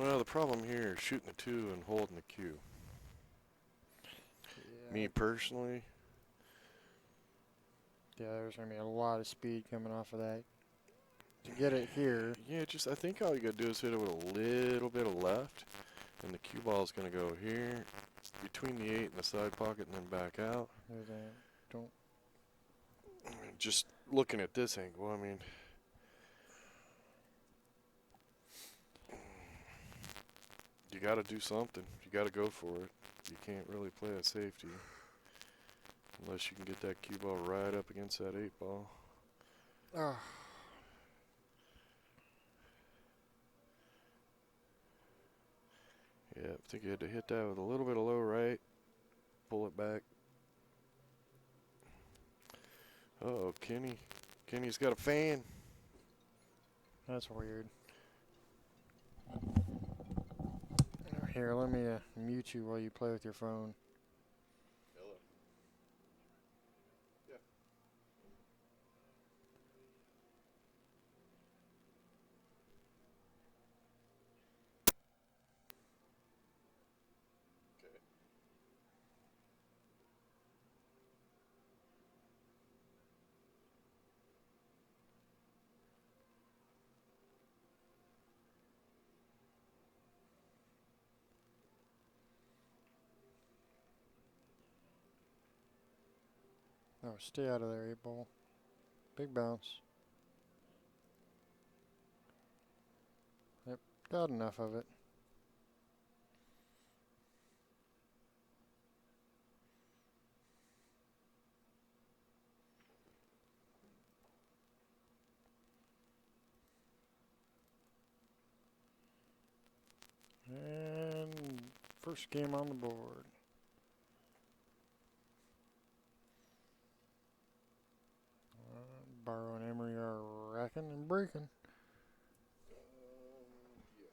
Well, the problem here is shooting the 2 and holding the cue.
Yeah.
Me personally,
Yeah, there's going to be a lot of speed coming off of that. To get it here.
yeah, I think all you gotta do is hit it with a little bit of left, and the cue ball is gonna go here, between the 8 and the side pocket, and then back out.
There's that. Don't.
Just looking at this angle, I mean, you gotta do something. You gotta go for it. You can't really play a safety unless you can get that cue ball right up against that 8 ball.
Oh.
Yeah, I think you had to hit that with a little bit of low right, pull it back. Uh-oh, Kenny. Kenny's got a fan.
That's weird. Here, let me mute you while you play with your phone.
Hello. Yeah. Okay.
Oh, stay out of there, 8 ball. Big bounce. Yep, got enough of it. And first game on the board. Barrow and Emery are racking and breaking.
Yeah.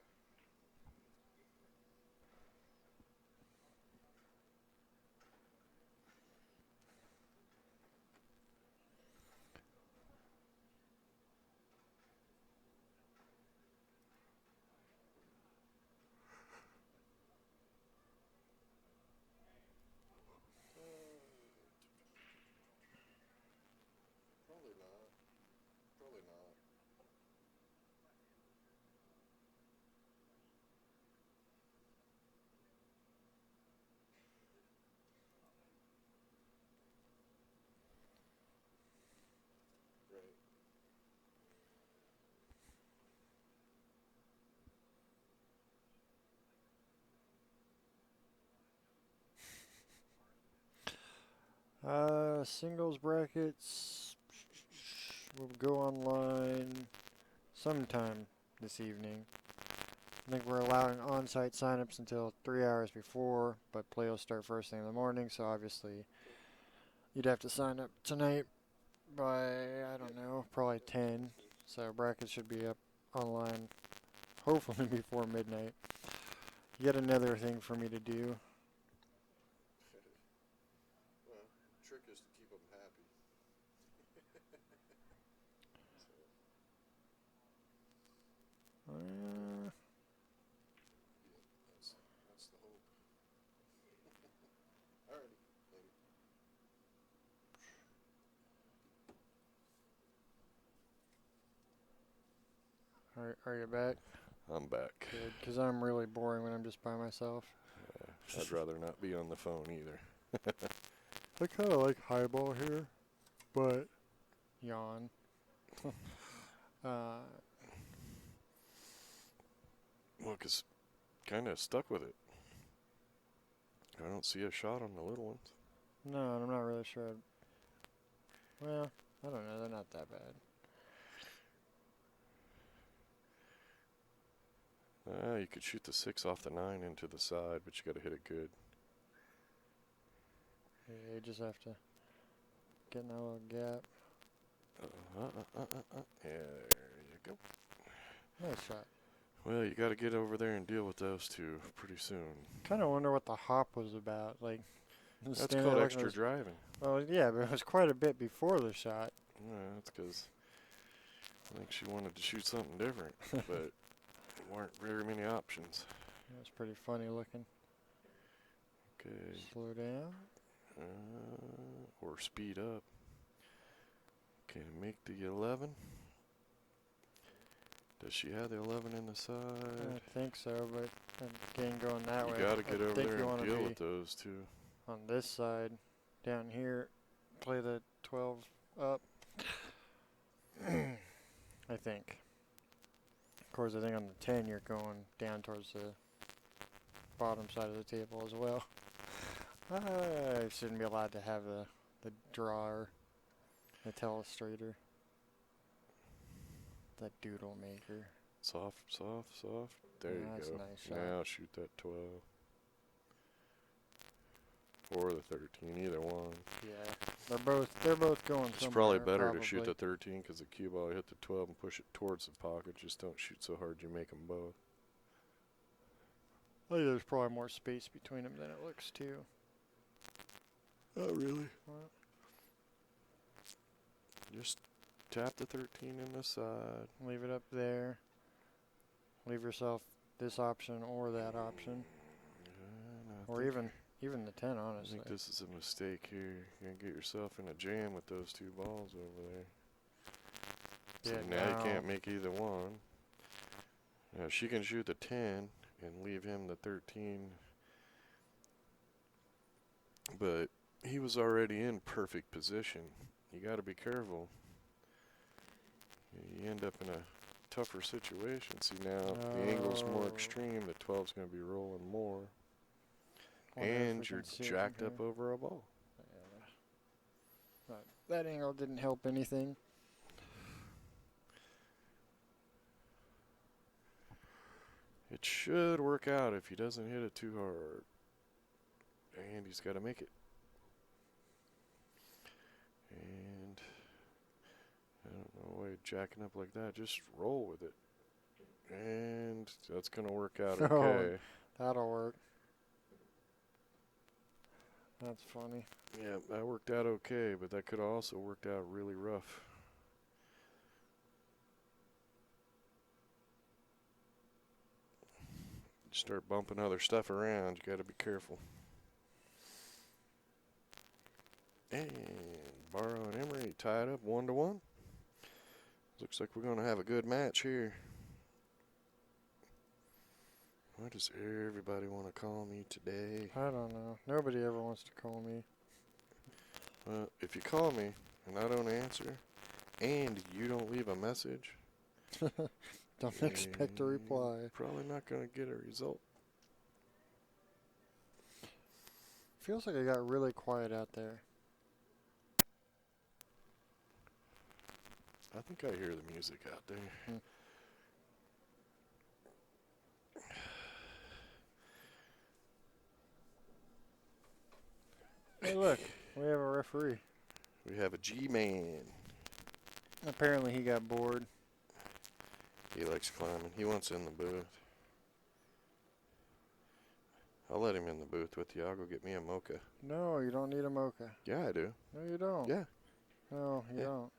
Probably not. Probably not. Right.
Singles brackets will go online sometime this evening. I think we're allowing on-site signups until 3 hours before, but play will start first thing in the morning, so obviously you'd have to sign up tonight by, I don't know, probably 10. So brackets should be up online hopefully before midnight. Yet another thing for me to do.
Well, trick is to keep them happy.
Uh,
That's the hope. Alrighty. Later.
are you back?
I'm back.
Good, because I'm really boring when I'm just by myself.
I'd rather not be on the phone either.
I kind of like highball here, but yawn.
Well, 'cause kind of stuck with it. I don't see a shot on the little ones.
No, I'm not really sure. Well, I don't know. They're not that bad.
You could shoot the 6 off the 9 into the side, but you got to hit it good.
Yeah, you just have to get in that little gap.
Yeah, there you go.
Nice shot.
Well, you got to get over there and deal with those 2 pretty soon.
Kind of wonder what the hop was about. Like,
That's
standing
called
there
extra
looking
driving.
well, yeah, but it was quite a bit before the shot.
Yeah, that's because I think she wanted to shoot something different. But weren't very many options.
That's pretty funny looking.
Okay.
Slow down.
Or speed up. Okay, make the 11. Does she have the 11 in the side?
I think so, but again, going that way.
You gotta get over
think
there
you
and
wanna
deal
be
with those two.
on this side, down here, play the 12 up. I think. Of course, I think on the 10 you're going down towards the bottom side of the table as well. I shouldn't be allowed to have the drawer, the telestrator, the doodle maker.
Soft, soft, soft. There you
That's
go.
a nice shot.
Now shoot that 12. Or the 13, either one.
Yeah, they're both going
It's
somewhere.
probably better to shoot the 13 because the cue ball hit the 12 and push it towards the pocket. Just don't shoot so hard you make them both.
I think there's probably more space between them than it looks too.
Oh, really?
What?
Just tap the 13 in the side.
Leave it up there. Leave yourself this option or that option, or even the 10.
I
Honestly,
think this is a mistake here. You're gonna get yourself in a jam with those two balls over there. So
Yeah,
now you
now-
can't make either one. Now she can shoot the 10 and leave him the 13. But he was already in perfect position. You got to be careful. You end up in a tougher situation. See, now the angle's more
Oh.
extreme. The 12's going to be rolling more.
Wonder if we
And
can
you're
see it from
jacked up
here.
over a ball.
Yeah. But that angle didn't help anything.
It should work out if he doesn't hit it too hard. And he's got to make it. And I don't know why you're jacking up like that. Just roll with it. And that's going to work out
Oh.
okay.
That'll work. That's funny.
Yeah, that worked out okay, but that could have also worked out really rough. You start bumping other stuff around, you got to be careful. And Barrow and Emery tied up 1-1. Looks like we're going to have a good match here. Why does everybody want to call me today?
I don't know. Nobody ever wants to call me.
Well, if you call me and I don't answer, and you don't leave a message,
Don't expect a reply.
probably not going to get a result.
Feels like it got really quiet out there.
I think I hear the music out there.
Hey, look, we have a referee.
We have a G-man.
Apparently he got bored.
He likes climbing. He wants in the booth. I'll let him in the booth with you. I'll go get me a mocha.
No, you don't need a mocha.
Yeah, I do.
No, you don't.
Yeah.
No, you
Yeah.
don't.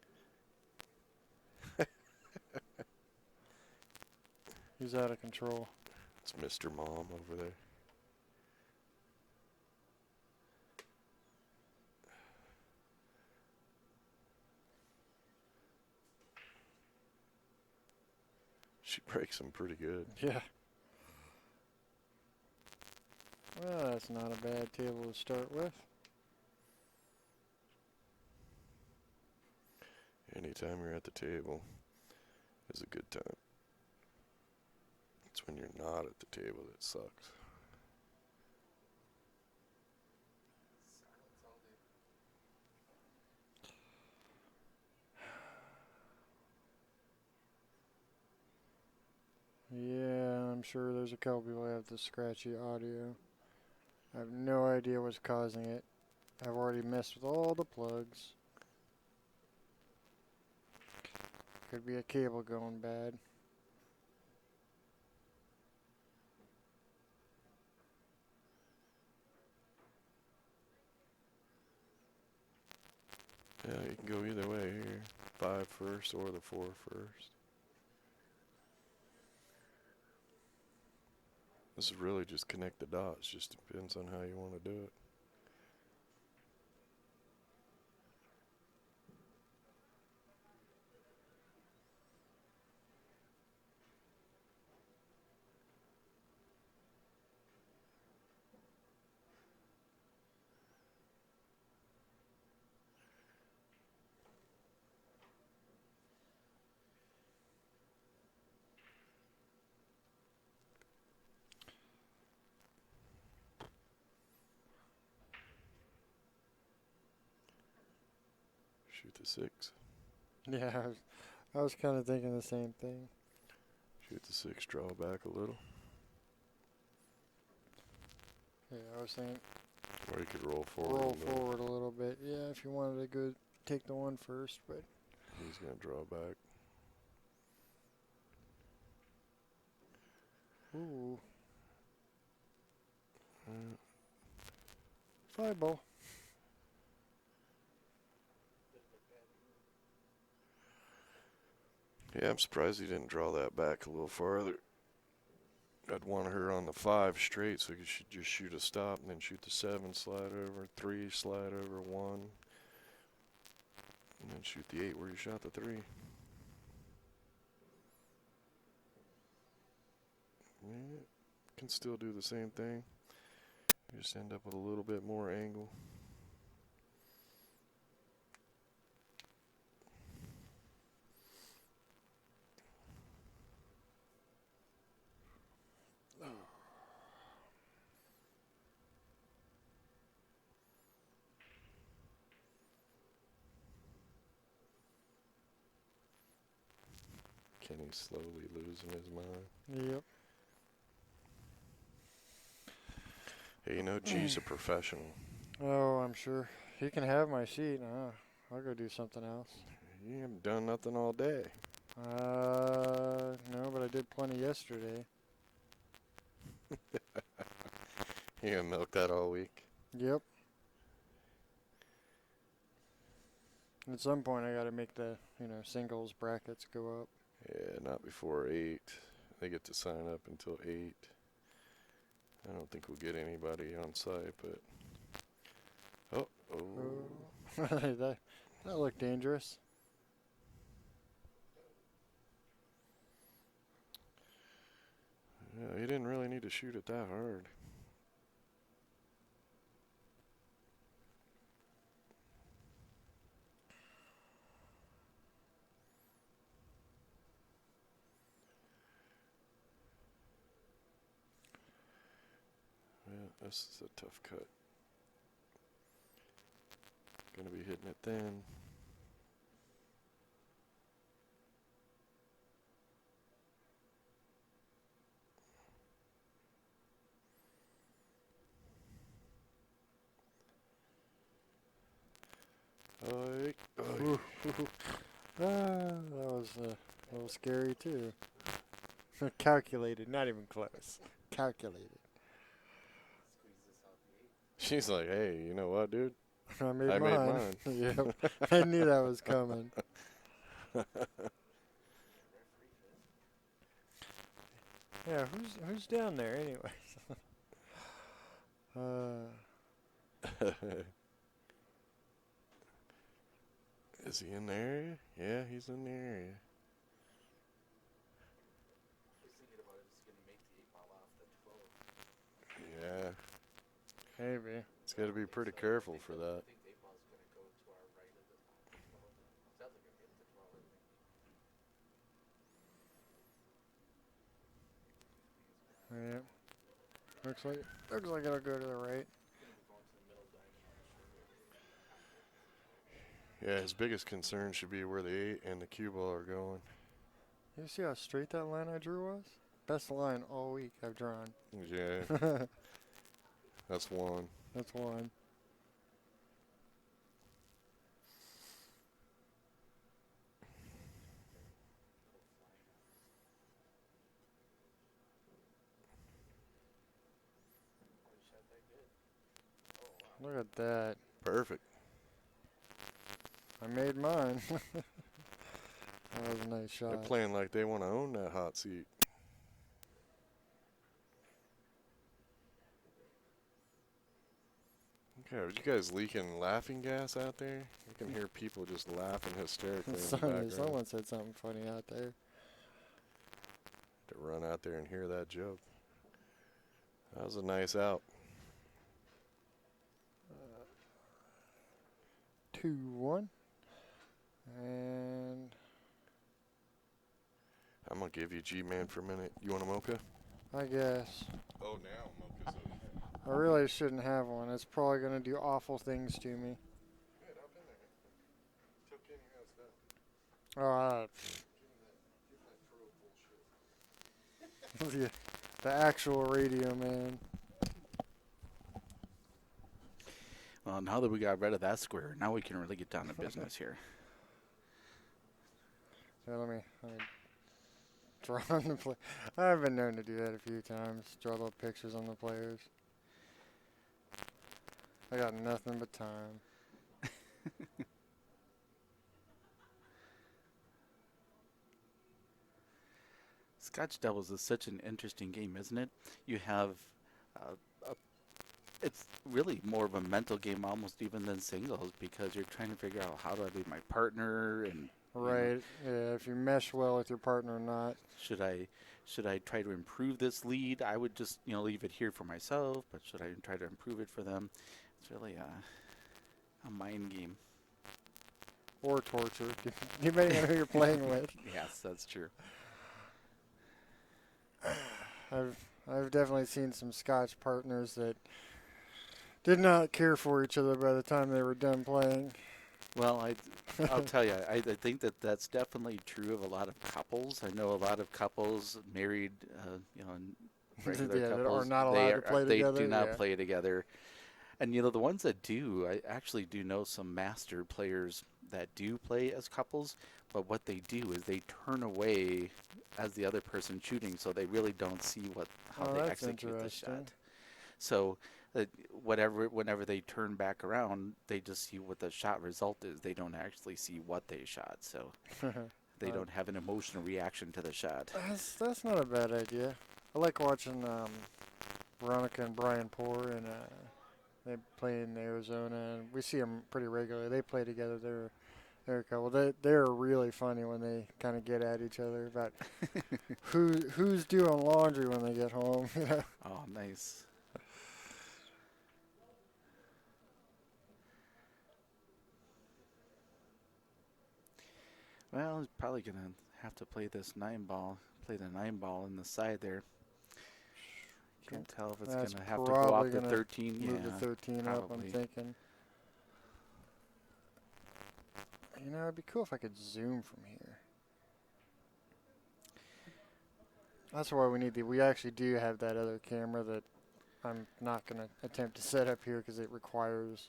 He's out of control.
It's Mr. Mom over there. She breaks him pretty good.
Yeah. Well, that's not a bad table to start with.
Anytime you're at the table is a good time. It's when you're not at the table that sucks.
Yeah, I'm sure there's a couple people that have the scratchy audio. I have no idea what's causing it. I've already messed with all the plugs. Could be a cable going bad.
Yeah, you can go either way here. 5 first or the 4 first. This is really just connect the dots. Just depends on how you want to do it. Shoot the 6.
Yeah, I was kind of thinking the same thing.
Shoot the 6, draw back a little.
Yeah, I was saying
Or you could roll forward.
roll forward a little bit. Yeah, if you wanted to go take the 1 first, but
He's going to draw back.
ooh, 5 ball.
Yeah, I'm surprised he didn't draw that back a little farther. I'd want her on the 5 straight so he could just shoot a stop and then shoot the 7, slide over, 3, slide over, 1. And then shoot the 8 where you shot the 3. Yeah, can still do the same thing. You just end up with a little bit more angle. Kenny's slowly losing his mind.
Yep.
Hey, you know, G's a professional.
Oh, I'm sure. He can have my seat. I'll go do something else.
You haven't done nothing all day.
No, but I did plenty yesterday.
You gonna milk that all week?
Yep. At some point, I got to make the, singles brackets go up.
Yeah, not before 8. They get to sign up until 8. I don't think we'll get anybody on site, but...
that looked dangerous.
Yeah, you didn't really need to shoot it that hard. Yeah, this is a tough cut. Gonna be hitting it thin.
That was a little scary too. Calculated, not even close. Calculated.
She's like, hey, you know what, dude?
I made
I
mine.
made mine.
Yep. I knew that was coming. Yeah, who's down there anyways?
Is he in the area? Yeah, he's in the area. Yeah.
Maybe.
It's got to be pretty careful for that.
Yeah. Looks like it'll go to the right.
Yeah, his biggest concern should be where the 8 and the cue ball are going.
You see how straight that line I drew was? Best line all week I've drawn.
Yeah. That's 1.
That's 1. Look at that.
Perfect.
I made mine. That was a nice shot.
They're playing like they want to own that hot seat. Yeah, are you guys leaking laughing gas out there? You can hear people just laughing hysterically in the background.
Someone said something funny out there.
To run out there and hear that joke. That was a nice out.
2-1. And
I'm going to give you G-Man for a minute. You want a mocha?
I guess
Oh, now mocha's over.
I really shouldn't have one. It's probably going to do awful things to me.
Good, hop in there. Tucked in your house now.
Oh,
Give me that
the actual radio man.
Well, now that we got rid of that square, now we can really get down to business here.
Yeah, let me draw on the play. I've been known to do that a few times. Draw little pictures on the players. I got nothing but time.
Scotch Doubles is such an interesting game, isn't it? You have, it's really more of a mental game almost even than singles because you're trying to figure out how do I lead my partner and
Right. Yeah, if you mesh well with your partner or not.
should I try to improve this lead? I would just leave it here for myself, but should I try to improve it for them? It's really a mind game.
Or torture, depending on who you're playing with.
Yes, that's true.
I've definitely seen some Scotch partners that did not care for each other by the time they were done playing.
Well, I'll tell you, I think that's definitely true of a lot of couples. I know a lot of couples married, and regular
Yeah, that
couples.
are not allowed to play together,
They do not
yeah.
play together. And the ones that do, I actually do know some master players that do play as couples. But what they do is they turn away as the other person shooting, so they really don't see how
Oh,
they
that's
execute the
interesting.
shot. So whenever they turn back around, they just see what the shot result is. They don't actually see what they shot, so they don't have an emotional reaction to the shot.
That's not a bad idea. I like watching Veronica and Brian Poor, and they play in Arizona, and we see them pretty regularly. They play together. They're a couple. They're really funny when they kind of get at each other about who's doing laundry when they get home.
Oh, nice. Well, he's probably going to have to play this 9-ball, play the 9-ball in the side there. Can't tell if it's going to have to go off the 13.
Move the 13
probably
up, I'm thinking. It'd be cool if I could zoom from here. That's why we actually do have that other camera that I'm not going to attempt to set up here because it requires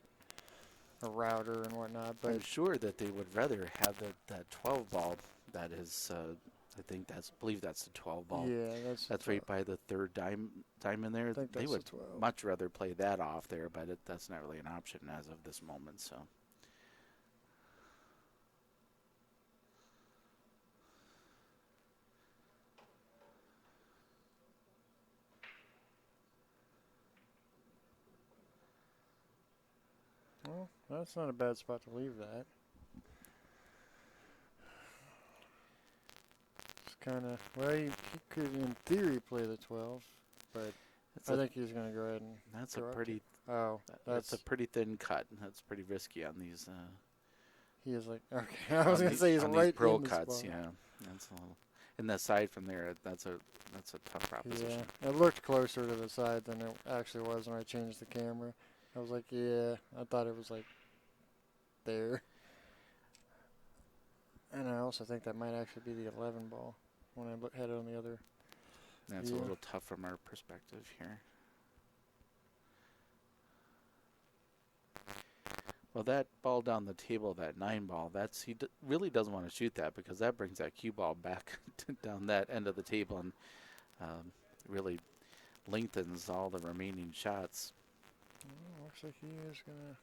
a router and whatnot. But
I'm sure that they would rather have that 12 ball. That is, I believe that's the 12 ball.
yeah,
That's right by the third diamond there.
I think
They
that's
would
the 12.
much rather play that off there, but that's not really an option as of this moment. So.
Well, that's not a bad spot to leave that. It's kind of, well, he could in theory play the 12, but I think he's going to go ahead and
That's
go
a
up
pretty.
to- Oh,
That's a pretty thin cut. That's pretty risky on these.
He is like, okay. I was going to say he's
on
right
these pro
in the
cuts.
spot.
Yeah, that's a little. And aside from there, that's a tough proposition.
Yeah, it looked closer to the side than it actually was when I changed the camera. I was like, yeah, I thought it was like there. And I also think that might actually be the 11 ball when I had it on the other.
That's a
Yeah.
little tough from our perspective here. Well, that ball down the table, that 9-ball, he really doesn't want to shoot that because that brings that cue ball back down that end of the table and really lengthens all the remaining shots.
Looks like he is gonna.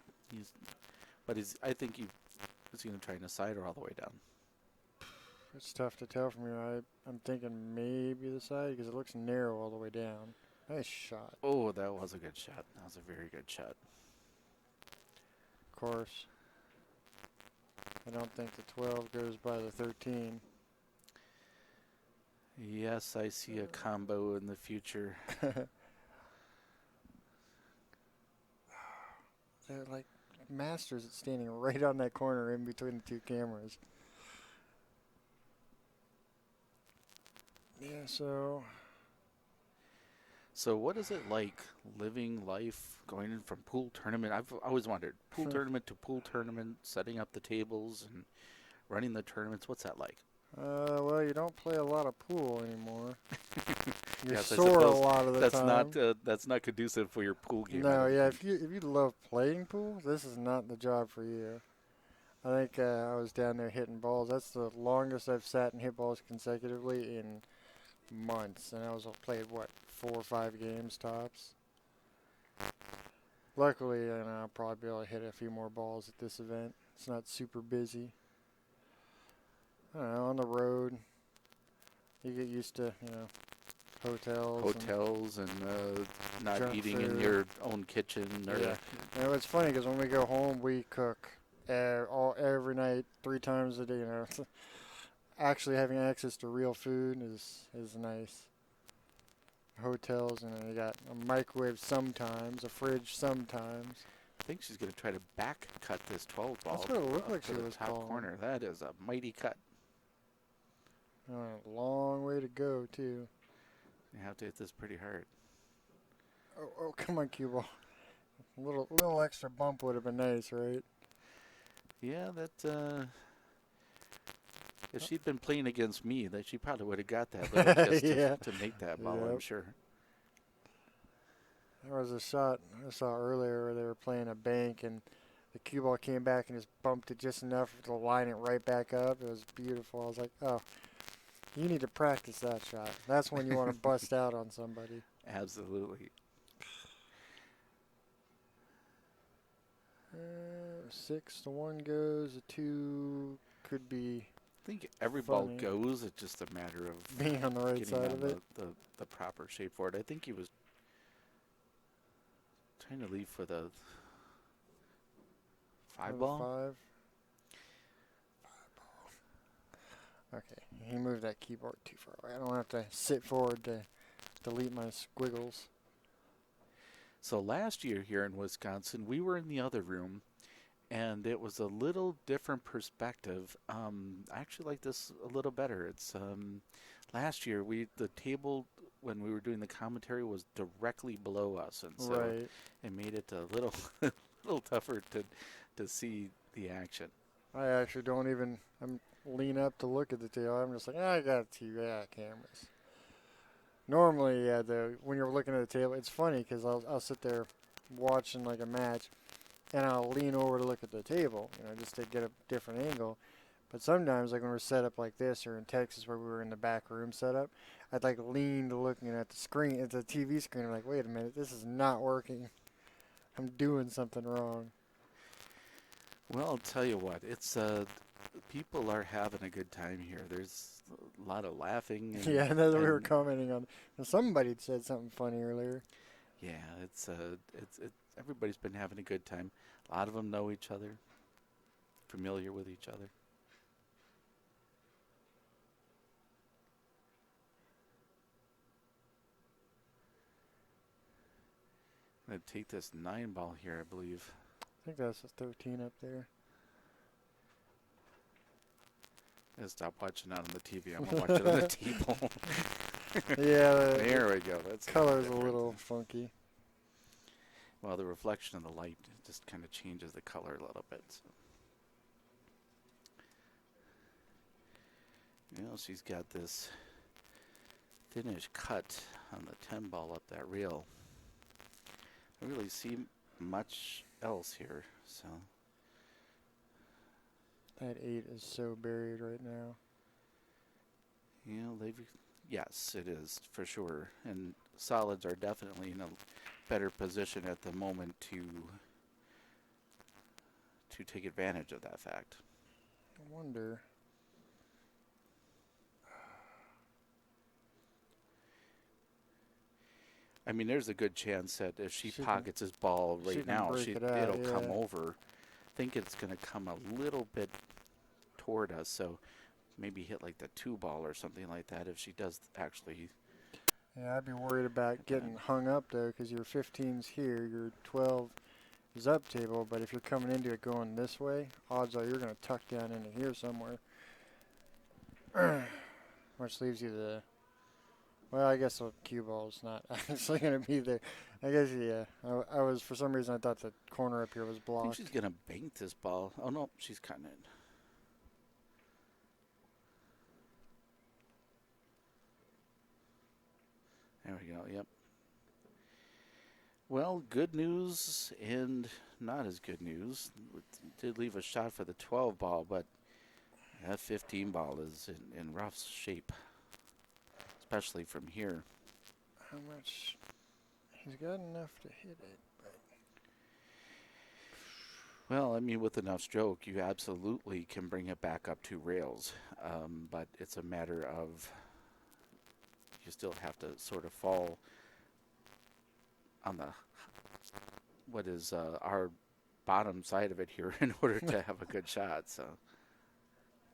I think he's going to try and side her all the way down.
It's tough to tell from here. I'm thinking maybe the side because it looks narrow all the way down. Nice shot.
Oh, that was a good shot. That was a very good shot.
course. I don't think the 12 goes by the 13.
Yes, I see a combo in the future.
They're like masters at standing right on that corner in between the two cameras. Yeah, so
So what is it like living life, going in from pool tournament? I've always wondered, pool tournament to pool tournament, setting up the tables and running the tournaments. What's that like?
well, you don't play a lot of pool anymore. You're
Yes, I
sore a
suppose
lot of the time.
that's not conducive for your pool game. I
No,
don't
yeah,
think.
if you love playing pool, this is not the job for you. I think I was down there hitting balls. That's the longest I've sat and hit balls consecutively in months, and I was played what 4 or 5 games tops. Luckily, I'll probably be able to hit a few more balls at this event. It's not super busy. I don't know, on the road, you get used to hotels.
Hotels and not
junk
eating in
food.
your own kitchen. Or
Yeah, it's funny because when we go home, we cook every night, 3 times a day. Actually having access to real food is nice. Hotels, you got a microwave sometimes, a fridge sometimes.
I think she's going to try to back cut this 12 ball.
That's what it looked like
to
she
the
was
top
calling.
corner. That is a mighty cut.
A long way to go too.
You have to hit this pretty hard.
Oh, come on, cue ball. A little extra bump would have been nice, right?
Yeah, that. If she'd been playing against me, that she probably would have got that little kiss
Yeah.
to make that ball.
Yep.
I'm sure.
There was a shot I saw earlier where they were playing a bank and the cue ball came back and just bumped it just enough to line it right back up. It was beautiful. I was like, oh, you need to practice that shot. That's when you want to bust out on somebody.
Absolutely.
6-1 goes. A 2 could be
I think every ball
funny.
goes. It's just a matter of
Being on the right
getting
side
on
of it.
the proper shape for it. I think he was trying to leave for the 5 ball.
5. Okay, he moved that keyboard too far away. I don't have to sit forward to delete my squiggles.
So last year here in Wisconsin, we were in the other room, and it was a little different perspective. I actually like this a little better. It's last year the table when we were doing the commentary was directly below us, and so
Right.
it made it a little little tougher to see the action.
I actually don't even lean up to look at the table. I'm just like, I got 2 cameras. Normally, when you're looking at the table, it's funny because I'll sit there watching like a match, and I'll lean over to look at the table, just to get a different angle. But sometimes, like when we're set up like this, or in Texas where we were in the back room set up, I'd like lean to looking at the screen, at the TV screen. I'm like, wait a minute, this is not working. I'm doing something wrong.
Well, I'll tell you what, it's people are having a good time here. There's a lot of laughing. And,
Yeah, that's what we were
and
commenting on. And somebody had said something funny earlier.
yeah, it's everybody's been having a good time. A lot of them know each other, familiar with each other. I'm going to take this 9 ball here, I believe.
I think that's a 13 up there.
I'll stop watching that on the TV. I'm going to watch it on the table.
Yeah,
There we go. That's
color's a
different.
little funky.
Well, the reflection of the light just kind of changes the color a little bit. So. She's got this thinnish cut on the 10 ball up that rail. I don't really see much else here, so.
That 8 is so buried right now.
Yes, it is for sure. And solids are definitely in a better position at the moment to take advantage of that fact.
I wonder.
I mean, there's a good chance that if she
She
pockets his ball
she
right
can
now,
break it out,
it'll come
yeah.
over. think it's going to come a little bit toward us, so maybe hit like the 2 ball or something like that if she does actually.
Yeah, I'd be worried about
Hit
getting
that.
hung up there because your 15's here, your 12 is up table, but if you're coming into it going this way, odds are you're going to tuck down into here somewhere. Which leaves you the. Well, I guess the cue ball's not actually going to be there. I guess, yeah. I was, for some reason, I thought the corner up here was
I think
blocked.
she's going to bank this ball. Oh, no, she's cutting it. There we go, yep. Well, good news and not as good news. It did leave a shot for the 12 ball, but that 15 ball is in rough shape, especially from here.
How much? He's got enough to hit it.
Well, I mean, with enough stroke, you absolutely can bring it back up 2 rails, but it's a matter of you still have to sort of fall on the what is our bottom side of it here in order to have a good shot. So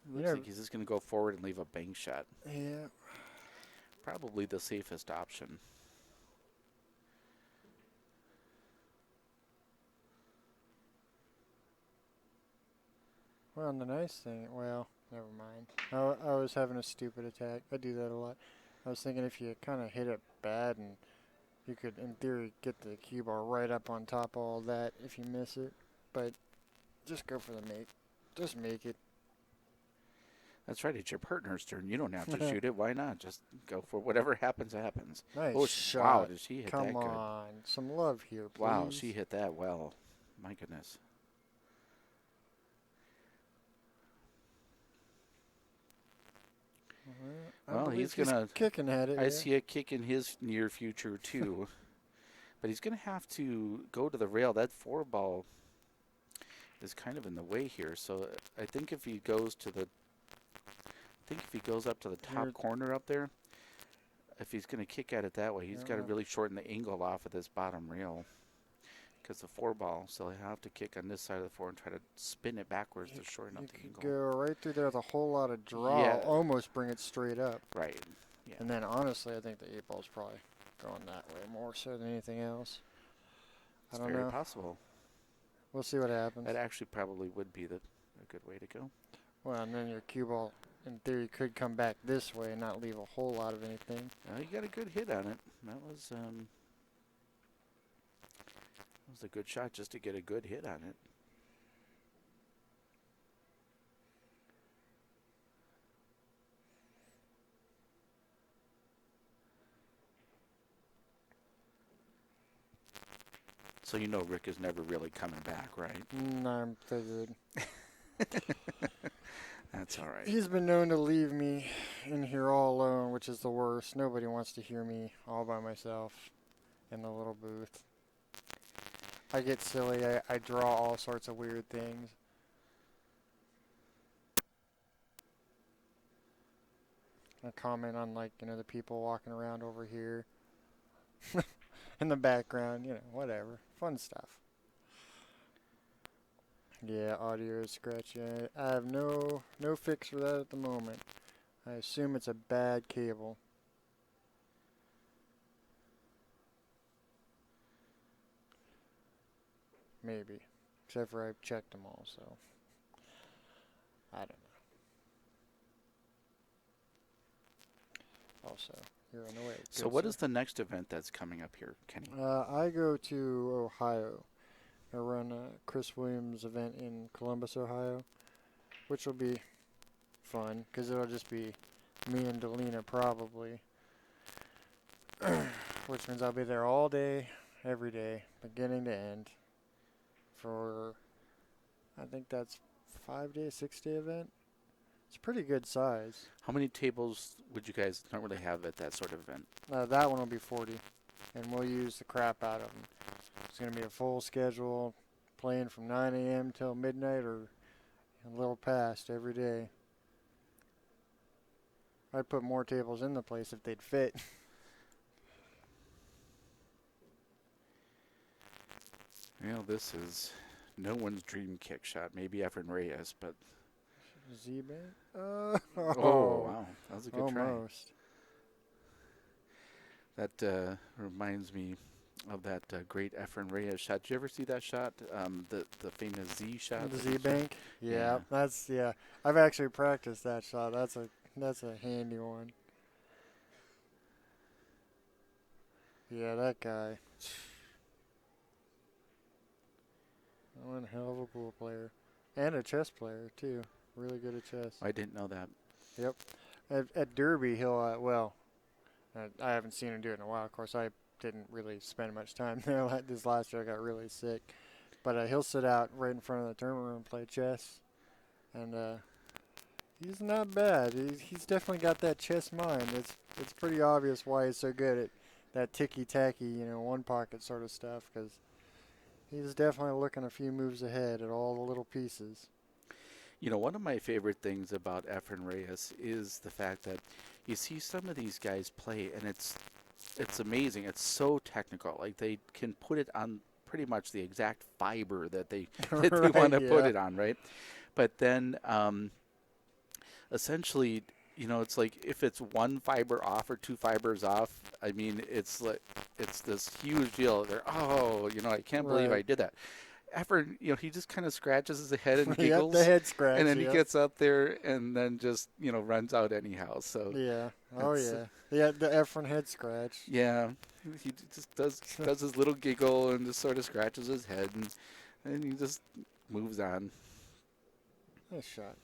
it looks like he's just going to go forward and leave a bank shot.
Yeah.
Probably the safest option.
Well, and the nice thing, well, never mind. I was having a stupid attack. I do that a lot. I was thinking if you kind of hit it bad and you could, in theory, get the cue ball right up on top of all that if you miss it. But just go for the make. Just make it.
That's right. It's your partner's turn. You don't have to shoot it. Why not? Just go for whatever happens, happens.
Nice
Oh,
shot.
wow, did she hit
Come
that good?
Come on. Some love here, please.
Wow, she hit that well. My goodness. Well, he's gonna
kicking at it.
I see a kick in his near future too, but he's gonna have to go to the rail. That 4 ball is kind of in the way here. So I think if he goes to the, up to the top corner up there, if he's gonna kick at it that way, he's got to really shorten the angle off of this bottom rail. Because the 4 ball, so he'll have to kick on this side of the 4 and try to spin it backwards to shorten up the angle.
Go right through there with a whole lot of draw. Almost bring it straight up.
Right. Yeah.
And then honestly, I think the 8 ball's probably going that way more so than anything else.
It's
I don't know.
very possible.
We'll see what happens.
That actually probably would be a good way to go.
Well, and then your cue ball, in theory, could come back this way and not leave a whole lot of anything.
You got a good hit on it. That was a good shot just to get a good hit on it. So you know Rick is never really coming back, right?
No, I'm figured.
That's all right.
He's been known to leave me in here all alone, which is the worst. Nobody wants to hear me all by myself in the little booth. I get silly. I draw all sorts of weird things. I comment on, like, the people walking around over here. In the background, whatever. Fun stuff. Yeah, audio is scratchy. I have no fix for that at the moment. I assume it's a bad cable. Maybe. Except for I've checked them all, so I don't know. Also, you're on the way.
So what is the next event that's coming up here, Kenny?
I go to Ohio. I run a Chris Williams event in Columbus, Ohio, which will be fun because it'll just be me and Delina probably, which means I'll be there all day, every day, beginning to end, for I think that's 5-day, 6-day event. It's a pretty good size.
How many tables would you guys normally have at that sort of event?
That one will be 40, and we'll use the crap out of them. It's going to be a full schedule, playing from 9 a.m. till midnight or a little past every day. I'd put more tables in the place if they'd fit.
Well, this is no one's dream kick shot. Maybe Efren Reyes, but
Z-Bank?
oh wow, that was a good try.
Almost.
That reminds me of that great Efren Reyes shot. Did you ever see that shot? The famous Z shot.
The
that he shot?
Z-Bank?
Yeah.
Yeah. I've actually practiced that shot. That's a handy one. Yeah, that guy. One hell of a pool player. And a chess player, too. Really good at chess.
I didn't know that.
Yep. At Derby, I haven't seen him do it in a while. Of course, I didn't really spend much time there. This last year, I got really sick. But he'll sit out right in front of the tournament room and play chess. And he's not bad. He's definitely got that chess mind. It's pretty obvious why he's so good at that ticky-tacky, one pocket sort of stuff, because he's definitely looking a few moves ahead at all the little pieces.
One of my favorite things about Efren Reyes is the fact that you see some of these guys play, and it's amazing. It's so technical. Like, they can put it on pretty much the exact fiber that they
Right,
want to put
yeah.
it on, right? But then essentially, it's like if it's one fiber off or two fibers off, I mean, it's this huge deal. I can't believe I
Right.
did that. After, he just kind of scratches his head and
Yep,
giggles.
the head scratch.
And then he
yep.
gets up there and then just, runs out anyhow. So,
Yeah. Oh,
That's-
yeah. Yeah, the Efren head scratch.
yeah, he just does his little giggle and just sort of scratches his head. And he just moves on.
Nice shot.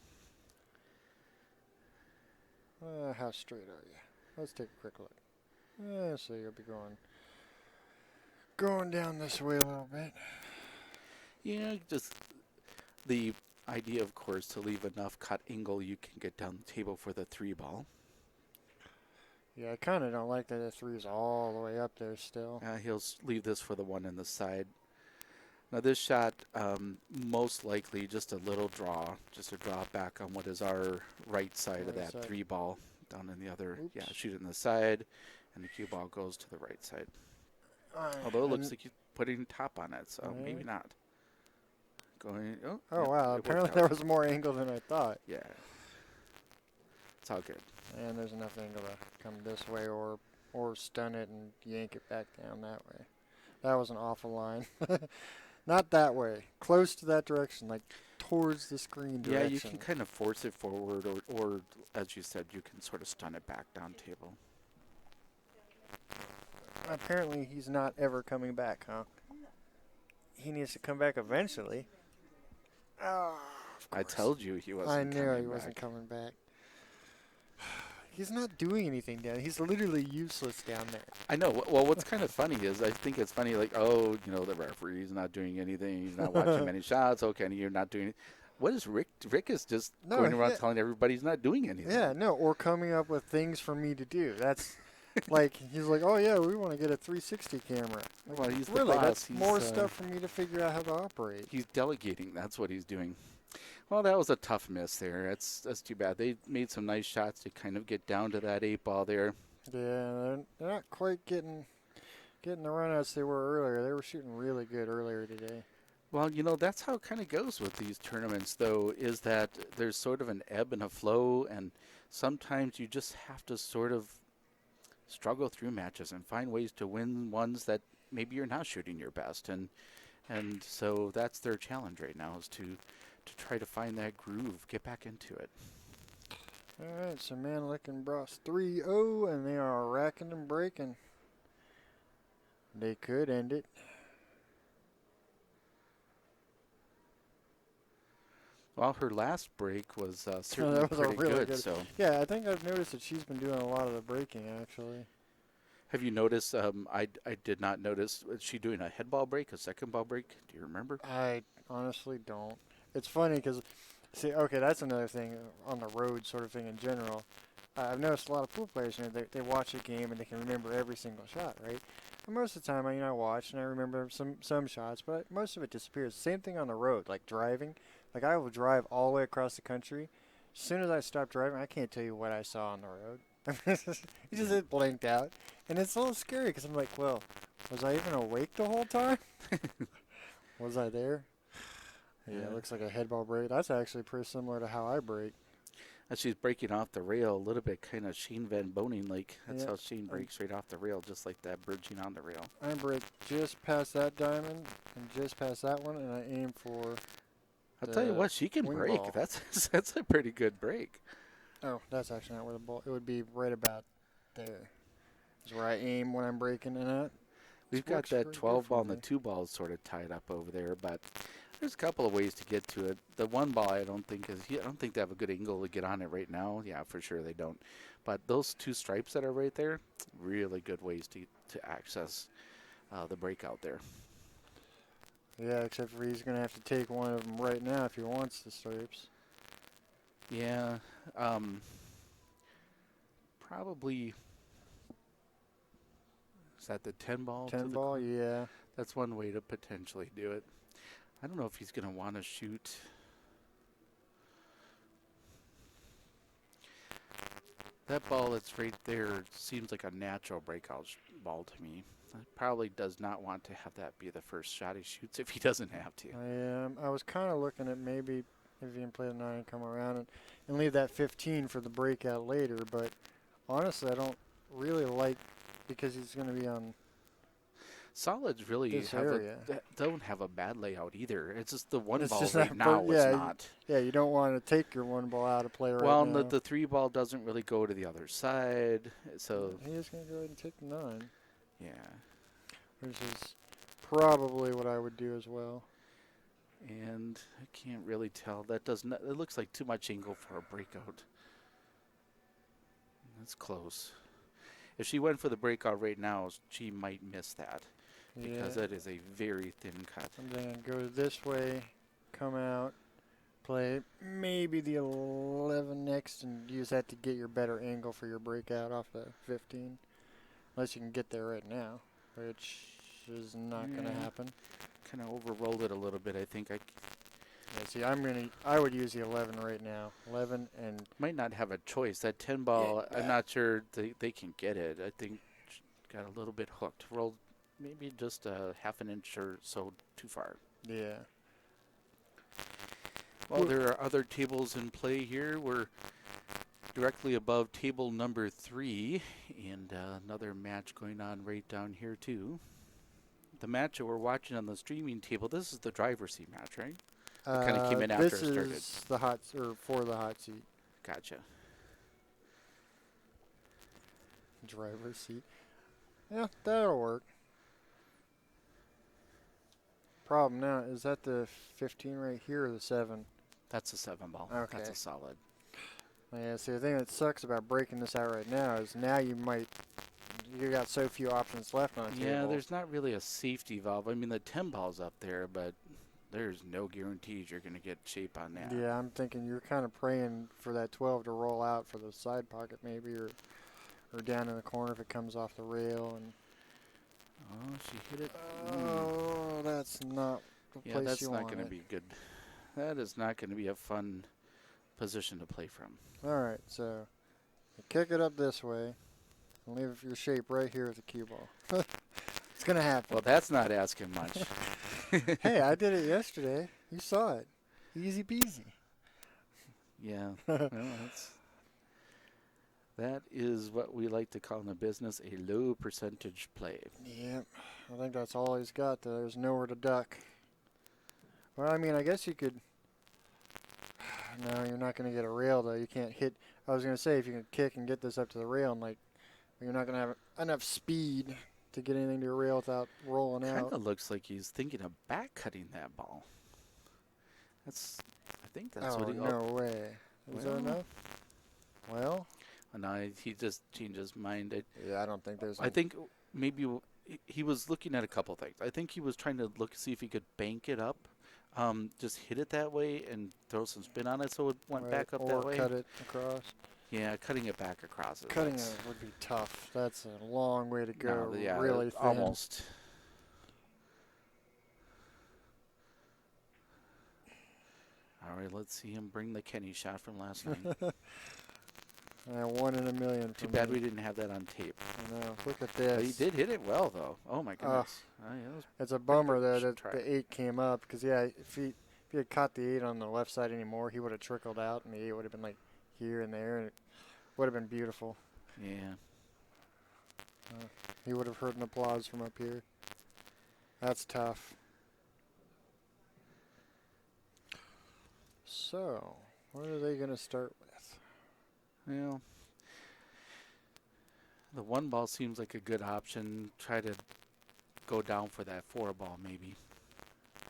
How straight are you? Let's take a quick look. So you'll be going down this way a little bit.
Yeah, just the idea, of course, to leave enough cut angle you can get down the table for the 3-ball.
Yeah, I kind of don't like that the three's all the way up there still.
He'll leave this for the one in the side. Now this shot, most likely just a little draw, just a draw back on what is our right side of
Right
that
side.
3-ball. Down in the other,
Oops.
yeah, shoot it in the side, and the cue ball goes to the right side. Although it looks like you're putting top on it, so maybe not. Going.
Oh,
yep,
wow.
it worked
Apparently
out.
there was more angle than I thought.
Yeah. It's all good.
And there's enough angle to come this way or stun it and yank it back down that way. That was an awful line. Not that way. Close to that direction, like towards the screen direction.
Yeah, you can kind of force it forward, or as you said, you can sort of stun it back down table.
Apparently he's not ever coming back, huh? He needs to come back eventually. Oh,
I told you he wasn't
I
coming
knew he
back.
wasn't coming back. He's not doing anything down there. He's literally useless down there.
I know. Well, what's kind of funny is I think it's funny, like, the referee's not doing anything. He's not watching many shots. Okay, and you're not doing it. What is Rick? Rick is just going around telling everybody he's not doing anything.
Yeah, no, or coming up with things for me to do. That's like, he's like, oh, yeah, we want to get a 360 camera. Like,
Well, he's the
really,
boss.
that's
He's,
more stuff for me to figure out how to operate.
He's delegating. That's what he's doing. Well, that was a tough miss there. That's too bad. They made some nice shots to kind of get down to that 8-ball there.
Yeah, they're not quite getting the runouts they were earlier. They were shooting really good earlier today.
Well, that's how it kind of goes with these tournaments, though, is that there's sort of an ebb and a flow, and sometimes you just have to sort of struggle through matches and find ways to win ones that maybe you're not shooting your best. And so that's their challenge right now, is to try to find that groove, get back into it.
All right, so Manlick and Bros 3-0, and they are racking and breaking. They could end it.
Well, her last break was certainly
that was a
pretty
really
good.
good-
So,
Yeah, I think I've noticed that she's been doing a lot of the breaking, actually.
have you noticed? I did not notice. Was she doing a head ball break, a second ball break? Do you remember?
I honestly don't. It's funny because, see, okay, that's another thing on the road sort of thing in general. I've noticed a lot of pool players, they watch a game and they can remember every single shot, right? And most of the time, I watch and I remember some shots, but most of it disappears. Same thing on the road, like driving. Like, I will drive all the way across the country. As soon as I stop driving, I can't tell you what I saw on the road. It just blinked out. And it's a little scary because I'm like, well, was I even awake the whole time? Was I there? Yeah, it looks like a head ball break. That's actually pretty similar to how I break.
And she's breaking off the rail a little bit, kind of Shane Van Boning like. That's
Yeah,
how Shane breaks right off the rail, just like that, bridging on the rail.
I break just past that diamond and just past that one, and I aim for
I'll tell you what, she can
wing
break.
ball.
That's a pretty good break.
Oh, that's actually not where the ball. It would be right about there. Is where I aim when I'm breaking it at.
We've
This
got
works
that
pretty
12
good for
ball and the
me.
2 balls sort of tied up over there, but there's a couple of ways to get to it. The 1 ball I don't think they have a good angle to get on it right now. Yeah, for sure they don't. But those 2 stripes that are right there, really good ways to access the breakout there.
Yeah, except for he's gonna have to take one of them right now if he wants the stripes.
Yeah, probably. Is that the 10 ball?
10 ball, yeah.
That's one way to potentially do it. I don't know if he's going to want to shoot. That ball that's right there seems like a natural breakout ball to me. Probably does not want to have that be the first shot he shoots if he doesn't have to.
I was kind of looking at maybe if he can play the 9 and come around and leave that 15 for the breakout later, but honestly, I don't really like because he's going to be on
Solids really
this area.
don't have a bad layout either. It's just the 1
It's
ball
just
right
that
now is
yeah,
not.
Yeah, you don't want to take your 1 ball out of play right
Well,
now.
the 3 ball doesn't really go to the other side, so
He is going to go ahead and take the 9.
yeah.
Which is probably what I would do as well.
And I can't really tell. That does not. It looks like too much angle for a breakout. That's close. If she went for the breakout right now, she might miss that because
Yeah.
that is a very thin cut.
And then go this way, come out, play maybe the 11 next, and use that to get your better angle for your breakout off the 15. Unless you can get there right now, which is not going to
Yeah.
happen.
Kind of overrolled it a little bit. I think I
Yeah, see, I would use the 11 right now. 11 and
might not have a choice. That 10 ball,
Yeah.
I'm not sure they can get it. I think got a little bit hooked. Rolled maybe just a half an inch or so too far.
yeah.
Well, there are other tables in play here. We're directly above table number 3, and another match going on right down here too. The match that we're watching on the streaming table, this is the driver's seat match, right? It kind of came in after it started.
This is the for the hot seat.
Gotcha.
Driver's seat. Yeah, that'll work. Problem now, is that the 15 right here or the 7?
That's a 7 ball.
Okay.
That's a solid.
Yeah, see, the thing that sucks about breaking this out right now is now you got so few options left on the table.
Yeah, there's not really a safety valve. I mean, the 10 ball's up there, but there's no guarantees you're going to get shape on that.
Yeah, I'm thinking you're kind of praying for that 12 to roll out for the side pocket maybe, or down in the corner if it comes off the rail. And
Oh, she hit it.
oh, that's not the
Yeah,
place
that's
you
not
want
going to
it.
be good. That is not going to be a fun position to play from.
All right, so you kick it up this way and leave your shape right here with the cue ball. It's going to happen.
Well, that's not asking much.
Hey, I did it yesterday. You saw it. Easy peasy.
Yeah, well, that is what we like to call in the business a low percentage play.
Yep. I think that's all he's got, though. There's nowhere to duck. Well, I mean, I guess you could. No, you're not going to get a rail, though. You can't hit. I was going to say, if you can kick and get this up to the rail, and you're not going to have enough speed to get anything to a rail without rolling
Kind
out.
of looks like he's thinking of back cutting that ball. I think that's what he.
No way. Is that
Well.
enough? Well.
No, he just changed his mind.
Yeah, I don't think there's.
I think maybe he was looking at a couple things. I think he was trying to see if he could bank it up, just hit it that way and throw some spin on it so it went back up that way.
Or cut it across.
Yeah, cutting it back across.
Cutting it would be tough. That's a long way to go.
No, yeah,
really thin.
almost. All right, let's see him bring the Kenny shot from last night.
1 in a million.
Too
for
bad
me.
we didn't have that on tape.
I know. Look at
But
this.
he did hit it well, though. Oh my goodness. Yeah, that was
It's a bummer though
Should
that
try.
the 8 came up because if he had caught the 8 on the left side anymore, he would have trickled out, and the 8 would have been like here and there, and it would have been beautiful.
Yeah.
He would have heard an applause from up here. That's tough. So, what are they going to start with?
Well, the 1 ball seems like a good option. Try to go down for that 4 ball maybe.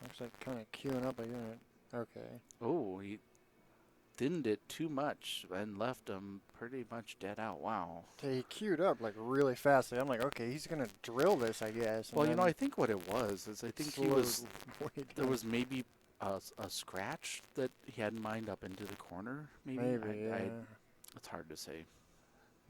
Looks like kind of queuing up a unit. Okay.
Oh, he thinned it too much and left him pretty much dead out. Wow.
Okay, he queued up like really fast. I'm like, okay, he's going to drill this, I guess.
Well, I think what it was is I think there was maybe a scratch that he had mined up into the corner. Maybe.
yeah.
It's hard to say.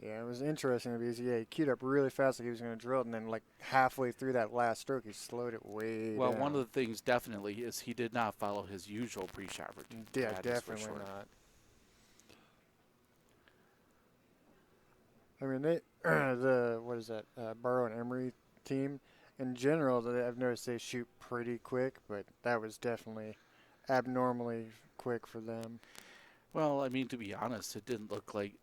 Yeah, it was interesting because he queued up really fast like he was going to drill it, and then like halfway through that last stroke, he slowed it way
Well,
down.
one of the things definitely is he did not follow his usual pre-shot routine.
Yeah,
That is for
definitely
sure.
not. I mean, they Barrow and Emery team in general, I've noticed they shoot pretty quick, but that was definitely abnormally quick for them.
Well, I mean, to be honest, it didn't look like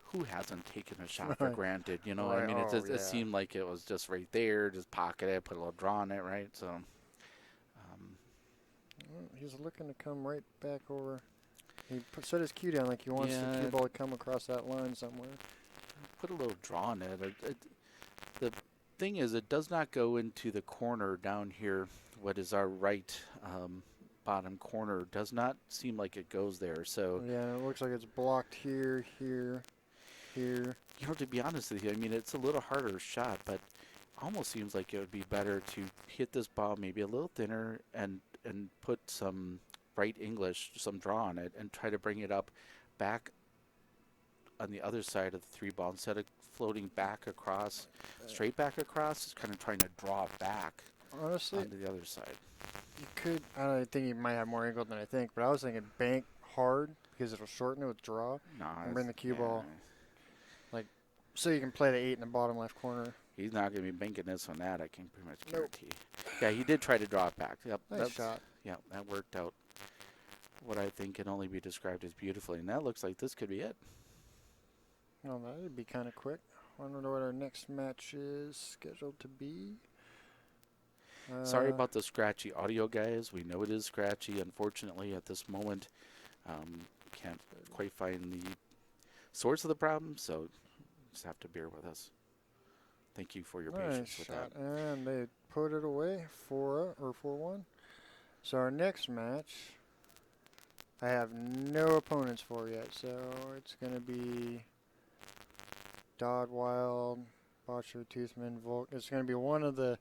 who hasn't taken a shot for granted, you know?
Right.
I mean,
Yeah.
it seemed like it was just right there, just pocket it, put a little draw on it, right? So,
He's looking to come right back over. He set his cue down like he wants the cue ball to come across that line somewhere.
put a little draw on it. The thing is, it does not go into the corner down here. What is our right bottom corner does not seem like it goes there. So
yeah, it looks like it's blocked here, here.
You know, to be honest with you, I mean, it's a little harder shot, but almost seems like it would be better to hit this ball maybe a little thinner and put some right English, some draw on it, and try to bring it up back on the other side of the 3 ball instead of floating back across, straight back across. It's kind of trying to draw it back
Honestly,
onto the other side.
you could. I think you might have more angle than I think, but I was thinking bank hard because it'll shorten it with draw. And bring the cue ball. So you can play the 8 in the bottom left corner.
He's not going to be banking this on that, I can pretty much guarantee. Yeah, he did try to draw it back. Yep,
Nice shot.
Yeah, that worked out what I think can only be described as beautifully. And that looks like this could be it.
Well, that would be kind of quick. I wonder what our next match is scheduled to be.
Sorry about the scratchy audio, guys. We know it is scratchy. Unfortunately, at this moment, can't quite find the source of the problem, so just have to bear with us. Thank you for your patience with that.
And they put it away 4-1. So our next match, I have no opponents for yet. So it's going to be Dodd Wild, Botcher, Toothman, Volk. It's going to be one of the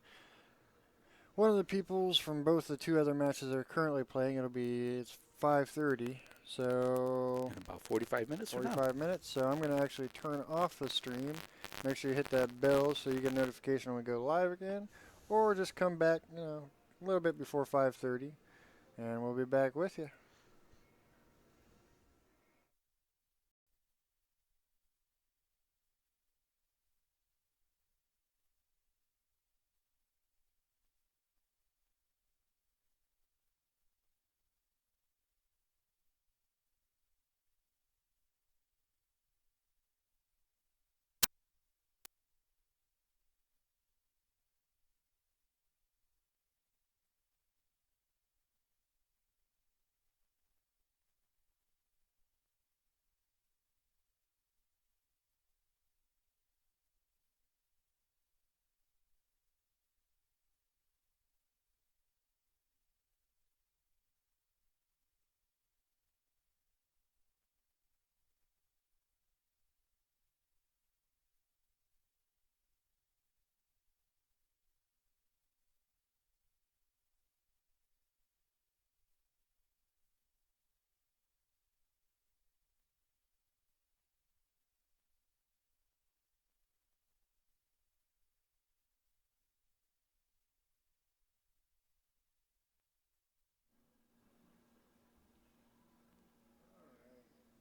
peoples from both the 2 other matches they're currently playing. It's 5:30. So
in about 45 minutes
45 minutes. So I'm going to actually turn off the stream. Make sure you hit that bell so you get a notification when we go live again. Or just come back, a little bit before 5:30. And we'll be back with you.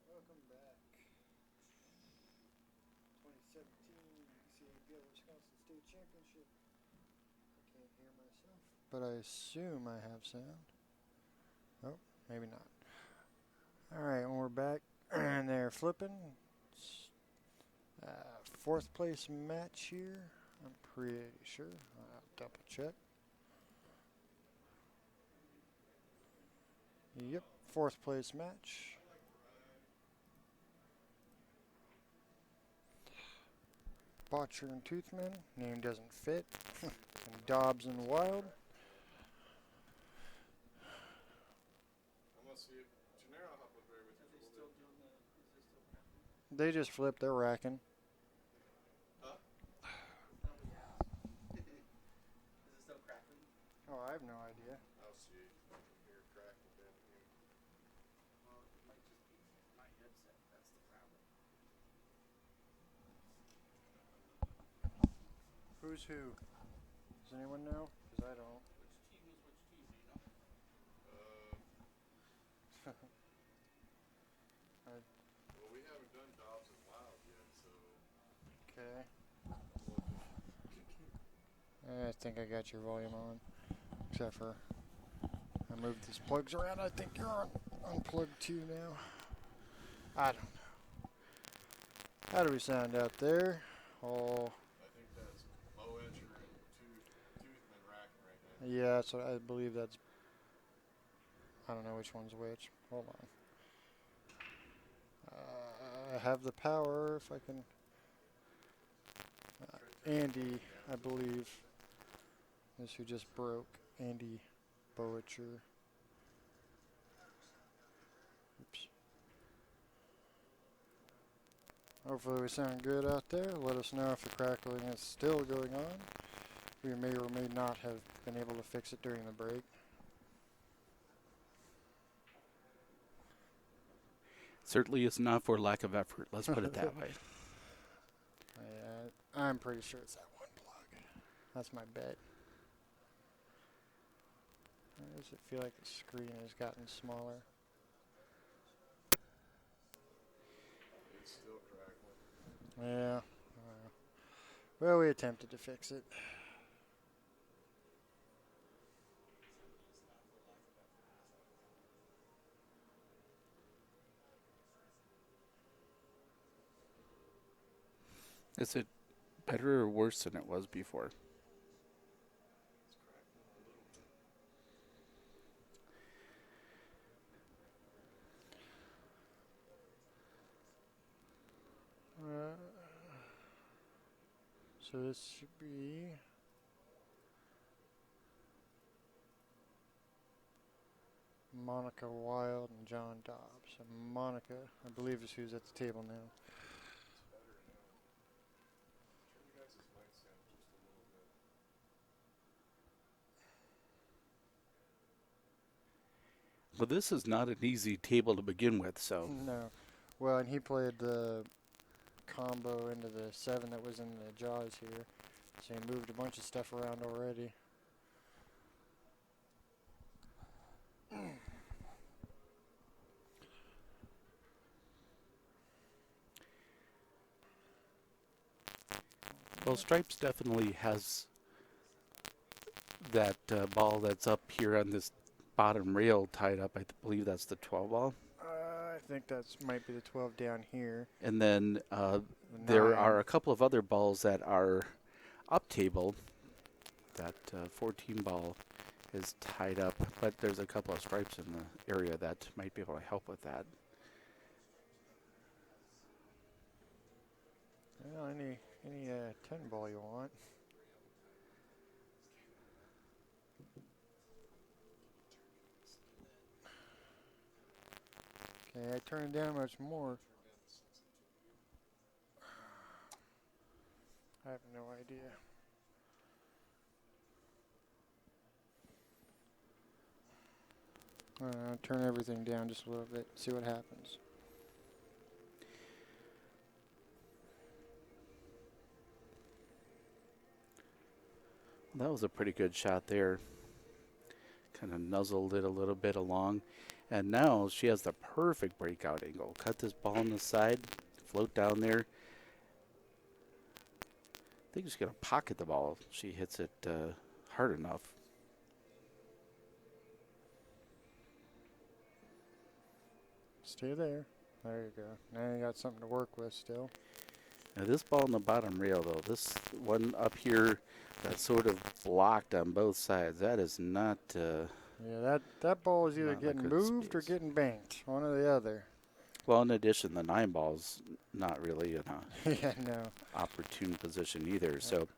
Welcome back. 2017 CABL Wisconsin State Championship. I can't hear myself, but I assume I have sound. Oh, maybe not. All right, when we're back and they're flipping, it's, fourth place match here. I'm pretty sure. I'll double check. Yep, fourth place match. Botcher and Toothman. Name doesn't fit. And Dobbs and Wild. They just flipped. They're racking. Oh, I have no idea.
I'll see. I can hear cracking down here.
Who's who? Does anyone know? Because I don't.
Well, we haven't done Dobbs and Wild yet, so.
Okay. I think I got your volume on. Except for I moved these plugs around. I think you're on unplugged too now. I don't know. How do we sound out there? Oh,
I think that's low edger and Toothman racking right now.
yeah, that's what I believe. That's. I don't know which one's which. Hold on. I have the power if I can. Andy, I believe, is who just broke. Andy Boetcher. Oops. Hopefully we sound good out there. Let us know if the crackling is still going on. We may or may not have been able to fix it during the break.
Certainly it's not for lack of effort. Let's put it that way.
Yeah, I'm pretty sure it's that one plug. That's my bet. Why does it feel like the screen has gotten smaller?
It's still crackling.
Yeah. Well, we attempted to fix it.
Is it better or worse than it was before?
It's crackling a little bit.
So this should be Monica Wild and John Dobbs. And Monica, I believe, is who's at the table now.
It's better now. Turn you guys' mics down just a little bit.
Well, this is not an easy table to begin with, so
No. Well, and he played the combo into the 7 that was in the jaws here. So he moved a bunch of stuff around already.
well, Stripes definitely has that ball that's up here on this bottom rail tied up. I believe that's the 12 ball.
I think that's might be the 12 down here.
And then
The
there
9.
are a couple of other balls that are up table. That 14 ball is tied up, but there's a couple of stripes in the area that might be able to help with that.
Well, any 10 ball you want. Okay, I turned down much more. I have no idea. Turn everything down just a little bit. See what happens.
That was a pretty good shot there. Kind of nuzzled it a little bit along. And now she has the perfect breakout angle. Cut this ball on the side, float down there. I think she's going to pocket the ball if she hits it hard enough.
Stay there. There you go. Now you got something to work with still.
Now this ball in the bottom rail, though, this one up here that's sort of blocked on both sides, that is not
Yeah, that ball is either
not in a
getting
good
moved or
space.
getting banked. One or the other.
Well, in addition, the 9 ball's not really in a
Yeah, no.
opportune position either. So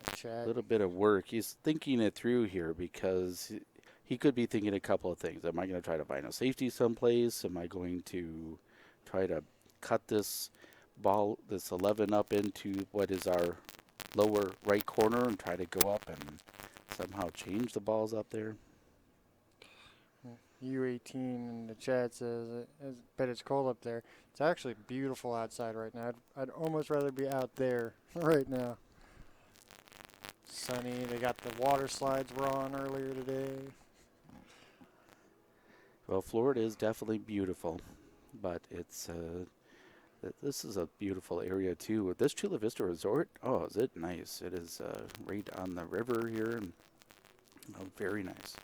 a
Chad.
little bit of work. He's thinking it through here because he could be thinking a couple of things. Am I going to try to find a safety someplace? Am I going to try to cut this ball, this 11 up into what is our lower right corner and try to go up and somehow change the balls up there?
U18 in the chat says, bet it's cold up there. It's actually beautiful outside right now. I'd almost rather be out there right now. Sunny. They got the water slides were on earlier today.
Well, Florida is definitely beautiful, but it's this is a beautiful area too. This Chula Vista Resort, oh, is it nice? It is right on the river here, and very nice.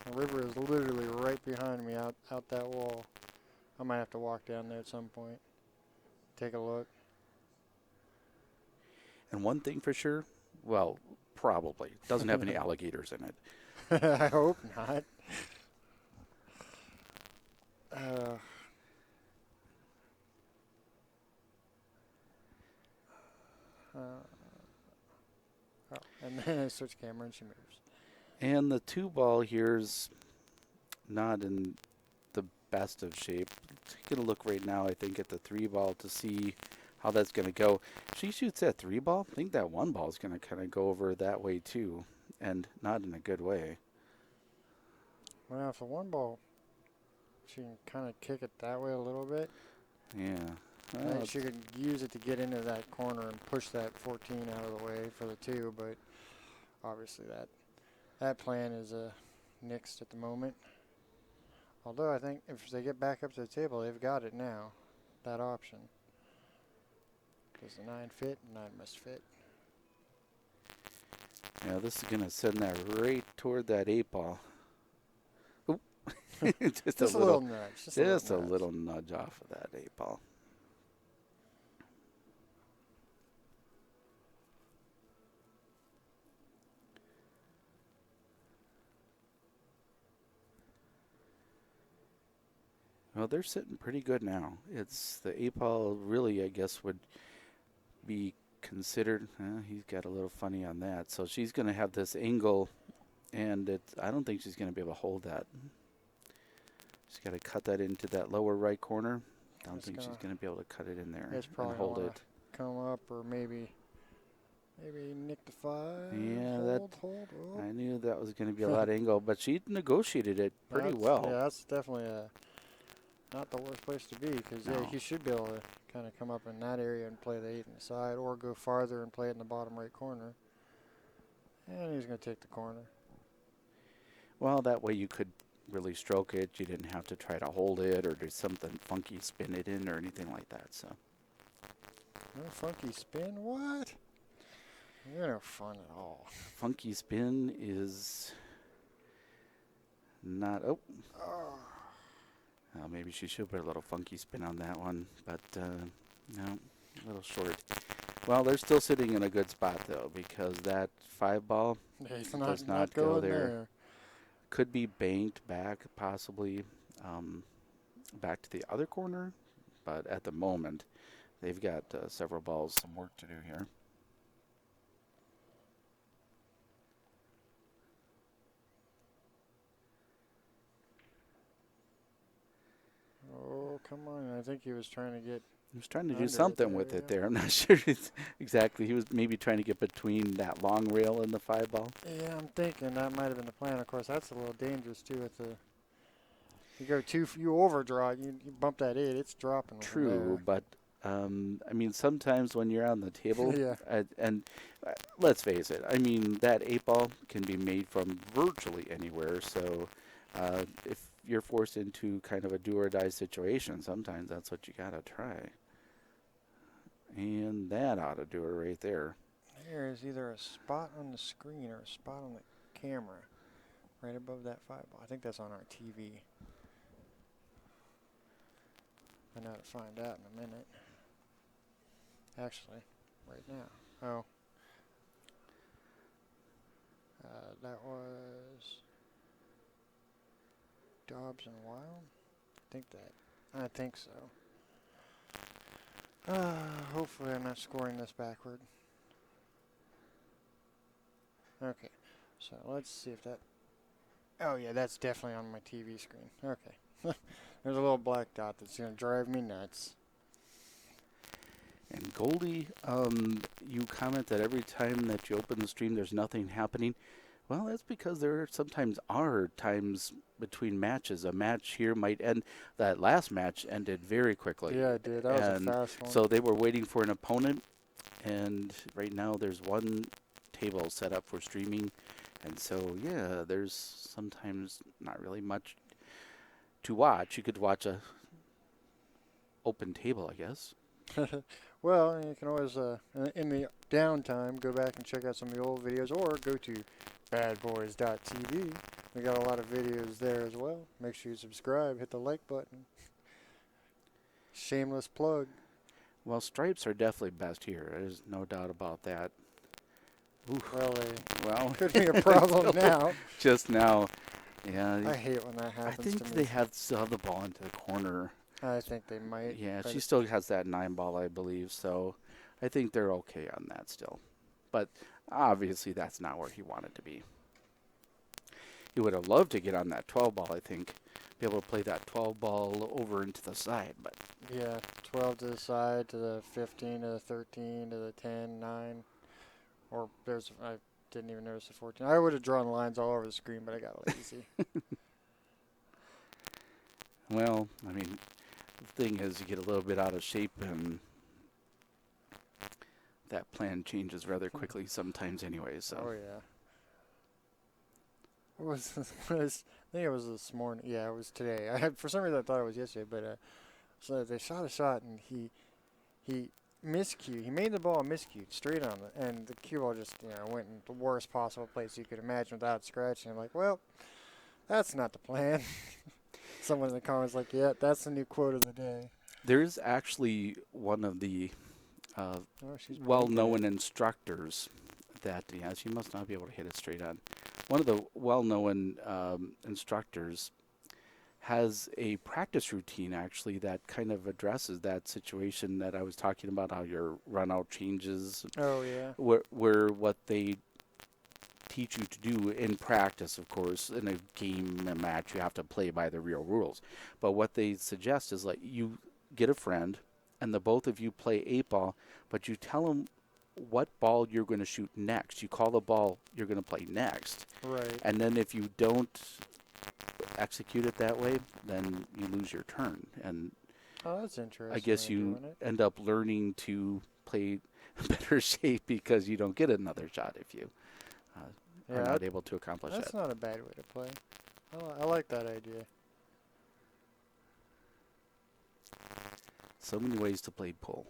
The river is literally right behind me out that wall. I might have to walk down there at some point. Take a look.
And one thing for sure, well, probably doesn't have any alligators in it.
I hope not. Uh, oh, and then I switch camera and she moves.
And the 2 ball here's not in the best of shape. Taking a look right now, I think, at the 3 ball to see how that's going to go. If she shoots that 3 ball, I think that 1 ball is going to kind of go over that way too, and not in a good way.
Well, if the 1 ball, she can kind of kick it that way a little bit.
Yeah.
And she could use it to get into that corner and push that 14 out of the way for the 2, but obviously that plan is nixed at the moment. Although I think if they get back up to the table, they've got it now, that option. Does the 9 fit? 9 must fit.
Yeah, this is going to send that right toward that 8 ball. Oop. just
a little nudge.
Just a little nudge off of that 8 ball. Well, they're sitting pretty good now. It's the 8 ball really, I guess, would be considered. He's got a little funny on that. So she's going to have this angle, and I don't think she's going to be able to hold that. She's got to cut that into that lower right corner. I don't think she's going to be able to cut it in there and hold it.
Come up or maybe nick the 5.
Yeah,
hold. Oh.
I knew that was going to be a lot of angle, but she negotiated it pretty well.
Yeah, that's definitely not the worst place to be because he should be able to kind of come up in that area and play the 8 on the side or go farther and play it in the bottom right corner. And he's going to take the corner.
Well, that way you could really stroke it. You didn't have to try to hold it or do something funky, spin it in or anything like that. So.
No funky spin? What? You're no fun at all.
Funky spin is not. Oh. Maybe she should put a little funky spin on that one, but no, a little short. Well, they're still sitting in a good spot, though, because that 5 ball does not go there. Could be banked back, possibly back to the other corner, but at the moment, they've got several balls, some work to do here.
Oh, come on. I think he was trying to get...
He was trying to do something with it there. I'm not sure exactly. He was maybe trying to get between that long rail and the 5 ball.
Yeah, I'm thinking that might have been the plan. Of course, that's a little dangerous, too, with the... You overdraw it, you bump that 8, it's dropping.
True, but I mean, sometimes when you're on the table,
yeah.
and let's face it, I mean, that 8 ball can be made from virtually anywhere. So if you're forced into kind of a do or die situation, sometimes that's what you gotta try. And that ought to do it right there.
There is either a spot on the screen or a spot on the camera. right above that 5-ball. I think that's on our TV. I know how to find out in a minute. Actually, right now. Oh. That was Dobbs and Wild. I think so. Hopefully I'm not scoring this backward. Okay, so let's see if that... Oh yeah, that's definitely on my TV screen. Okay. There's a little black dot that's going to drive me nuts.
And Goldie, you comment that every time that you open the stream there's nothing happening. Well, that's because there sometimes are times between matches. A match here might end. That last match ended very quickly.
Yeah, it did. That was a fast one.
So they were waiting for an opponent, and right now there's one table set up for streaming. And so, yeah, there's sometimes not really much to watch. You could watch a open table, I guess.
Well, you can always, in the downtime, go back and check out some of the old videos, or go to badboys.tv. We got a lot of videos there as well. Make sure you subscribe, hit the like button. Shameless plug.
Well, stripes are definitely best here. There's no doubt about that. Oof.
Well, could be a problem now.
Just now, yeah.
I hate when that happens.
I think
to
they
me.
still have the ball into the corner.
I think they might.
Yeah, she still has that 9-ball, I believe. So I think they're okay on that still. But obviously, that's not where he wanted to be. He would have loved to get on that 12-ball, I think. Be able to play that 12-ball over into the side. But
yeah, 12 to the side, to the 15, to the 13, to the 10, 9. Or I didn't even notice the 14. I would have drawn lines all over the screen, but I got lazy.
Well, I mean, the thing is, you get a little bit out of shape, and that plan changes rather quickly sometimes anyway. So.
Oh, yeah. I think it was this morning. Yeah, it was today. For some reason I thought it was yesterday, but so they shot a shot, and he miscued. He made the ball miscued straight on it, and the cue ball just went in the worst possible place you could imagine without scratching. I'm like, well, that's not the plan. Someone in the comments like, yeah, that's the new quote of the day.
There's actually one of the well-known instructors that, yeah, she must not be able to hit it straight on. One of the well-known instructors has a practice routine, actually, that kind of addresses that situation that I was talking about, how your run-out changes.
Oh, yeah.
Where what they teach you to do in practice, of course, in a game, a match, you have to play by the real rules. But what they suggest is, like, you get a friend, and the both of you play 8-ball, but you tell them what ball you're going to shoot next. You call the ball you're going to play next.
Right.
And then if you don't execute it that way, then you lose your turn. And
oh, that's interesting.
I guess you end up learning to play better shape because you don't get another shot if you are not able to accomplish that.
That's not a bad way to play. I like that idea.
So many ways to play pool.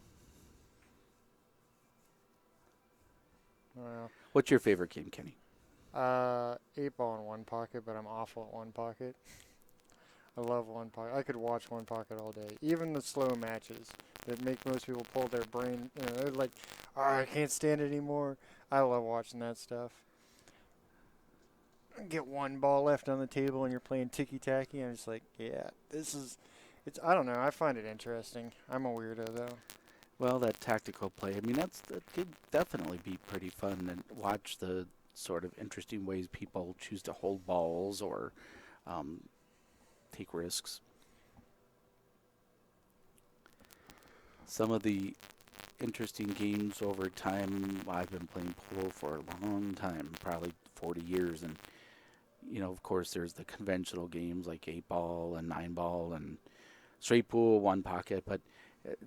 Well,
what's your favorite game, Kenny?
8-ball in one pocket, but I'm awful at one pocket. I love one pocket. I could watch one pocket all day. Even the slow matches that make most people pull their brain. They're like, oh, I can't stand it anymore. I love watching that stuff. Get one ball left on the table and you're playing ticky-tacky. I'm just like, yeah, I don't know. I find it interesting. I'm a weirdo, though.
Well, that tactical play, I mean, that could definitely be pretty fun, and watch the sort of interesting ways people choose to hold balls or take risks. Some of the interesting games over time, I've been playing pool for a long time, probably 40 years, and, of course, there's the conventional games like 8-ball and 9-ball and straight pool, one pocket, but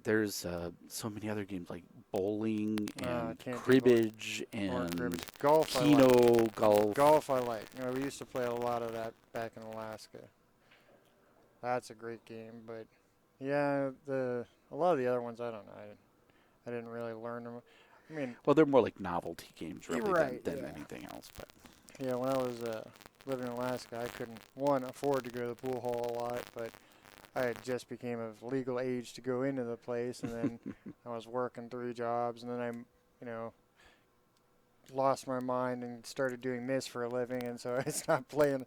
there's so many other games like bowling and cribbage and
golf.
golf.
Golf I like. We used to play a lot of that back in Alaska. That's a great game, but yeah, a lot of the other ones I don't know. I didn't really learn them. I mean,
well, they're more like novelty games, really,
right,
than anything else. But
yeah, when I was living in Alaska, I couldn't, one, afford to go to the pool hall a lot, but I had just became of legal age to go into the place, and then I was working 3 jobs, and then lost my mind and started doing this for a living, and so I stopped playing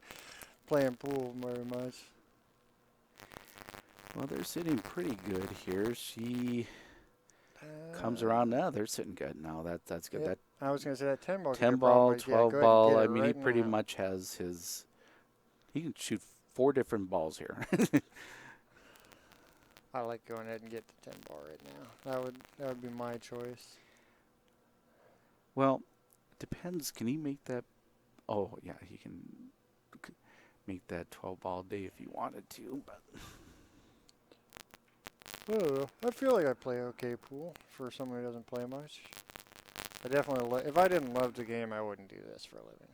pool very much.
Well, they're sitting pretty good here. She comes around now. They're sitting good now. That's good.
Yep.
That
I was gonna say that 10 ball.
10
problem,
ball,
but yeah,
12
go ahead and
ball.
get
I
it
mean, he
right
pretty
now.
much has his. He can shoot 4 different balls here.
I like going ahead and get the 10 ball right now. That would be my choice.
Well, depends. Can he make that? Oh, yeah, he can make that 12 ball day if he wanted to. But
I feel like I play okay pool for someone who doesn't play much. I definitely, if I didn't love the game, I wouldn't do this for a living.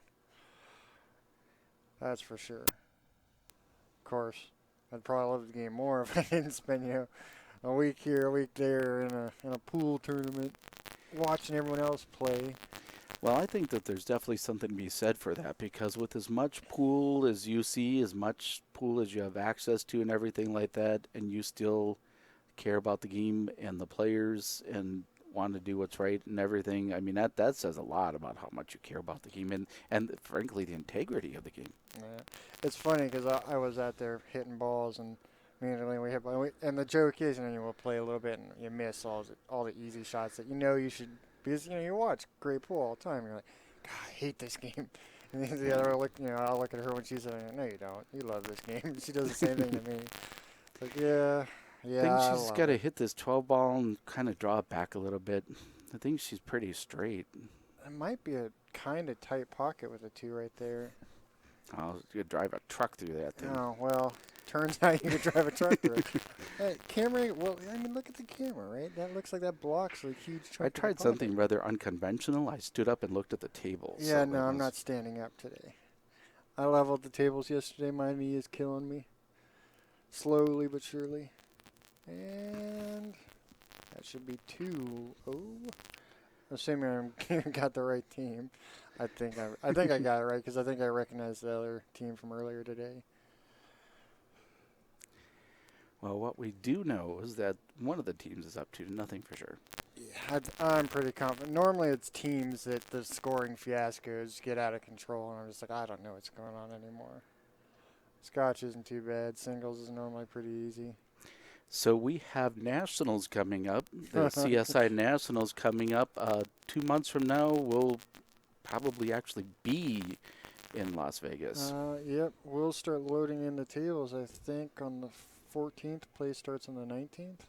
That's for sure. Of course, I'd probably love the game more if I didn't spend, a week here, a week there in a pool tournament, watching everyone else play.
well, I think that there's definitely something to be said for that, because with as much pool as you see, as much pool as you have access to and everything like that, and you still care about the game and the players and want to do what's right and everything, I mean, that says a lot about how much you care about the game and frankly, the integrity of the game.
Yeah. It's funny because I was out there hitting balls, and immediately we hit ball. And the joke is, we'll play a little bit and you miss all the easy shots that you should, because you watch great pool all the time. You're like, God, I hate this game. And then the other look, I'll look at her when she's like, no, you don't. You love this game. She does the same thing to me. It's like, yeah,
I think
I
she's
love
got to
it.
hit this 12 ball and kind of draw it back a little bit. I think she's pretty straight.
It might be a kind of tight pocket with a 2 right there.
Oh, you could drive a truck through that thing.
Oh, well, turns out you could drive a truck through it. Hey, camera, well, look at the camera, right? That looks like that blocks a huge chunk
I
of the
tried
pocket.
something rather unconventional. I stood up and looked at the tables.
Yeah,
so
no, I'm not standing up today. I leveled the tables yesterday. My knee is killing me. Slowly but surely. And that should be 2-0. Assuming I got the right team. I think I got it right because I think I recognized the other team from earlier today.
Well, what we do know is that one of the teams is up to nothing for sure.
Yeah, I'm pretty confident. Normally it's teams that the scoring fiascos get out of control, and I'm just like, I don't know what's going on anymore. Scotch isn't too bad. Singles is normally pretty easy.
So we have nationals coming up. The CSI Nationals coming up. 2 months from now, we'll probably actually be in Las Vegas.
Yep, we'll start loading in the tables, I think, on the 14th. Play starts on the 19th.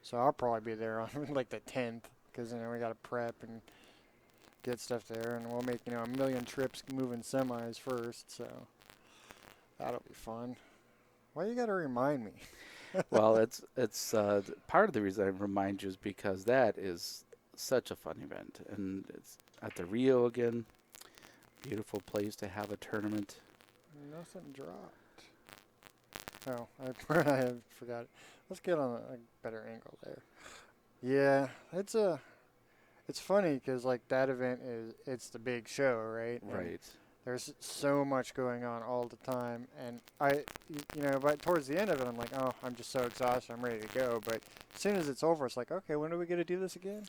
So I'll probably be there on like the 10th because, we got to prep and get stuff there. And we'll make, a million trips moving semis first. So that'll be fun. Why you got to remind me?
Well, it's part of the reason I remind you is because that is such a fun event. And it's at the Rio again. Beautiful place to have a tournament.
Nothing dropped. Oh, I forgot it. Let's get on a better angle there. Yeah, it's funny because like that event it's the big show, right? And
Right.
there's so much going on all the time, and but towards the end of it, I'm like, oh, I'm just so exhausted, I'm ready to go. But as soon as it's over, it's like, okay, when are we gonna do this again?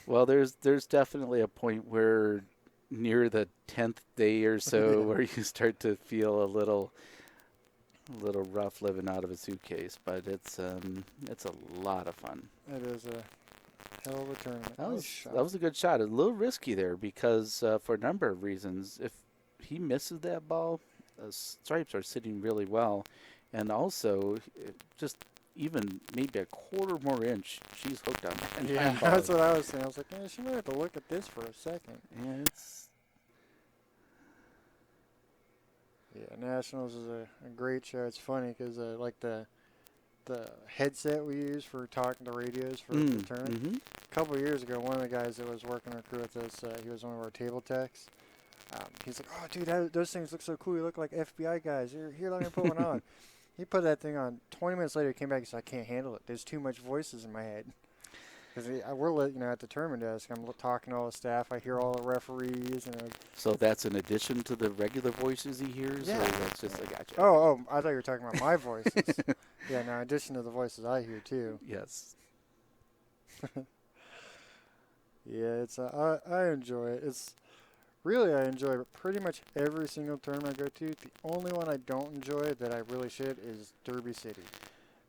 Well, there's definitely a point where near the 10th day or so
Yeah.
where you start to feel a little rough living out of a suitcase, but it's a lot of fun.
It is a hell of a tournament.
That was a good shot. A little risky there because for a number of reasons. If he misses that ball, stripes are sitting really well, and also just even maybe a quarter more inch, she's hooked on that.
Yeah, that's what I was saying. I was like, she might have to look at this for a second.
Yeah,
Yeah, Nationals is a great show. It's funny because like the headset we use for talking to radios for the tournament.
Mm-hmm.
A couple of years ago, one of the guys that was working our crew with us, he was one of our table techs. He's like, oh, dude, those things look so cool. You look like FBI guys. Here, let me put one on. He put that thing on. 20 minutes later, he came back and said, I can't handle it. There's too much voices in my head. Because at the tournament desk, I'm talking to all the staff. I hear all the referees, and
So that's in addition to the regular voices he hears, or
yeah.
that's just like gotcha.
Oh, I thought you were talking about my voices. Yeah, no, in addition to the voices I hear too.
Yes.
Yeah, I enjoy it. I enjoy pretty much every single tournament I go to. The only one I don't enjoy that I really should is Derby City.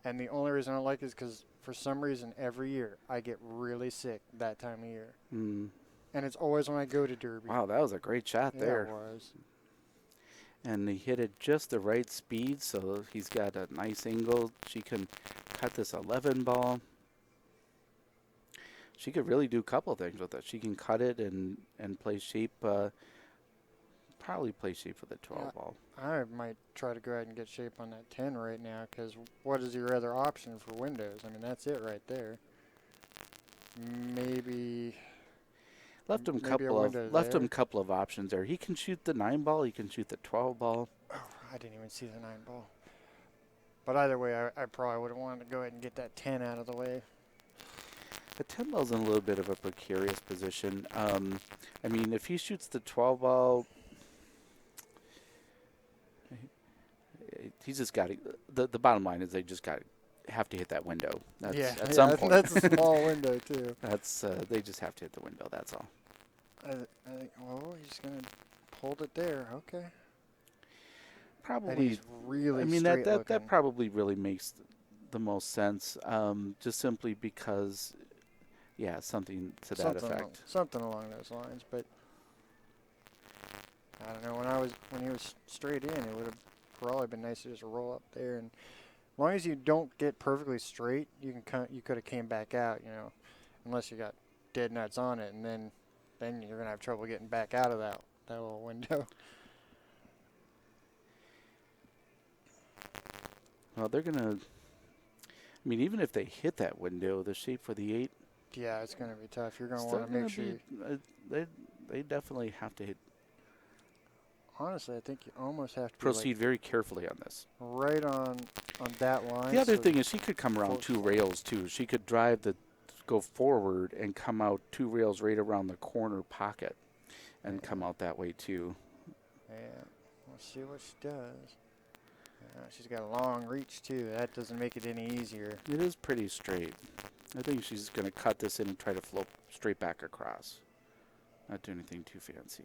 And the only reason I like it is because for some reason every year I get really sick that time of year.
Mm.
And it's always when I go to Derby.
Wow, that was a great shot
Yeah,
there.
it was.
And he hit it just the right speed, so he's got a nice angle. She can cut this 11 ball. She could really do a couple of things with it. She can cut it and play shape, probably play shape for the 12
Yeah.
ball.
I might try to go ahead and get shape on that 10 right now because what is your other option for windows? I mean, that's it right there. Maybe
Left him
maybe a window there.
a couple of options there. He can shoot the 9 ball. He can shoot the 12 ball.
Oh, I didn't even see the 9 ball. But either way, I probably would have wanted to go ahead and get that 10 out of the way.
The 10 ball's in a little bit of a precarious position. I mean, if he shoots the 12 ball, he's just got to. The bottom line is they just have to hit that window. That's, at some point.
That's a small window too.
That's they just have to hit the window. That's all.
I think. Oh, he's gonna hold it there. Okay. And
Probably.
he's really
I mean
straight
that probably really makes the most sense. Just simply because, yeah, something to that effect.
Something along those lines, but I don't know. When he was straight in, it would have probably been nice to just roll up there, and as long as you don't get perfectly straight, you could have came back out, unless you got dead nuts on it, and then you're gonna have trouble getting back out of that little window.
Well, they're gonna. I mean, even if they hit that window, the shape for the 8.
Yeah, it's gonna be tough. You're gonna
Still
want to make
gonna
sure.
they definitely have to hit.
Honestly, I think you almost have to
Proceed very carefully on this.
right on that line.
The other thing is she could come around 2 rails too. She could go forward and come out 2 rails right around the corner pocket, and come out that way too.
Yeah, we'll see what she does. She's got a long reach too. That doesn't make it any easier.
It is pretty straight. I think she's going to cut this in and try to float straight back across. Not do anything too fancy.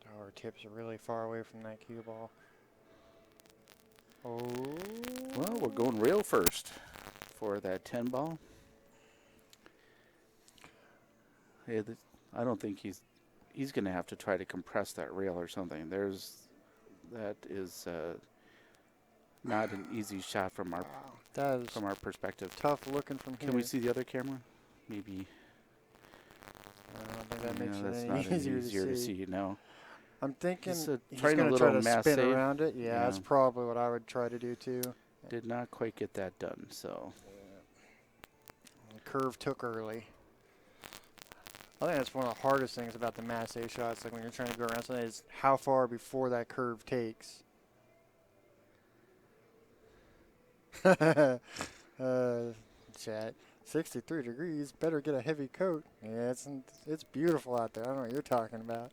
Oh, her tips are really far away from that cue ball. Oh.
Well, we're going rail first for that 10 ball. Yeah, I don't think he's going to have to try to compress that rail or something. That is not an easy shot from our perspective.
Tough looking from here.
Can we see the other camera? Maybe.
I don't think that makes
that's
it
not
any easier
to see. No.
I'm thinking
He's
he's
trying
going
a
to try
little
to
mass
spin
save.
around it. Yeah, that's probably what I would try to do too.
Did not quite get that done, so.
The curve took early. I think that's one of the hardest things about the mass A shots, like when you're trying to go around something, is how far before that curve takes. Chat, 63 degrees, better get a heavy coat. Yeah, it's beautiful out there. I don't know what you're talking about.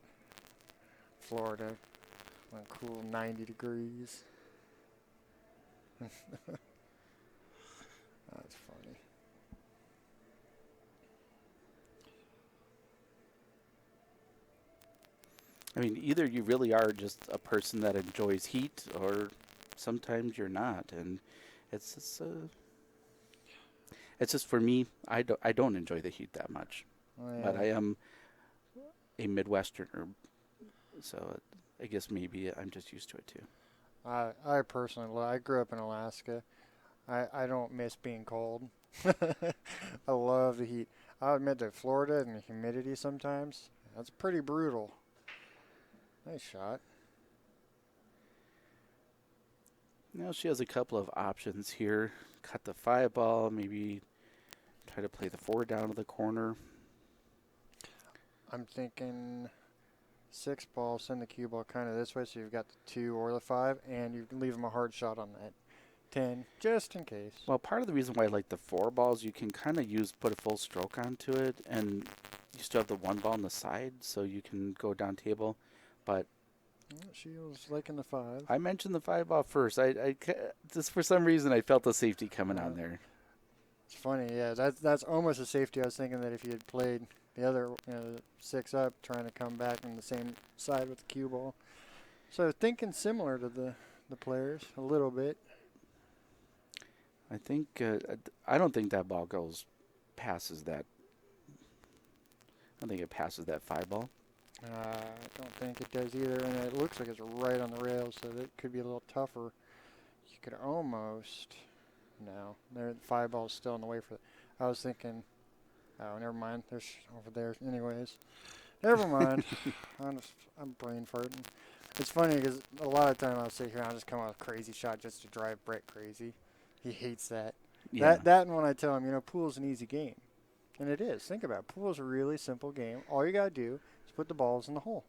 Florida, a cool 90 degrees. That's funny.
I mean, either you really are just a person that enjoys heat, or sometimes you're not, and it's just for me. I don't enjoy the heat that much, but I am a Midwesterner, so I guess maybe I'm just used to it too.
I personally I grew up in Alaska. I don't miss being cold. I love the heat. I'll admit that Florida and the humidity sometimes, that's pretty brutal. Nice shot.
Now she has a couple of options here. Cut the 5 ball, maybe try to play the 4 down to the corner.
I'm thinking 6 ball, send the cue ball kind of this way so you've got the 2 or the 5, and you can leave them a hard shot on that 10, just in case.
Well, part of the reason why I like the 4 balls, you can kind of put a full stroke onto it, and you still have the 1 ball on the side, so you can go down table. But
She was liking the 5.
I mentioned the 5 ball first. Just for some reason, I felt the safety coming on there.
It's funny, yeah. That's almost a safety. I was thinking that if you had played the other 6 up, trying to come back on the same side with the cue ball. So thinking similar to the players a little bit.
I think I don't think that ball passes that. I don't think it passes that 5 ball.
I don't think it does either, and it looks like it's right on the rails, so that could be a little tougher. You could almost. No, the 5 ball's still in the way for it. I was thinking, oh, never mind. There's over there. Anyways, never mind. I'm brain farting. It's funny because a lot of time I'll sit here and I'll just come out with a crazy shot just to drive Brett crazy. He hates that.
Yeah.
That and when I tell him, pool's an easy game. And it is. Think about it. Pool's a really simple game. All you got to do is put the balls in the hole.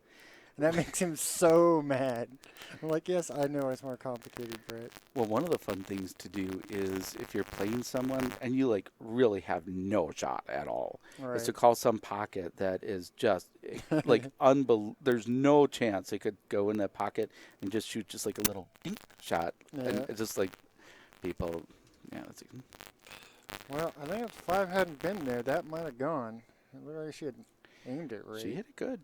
And that makes him so mad. I'm like, yes, I know it's more complicated, Brett.
Well, one of the fun things to do is if you're playing someone and you really have no shot at all, is to call some pocket that is just there's no chance it could go in that pocket and just shoot just like a little dink shot.
Yeah.
And it's just like people, yeah.
Well, I think if 5 hadn't been there, that might have gone. It looked like she had aimed it right.
She hit it good.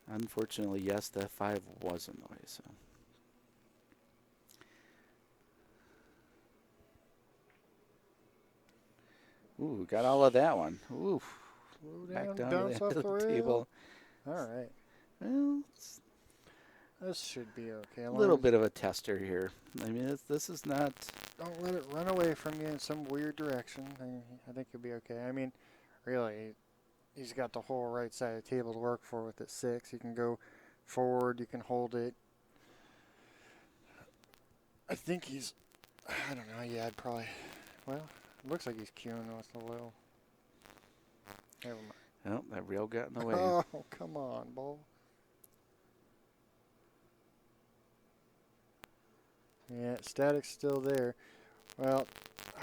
Unfortunately, yes, that 5 was in the way, so. Ooh, got all of that one. Ooh. Back down to the table.
All right.
Well,
This should be okay.
a little bit of a tester here. I mean, this is not...
Don't let it run away from you in some weird direction. I think you'll be okay. I mean, really, he's got the whole right side of the table to work for with it 6. You can go forward. You can hold it. I think he's... I don't know. Yeah, I'd probably... Well, it looks like he's cueing with a little... Never mind.
Oh, that rail got in the way.
Oh, come on, ball. Yeah, static's still there. Well,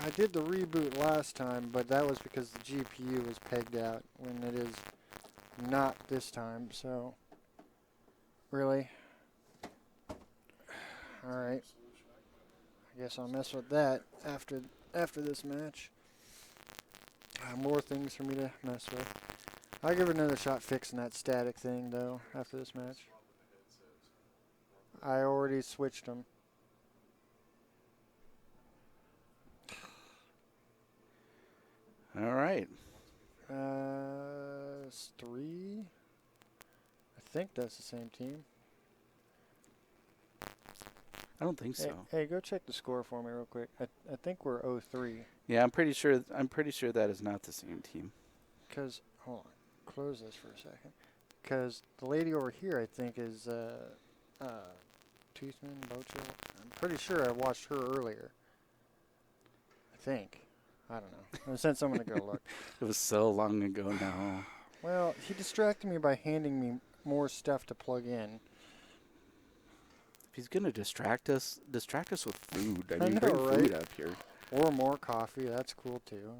I did the reboot last time, but that was because the GPU was pegged out when it is not this time, so really. Alright. I guess I'll mess with that after this match. More things for me to mess with. I'll give it another shot fixing that static thing, though, after this match. I already switched them.
All right.
It's 3. I think that's the same team.
I don't think so.
Hey, go check the score for me real quick. I think we're 0-3.
Yeah, I'm pretty sure that is not the same team.
Because, hold on. Close this for a second. Because the lady over here, I think, is Toothman, Bocho. I'm pretty sure I watched her earlier. I think. I don't know. I sent someone to go look.
It was so long ago now.
Well, he distracted me by handing me more stuff to plug in.
If he's gonna distract us with food. I
I
mean,
know,
bring
right?
food up here.
Or more coffee. That's cool, too.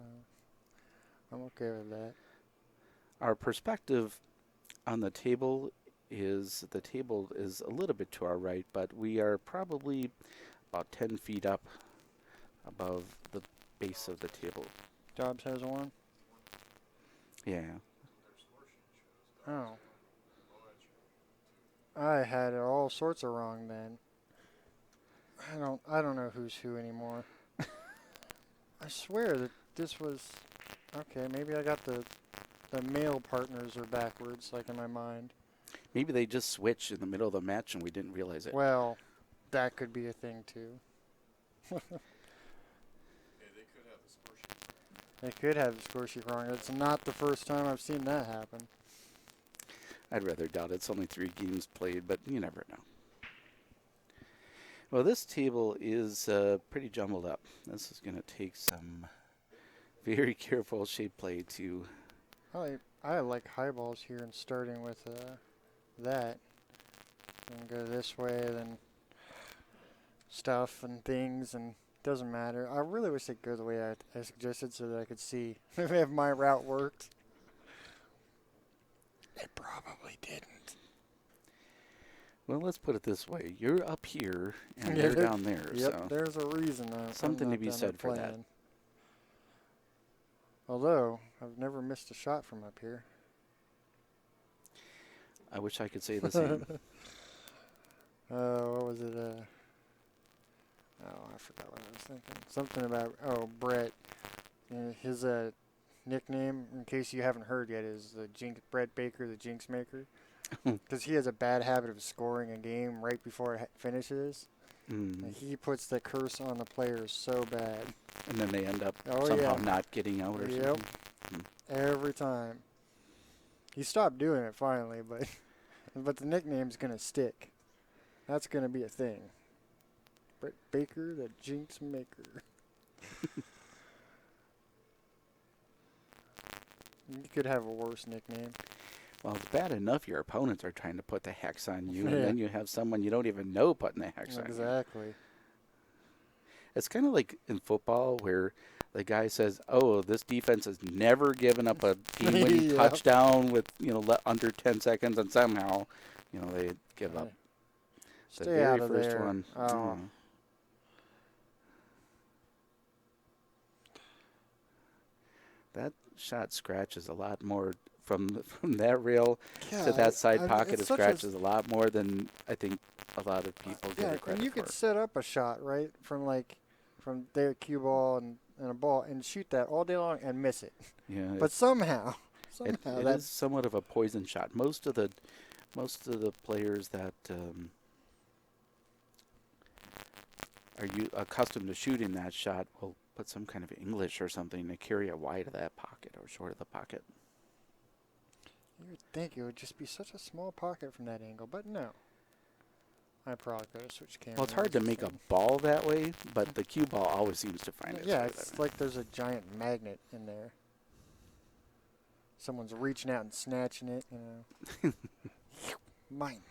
I'm okay with that.
Our perspective on the table is a little bit to our right, but we are probably about 10 feet up above the base of the table.
Dobbs has one?
Yeah.
Oh. I had all sorts of wrong then. I don't know who's who anymore. I swear that this was... Okay, maybe I got the male partners are backwards, like in my mind.
Maybe they just switched in the middle of the match and we didn't realize it.
Well, that could be a thing too. They could have the score sheet wrong. It's not the first time I've seen that happen.
I'd rather doubt it. It's only 3 games played, but you never know. Well, this table is pretty jumbled up. This is going to take some very careful shape play to...
I like high balls here and starting with that. And go this way, then stuff and things, and doesn't matter. I really wish they'd go the way I suggested so that I could see if my route worked. It probably didn't.
Well, let's put it this way: you're up here, and
Yeah,
they're down there.
Yep,
So
there's a reason.
something
I'm
to
not
be
down
said
there
for that.
playing. Although I've never missed a shot from up here.
I wish I could say the same.
What was it? Oh, I forgot what I was thinking. Something about Brett. His nickname, in case you haven't heard yet, is the Brett Baker, the Jinx Maker, because he has a bad habit of scoring a game right before it finishes. And he puts the curse on the players so bad.
And then they end up
Oh,
somehow
yeah.
not getting out or
Yep.
something.
Every time. He stopped doing it finally, but the nickname's gonna stick. That's gonna be a thing. Brett Baker, the Jinx Maker. You could have a worse nickname.
Well, it's bad enough your opponents are trying to put the hex on you,
Yeah.
and then you have someone you don't even know putting the hex on you.
Exactly.
It's kind of like in football where the guy says, "Oh, this defense has never given up a game-winning
Yeah.
touchdown with under 10 seconds," and somehow, they give up the
Stay
very
out of
first
there.
one.
Oh.
That shot scratches a lot more from that rail
Yeah,
to that side
I mean,
pocket.
it's
It
such a
scratches a lot more than I think a lot of people give
Yeah,
it credit
and you
for.
could set up a shot, right, from their cue ball and a ball and shoot that all day long and miss it.
Yeah,
But somehow
it
that
is somewhat of a poison shot. Most of the players that are accustomed to shooting that shot will put some kind of English or something to carry it wide of that pocket or short of the pocket.
you would think it would just be such a small pocket from that angle, but no. I probably could have switched cameras.
Well, it's hard to make a ball that way, but the cue ball always seems to find its way
Yeah,
that
it's
way.
like there's a giant magnet in there. Someone's reaching out and snatching it, Mine.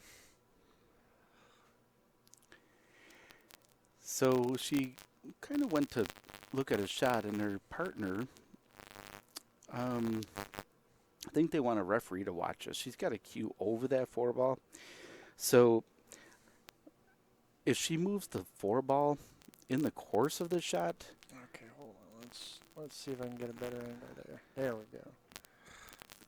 So she kind of went to look at a shot, and her partner, I think they want a referee to watch us. She's got a cue over that 4-ball. So if she moves the 4-ball in the course of the shot,
Okay, hold on. Let's see if I can get a better angle there. There we go.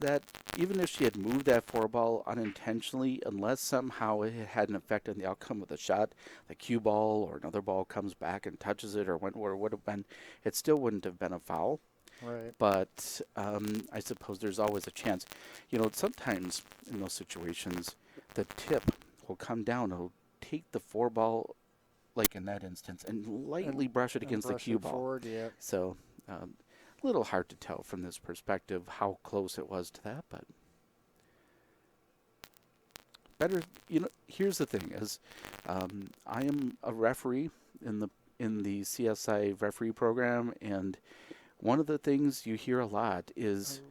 that even if she had moved that 4-ball unintentionally, unless somehow it had an effect on the outcome of the shot, the cue ball or another ball comes back and touches it or what would have been, it still wouldn't have been a foul.
Right.
But I suppose there's always a chance. Sometimes in those situations, the tip will come down. It'll take the 4-ball, like in that instance, and lightly brush it against the cue ball.
Forward, yeah.
So a little hard to tell from this perspective how close it was to that. But better, here's the thing: is I am a referee in the CSI referee program, and one of the things you hear a lot is,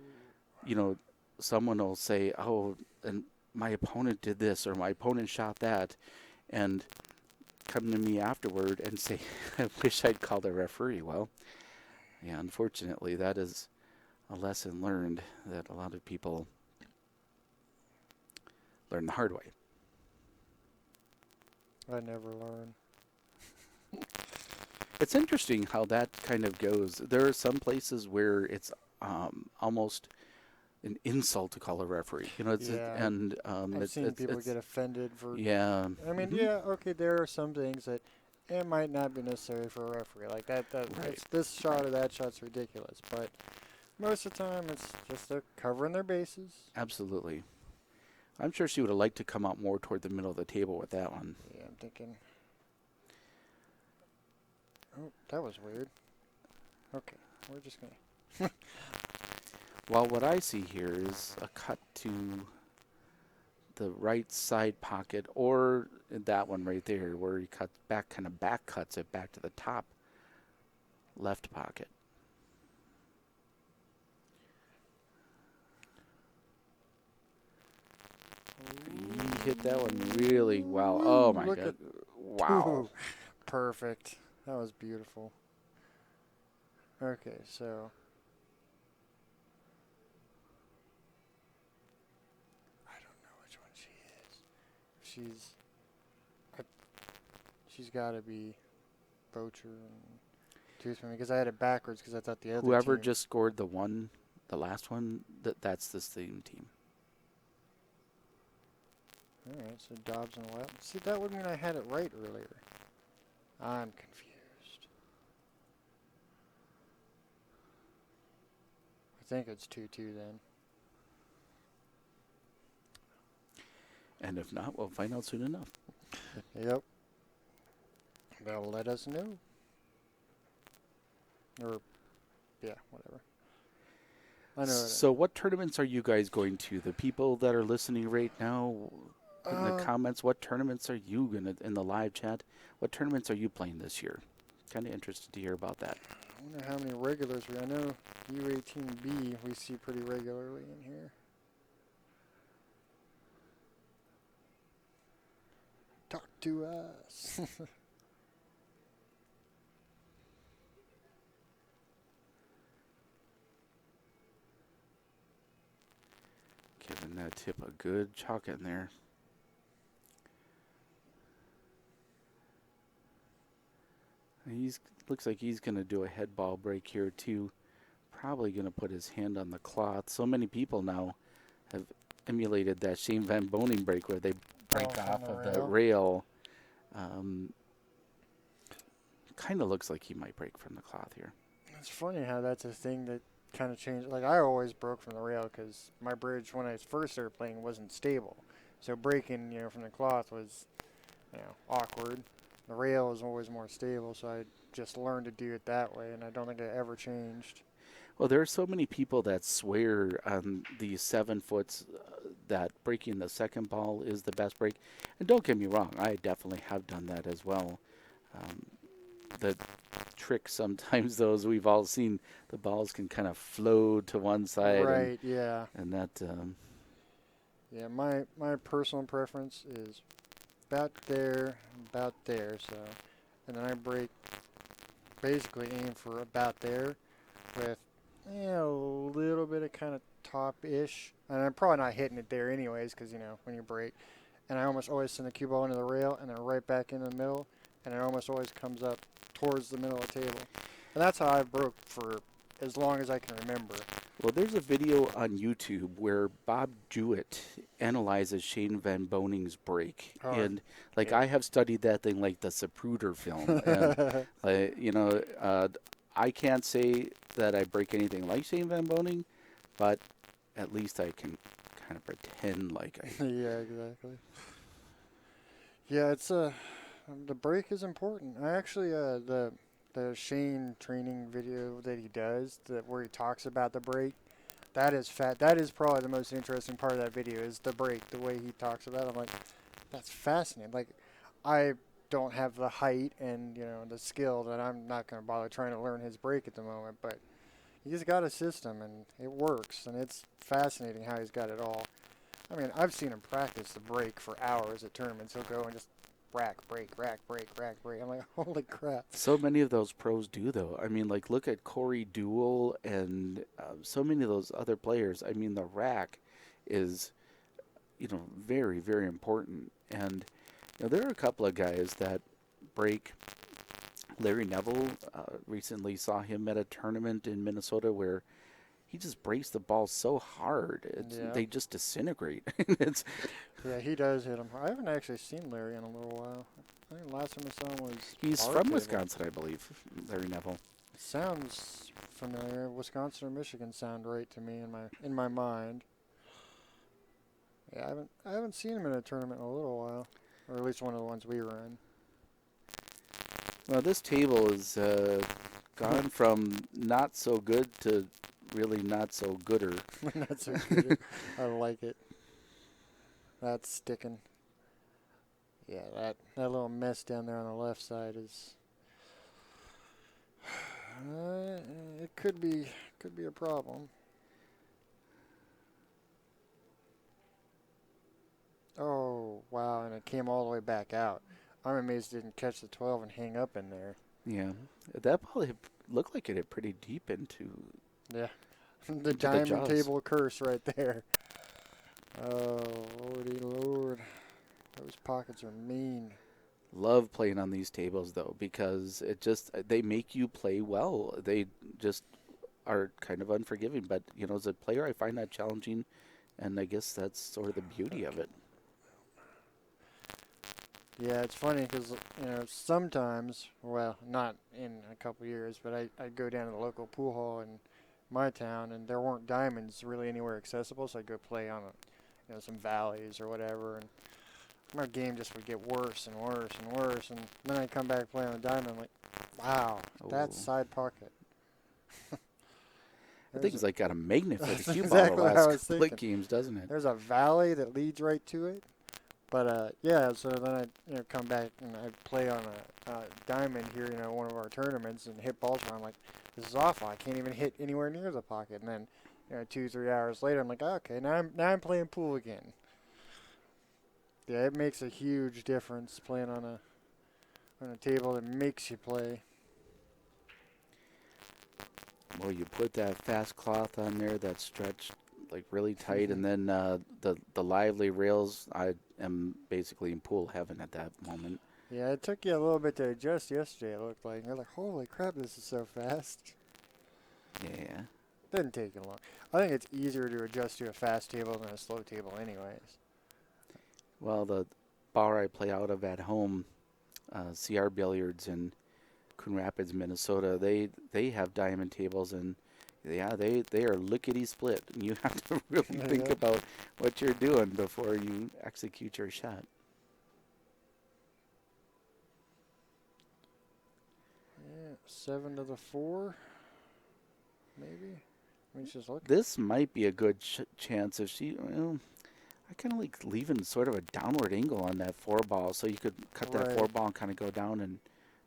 someone will say, "Oh, and my opponent did this," or "My opponent shot that," and come to me afterward and say, "I wish I'd called a referee." Well, yeah, unfortunately, that is a lesson learned that a lot of people learn the hard way.
I never learn.
It's interesting how that kind of goes. There are some places where it's almost an insult to call a referee.
I've seen people get offended for.
Yeah.
I mean, okay, there are some things that it might not be necessary for a referee. Like that
Right.
this shot or that shot's ridiculous. But most of the time, it's just they're covering their bases.
Absolutely. I'm sure she would have liked to come out more toward the middle of the table with that one.
Yeah, I'm thinking. Oh, that was weird. Okay, we're just gonna.
Well, what I see here is a cut to the right side pocket, or that one right there, where he cuts back, kind of back cuts it back to the top left pocket. He hit that one really well. Oh my
Look
god.
at
Wow.
perfect. That was beautiful. Okay, so I don't know which one she is. She's got to be Bocher and Toothman because I had it backwards because I thought the other
Whoever
team.
just scored the last one, that's the same team.
All right, so Dobbs and Webb. See, that would mean I had it right earlier. I'm confused. I think it's 2-2 then.
And if not, we'll find out soon enough.
Yep. They'll let us know. Or, yeah, whatever. I know.
So what tournaments are you guys going to? The people that are listening right now, put in the comments, what tournaments are you going to, in the live chat, what tournaments are you playing this year? Kind of interested to hear about that.
I wonder how many regulars I know U18B we see pretty regularly in here. Talk to us.
Giving that tip a good chalk in there. Looks like he's going to do a head ball break here too. Probably going to put his hand on the cloth. So many people now have emulated that Shane Van Boning break where they break off of the rail. Kind of looks like he might break from the cloth here.
It's funny how that's a thing that kind of changed. Like, I always broke from the rail because my bridge, when I first started playing, wasn't stable. So breaking, from the cloth was, awkward. The rail is always more stable, so I just learned to do it that way, and I don't think it ever changed.
Well, there are so many people that swear on the 7 foots that breaking the second ball is the best break. And don't get me wrong, I definitely have done that as well. The trick sometimes, though, is we've all seen the balls can kind of float to one side.
Right, yeah.
And that...
yeah, my personal preference is about there, so... And then I break, basically aim for about there with, a little bit of kind of top-ish. And I'm probably not hitting it there anyways because, when you break. And I almost always send the cue ball into the rail and then right back into the middle. And it almost always comes up towards the middle of the table. And that's how I broke for as long as I can remember.
Well, there's a video on YouTube where Bob Jewett analyzes Shane Van Boning's break.
Oh,
and,
yeah.
I have studied that thing like the Zapruder film. And, I can't say that I break anything like Shane Van Boning, but at least I can kind of pretend like I...
Yeah, exactly. Yeah, it's the break is important. I actually the Shane training video that he does where he talks about the break, that is probably the most interesting part of that video is the break, the way he talks about it. I'm like, that's fascinating. Like, I don't have the height and the skill that I'm not going to bother trying to learn his break at the moment, but he's got a system and it works, and it's fascinating how he's got it all. I mean, I've seen him practice the break for hours at tournaments. He'll go and just rack, break, rack, break, rack, break. I'm like, holy crap.
So many of those pros do, though. I mean, look at Corey Deuel and so many of those other players. I mean, the rack is, very, very important. And, there are a couple of guys that break. Larry Neville, recently saw him at a tournament in Minnesota where he just breaks the ball so hard. They just disintegrate.
Yeah, he does hit them. I haven't actually seen Larry in a little while. I think the last time I saw him was
He's from Wisconsin, I believe, Larry Neville.
Sounds familiar. Wisconsin or Michigan sound right to me in my mind. Yeah, I haven't seen him in a tournament in a little while, or at least one of the ones we were in.
Well, this table is gone from not so good to really not so gooder.
Not so good. I like it. That's sticking. Yeah, that little mess down there on the left side is. It could be a problem. wow, and it came all the way back out. I'm amazed it didn't catch the 12 and hang up in there.
Yeah, that probably looked like it hit pretty deep into
Yeah. The
into the
diamond
jaws.
table curse right there. Oh, lordy lord. Those pockets are mean.
Love playing on these tables though because it just they make you play well. They just are kind of unforgiving, but as a player, I find that challenging, and I guess that's sort of the beauty of it.
Yeah, it's funny because, sometimes, well, not in a couple years, but I'd go down to the local pool hall in my town, and there weren't diamonds really anywhere accessible, so I'd go play on, some valleys or whatever, and my game just would get worse and worse and worse, and then I'd come back playing on the diamond, I'm like, wow, that's
Oh.
side pocket.
I think it's like got a magnet for the
That's
cue ball
exactly
the
what I
last
was
couple of
thinking.
games, doesn't it?
There's a valley that leads right to it. But yeah, so then I'd come back and I'd play on a diamond here, one of our tournaments, and hit balls around. I'm like, this is awful. I can't even hit anywhere near the pocket. And then, 2-3 hours later, I'm like, okay, now I'm playing pool again. Yeah, it makes a huge difference playing on a table that makes you play.
Well, you put that fast cloth on there that's stretched like really tight, and then the lively rails. I am basically in pool heaven at that moment.
Yeah, it took you a little bit to adjust yesterday. It looked like you're like, holy crap, this is so fast.
Yeah.
Didn't take you long. I think it's easier to adjust to a fast table than a slow table, anyways.
Well, the bar I play out of at home, CR Billiards in Coon Rapids, Minnesota, they have diamond tables, and yeah, they are lickety split. You have to really think
Yeah.
about what you're doing before you execute your shot.
Yeah, 7 to the 4, maybe. I mean, she's looking.
This might be a good chance if she. I kind of like leaving sort of a downward angle on that 4 ball, so you could cut that
Right.
4 ball and kind of go down and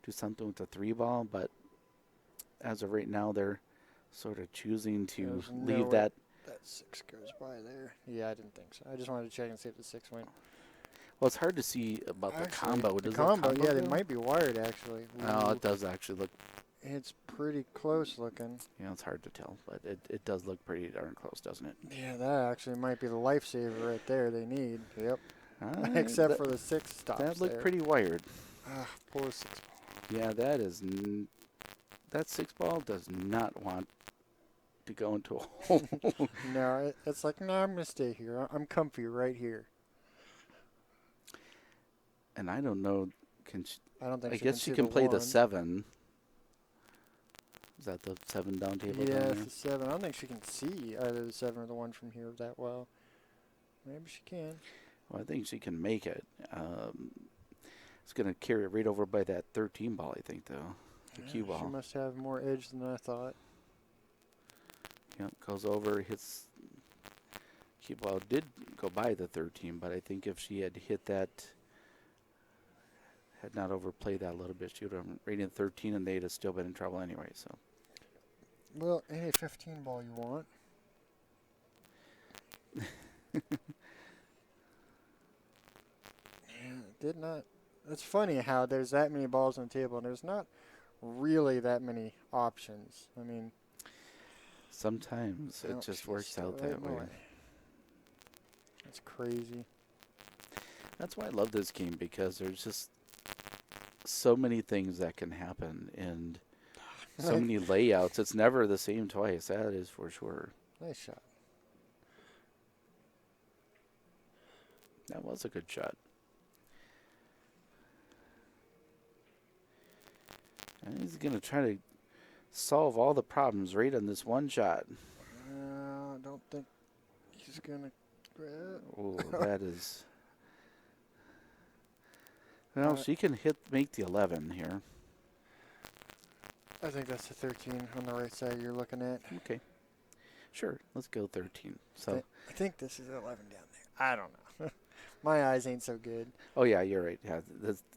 do something with the 3 ball. But as of right now, they're sort of choosing to
There's no
leave
way
that.
that 6 goes by there. Yeah, I didn't think so. I just wanted to check and see if the 6 went.
Well, it's hard to see about the
Actually,
combo.
the
Does
combo,
the combo
yeah, they
go?
might be wired, actually.
Oh,
Ooh,
it does actually look.
it's pretty close looking.
It's hard to tell, but it does look pretty darn close, doesn't it?
Yeah, that actually might be the lifesaver right there they need. Yep.
That,
Except for the 6 stops
that looked
there.
pretty wired.
Ah, poor 6 ball.
Yeah, that is. That 6 ball does not want to go into a hole.
No, it's like, no, I'm going to stay here. I'm comfy right here.
And I don't know.
I don't think
I
she
guess she
see
can play the
one.
7. Is that the 7 down table
Yeah,
down
it's
there?
the 7. I don't think she can see either the 7 or the 1 from here that well. Maybe she can.
Well, I think she can make it. It's going to carry it right over by that 13 ball, I think, though. The cue
She
ball.
must have more edge than I thought.
Yep, goes over, hits. Cue ball did go by the 13, but I think if she had hit that, had not overplayed that a little bit, she would have rated 13, and they'd have still been in trouble anyway. So.
Well, any 15 ball you want. Yeah, it did not. It's funny how there's that many balls on the table and there's not really that many options. I mean,
Sometimes it
oh,
just
she's
works
still
out
right
that way.
away. That's crazy.
That's why I love this game, because there's just so many things that can happen and so many layouts. It's never the same twice. That is for sure.
Nice shot.
That was a good shot. And he's going to try to solve all the problems right on this one shot.
I don't think he's going to grab.
Oh, that is... Well, she can make the 11 here.
I think that's the 13 on the right side you're looking at.
Okay. Sure, let's go 13. So,
I think this is 11 down there. I don't know. My eyes ain't so good.
oh yeah, you're right. Yeah,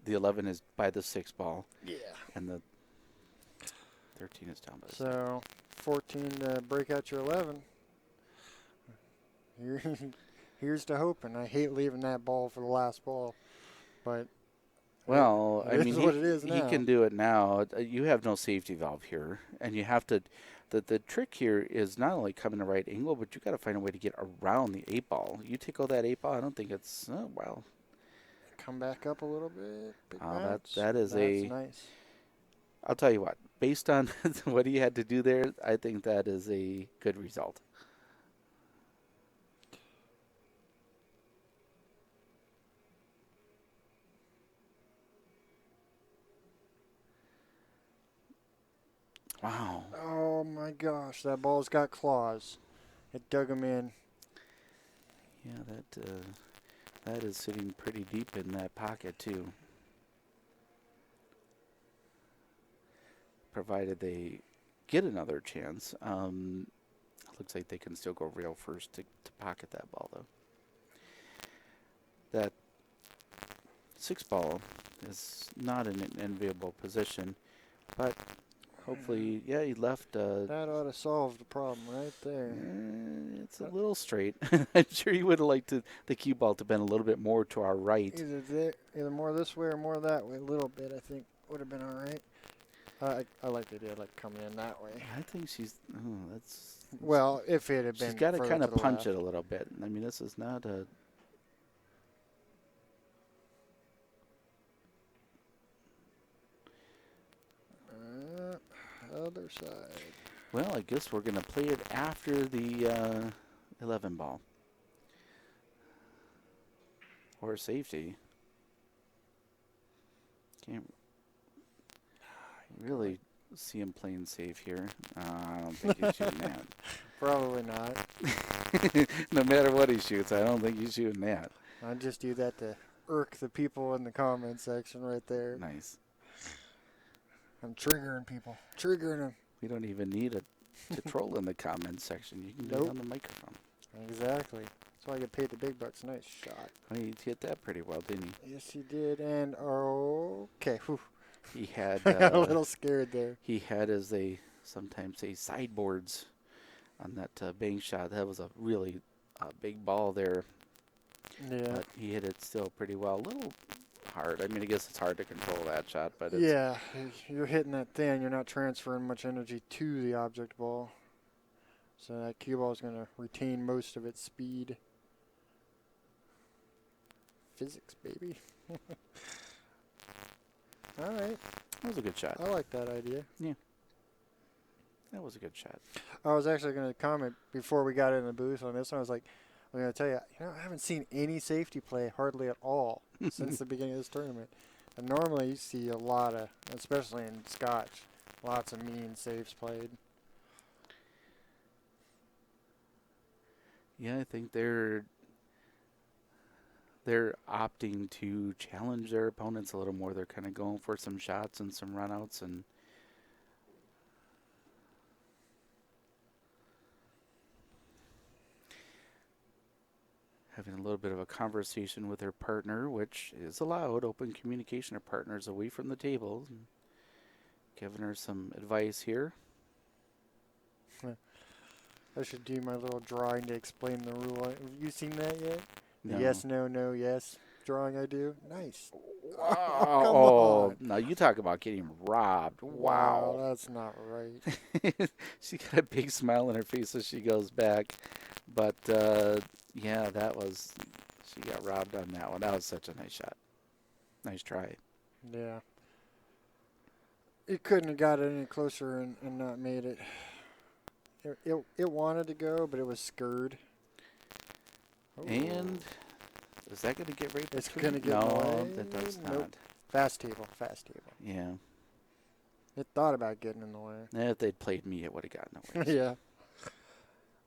the 11 is by the 6 ball,
Yeah.
and the 13 is down by the 6.
So 14 to break out your 11. here's to hoping. I hate leaving that ball for the last ball, but
Well, I
it
mean,
is what it is
he
now.
can do it now. You have no safety valve here, and you have to. The trick here is not only coming the right angle, but you got to find a way to get around the 8 ball. You tickle that 8 ball, I don't think it's. Oh wow.
Come back up a little bit. Big
That
bounce.
that is
That's
a.
nice.
I'll tell you what. Based on what he had to do there, I think that is a good result. Wow.
Oh my gosh, that ball's got claws. It dug him in.
Yeah, that is sitting pretty deep in that pocket too. Provided they get another chance. Looks like they can still go rail first to pocket that ball though. That 6 ball is not in an enviable position, but hopefully, yeah, he left.
That ought to solve the problem right there.
It's a little straight. I'm sure you would have liked the cue ball to bend a little bit more to our right.
Either more this way or more that way. A little bit, I think, would have been all right. I like the idea, like coming in that way.
I think she's. Oh, that's.
Well, if it had been.
She's got to
further
kind
to
of
the
punch
left.
it a little bit. I mean, this is not a.
Other side.
Well, I guess we're going to play it after the 11 ball. Or safety. Can't really see him playing safe here. I don't think he's shooting that.
Probably not.
No matter what he shoots, I don't think he's shooting that.
I just do that to irk the people in the comment section right there.
Nice.
I'm triggering people. Triggering them.
We don't even need to troll in the comments section. You can do it on the microphone.
Exactly. That's why I get paid the big bucks. Nice shot.
Oh, he hit that pretty well, didn't he?
Yes, he did. And okay. Whew.
He had
I got a little scared there.
he had, as they sometimes say, sideboards on that bank shot. That was a really big ball there.
Yeah.
But he hit it still pretty well. A little hard. I mean, I guess it's hard to control that shot, but it's,
Yeah, you're hitting that thin. You're not transferring much energy to the object ball. So that cue ball is going to retain most of its speed. Physics, baby. All right.
that was a good shot.
I like that idea.
That was a good shot.
I was actually going to comment before we got in the booth on this one. I was like, I'm going to tell you, I haven't seen any safety play hardly at all since the beginning of this tournament. And normally you see a lot of, especially in Scotch, lots of mean saves played.
Yeah, I think they're opting to challenge their opponents a little more. They're kind of going for some shots and some runouts and having a little bit of a conversation with their partner, which is allowed, open communication of partners away from the table, and giving her some advice here.
I should do my little drawing to explain the rule. Have you seen that yet?
No.
Yes, no, no, yes drawing I do. Nice.
Wow.
Come
Oh,
on.
now you talk about getting robbed. Wow.
That's not right.
She got a big smile on her face as she goes back. But, yeah, she got robbed on that one. That was such a nice shot. Nice try.
Yeah. It couldn't have got any closer and not made it. It wanted to go, but it was scared.
And is that going to get right
It's
between?
going to get
No,
away.
that does
Nope.
not.
Fast table.
Yeah.
It thought about getting in the way.
If they'd played me, it would have gotten away.
Yeah.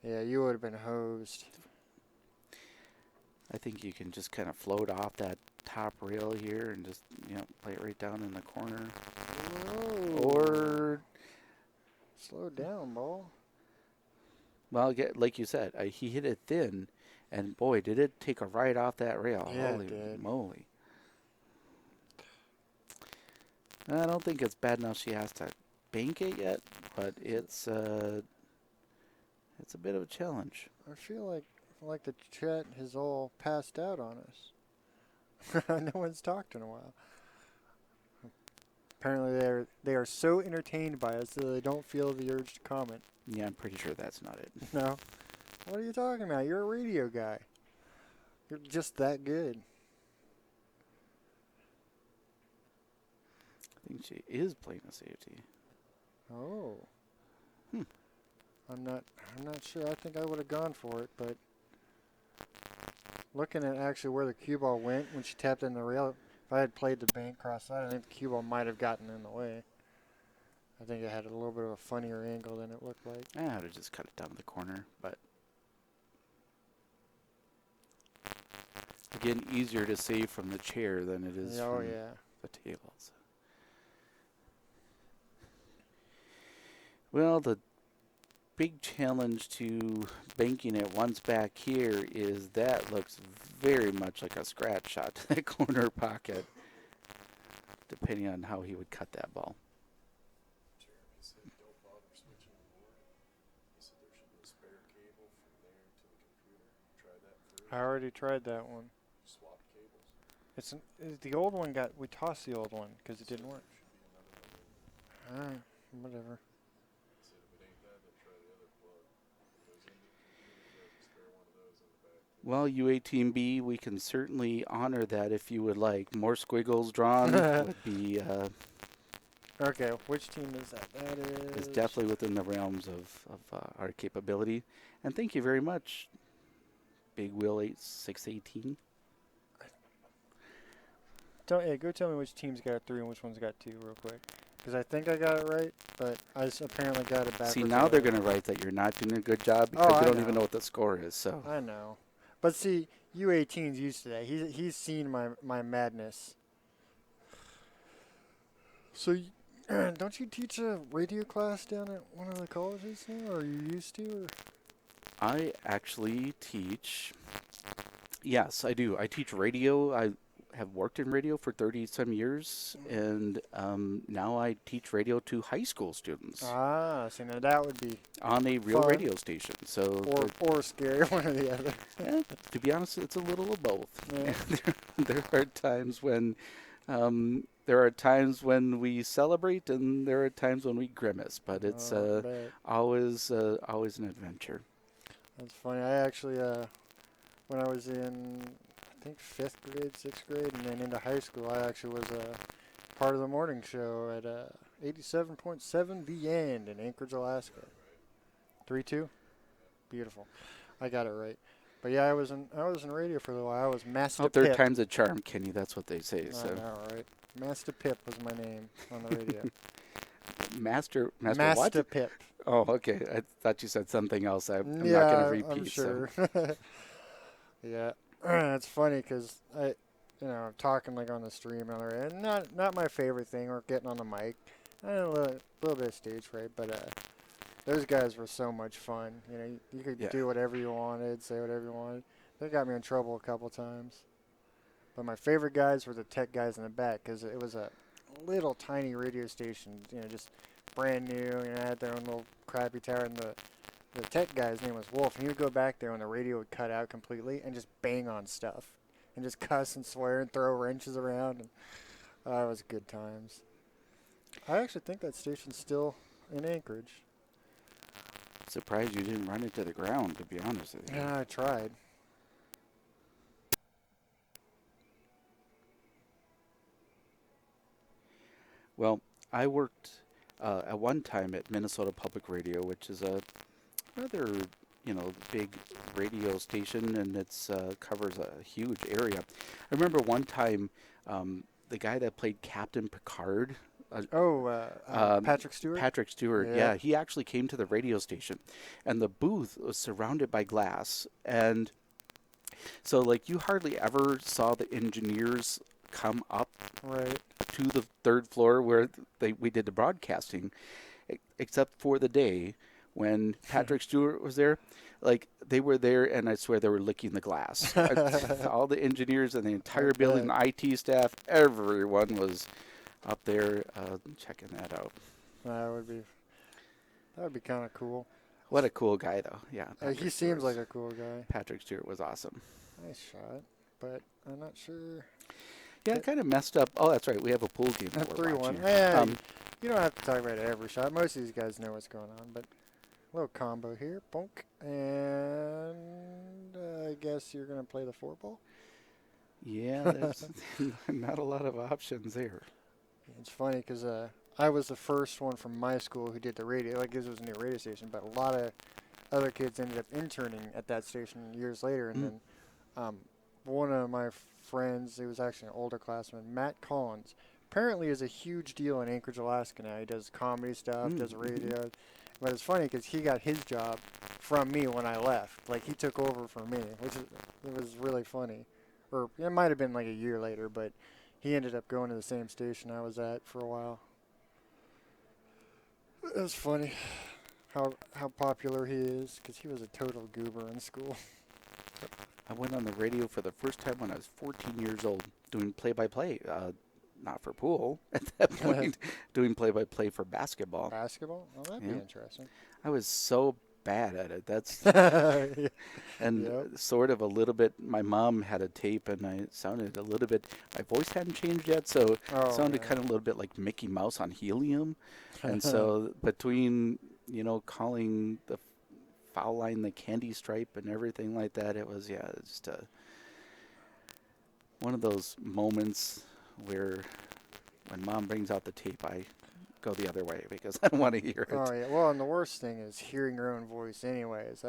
Yeah, you would have been hosed.
I think you can just kind of float off that top rail here and just, play it right down in the corner.
Whoa.
Or,
Slow down, ball.
well, like you said, he hit it thin, and boy, did it take a ride off that rail.
Yeah,
Holy
it did.
moly. I don't think it's bad enough she has to bank it yet, but it's a bit of a challenge.
I feel like if like the chat has all passed out on us. No one's talked in a while. Apparently, they are so entertained by us that they don't feel the urge to comment.
Yeah, I'm pretty sure that's not it.
No. What are you talking about? You're a radio guy. You're just that good.
I think she is playing a safety.
Oh.
Hmm.
I'm not sure. I think I would have gone for it, but looking at actually where the cue ball went when she tapped in the rail, if I had played the bank cross side, I think the cue ball might have gotten in the way. I think it had a little bit of a funnier angle than it looked like.
I would have just cut it down the corner, but again, easier to save from the chair than it is
Oh
from
yeah.
the tables. Well, the big challenge to banking it once back here is that looks very much like a scratch shot to the corner pocket, depending on how he would cut that ball.
Jeremy said don't bother switching the board. He said there should be a spare cable from there to the computer. Try that first.
I already tried that one.
Swap cables.
The old one got. We tossed the old one because it didn't work.
Should be another one in there.
Whatever.
He said if it ain't that, then try the other plug. It goes into the computer. There's a spare one of those in the back.
Well, UA Team B, we can certainly honor that if you would like. More squiggles drawn would be
Okay, which team is that? That
is
is
definitely within the realms of our capability. And thank you very much, Big Will 8618.
Go tell me which team's got 3 and which one's got 2 real quick. Because I think I got it right, but I apparently got it backwards.
See, now they're going to write that you're not doing a good job because
Oh,
you
I
don't
know.
even know what the score is. So
I know. But see, U18's used to that. He's seen my madness. So, don't you teach a radio class down at one of the colleges now? Or you used to? Or?
I actually teach. Yes, I do. I teach radio. I have worked in radio for 30-some years, and now I teach radio to high school students
See, now that would be
on a real
fun.
radio station. So,
or scary, one or the other.
to be honest, it's a little of both.
Yeah.
There are times when we celebrate, and there are times when we grimace. But it's
Bet.
always an adventure.
That's funny. I actually, when I was in, I think 5th grade, 6th grade, and then into high school, I actually was part of the morning show at 87.7 The End in Anchorage, Alaska. 3-2? Beautiful. I got it right. But yeah, I was in radio for a little while. I was Master
Third
Pip.
time's a charm, Kenny. That's what they say.
I
So
know, right? Master Pip was my name on the radio.
Master what?
Master Pip.
Oh, okay. I thought you said something else. I'm not
Yeah,
going to repeat.
I'm sure.
So.
Yeah, it's funny because I'm talking like on the stream and not my favorite thing, or getting on the mic. I had a little bit of stage fright, but those guys were so much fun. You could do whatever you wanted, say whatever you wanted. They got me in trouble a couple times. But my favorite guys were the tech guys in the back because it was a little tiny radio station, just brand new. Had their own little crappy tower, and the tech guy's name was Wolf, and he would go back there when the radio would cut out completely and just bang on stuff and just cuss and swear and throw wrenches around. And it was good times. I actually think that station's still in Anchorage.
Surprised you didn't run it to the ground, to be honest with you.
Yeah, I tried.
Well, I worked at one time at Minnesota Public Radio, which is a rather, big radio station, and it's covers a huge area. I remember one time the guy that played Captain Picard.
Patrick Stewart?
Patrick Stewart, yeah, he actually came to the radio station, and the booth was surrounded by glass, and so you hardly ever saw the engineers come up to the 3rd floor where we did the broadcasting, except for the day when Patrick Stewart was there. They were there, and I swear they were licking the glass. All the engineers and the entire building, the IT staff, everyone was up there checking that out.
That would be kind of cool.
What a cool guy, though. Yeah.
He
Patrick
seems
Stewart's-
like a cool guy.
Patrick Stewart was awesome.
Nice shot, but I'm not sure.
Yeah, it kind of messed up. Oh, that's right. We have a pool game that we're
3-1.
watching.
Yeah, you don't have to talk about every shot. Most of these guys know what's going on, but a little combo here. Bonk. And I guess you're going to play the 4-ball?
Yeah, there's not a lot of options there.
It's funny because I was the first one from my school who did the radio. Like, this was a new radio station, but a lot of other kids ended up interning at that station years later. And then one of my friends, he was actually an older classman, Matt Collins, apparently is a huge deal in Anchorage, Alaska now. He does comedy stuff, does radio. But it's funny because he got his job from me when I left. Like, he took over for me, it was really funny. Or it might have been like a year later, but he ended up going to the same station I was at for a while. It was funny how popular he is because he was a total goober in school.
I went on the radio for the first time when I was 14 years old, doing play-by-play. Not for pool at that point, doing play-by-play for basketball.
Basketball? Well, that'd be interesting.
I was so bad at it. That's
Yeah.
and sort of a little bit. My mom had a tape, and I sounded a little bit. My voice hadn't changed yet, so it sounded kind of a little bit like Mickey Mouse on helium. And so between calling the foul line the candy stripe and everything like that, it was just one of those moments where when Mom brings out the tape, I go the other way because I don't want to hear it.
Oh, yeah. Well, and the worst thing is hearing your own voice anyways.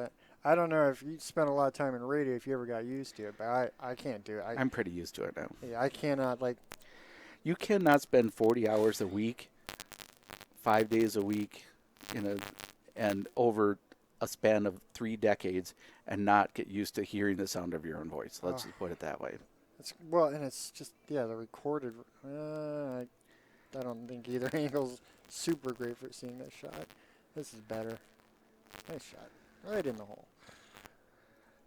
I don't know if you spent a lot of time in radio, if you ever got used to it, but I can't do it.
I'm pretty used to it now.
Yeah, I cannot,
You cannot spend 40 hours a week, 5 days a week, and over a span of 3 decades and not get used to hearing the sound of your own voice. Let's just put it that way.
and it's just, the recorded, I don't think either angle's super great for seeing that shot. This is better. Nice shot. Right in the hole.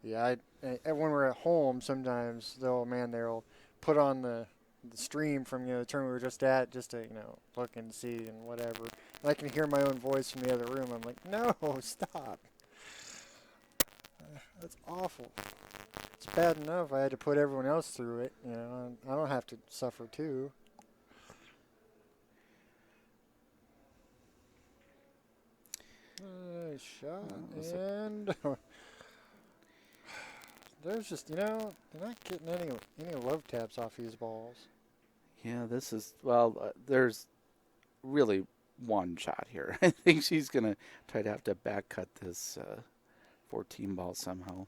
Yeah, when we're at home, sometimes they'll put on the stream from the tournament we were just at, just to look and see and whatever. And I can hear my own voice from the other room. I'm like, no, stop. That's awful. It's bad enough I had to put everyone else through it. I don't have to suffer too. Nice shot. And there's just, they're not getting any love taps off these balls.
Yeah, this is, there's really one shot here. I think she's going to try to have to back cut this 14 ball somehow.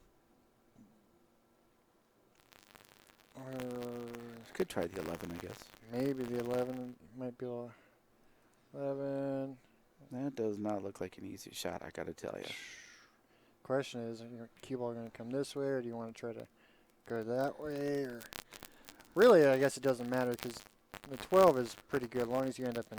Could try the 11, I guess.
Maybe the 11 might be 11.
That does not look like an easy shot, I got to tell you.
Question is your cue ball going to come this way, or do you want to try to go that way? Or really, I guess it doesn't matter because the 12 is pretty good. As long as you end up in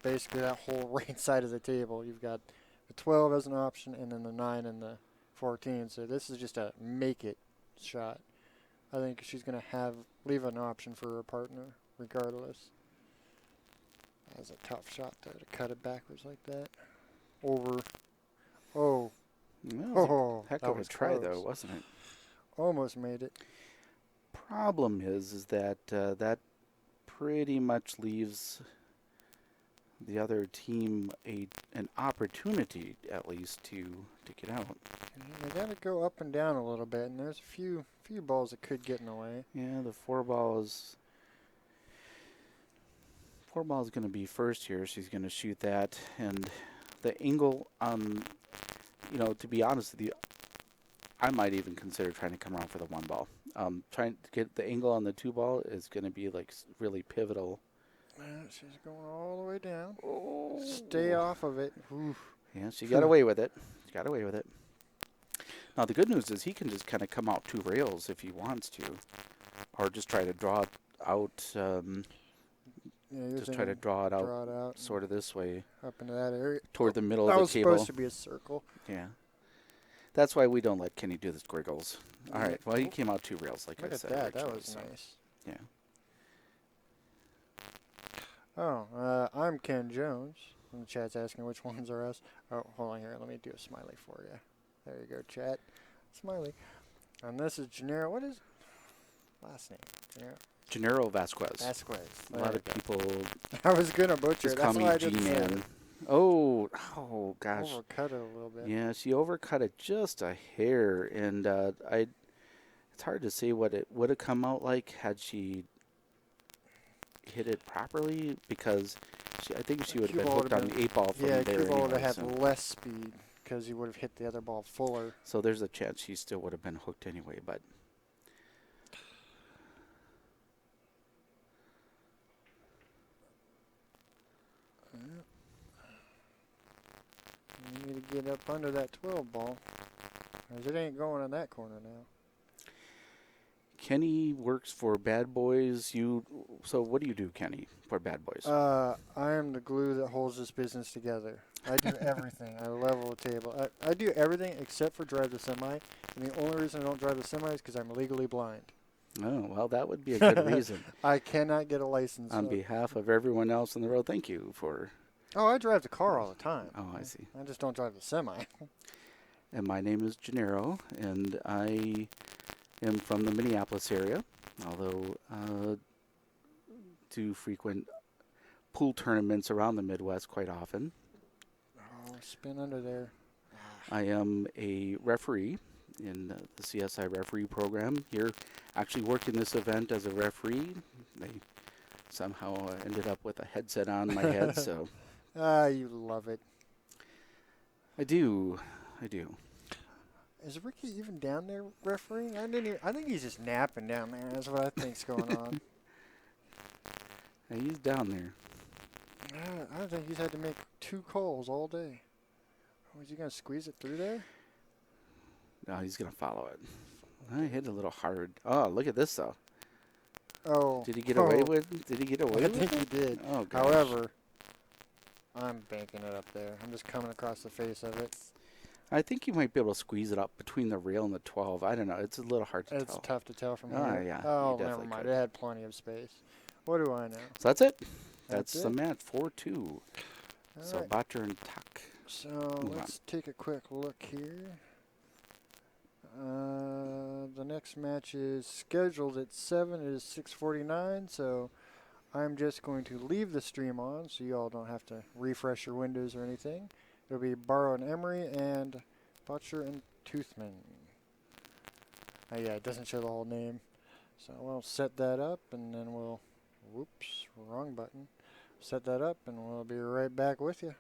basically that whole right side of the table, you've got the 12 as an option, and then the 9 and the 14. So this is just a make it shot. I think she's going to leave an option for her partner regardless. That was a tough shot though, to cut it backwards like that. Over. Oh.
Well, heck of a try though, wasn't it?
Almost made it.
Problem is that that pretty much leaves the other team an opportunity at least to get out.
They got to go up and down a little bit, and there's a few balls that could get in the way.
Yeah, the 4 ball is going to be first here. She's going to shoot that, and the angle on, to be honest with you, I might even consider trying to come around for the 1 ball. Trying to get the angle on the 2 ball is going to be like really pivotal.
She's going all the way down. Oh. Stay off of it. Oof.
Yeah, she got away with it. Now, the good news is he can just kind of come out 2 rails if he wants to, or just try to draw it out. Just try to draw it out sort of this way.
Up into that area.
Toward the middle of the
table. That was supposed to be a circle.
Yeah. That's why we don't let Kenny do the squiggles. All right. Well, he came out 2 rails, like I said.
Look at that. That was nice.
Yeah.
Oh, I'm Ken Jones. And the chat's asking which ones are us. Oh, hold on here. Let me do a smiley for you. There you go, chat. Smiley. And this is Gennaro. What is last name?
Gennaro Vasquez.
Vasquez.
A lot of people
I was gonna butcher
just
it.
call
That's
me
why I didn't say
G-Man.
it.
Oh gosh.
Overcut it a little bit.
Yeah, she overcut it just a hair, and it's hard to say what it would have come out like had she hit it properly, because I think she would have been hooked on the 8-ball from
yeah,
there
cue ball would
anyway.
have had less speed because he would have hit the other ball fuller.
So there's a chance she still would have been hooked anyway, but
You need to get up under that 12 ball, because it ain't going in that corner now.
Kenny works for Bad Boys. So what do you do, Kenny, for Bad Boys?
I am the glue that holds this business together. I do everything. I level the table. I do everything except for drive the semi. And the only reason I don't drive the semi is because I'm legally blind.
Oh, well, that would be a good reason.
I cannot get a license.
On behalf of everyone else on the road, thank you for...
Oh, I drive the car all the time.
Oh, I see.
I just don't drive the semi.
And my name is Gennaro, and I am from the Minneapolis area, although do frequent pool tournaments around the Midwest quite often.
Oh, spin under there.
I am a referee in the CSI referee program here, actually working this event as a referee. They somehow ended up with a headset on my head, so...
You love it.
I do.
Is Ricky even down there refereeing? I think he's just napping down there. That's what I think's going on.
Hey, he's down there.
I think he's had to make 2 calls all day. Oh, is he going to squeeze it through there?
No, he's going to follow it. I hit a little hard. Oh, look at this, though.
Oh.
Did he get away with
I
it?
think he did.
Oh, gosh.
However, I'm banking it up there. I'm just coming across the face of it.
I think you might be able to squeeze it up between the rail and the 12. I don't know. It's a little hard to tell.
It's tough to tell from
Oh,
here.
yeah.
Oh,
You
never
definitely
mind.
could.
It had plenty of space. What do I know?
So that's it.
That's
the
it?
match, 4-2. So
right.
Butcher and Tuck.
So
Move
let's take a quick look here. The next match is scheduled at 7. It is 6:49, so I'm just going to leave the stream on so you all don't have to refresh your windows or anything. It'll be Barrow and Emery and Butcher and Toothman. Oh yeah, it doesn't show the whole name. So we'll set that up and then we'll... Whoops, wrong button. Set that up and we'll be right back with you.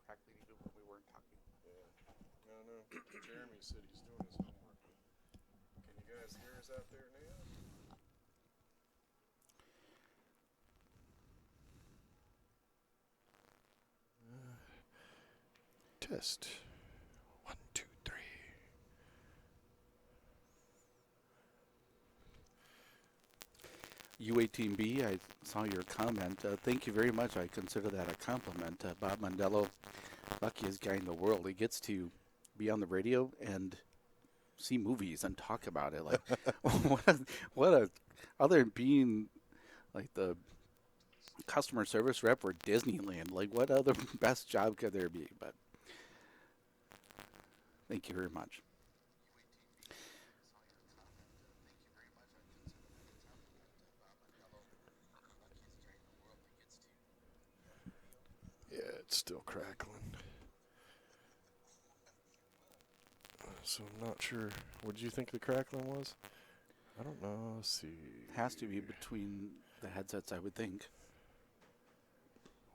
crackling even when we weren't talking.
Yeah. No, no. Jeremy said he's doing his homework. Can you guys hear us out there now? Test. 1, 2, 3.
U18B, I saw your comment. Thank you very much. I consider that a compliment. Bob Mondello, luckiest guy in the world. He gets to be on the radio and see movies and talk about it. Like, other than being like the customer service rep for Disneyland, like what other best job could there be? But thank you very much.
Yeah, it's still crackling. So I'm not sure. What did you think the crackling was? I don't know. Let's see.
Has to be between the headsets, I would think.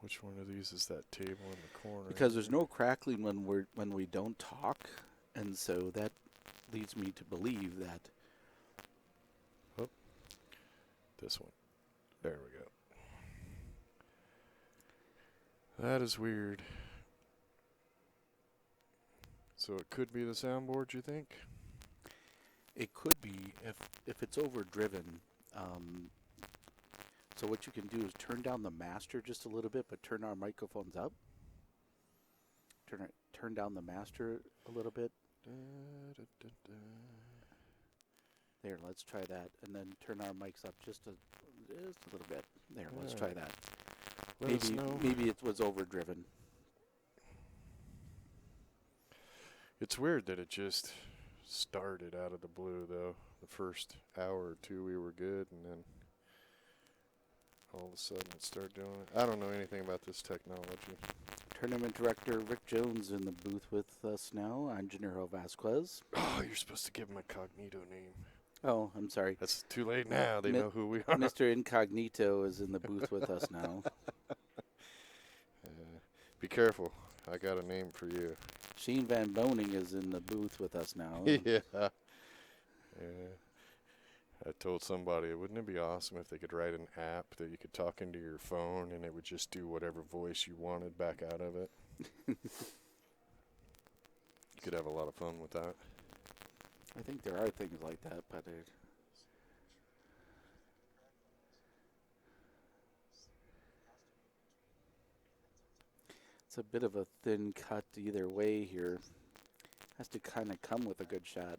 Which one of these is that table in the corner?
Because there's no crackling when we don't talk, and so that leads me to believe that.
This one. There we go. That is weird. So it could be the soundboard, you think?
It could be if it's overdriven. So what you can do is turn down the master just a little bit, but turn our microphones up. Turn down the master a little bit. There, let's try that, and then turn our mics up just a little bit. There, let's try that.
Let us know.
Maybe it was overdriven.
It's weird that it just started out of the blue, though. The first hour or two we were good, and then all of a sudden it started doing it. I don't know anything about this technology.
Tournament director Rick Jones in the booth with us now. I'm Gennaro Vasquez.
Oh, you're supposed to give him a cognito name.
Oh, I'm sorry.
That's too late now. They know who we are.
Mr. Incognito is in the booth with us now.
Be careful. I got a name for you.
Shane Van Boning is in the booth with us now.
Yeah. I told somebody, wouldn't it be awesome if they could write an app that you could talk into your phone and it would just do whatever voice you wanted back out of it? You could have a lot of fun with that.
I think there are things like that, but it's a bit of a thin cut either way here. Has to kind of come with a good shot.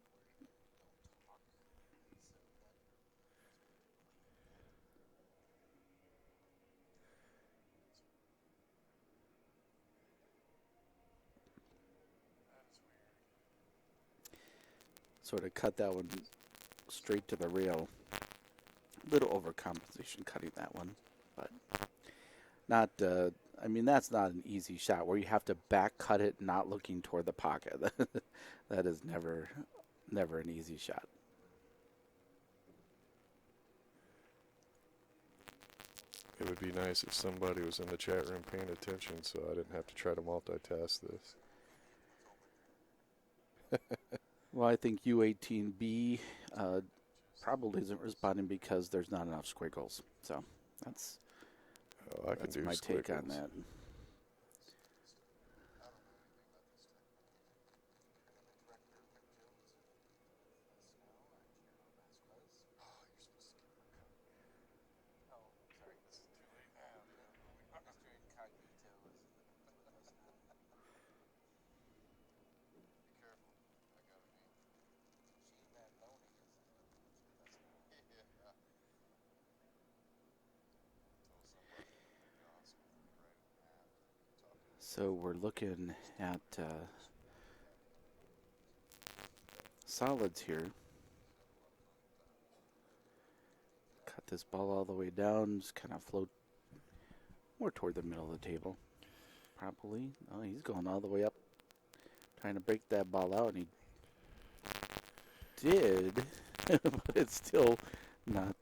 Sort of cut that one straight to the rail. A little overcompensation cutting that one, but not. I mean, that's not an easy shot where you have to back cut it, not looking toward the pocket. That is never an easy shot.
It would be nice if somebody was in the chat room paying attention so I didn't have to try to multitask this.
Well, I think U18B probably isn't responding because there's not enough squiggles. So that's my take on that. So we're looking at solids here. Cut this ball all the way down, just kind of float more toward the middle of the table. Probably. Oh, he's going all the way up, trying to break that ball out, and he did, but it's still not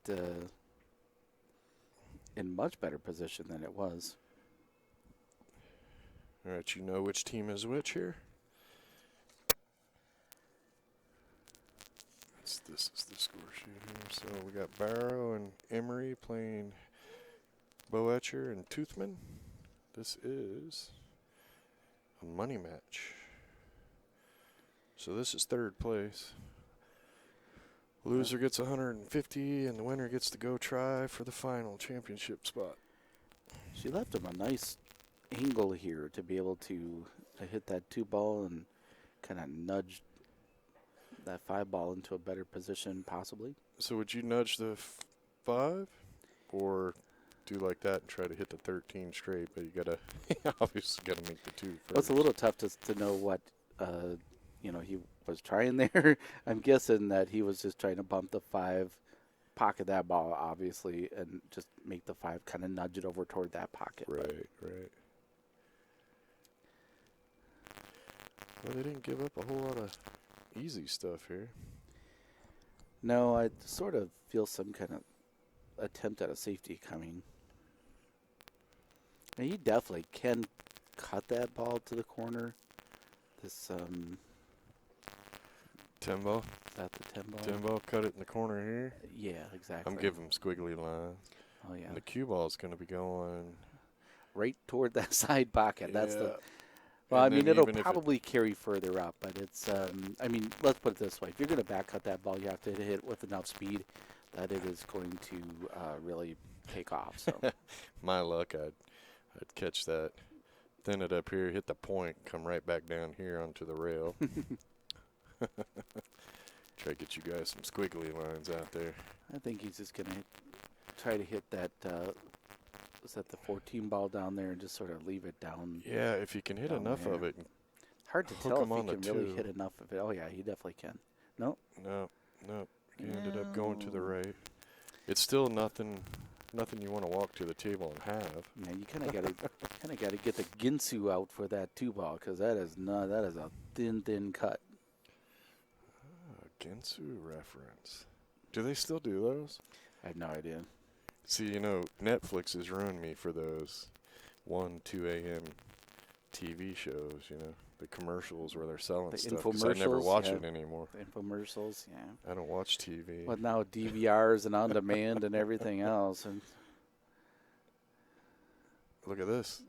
in much better position than it was.
All right, you know which team is which here? This is the score sheet here. So we got Barrow and Emery playing Boetcher and Toothman. This is a money match. So this is third place. Loser gets 150, and the winner gets to go try for the final championship spot.
She left him a nice angle here to be able to hit that 2 ball and kind of nudge that 5 ball into a better position, possibly.
So would you nudge the 5, or do like that and try to hit the 13 straight? But you gotta obviously gotta make the 2 first.
Well, it's a little tough to know what he was trying there. I'm guessing that he was just trying to bump the 5, pocket that ball, obviously, and just make the 5 kind of nudge it over toward that pocket.
Right. Well, they didn't give up a whole lot of easy stuff here.
No, I sort of feel some kind of attempt at a safety coming. And he definitely can cut that ball to the corner. This
10 ball.
Is that the 10 ball?
10 ball, cut it in the corner here.
Yeah, exactly.
I'm giving him squiggly lines.
Oh yeah.
And the cue ball is going to be going
right toward that side pocket.
Yeah.
That's the. Well,
And
I mean,
then
it'll
even if
probably carry further up, but it's. I mean, let's put it this way: if you're going to back cut that ball, you have to hit it with enough speed that it is going to really take off. So.
My luck, I'd catch that, thin it up here, hit the point, come right back down here onto the rail. Try to get you guys some squiggly lines out there.
I think he's just going to try to hit that. Is that the 14 ball down there and just sort of leave it down?
Yeah, if you can hit enough
there.
of it.
Hard to
hook
tell if
him on
he
the
can really
2.
hit enough of it. Oh yeah, he definitely can. No.
He ended up going to the right. It's still nothing you want to walk to the table and have.
Man, you kind of got to get the Ginsu out for that 2 ball because that is a thin cut.
Ginsu reference. Do they still do those?
I have no idea.
See, Netflix has ruined me for those 1, 2 a.m. TV shows, the commercials where they're selling
The
stuff. 'Cause I never
infomercials,
watch
yeah.
it anymore.
The infomercials, yeah.
I don't watch TV.
But now DVRs and on demand and everything else, and
Look at this.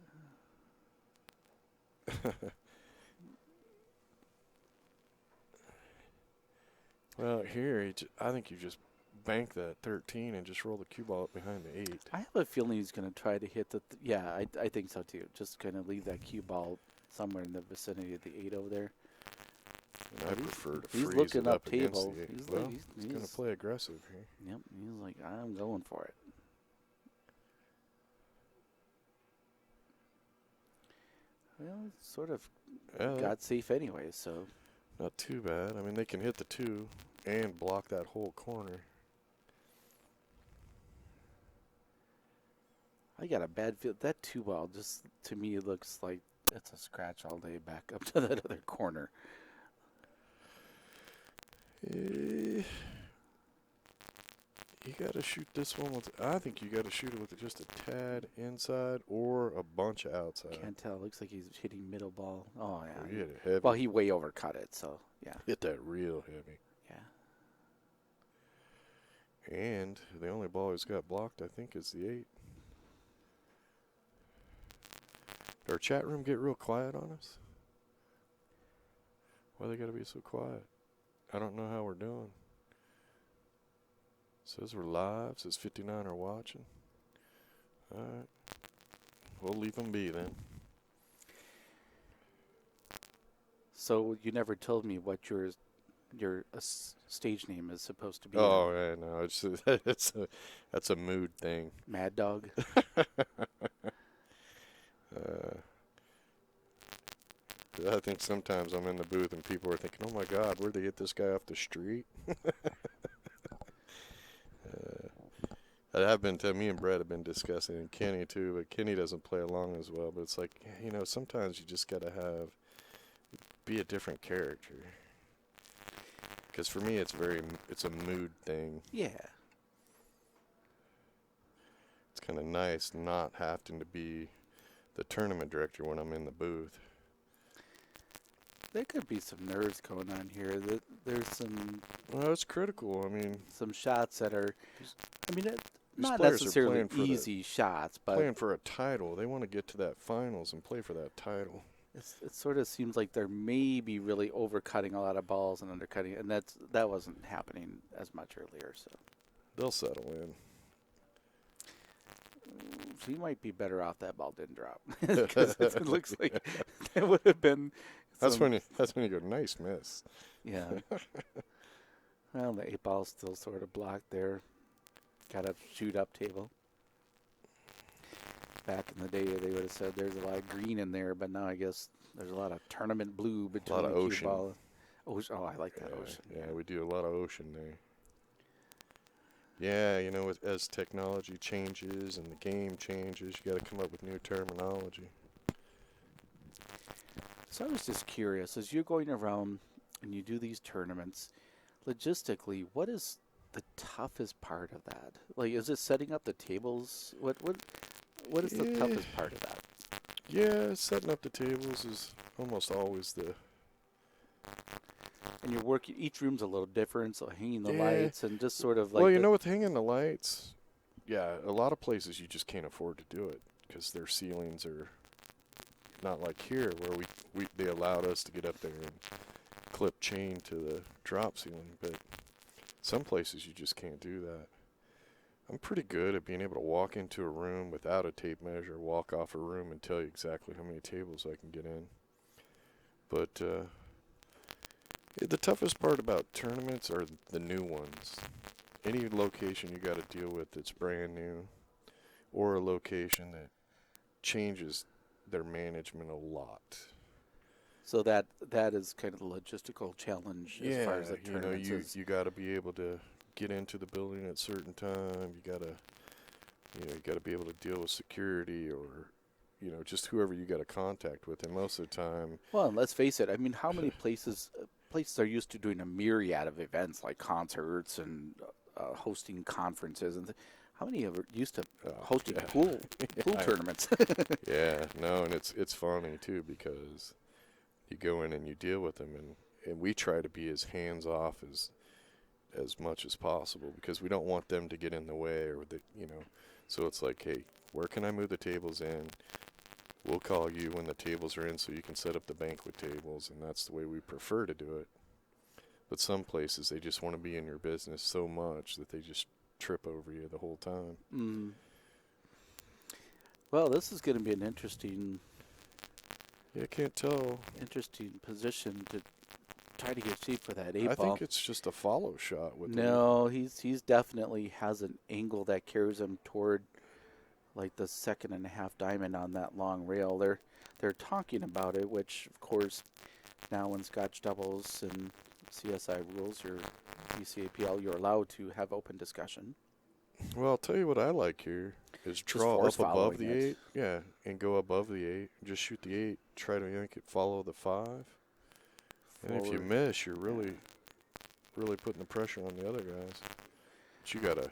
Well, here, I think you just bank that 13 and just roll the cue ball up behind the 8.
I have a feeling he's going to try to hit the. Yeah, I think so too. Just going to leave that cue ball somewhere in the vicinity of the 8 over there.
And I prefer to
he's
freeze
looking
it
up
up against
table.
the 8.
He's
Well,
like,
he's going to play aggressive here.
Yep, he's like, I'm going for it. Well, it's sort of got safe anyway, so.
Not too bad. I mean, they can hit the 2 and block that whole corner.
I got a bad feel. That 2 ball just, to me, looks like it's a scratch all day back up to that other corner.
You got to shoot this one with, I think you got to shoot it with just a tad inside or a bunch outside.
Can't tell. Looks like he's hitting middle ball. Oh, yeah.
Oh, you hit it heavy.
Well, he way overcut it, so, yeah.
Hit that real heavy.
Yeah.
And the only ball he's got blocked, I think, is the 8. Did our chat room get real quiet on us? Why they got to be so quiet? I don't know how we're doing. Says we're live. Says 59 are watching. All right. We'll leave them be then.
So you never told me what your stage name is supposed to be.
Oh, yeah, no. That's a mood thing.
Mad Dog?
I think sometimes I'm in the booth and people are thinking, oh, my God, where'd they get this guy off the street? Me and Brett have been discussing, and Kenny too, but Kenny doesn't play along as well. But it's like, sometimes you just got to be a different character. Because for me, it's a mood thing.
Yeah.
It's kind of nice not having to be the tournament director when I'm in the booth.
There could be some nerves going on here. There's some
Well, it's critical. I mean,
shots that are, I mean,
these
not
players are
necessarily
playing for
easy shots, but
playing for a title. They want to get to that finals and play for that title.
it sort of seems like they're maybe really overcutting a lot of balls and undercutting, and that wasn't happening as much earlier. So
They'll settle in.
he might be better off that ball didn't drop because it looks like that would have been.
That's when you go, nice miss.
Yeah. Well, the 8-ball's still sort of blocked there. Got a shoot-up table. Back in the day, they would have said there's a lot of green in there, but now I guess there's a lot of tournament blue between
lot of
the cue
ocean.
ball. Ocean. Oh, I like that ocean.
Yeah, we do a lot of ocean there. Yeah, you know, as technology changes and the game changes, you got to come up with new terminology.
So I was just curious, as you're going around and you do these tournaments, logistically, what is the toughest part of that? Like, is it setting up the tables? What is the toughest part of that?
Yeah, setting up the tables is almost always the.
And you're working. Each room's a little different, so hanging the
Yeah.
lights and just sort of like.
Well, you know, with hanging the lights, yeah, a lot of places you just can't afford to do it because their ceilings are not like here where they allowed us to get up there and clip chain to the drop ceiling, but some places you just can't do that. I'm pretty good at being able to walk into a room without a tape measure, walk off a room and tell you exactly how many tables I can get in. But the toughest part about tournaments are the new ones. Any location you got to deal with that's brand new, or a location that changes their management a lot.
So that is kind of the logistical challenge as far as the tournaments is.
You got to be able to get into the building at a certain time. You got to be able to deal with security or just whoever you got to contact with. And most of the time,
Well, and let's face it. I mean, how many places are used to doing a myriad of events like concerts and hosting conferences and how many are used to hosting pool tournaments?
yeah, no, and it's funny too because you go in and you deal with them, and we try to be as hands off as much as possible because we don't want them to get in the way so it's like, hey, where can I move the tables in? We'll call you when the tables are in so you can set up the banquet tables, and that's the way we prefer to do it. But some places, they just want to be in your business so much that they just trip over you the whole time.
Mm. Well, this is going to be an interesting
Yeah, I can't tell.
position to try to get cheap for that 8-ball.
I think it's just a follow shot with
No, he's definitely has an angle that carries him toward like the 2.5 diamond on that long rail. They're talking about it, which of course now in Scotch doubles and CSI rules, your Bcapl, you're allowed to have open discussion.
Well, I'll tell you what I like here is draw
force
up above
following
the
it.
8. Yeah, and go above the 8. Just shoot the 8. Try to yank it, follow the 5. And if you
Forward.
miss, you're really putting the pressure on the other guys. But you gotta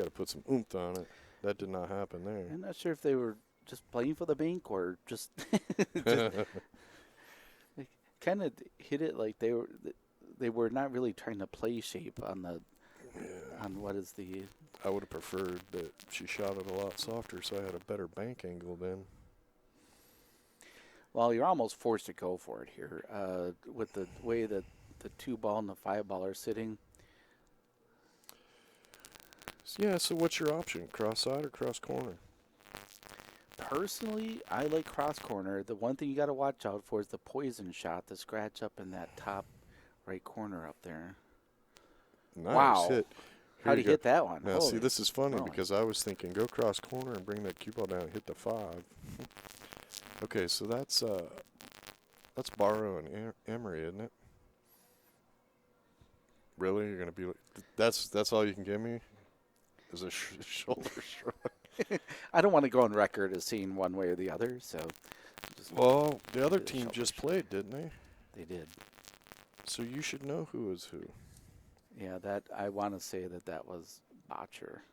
put some oomph on it. That did not happen there.
I'm not sure if they were just playing for the bank or just kind of hit it like they were not really trying to play shape on the on what is the.
I would have preferred that she shot it a lot softer, so I had a better bank angle then.
Well, you're almost forced to go for it here with the way that the 2-ball and the 5-ball are sitting.
Yeah, so what's your option? Cross side or cross corner?
Personally, I like cross corner. The one thing you got to watch out for is the poison shot, the scratch up in that top right corner up there.
Nice
Wow.
hit.
How do you hit that one?
Now, see, this is funny
moly.
because I was thinking go cross corner and bring that cue ball down and hit the 5. Okay, so that's Barrow and Emery, isn't it? Really? You're going to be like, that's all you can give me? Is a shoulder shrug?
I don't want to go on record as seeing one way or the other, so.
Well, the other
do the
team
shoulder
just
shrug.
played, didn't they?
They did.
So you should know who is who.
Yeah, that I want to say that was Botcher.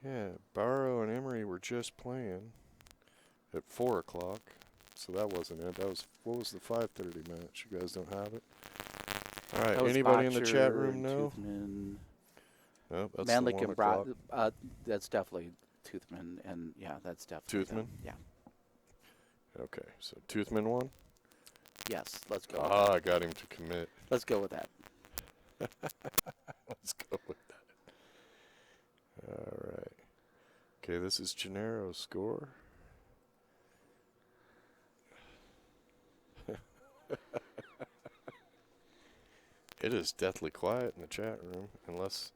Yeah, Barrow and Emery were just playing at 4 o'clock. So that wasn't it. What was the 5:30 match? You guys don't have it? All right,
That was
anybody in the chat
Botcher
room
and
know?
Toothman.
Nope, that's the
Manlick
1
and
o'clock.
that's definitely Toothman, and yeah, that's definitely them.
Toothman?
Yeah.
Okay, so Toothman won?
Yes, let's go.
Ah, I got him to commit.
Let's go with that.
Let's go with that. All right. Okay, this is Gennaro's score. It is deathly quiet in the chat room, unless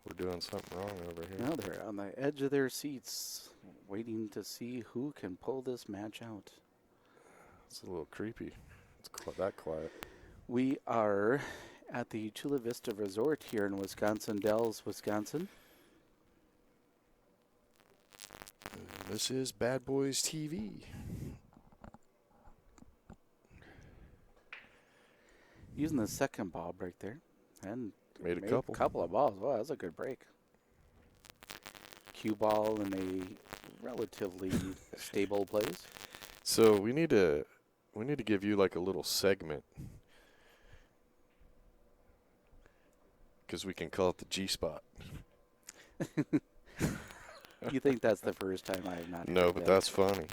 we're doing something wrong over here.
Now they're on the edge of their seats, waiting to see who can pull this match out.
It's a little creepy. It's that quiet.
We are at the Chula Vista Resort here in Wisconsin Dells, Wisconsin.
This is Bad Boys TV.
Using the second ball break there. And
Made a couple.
couple of balls. Wow, that's a good break. Cue ball in a relatively stable place.
So we need to give you like a little segment, because we can call it the G spot.
You think that's the first time I have not
No,
heard
but
that.
that's funny.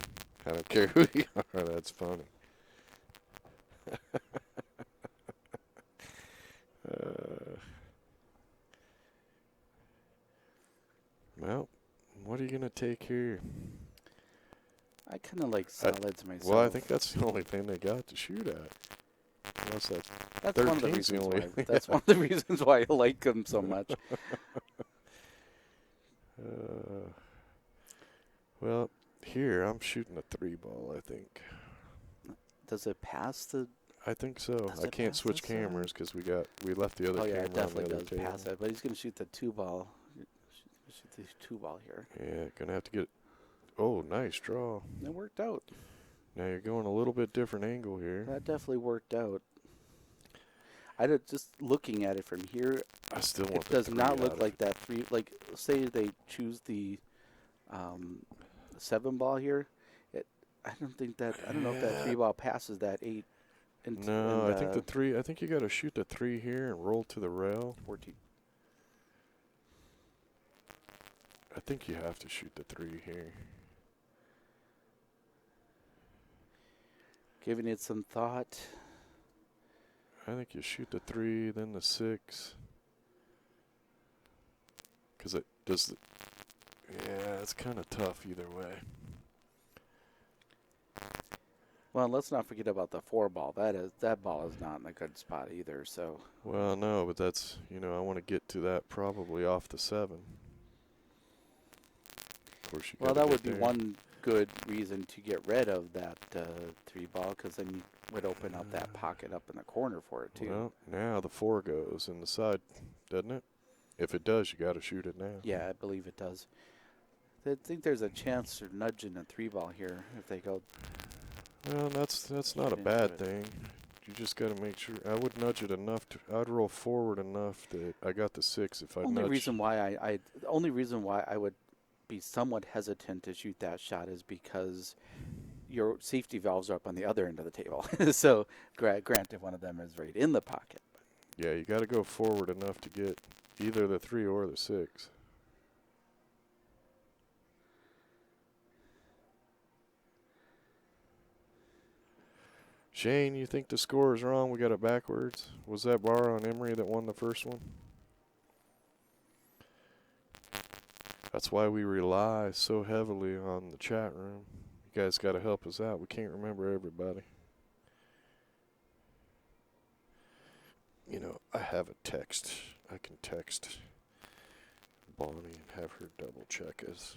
I don't care who you are. That's funny. Well, what are you gonna take here?
I kind of like solids myself.
Well, I think that's the only thing they got to shoot at. Unless
that's one of the
13's the
reasons
only-
why. That's one of the reasons why I like them so much.
Well, here I'm shooting a 3-ball. I think.
Does it pass the?
I think so.
Does
I
it
can't
pass
switch
the
cameras because we left the other
Oh yeah,
camera
it definitely
on the
does
other table.
pass it. But he's gonna shoot the 2-ball. Shoot the 2-ball here.
Yeah, gonna have to get. Oh, nice draw.
It worked out.
Now you're going a little bit different angle here.
That definitely worked out. Just looking at it from here,
I still want
it
the
does
3
not
out
look
of
like
it.
that 3. Like, say they choose the 7-ball here. I don't know if that 3-ball passes that 8.
No, I think the 3. I think you got to shoot the 3 here and roll to the rail.
14.
I think you have to shoot the 3 here.
Giving it some thought.
I think you shoot the 3, then the 6. Because it does the. Yeah, it's kind of tough either way.
Well, let's not forget about the 4-ball. That ball is not in a good spot either. So.
Well, no, but that's, I want to get to that probably off the 7. Of course, you
Well,
gotta
that would
get
be
there.
one good reason to get rid of that 3-ball, because then you would open up that pocket up in the corner for it too.
Well, now the 4 goes in the side, doesn't it? If it does, you got to shoot it now.
Yeah, I believe it does. I think there's a chance of nudging a 3-ball here if they go.
Well, that's not a
Shoot into
bad
it.
thing. You just got to make sure. I would nudge it enough I'd roll forward enough that I got the 6 if I
The
nudge.
only reason why I would be somewhat hesitant to shoot that shot is because your safety valves are up on the other end of the table. So, granted, one of them is right in the pocket.
Yeah, you got to go forward enough to get either the 3 or the 6. Shane, you think the score is wrong? We got it backwards. Was that Barrow and Emery that won the first one? That's why we rely so heavily on the chat room. You guys got to help us out. We can't remember everybody. I have a text. I can text Bonnie and have her double check us.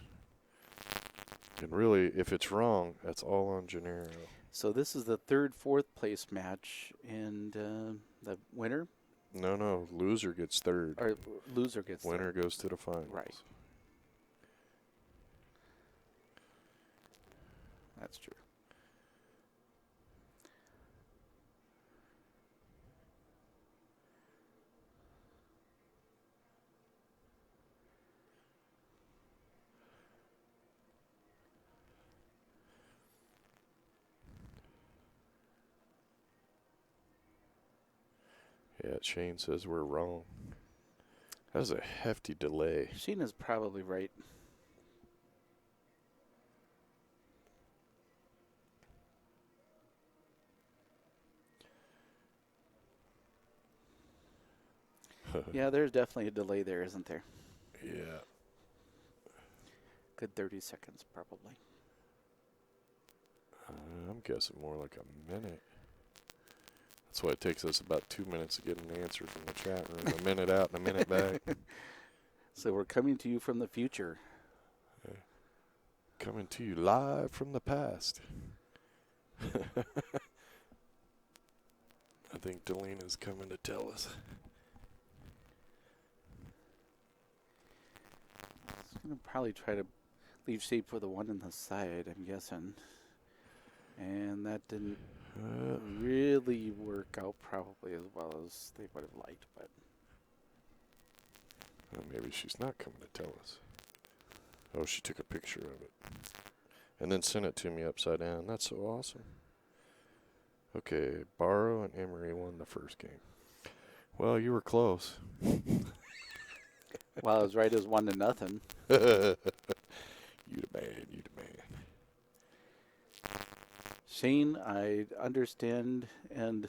And really, if it's wrong, that's all on Gennaro.
So this is the 3rd, 4th place match, and the winner
No, loser gets 3rd.
or loser gets
Winner
third.
goes to the finals.
Right. That's true.
Yeah, Shane says we're wrong. That was a hefty delay.
Shane is probably right. Yeah, there's definitely a delay there, isn't there?
Yeah.
Good 30 seconds, probably.
I'm guessing more like a minute. That's why it takes us about 2 minutes to get an answer from the chat room. A minute out and a minute back.
So we're coming to you from the future.
Coming to you live from the past. I think Delina's coming to tell us.
I'm going to probably try to leave shape for the one on the side, I'm guessing. And that didn't really work out probably as well as they would have liked, but
Well, maybe she's not coming to tell us. Oh, she took a picture of it. And then sent it to me upside down. That's so awesome. Okay, Barrow and Emery won the first game. Well, you were close.
well, as right as 1-0.
You the man, you the man.
Shane, I understand and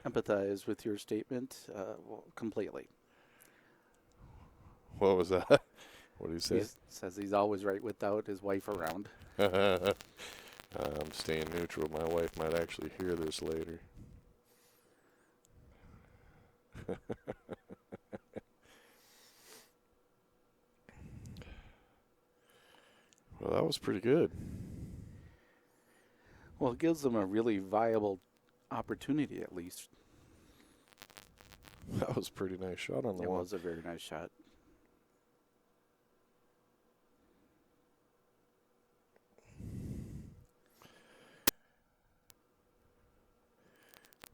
empathize with your statement completely.
What was that? What did he say?
He says he's always right without his wife around.
I'm staying neutral. My wife might actually hear this later. Well, that was pretty good.
Well, it gives them a really viable opportunity, at least.
That was a pretty nice shot on the
It
wall.
was a very nice shot.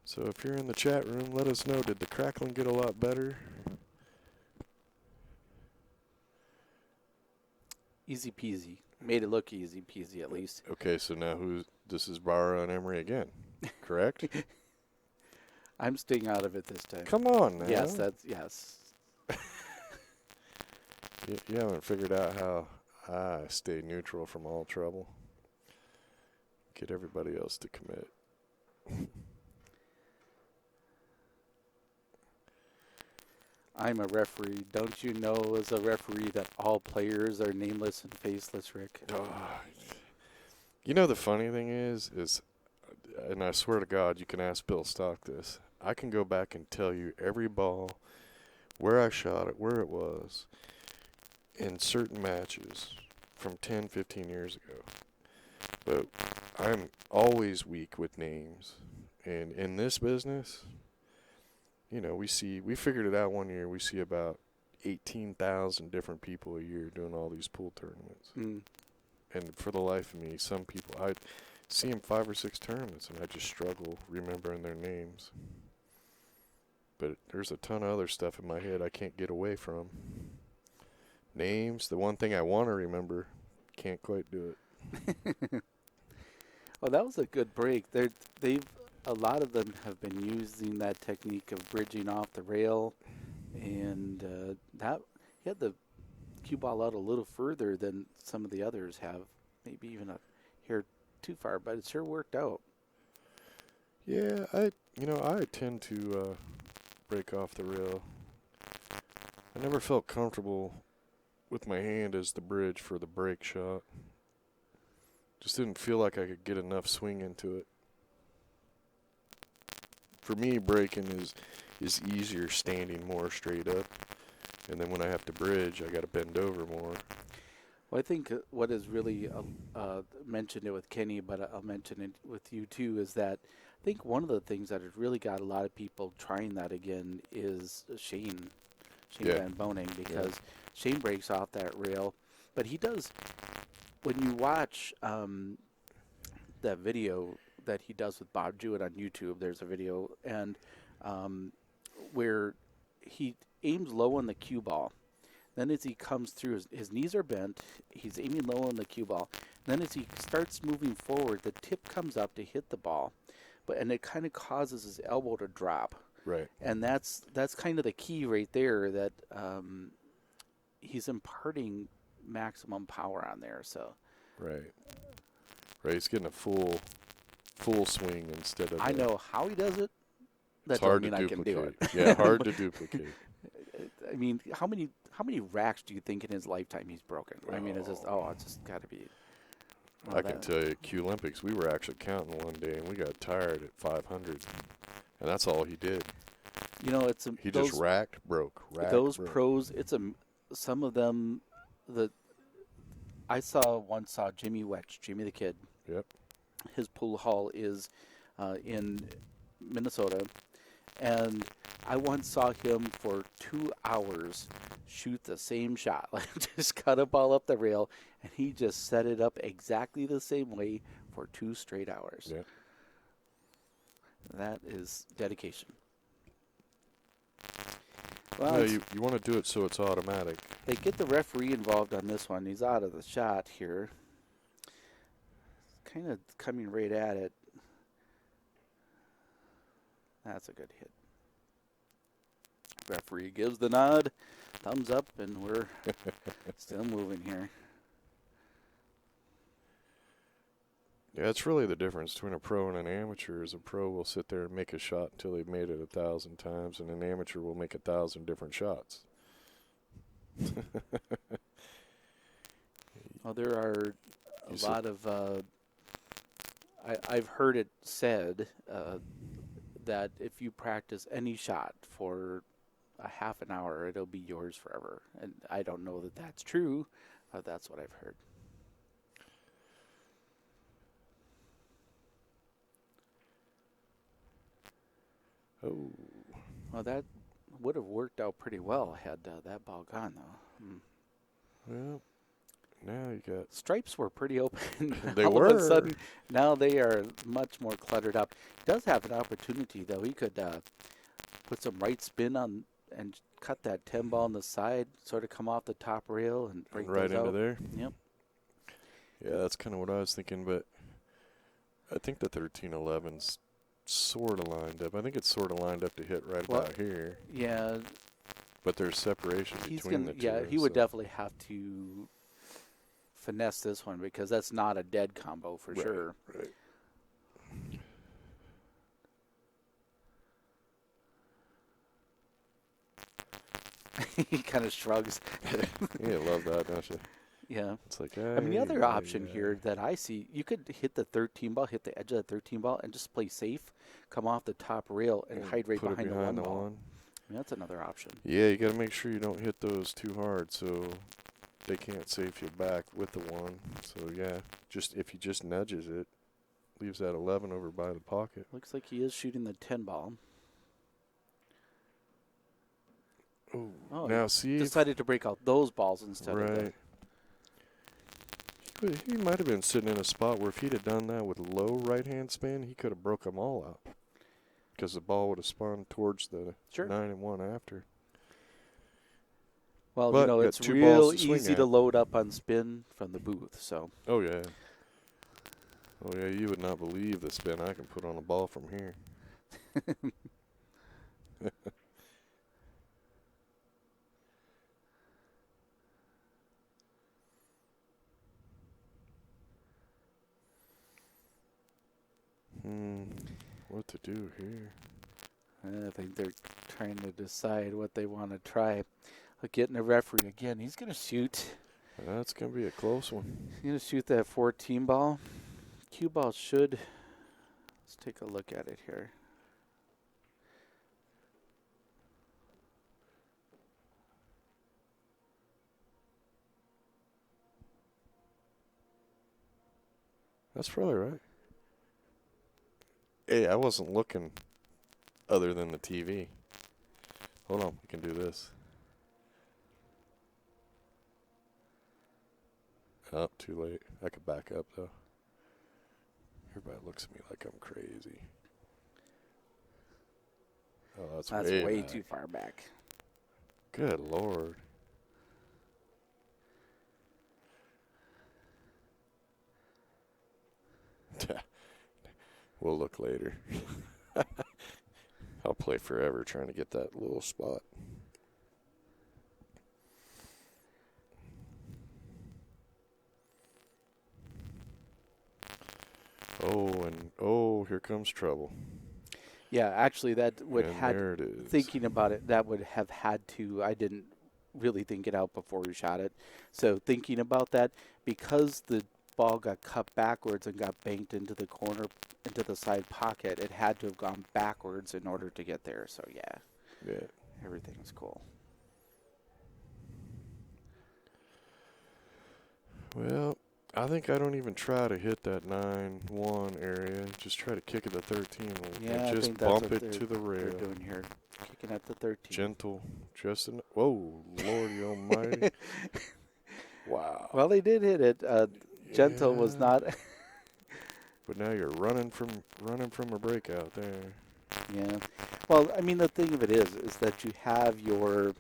So if you're in the chat room, let us know. Did the crackling get a lot better?
Easy peasy. Made it look easy peasy, at least.
Okay, so now this is Barra and Emery again, correct?
I'm staying out of it this time.
Come on now.
Yes, yes.
You haven't figured out how I stay neutral from all trouble. Get everybody else to commit.
I'm a referee. Don't you know as a referee that all players are nameless and faceless, Rick?
You know the funny thing is, and I swear to God, you can ask Bill Stock this. I can go back and tell you every ball, where I shot it, where it was, in certain matches from 10, 15 years ago. But I'm always weak with names. And in this business, you know, we figured it out one year. We see about 18,000 different people a year doing all these pool tournaments.
Mm.
And for the life of me, some people, I see them 5 or 6 tournaments, and I just struggle remembering their names. But there's a ton of other stuff in my head I can't get away from. Names, the one thing I want to remember, can't quite do it.
Well, that was a good break. A lot of them have been using that technique of bridging off the rail, and that he had the cue ball out a little further than some of the others have, maybe even a hair too far, but it sure worked out.
Yeah, I tend to break off the rail. I never felt comfortable with my hand as the bridge for the break shot. Just didn't feel like I could get enough swing into it. For me, breaking is easier standing more straight up. And then when I have to bridge, I got to bend over more.
Well, I think what is really mentioned it with Kenny, but I'll mention it with you too, is that I think one of the things that has really got a lot of people trying that again is Shane Van Boning, because Shane breaks off that rail, but he does. When you watch that video that he does with Bob Jewett on YouTube, there's a video and where he aims low on the cue ball. Then as he comes through, his knees are bent. He's aiming low on the cue ball. Then as he starts moving forward, the tip comes up to hit the ball, and it kind of causes his elbow to drop.
Right.
And that's kind of the key right there, that he's imparting maximum power on there. So
Right. Right. He's getting a full swing instead of.
I know how he does it. That
It's hard
doesn't
to
mean I can do
duplicate.
it.
Yeah, hard to duplicate.
I mean, how many racks do you think in his lifetime he's broken? I mean, it's just got to be.
I can tell you, Q Olympics, we were actually counting one day, and we got tired at 500, and that's all he did.
You know, it's
He just racked, broke,
those
broke.
pros. Some of them. I once saw Jimmy Wetch, Jimmy the Kid.
Yep.
His pool hall is in Minnesota, and I once saw him for 2 hours shoot the same shot, like just cut a ball up the rail, and he just set it up exactly the same way for 2 straight hours.
Yep.
That is dedication. Well,
Yeah, you want to do it so it's automatic.
they get the referee involved on this one. He's out of the shot here. Kind of coming right at it. That's a good hit. Referee gives the nod, thumbs up, and we're still moving here.
Yeah, it's really the difference between a pro and an amateur. Is a pro will sit there and make a shot until they've made it 1,000 times, and an amateur will make 1,000 different shots.
Well, there are a lot of. I've heard it said that if you practice any shot for a half an hour, it'll be yours forever. And I don't know that that's true, but that's what I've heard.
Oh.
Well, that would have worked out pretty well had that ball gone, though.
Well, now you got.
Stripes were pretty open.
They
All
were.
of a sudden, now they are much more cluttered up. He does have an opportunity, though. He could put some right spin on and cut that 10 ball on the side, sort of come off the top rail and break
Right
those
into
out.
there?
Yep.
Yeah, that's kind of what I was thinking, but I think the 1311's sort of lined up. I think it's sort of lined up to hit right about here,
Yeah,
but there's separation
he's
between
gonna.
the two.
Yeah, he would
so-
definitely have to finesse this one because that's not a dead combo for
Right,
sure.
Right.
He kind of shrugs.
You love that, don't you?
Yeah.
It's like,
I mean, the other option here that I see, you could hit the 13 ball, hit the edge of the 13 ball, and just play safe, come off the top rail, and hide right
put it
behind the
behind
one
the
ball.
one.
I mean, that's another option.
Yeah, you got to make sure you don't hit those too hard, so they can't safe you back with the one. So yeah, just if he just nudges it, leaves that 11 over by the pocket.
Looks like he is shooting the 10 ball.
Ooh,
Oh,
now see if,
decided to break out those balls instead of the...
right. He might have been sitting in a spot where if he'd have done that with low right-hand spin, he could have broke them all out. Because the ball would have spun towards the 9 and 1 after.
Well,
But
you know,
got
it's
2
real
balls to swing
easy
at.
to load up on spin from the booth, so...
Oh, yeah. Oh, yeah, you would not believe the spin I can put on a ball from here. What to do here?
I think they're trying to decide what they want to try. Getting a referee again. He's going to shoot.
That's going to be a close one.
He's going to shoot that 14 ball. Cue ball should. Let's take a look at it here.
That's probably right. Hey, I wasn't looking other than the TV. Hold on, we can do this. Oh, too late. I could back up, though. Everybody looks at me like I'm crazy. Oh, that's
way
back.
too far back.
Good Lord. We'll look later. I'll play forever trying to get that little spot. Here comes trouble.
Yeah, actually, that would
And
had
there it is.
thinking about it, that would have had to. I didn't really think it out before we shot it. So thinking about that, because the ball got cut backwards and got banked into the corner, into the side pocket, it had to have gone backwards in order to get there. So yeah, everything was cool.
Well, I think I don't even try to hit that 9-1 area. Just try to kick it to 13
Yeah,
and
I
just
think that's
bump
what
it to the
they're
rail.
doing here, kicking at the 13.
Gentle, just enough. Whoa, Lordy Almighty! Wow.
Well, they did hit it. Gentle was
Yeah.
not.
But now you're running from a breakout there.
Yeah. Well, I mean, the thing of it is that you have your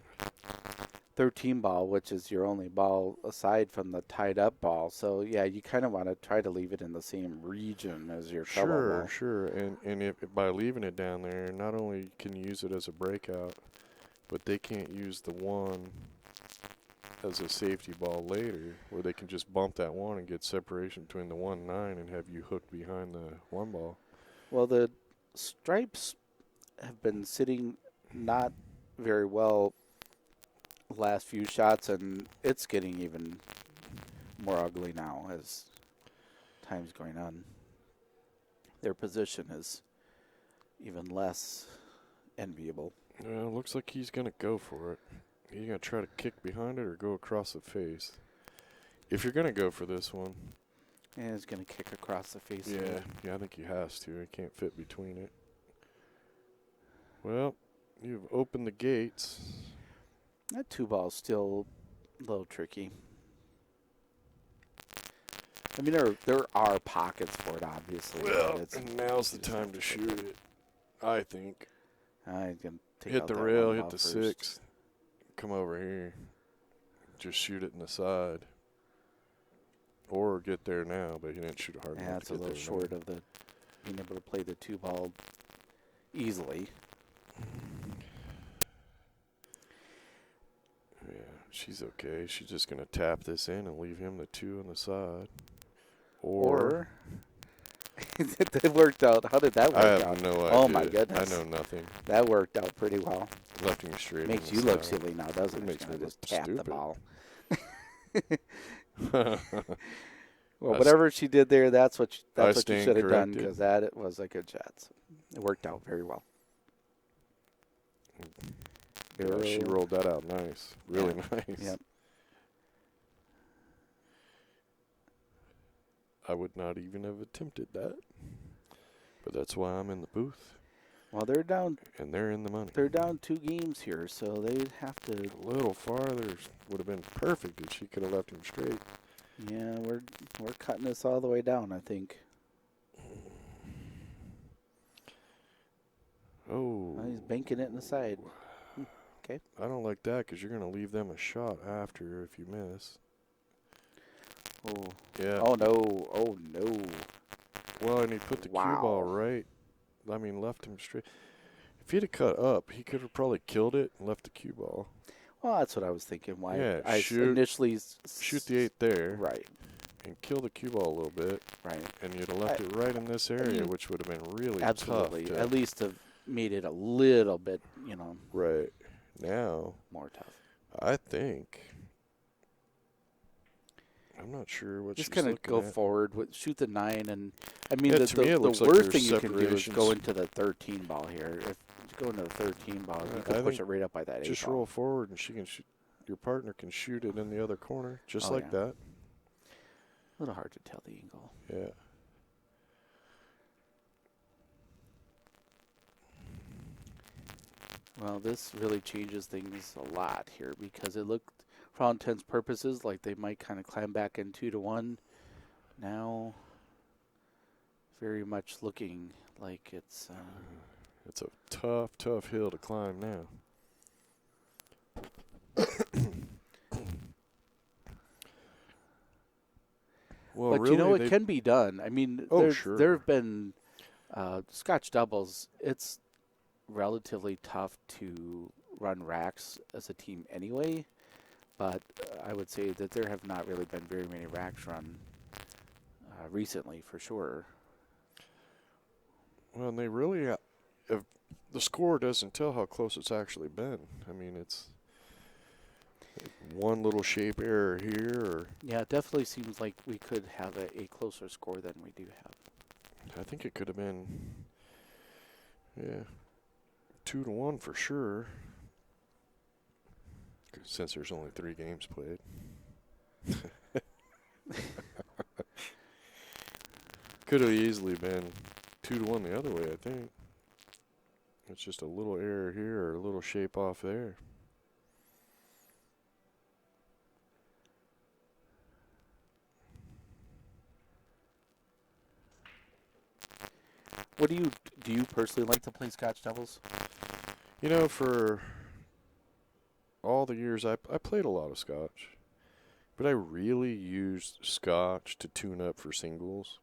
13 ball, which is your only ball aside from the tied up ball. So, yeah, you kind of want to try to leave it in the same region as your trouble ball.
Sure. And if by leaving it down there, not only can you use it as a breakout, but they can't use the one as a safety ball later, where they can just bump that one and get separation between the 1 and 9 and have you hooked behind the 1 ball.
Well, the stripes have been sitting not very well the last few shots, and it's getting even more ugly now as time's going on. Their position is even less enviable.
Well, looks like he's going to go for it. He's going to try to kick behind it or go across the face. If you're going to go for this one.
And he's going to kick across the face.
Yeah, I think he has to. He can't fit between it. Well, you've opened the gates.
That 2 ball's still a little tricky. I mean, there are pockets for it, obviously.
Well, and now's the time to shoot it, I think.
I can take
Hit
out
the
that
rail,
one
hit
ball
the
first.
6. Come over here. Just shoot it in the side. Or get there now, but he didn't shoot it hard enough.
Yeah, it's a little short of the being able to play the 2 ball easily.
Yeah, she's okay. She's just going to tap this in and leave him the 2 on the side. Or
it worked out. How did that work out?
I have no idea.
Oh, my goodness.
I know nothing.
That worked out pretty well.
Left him straight.
Makes
on
you
the
look
side.
silly now, doesn't it?
Makes me
Just
look
tap
stupid.
the ball. Well, whatever she did there, that's what you should have done, because that was a good shot. So it worked out very well.
Yeah, she rolled that out nice. Really nice.
Yep.
I would not even have attempted that. But that's why I'm in the booth.
Well, they're down.
And they're in the money.
They're down 2 games here, so they have to.
A little farther would have been perfect if she could have left him straight.
Yeah, we're cutting this all the way down, I think.
Oh.
Well, he's banking it in the side. Okay.
I don't like that because you're going to leave them a shot after if you miss.
Oh.
Yeah.
Oh, no. Oh, no.
Well, and he put the cue ball right. I mean, left him straight. If he'd have cut up, he could have probably killed it and left the cue ball.
Well, that's what I was thinking. Why
Yeah,
I initially
shoot the 8 there.
Right.
And kill the cue ball a little bit.
Right.
And you'd have left it right in this area, which would have been really
absolutely
tough.
At least have made it a little bit,
Right. Now,
more tough.
I think. I'm not sure what
just
she's
kind of go
at.
forward with shoot the 9, and I mean
Yeah, to me it
the
looks like
worst
there's
thing you can do is
separations.
go into the 13 ball here. If you go into the 13 ball, you
I
can push
think
it right up by that 8
Just
ball.
roll forward and she can shoot. Your partner can shoot it in the other corner, just
Oh,
like
yeah.
that.
A little hard to tell the angle.
Yeah.
Well, this really changes things a lot here because it looked, for all intents and purposes, like they might kind of climb back in 2-1. Now, very much looking like it's.
It's a tough hill to climb now. Well,
but
really,
it can be done. I mean,
Oh, sure.
there have been Scotch doubles. It's relatively tough to run racks as a team anyway, but I would say that there have not really been very many racks run recently for sure.
Well, and they really, if the score doesn't tell how close it's actually been. I mean, it's one little shape error here, or
Yeah, it definitely seems like we could have a closer score than we do have.
I think it could have been, yeah, 2-1 for sure. Since there's only 3 games played. Could have easily been 2-1 the other way, I think. It's just a little error here or a little shape off there.
What do you personally like to play Scotch doubles?
You know, for all the years I played a lot of Scotch, but I really used Scotch to tune up for singles.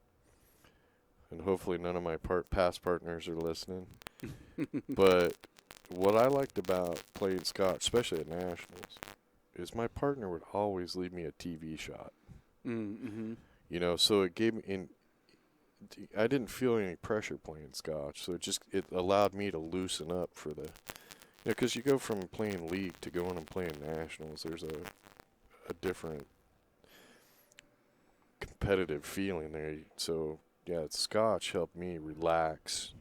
And hopefully none of my past partners are listening. But what I liked about playing Scotch, especially at Nationals, is my partner would always leave me a TV shot.
Mm-hmm.
You know, so it gave me I didn't feel any pressure playing Scotch, so it allowed me to loosen up for the, because you go from playing league to going and playing Nationals. There's a different competitive feeling there. So yeah, Scotch helped me relax,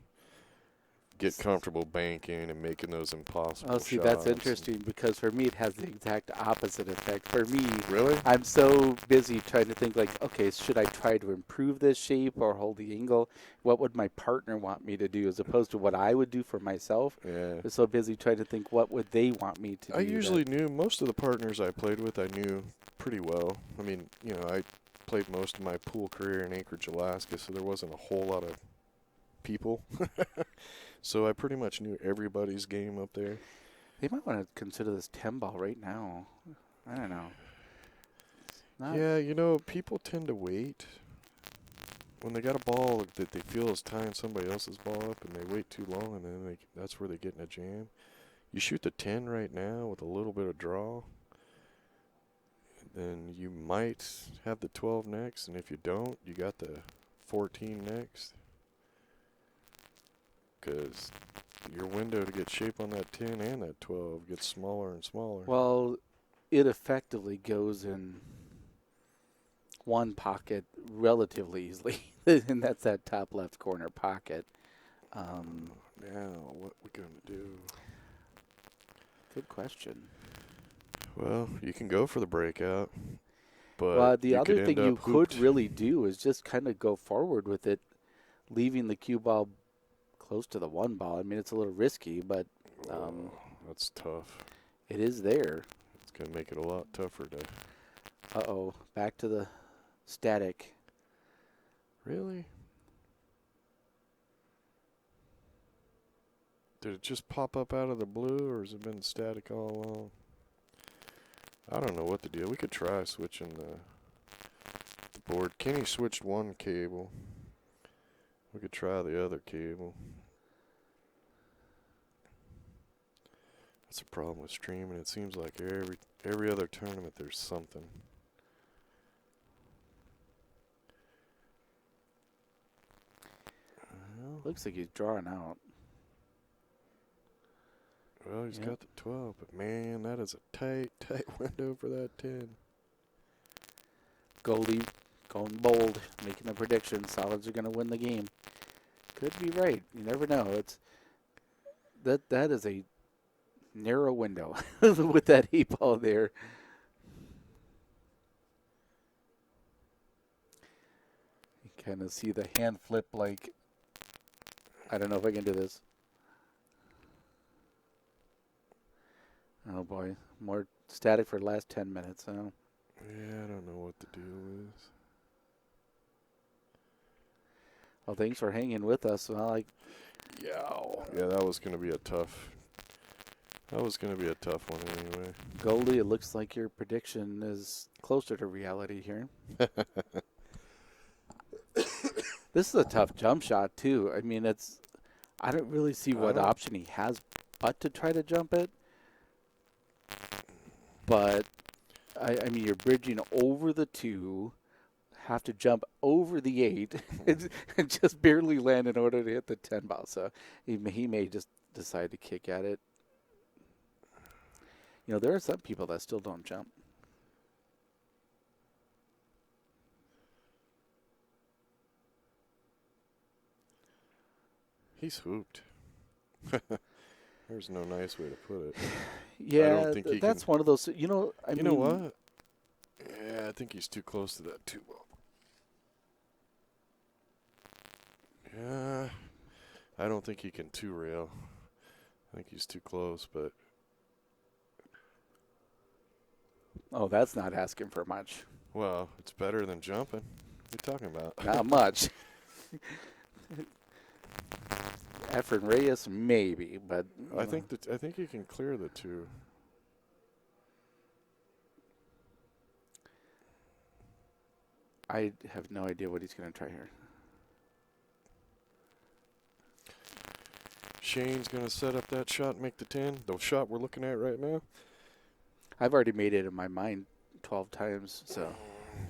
get comfortable banking and making those impossible
Oh, see,
shots.
that's interesting because for me it has the exact opposite effect. For me,
Really?
I'm so busy trying to think like, okay, should I try to improve this shape or hold the angle? What would my partner want me to do as opposed to what I would do for myself?
Yeah.
I'm so busy trying to think what would they want me to do.
I usually knew most of the partners I played with. I knew pretty well. I mean, you know, I played most of my pool career in Anchorage, Alaska, so there wasn't a whole lot of people. So I pretty much knew everybody's game up there.
They might want to consider this 10 ball right now. I don't know.
Yeah, you know, people tend to wait. When they got a ball that they feel is tying somebody else's ball up and they wait too long, and then that's where they get in a jam. You shoot the 10 right now with a little bit of draw, then you might have the 12 next, and if you don't, you got the 14 next. Because your window to get shape on that 10 and that 12 gets smaller and smaller.
Well, it effectively goes in one pocket relatively easily, and that's that top left corner pocket.
Now, what we going to do?
Good question.
Well, you can go for the breakout, but
Well, the
you
other
could
thing
end
you
up
could
hooped.
really do is just kind of go forward with it, leaving the cue ball close to the 1 ball. I mean, it's a little risky, but
That's tough.
it is there.
It's going to make it a lot tougher to...
Uh-oh, back to the static.
Really? Did it just pop up out of the blue, or has it been static all along? I don't know what to do. We could try switching the board. Kenny switched one cable. We could try the other cable. That's a problem with streaming. It seems like every other tournament there's something.
Looks like he's drawing out.
Well, he's
Yep.
got the 12, but man, that is a tight window for that 10.
Goldie going bold, making a prediction. Solids are going to win the game. Could be right. You never know. It's that is a narrow window with that 8 ball there. You kind of see the hand flip like, I don't know if I can do this. Oh boy, more static for the last 10 minutes. Oh.
Yeah, I don't know what the deal is.
Well, thanks for hanging with us. Well,
Yeah, that was going to be a tough. That was going to be a tough one anyway.
Goldie, it looks like your prediction is closer to reality here. This is a tough jump shot too. I mean, I don't really see
I
what
don't-
option he has but to try to jump it. But, I mean, you're bridging over the 2, have to jump over the 8, and just barely land in order to hit the 10 ball. So he may just decide to kick at it. You know, there are some people that still don't jump.
He's hooped. There's no nice way to put it.
Yeah,
think he
that's
can-
one of those. You know, I
You
mean,
know what? Yeah, I think he's too close to that 2 ball. Yeah, I don't think he can 2-rail. I think he's too close, but
Oh, that's not asking for much.
well, it's better than jumping. What are you talking about?
Not much. Efren Reyes, maybe, but
I think he can clear the 2.
I have no idea what he's going to try here.
Shane's gonna set up that shot and make the 10. The shot we're looking at right now.
I've already made it in my mind 12 times, so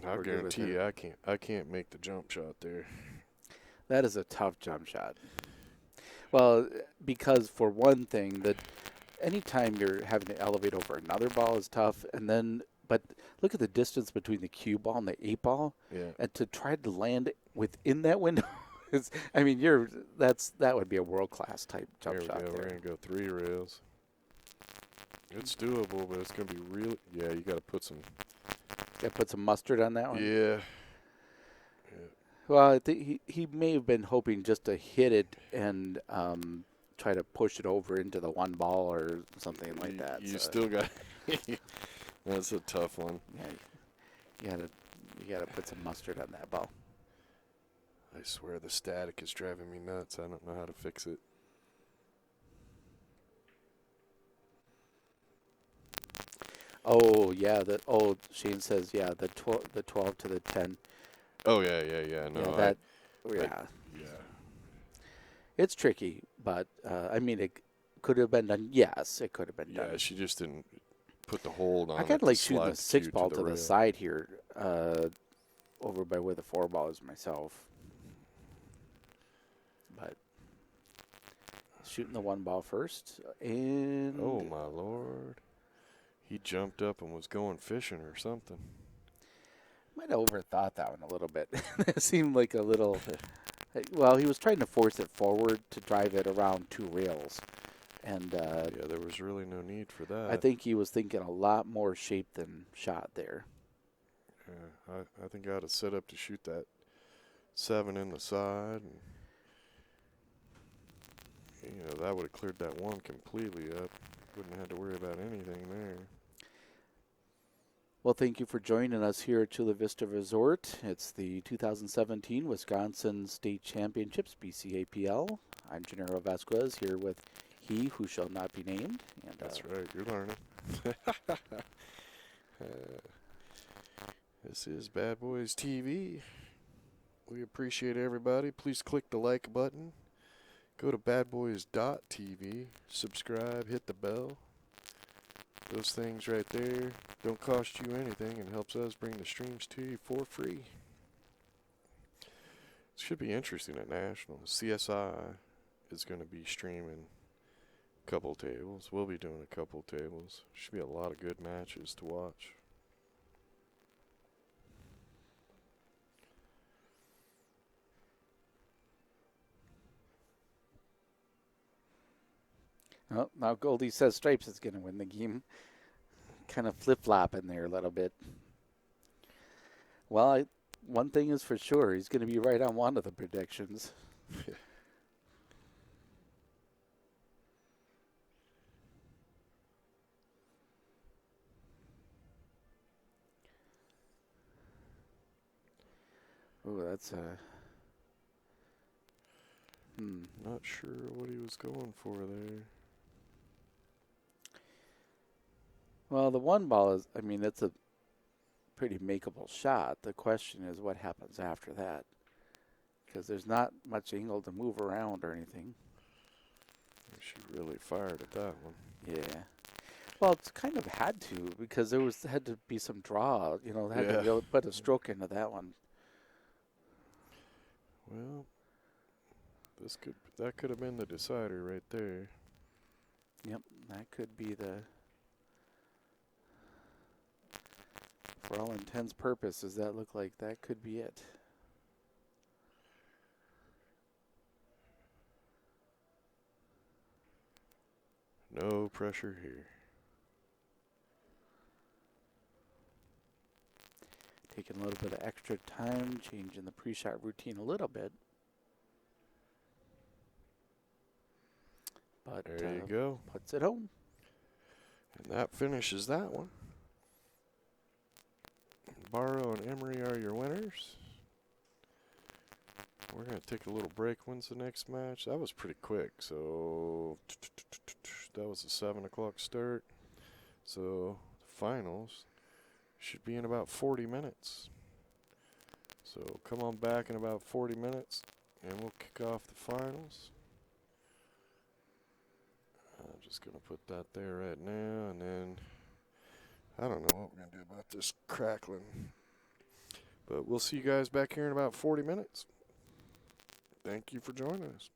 I
We're good with
guarantee
it.
you, I can't make the jump shot there.
that is a tough jump shot. Well, because for one thing, that anytime you're having to elevate over another ball is tough, but look at the distance between the cue ball and the 8 ball,
Yeah.
and to try to land within that window. I mean, that would be a world class type jump
There we
shot
go. We're
there.
gonna go 3 rails. It's doable, but it's gonna be really. Yeah, you gotta put some.
Got to put some mustard on that one.
Yeah.
Well, I think he may have been hoping just to hit it and try to push it over into the 1 ball or something like that.
You
So,
still got. That's a tough one.
yeah, you gotta put some mustard on that ball.
I swear the static is driving me nuts. I don't know how to fix it.
Oh yeah, Shane says the 12 to the 10.
Oh yeah. No,
yeah, yeah.
yeah.
It's tricky, but I mean it could have been done. Yes, it could have been done.
Yeah, she just didn't put the hold on.
I
it
kind
to
of like shooting
slide
the 6
cue
ball to the
rail.
side here, over by where the 4 ball is myself. But shooting the 1 ball first, and
Oh my lord! He jumped up and was going fishing or something.
might have overthought that one a little bit. It seemed like a little. Well, he was trying to force it forward to drive it around 2 rails, and
Yeah, there was really no need for that.
I think he was thinking a lot more shape than shot there.
Yeah, I think I had to set up to shoot that 7 in the side, and that would have cleared that 1 completely up. Wouldn't have had to worry about anything there.
Well, thank you for joining us here at Chula Vista Resort. It's the 2017 Wisconsin State Championships, Bcapl. I'm Gennaro Vasquez here with he who shall not be named. And,
That's right, you're learning. This is Bad Boys TV. We appreciate everybody. Please click the like button. Go to badboys.tv. Subscribe, hit the bell. Those things right there don't cost you anything and helps us bring the streams to you for free. It should be interesting at Nationals. CSI is going to be streaming a couple tables. We'll be doing a couple tables. Should be a lot of good matches to watch.
Oh, now Goldie says Stripes is going to win the game. Kind of flip-flopping there a little bit. Well, one thing is for sure. He's going to be right on one of the predictions. Oh, that's
Not sure what he was going for there.
Well, the 1 ball is, I mean, it's a pretty makeable shot. The question is what happens after that. Because there's not much angle to move around or anything.
She really fired at that one.
Yeah. Well, it's kind of had to because there had to be some draw. You know, they had to
Yeah.
really put a stroke into that one.
Well, that could have been the decider right there.
Yep, that could be the. For all intents purposes, that looked like that could be it.
No pressure here.
Taking a little bit of extra time, changing the pre-shot routine a little bit. But
There you go.
puts it home.
And that finishes that one. Barrow and Emery are your winners. We're going to take a little break. When's the next match? That was pretty quick. So that was a 7 o'clock start. So the finals should be in about 40 minutes. So come on back in about 40 minutes and we'll kick off the finals. I'm just going to put that there right now, and then I don't know what we're going to do about this crackling. But we'll see you guys back here in about 40 minutes. Thank you for joining us.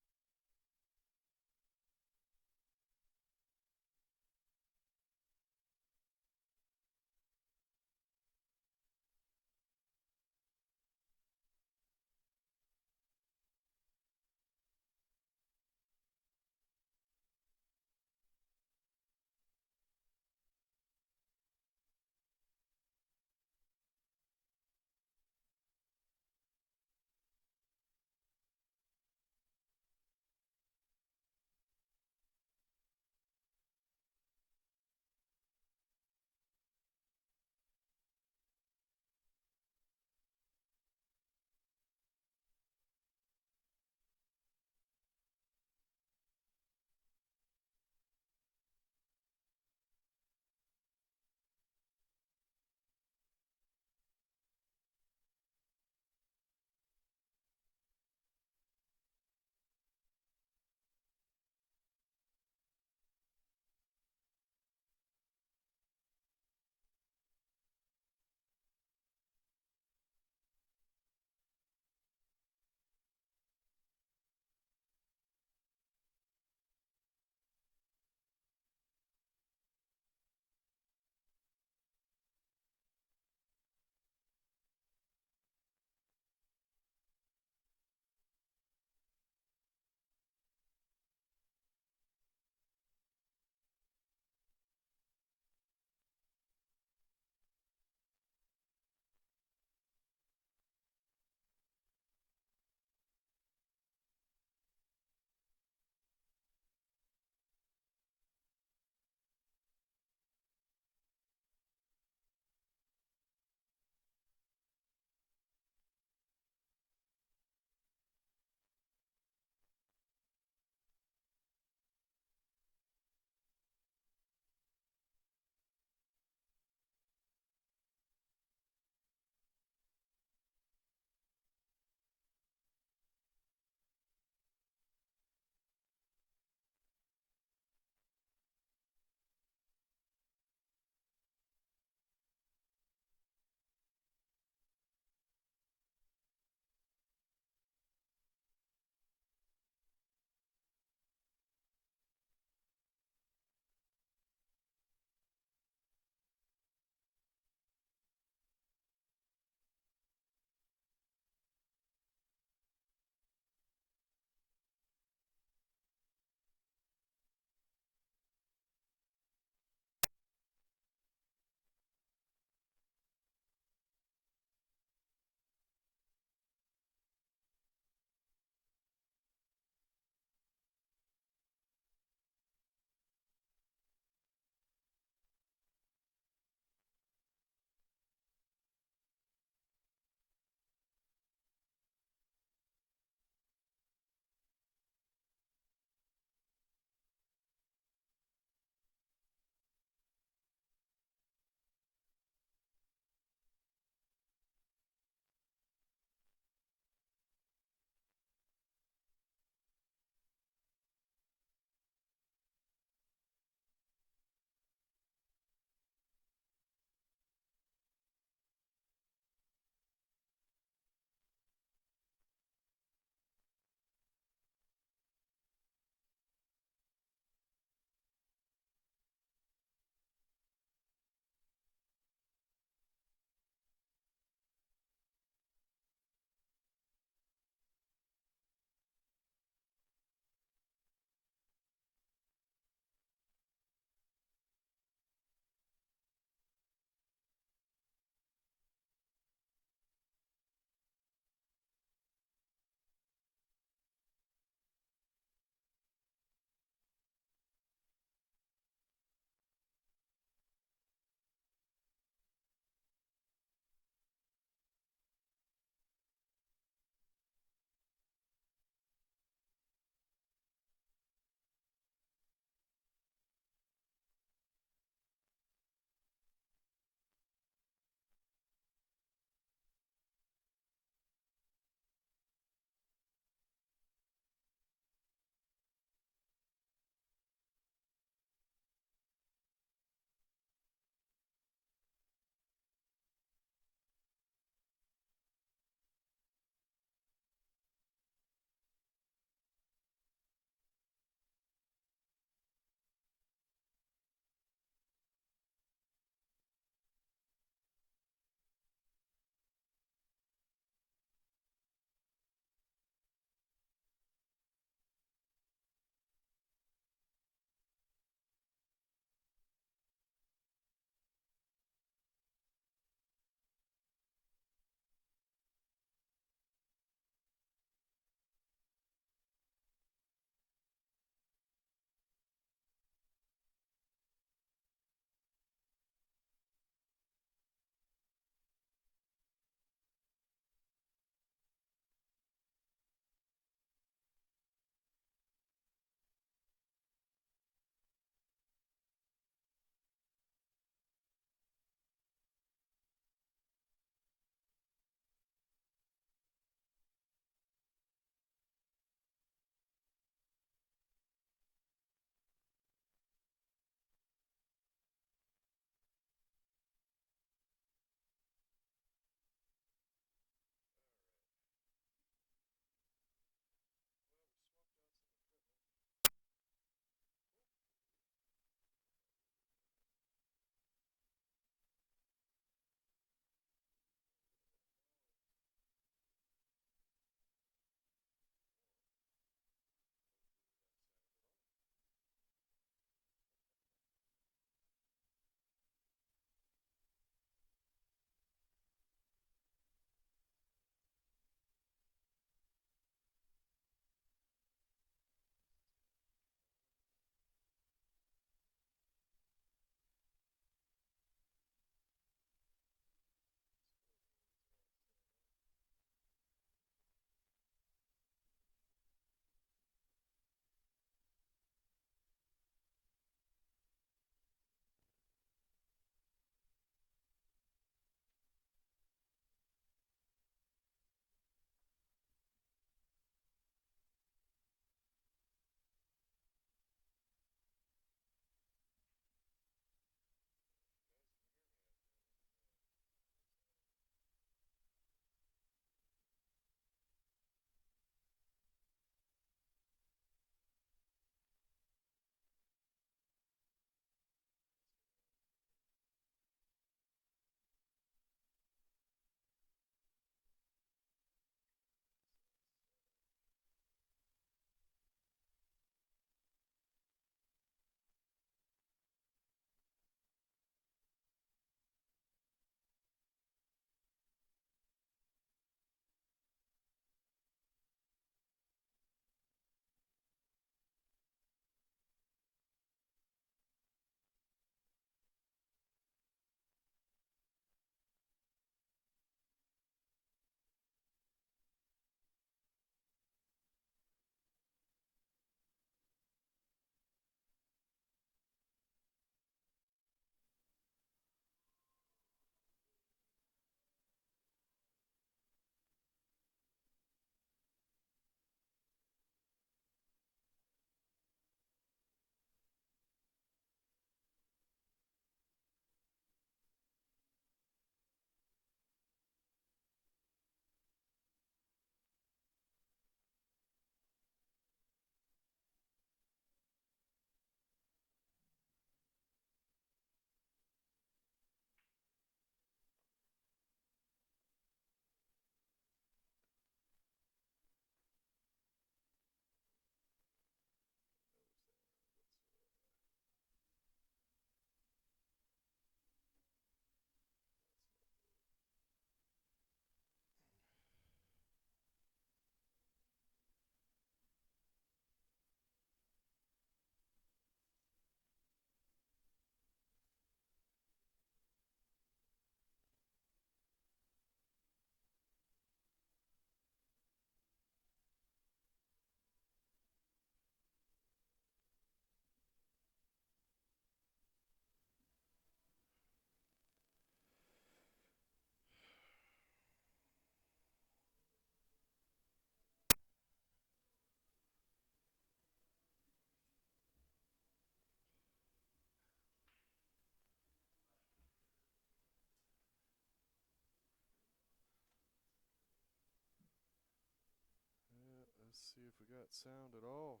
Let's see if we got sound at all.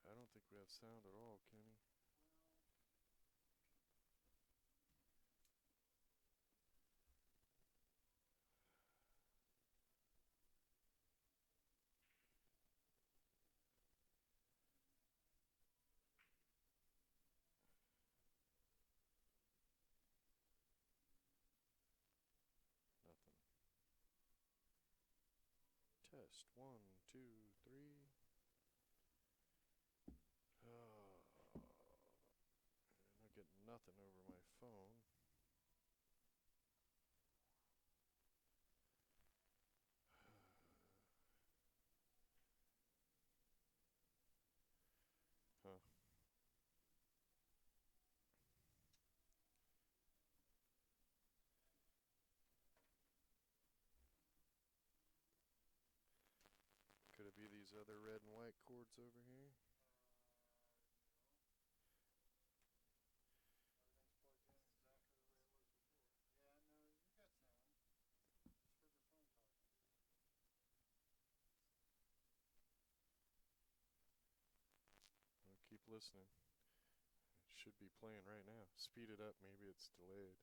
I don't think we have sound at all, Kenny. Nothing. Test 1, 2, 3. Oh, and I get nothing over my phone. Huh. Could it be these other red and white cords over here? Well, keep listening. It should be playing right now. Speed it up, maybe it's delayed.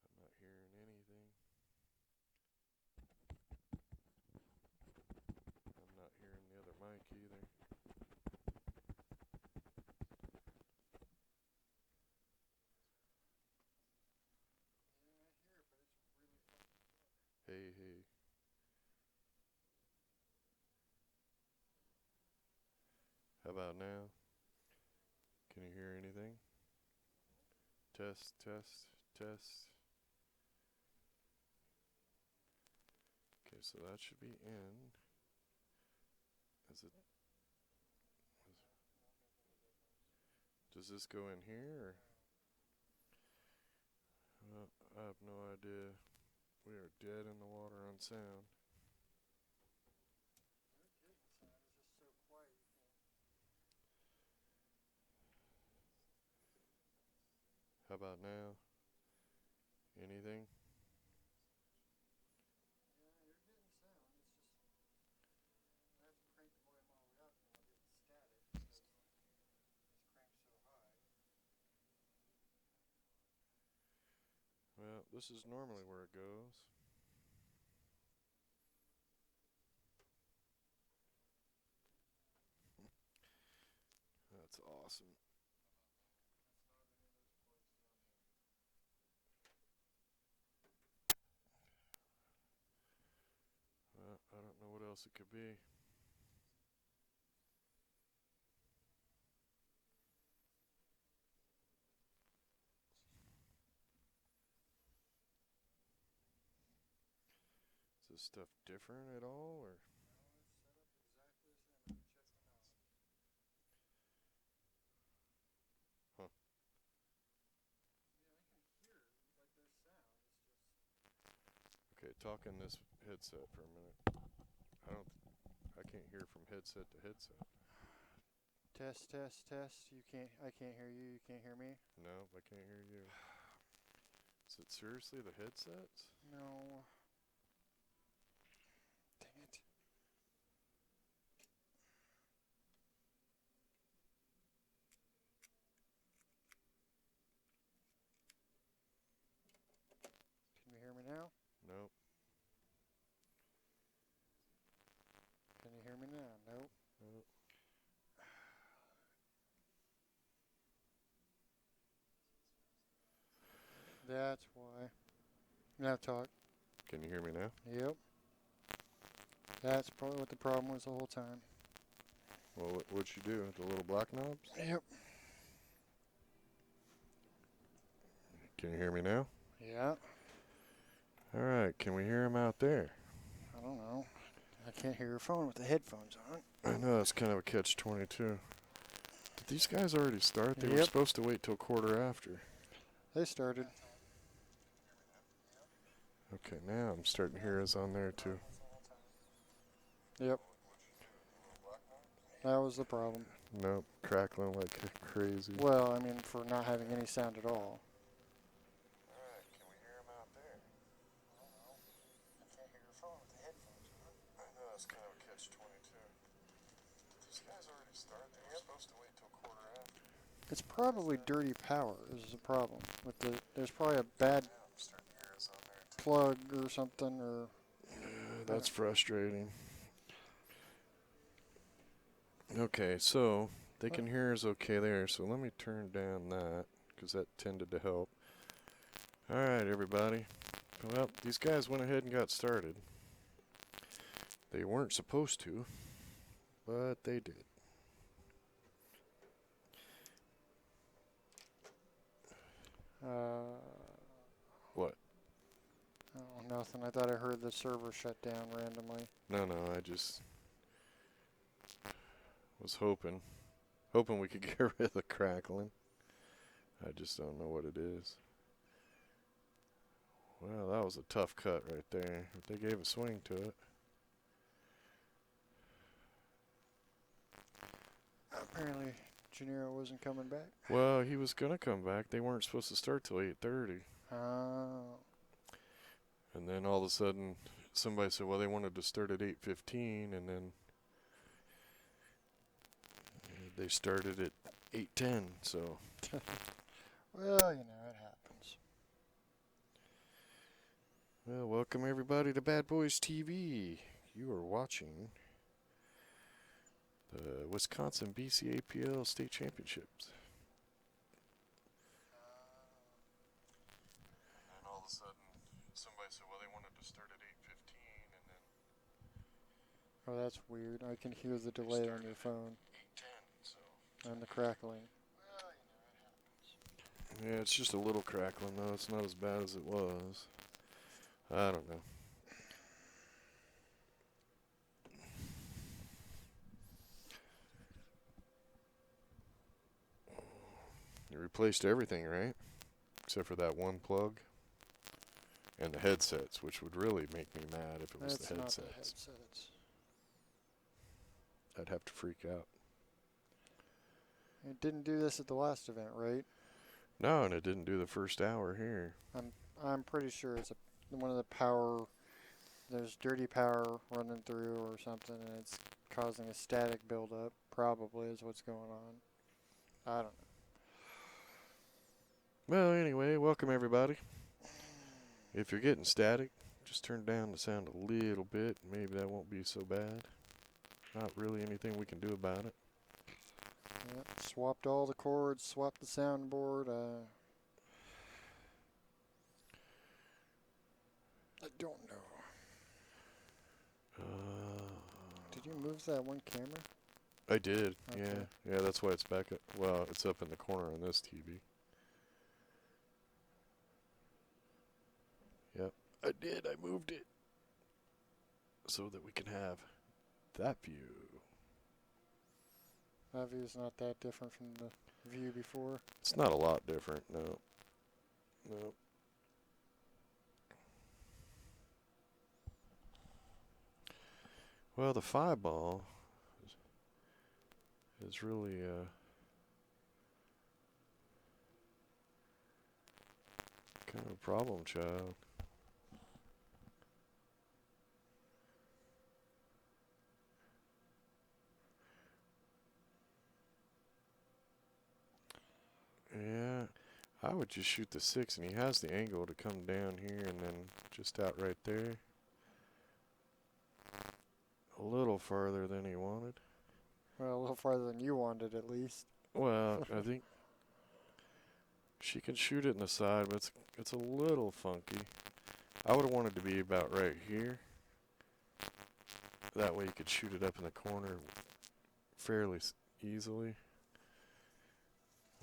I'm not hearing anything. I'm not hearing the other mic either. Hey, hey. How about now? Can you hear anything? Test, test, test. Okay, so that should be in. Is it? Does this go in here? Or? Well, I have no idea. We are dead in the water on sound. How about now? Anything? Well, this is normally where it goes. That's awesome. Well, I don't know what else it could be. Is this stuff different at all, or? Huh. Okay, talk in this headset for a minute. I can't hear from headset to headset.
Test, test, test. I can't hear you. You can't hear me.
No, I can't hear you. Is it seriously the headsets?
No. Dang it. Can you hear me now?
Nope.
Can you hear me now? Nope.
Nope.
That's why. Now talk.
Can you hear me now?
Yep. That's probably what the problem was the whole time.
Well, what'd you do? The little black knobs?
Yep.
Can you hear me now?
Yeah.
All right. Can we hear him out there?
I don't know. I can't hear your phone with the headphones on.
I know that's kind of a catch-22. Did these guys already start? They were
Yep.
supposed to wait till quarter after.
They started.
Okay, now I'm starting to hear us on there too.
Yep. That was the problem.
Nope, crackling like crazy.
Well, I mean, for not having any sound at all.
Alright, can we hear him out there? I don't know. I can't hear your phone with the headphones on. I know, it's kind of a catch-22. These guys already started. They were supposed to wait till quarter after.
It's probably dirty power is the problem. With the there's probably a bad
Yeah, I'm starting to hear us on there too.
plug or something, or
That's frustrating. Okay, so they can hear us okay there, so let me turn down that, because that tended to help. Alright, everybody. Well, these guys went ahead and got started. They weren't supposed to, but they did. What?
oh, nothing. I thought I heard the server shut down randomly.
No, I just was hoping we could get rid of the crackling. I just don't know what it is. Well, that was a tough cut right there. But they gave a swing to it.
Apparently, Gennaro wasn't coming back.
Well, he was gonna come back. They weren't supposed to start till 8:30.
Oh.
And then all of a sudden, somebody said, well, they wanted to start at 8:15, and then they started at 8:10. So,
Well, you know, it happens.
well, welcome everybody to Bad Boys TV. You are watching the Wisconsin Bcapl State Championships. And then all of a sudden, somebody said, well, they wanted to start at 8:15, and then
Oh, that's weird. I can hear the delay on your phone
8:10. So,
and the crackling.
yeah, it's just a little crackling though. It's not as bad as it was. I don't know. They replaced everything, right? Except for that one plug. And the headsets, which would really make me mad if it was
That's
the
not
headsets.
the headsets.
I'd have to freak out.
It didn't do this at the last event, right?
No, and it didn't do the first hour here.
I'm pretty sure it's one of the power. There's dirty power running through or something, and it's causing a static buildup. Probably is what's going on. I don't know.
Well, anyway, welcome everybody. If you're getting static, just turn down the sound a little bit. Maybe that won't be so bad. Not really anything we can do about it.
Yep, swapped all the cords, swapped the soundboard. I don't know. Did you move that one camera?
I did.
Okay.
Yeah, that's why it's back up. Well, it's up in the corner on this TV. Yep, I did. I moved it so that we can have that view.
That view's not that different from the view before.
It's not a lot different, no. No. Well, the 5-ball is really kind of a problem child. Yeah, I would just shoot the 6, and he has the angle to come down here and then just out right there. A little farther than he wanted.
Well, a little farther than you wanted, at least.
Well, I think she can shoot it in the side, but it's a little funky. I would have wanted to be about right here. That way you could shoot it up in the corner fairly easily.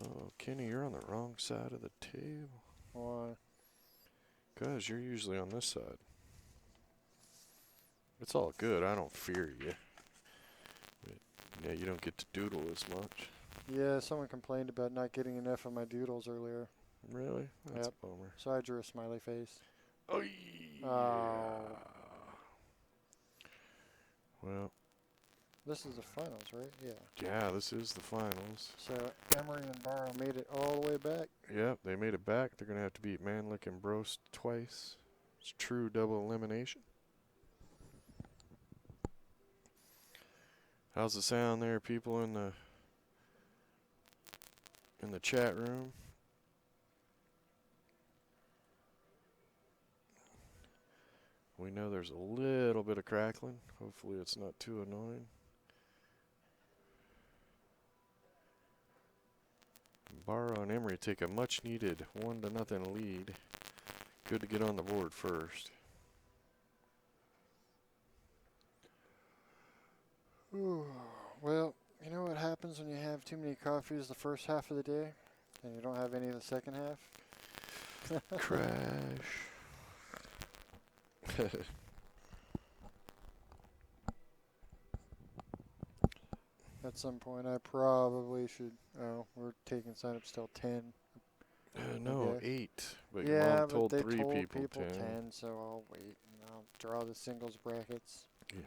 Oh, Kenny, you're on the wrong side of the table.
Why?
'Cause you're usually on this side. It's all good. I don't fear you. But, yeah, you don't get to doodle as much.
Yeah, someone complained about not getting enough of my doodles earlier,
Really? That's
Yep.
a bummer.
so I drew a smiley face.
Oh,
Oh.
Well,
This is the finals, right? Yeah.
yeah, this is the finals.
So Emory and Barrow made it all the way back.
Yep, they made it back. They're going to have to beat Manlick and Brost twice. It's true double elimination. How's the sound there, people in the chat room? We know there's a little bit of crackling. Hopefully it's not too annoying. Barrow and Emory take a much needed 1-0 lead. Good to get on the board first.
Ooh, well, you know what happens when you have too many coffees the first half of the day and you don't have any of the second half?
Crash.
At some point, I probably should. Oh, we're taking signups till 10.
No,
Okay.
8. But your
Yeah,
mom
but
told
they
3
told
people,
people
10.
10, so I'll wait and I'll draw the singles brackets.
Yeah.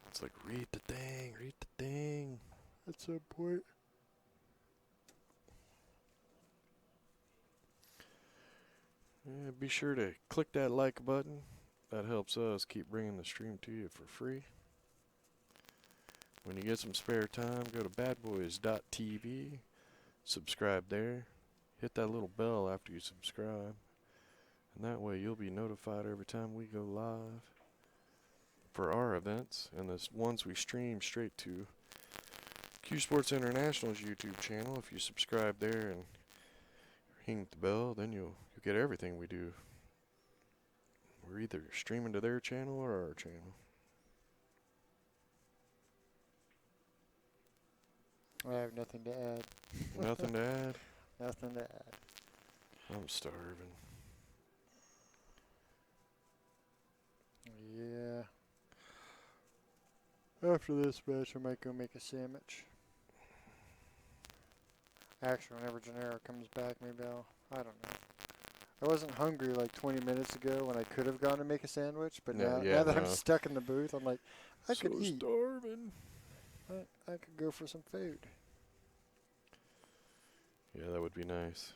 It's like, read the thing, read the thing.
At some point.
Yeah, be sure to click that like button. That helps us keep bringing the stream to you for free. When you get some spare time, go to badboys.tv, subscribe there, hit that little bell after you subscribe, and that way you'll be notified every time we go live for our events and the ones we stream straight to CueSports International's YouTube channel. If you subscribe there and ring the bell, then you'll get everything we do. We're either streaming to their channel or our channel.
I have nothing to add.
Nothing to add?
Nothing to add.
I'm starving.
Yeah. After this match, I might go make a sandwich. Actually, whenever Gennaro comes back, maybe I don't know. I wasn't hungry like 20 minutes ago when I could have gone to make a sandwich, but
No,
now that I'm
no.
stuck in the booth, I'm like, I could eat.
Starving.
I could go for some food.
Yeah, that would be nice.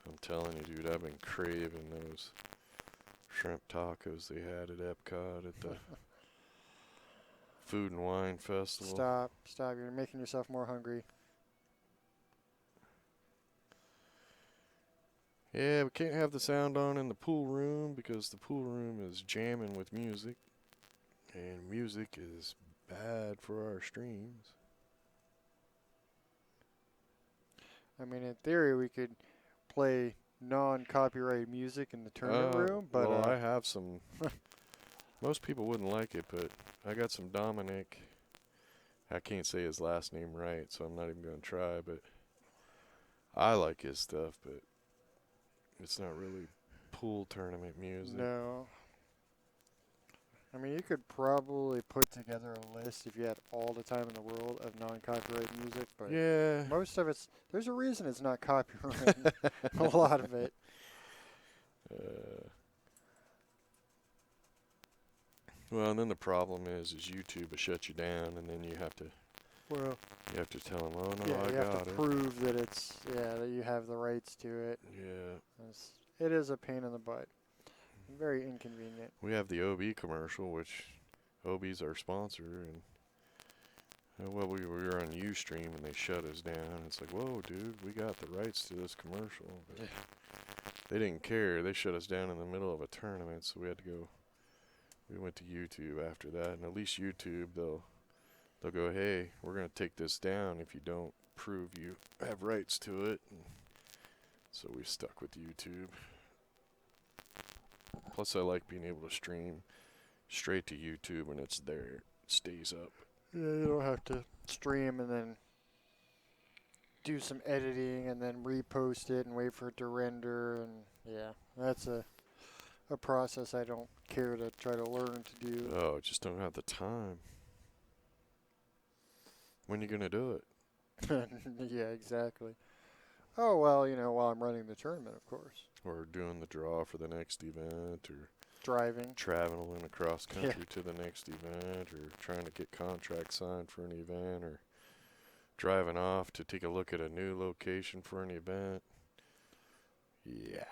I'm telling you, dude, I've been craving those shrimp tacos they had at Epcot at the Food and Wine Festival.
Stop. You're making yourself more hungry.
Yeah, we can't have the sound on in the pool room because the pool room is jamming with music, and music is bad for our streams.
I mean, in theory, we could play non-copyrighted music in the tournament room, but
well, I have some. Most people wouldn't like it, but I got some Dominic. I can't say his last name right, so I'm not even going to try, but I like his stuff, but it's not really pool tournament music.
no. I mean, you could probably put together a list if you had all the time in the world of non-copyrighted music, but
Yeah.
most of there's a reason it's not copyrighted. A lot of it.
Well, and then the problem is YouTube will shut you down, and then you have to tell them, oh no,
Yeah,
I
you have
got
to
it.
prove that that you have the rights to it.
Yeah.
It is a pain in the butt. Very inconvenient.
We have the OB commercial, which OB's our sponsor, and well, we were on Ustream and they shut us down. It's like, whoa, dude, we got the rights to this commercial. But they didn't care. They shut us down in the middle of a tournament, so we had to go. We went to YouTube after that, and at least YouTube, they'll go, hey, we're going to take this down if you don't prove you have rights to it. And so we stuck with YouTube. Plus, I like being able to stream straight to YouTube when it's there. It stays up.
Yeah, you don't have to stream and then do some editing and then repost it and wait for it to render. And yeah, that's a process I don't care to try to learn to do.
Oh, I just don't have the time. When you going to do it?
Yeah, exactly. Oh, well, while I'm running the tournament, of course.
Or doing the draw for the next event, or traveling across country to the next event, or trying to get contracts signed for an event, or driving off to take a look at a new location for an event. Yeah.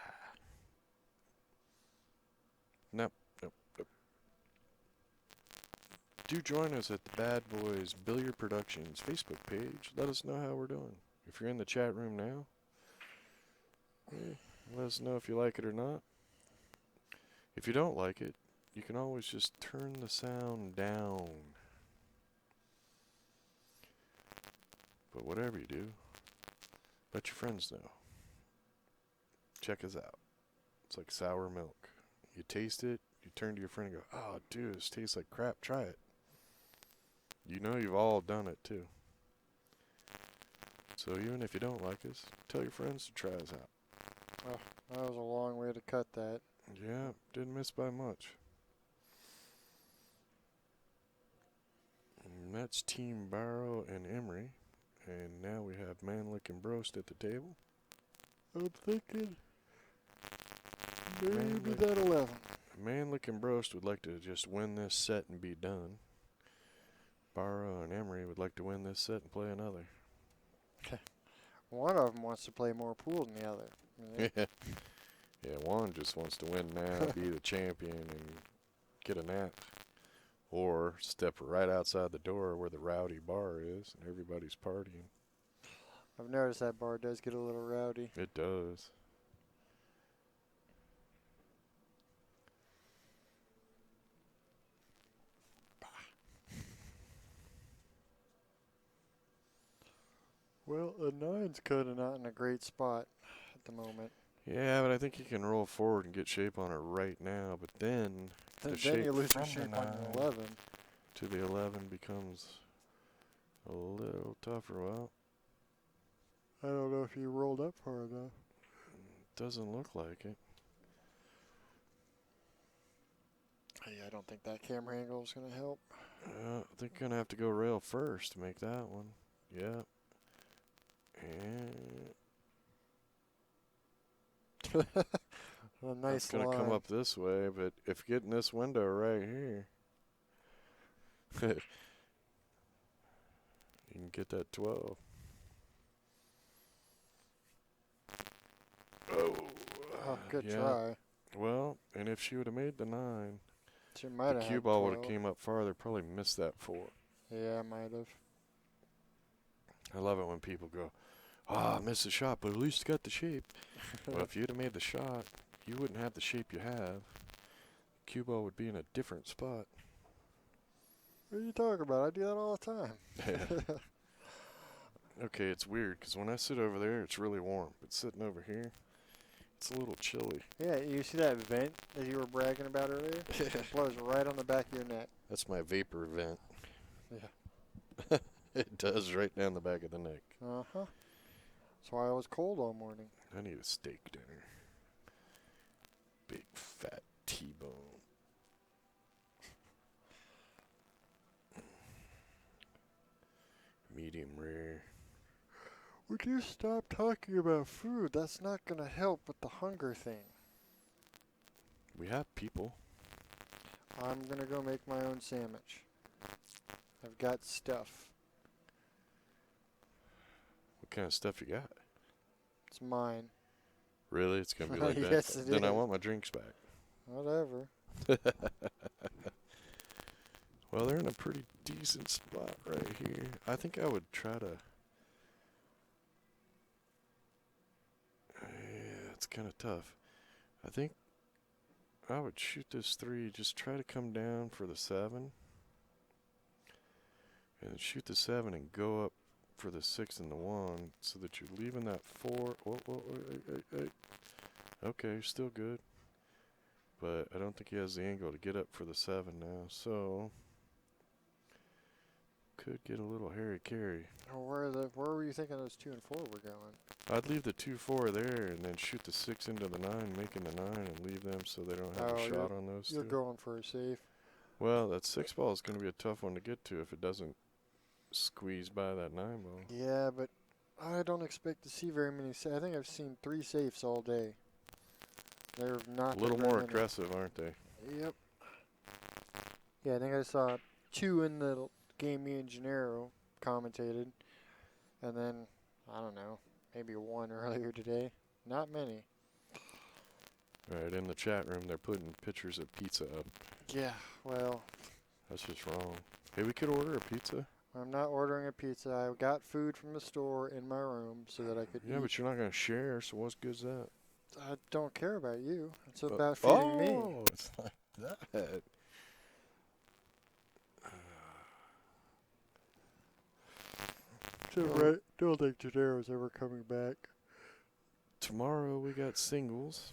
Nope. Do join us at the Bad Boys Billiard Productions Facebook page. Let us know how we're doing. If you're in the chat room now, let us know if you like it or not. If you don't like it, you can always just turn the sound down. But whatever you do, let your friends know. Check us out. It's like sour milk. You taste it, you turn to your friend and go, "Oh, dude, this tastes like crap. Try it." You know you've all done it too. So even if you don't like us, tell your friends to try us out.
Oh, that was a long way to cut that.
Yeah, didn't miss by much. And that's Team Barrow and Emery. And now we have Manlick and Brost at the table.
I'm thinking maybe
Manlick.
that 11.
Manlick and Brost would like to just win this set and be done. Barrow and Emery would like to win this set and play another.
One of them wants to play more pool than the other.
Yeah, one just wants to win now, be the champion, and get a nap. Or step right outside the door where the rowdy bar is and everybody's partying.
I've noticed that bar does get a little rowdy.
It does.
Well, a 9's kind of not in a great spot at the moment.
Yeah, but I think you can roll forward and get shape on it right now. But then
Then
shape
you lose
from
your shape
the
on
9
the 11.
to the 11 becomes a little tougher. Well,
I don't know if you rolled up far enough.
doesn't look like it.
Hey, I don't think that camera angle is going to help.
I think you're going to have to go rail first to make that one. Yeah. And
A nice
it's going to come
line.
up this way, but if you get in this window right here, you can get that 12.
Oh, good
yeah.
try.
Well, and if she would have made the 9,
She might
the
have
cue
had
ball would have
12.
came up farther, probably missed that 4.
Yeah, might have.
I love it when people go, I missed the shot, but at least got the shape. Well, if you'd have made the shot, you wouldn't have the shape you have. Cue ball would be in a different spot.
What are you talking about? I do that all the time.
Okay, it's weird, because when I sit over there, it's really warm. But sitting over here, it's a little chilly.
Yeah, you see that vent that you were bragging about earlier? It blows right on the back of your neck.
That's my vapor vent.
Yeah.
It does right down the back of the neck.
Uh-huh. That's why I was cold all morning.
I need a steak dinner. Big fat T-bone. Medium rare.
Would you stop talking about food? That's not going to help with the hunger thing.
We have people.
I'm going to go make my own sandwich. I've got stuff.
What kind of stuff you got?
It's mine.
Really? It's going to be like that?
Yes, it
Then I
is.
want my drinks back.
Whatever.
Well, they're in a pretty decent spot right here. I think I would try to... Yeah, it's kind of tough. I think I would shoot this 3. Just try to come down for the 7. And then shoot the 7 and go up for the 6 and the 1 so that you're leaving that 4. Hey. Okay, you're still good. But I don't think he has the angle to get up for the 7 now. So, could get a little hairy-carry.
Where were you thinking those 2 and 4 were going?
I'd leave the 2-4 there and then shoot the 6 into the 9, making the 9, and leave them so they don't have a shot on those
You're
2.
going for a safe.
Well, that 6 ball is going to be a tough one to get to if it doesn't squeeze by that 9 ball.
Yeah, but I don't expect to see very many. I think I've seen 3 safes all day. They're not
A little
very
more
many.
aggressive, aren't they?
Yep. Yeah, I think I saw 2 in the game me and Gennaro commentated. And then, I don't know, maybe 1 earlier today. Not many.
Right, in the chat room, they're putting pictures of pizza up.
Yeah, well,
That's just wrong. Hey, we could order a pizza.
I'm not ordering a pizza. I got food from the store in my room so that I could
Yeah,
eat.
but you're not going to share, so what's good is that?
I don't care about you. It's about feeding me.
Oh, it's like that.
So, right, don't think Gennaro's ever coming back.
Tomorrow we got singles.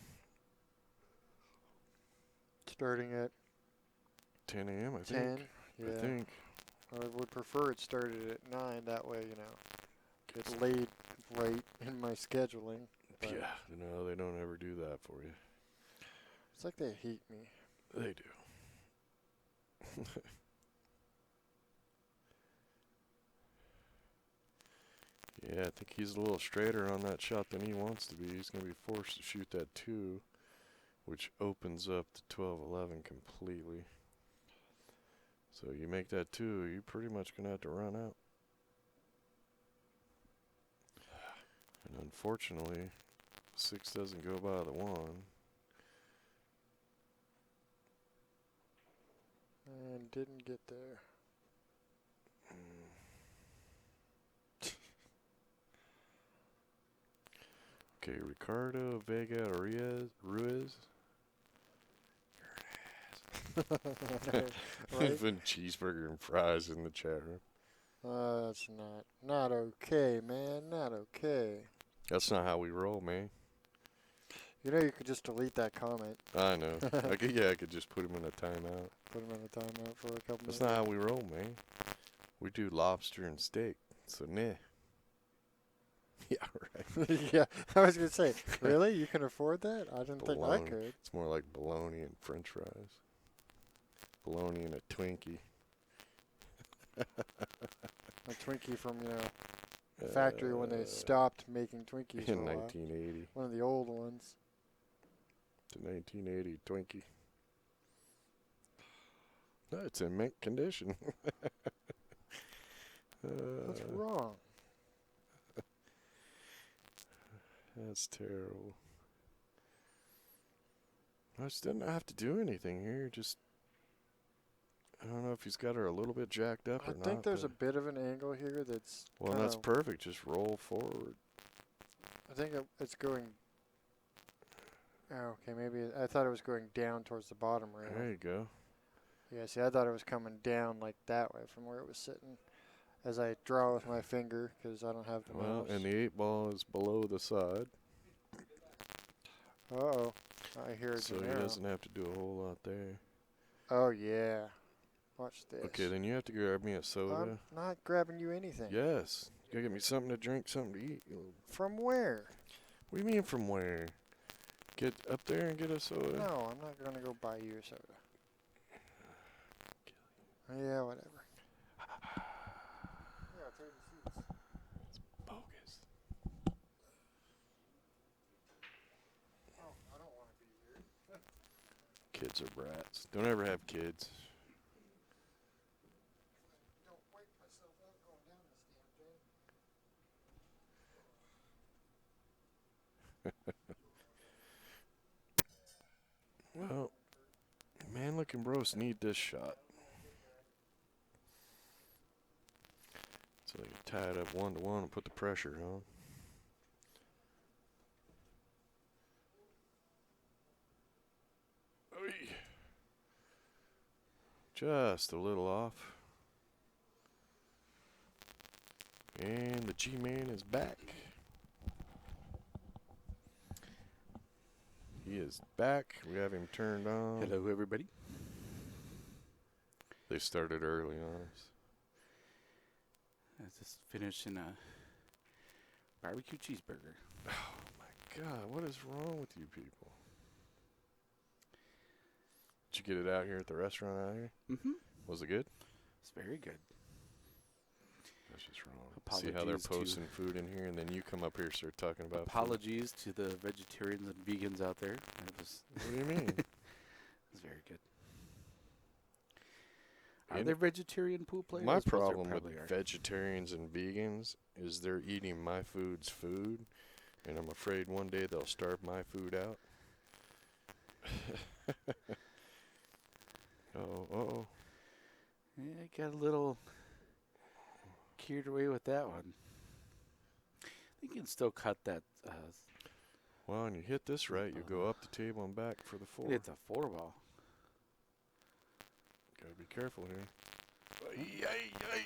Starting at
10 a.m., I
10.
think.
Yeah.
I think.
I would prefer it started at 9. That way, it's laid right in my scheduling. But
Yeah, no, they don't ever do that for you.
it's like they hate me.
They do. Yeah, I think he's a little straighter on that shot than he wants to be. He's going to be forced to shoot that 2, which opens up the 12-11 completely. So you make that 2, you're pretty much going to have to run out. And unfortunately, 6 doesn't go by the 1.
And didn't get there.
Okay, Ricardo, Vega, Ruiz.
Right?
Even cheeseburger and fries in the chat room.
That's not okay, man. Not okay.
That's not how we roll, man.
You know you could just delete that comment.
I know. I could just put him in a timeout.
Put him in a timeout for a couple
That's
minutes.
not how we roll, man. We do lobster and steak. So, nah. Yeah, right.
Yeah, I was going to say, really? You can afford that? I didn't think I
Bologna.
could.
It's more like bologna and french fries. Bologna and a Twinkie.
A Twinkie from, the factory when they stopped making Twinkies
in
for a while.
1980.
One of the old ones.
The 1980 Twinkie. No, it's in mint condition.
What's wrong?
That's terrible. I just didn't have to do anything here. Just, I don't know if he's got her a little bit jacked up
I
or not.
think there's a
but-
bit of an angle here that's
Well, that's perfect. Just roll forward.
I think it's going... Oh, okay, maybe... I thought it was going down towards the bottom rail.
There you go.
Yeah, see, I thought it was coming down like that way from where it was sitting. As I draw with my finger, because I don't have the
Well,
mouse.
and the 8 ball is below the side.
Uh-oh. I hear
So he
Gennaro.
doesn't have to do a whole lot there.
Oh, yeah. Watch this.
Okay, then you have to grab me a soda.
I'm not grabbing you anything.
Yes. You gotta get me something to drink, something to eat.
From where?
What do you mean from where? Get up there and get a soda?
No, I'm not going to go buy you a soda. Yeah, whatever. Yeah, I'll take the seats.
Bogus.
Oh, I don't want to be here.
Kids are brats. Don't ever have kids.
Don't wipe myself out going down this damn thing.
Well, man looking bros need this shot. So they can tie it up 1-1 and put the pressure on. Oy. Just a little off. And the G-Man is back. He is back. We have him turned on.
Hello, everybody.
They started early on us.
I just finished in a barbecue cheeseburger.
Oh my God, what is wrong with you people? Did you get it out here at the restaurant out here?
Mm-hmm.
Was it good?
It's very good.
That's just wrong. See how they're
Apologies to-
posting food in here, and then you come up here and start talking about food.
Apologies to the vegetarians and vegans out there. It was
What do you mean?
it was very good. Are there vegetarian pool players?
My
'Cause there
problem with
probably are.
vegetarians and vegans is they're eating my food's food, and I'm afraid one day they'll starve my food out. Oh.
Yeah, I got a little carried away with that one. I think you can still cut that.
Well, and you hit this right, you go up the table and back for the 4.
It's a 4-ball.
Gotta be careful here. Ay.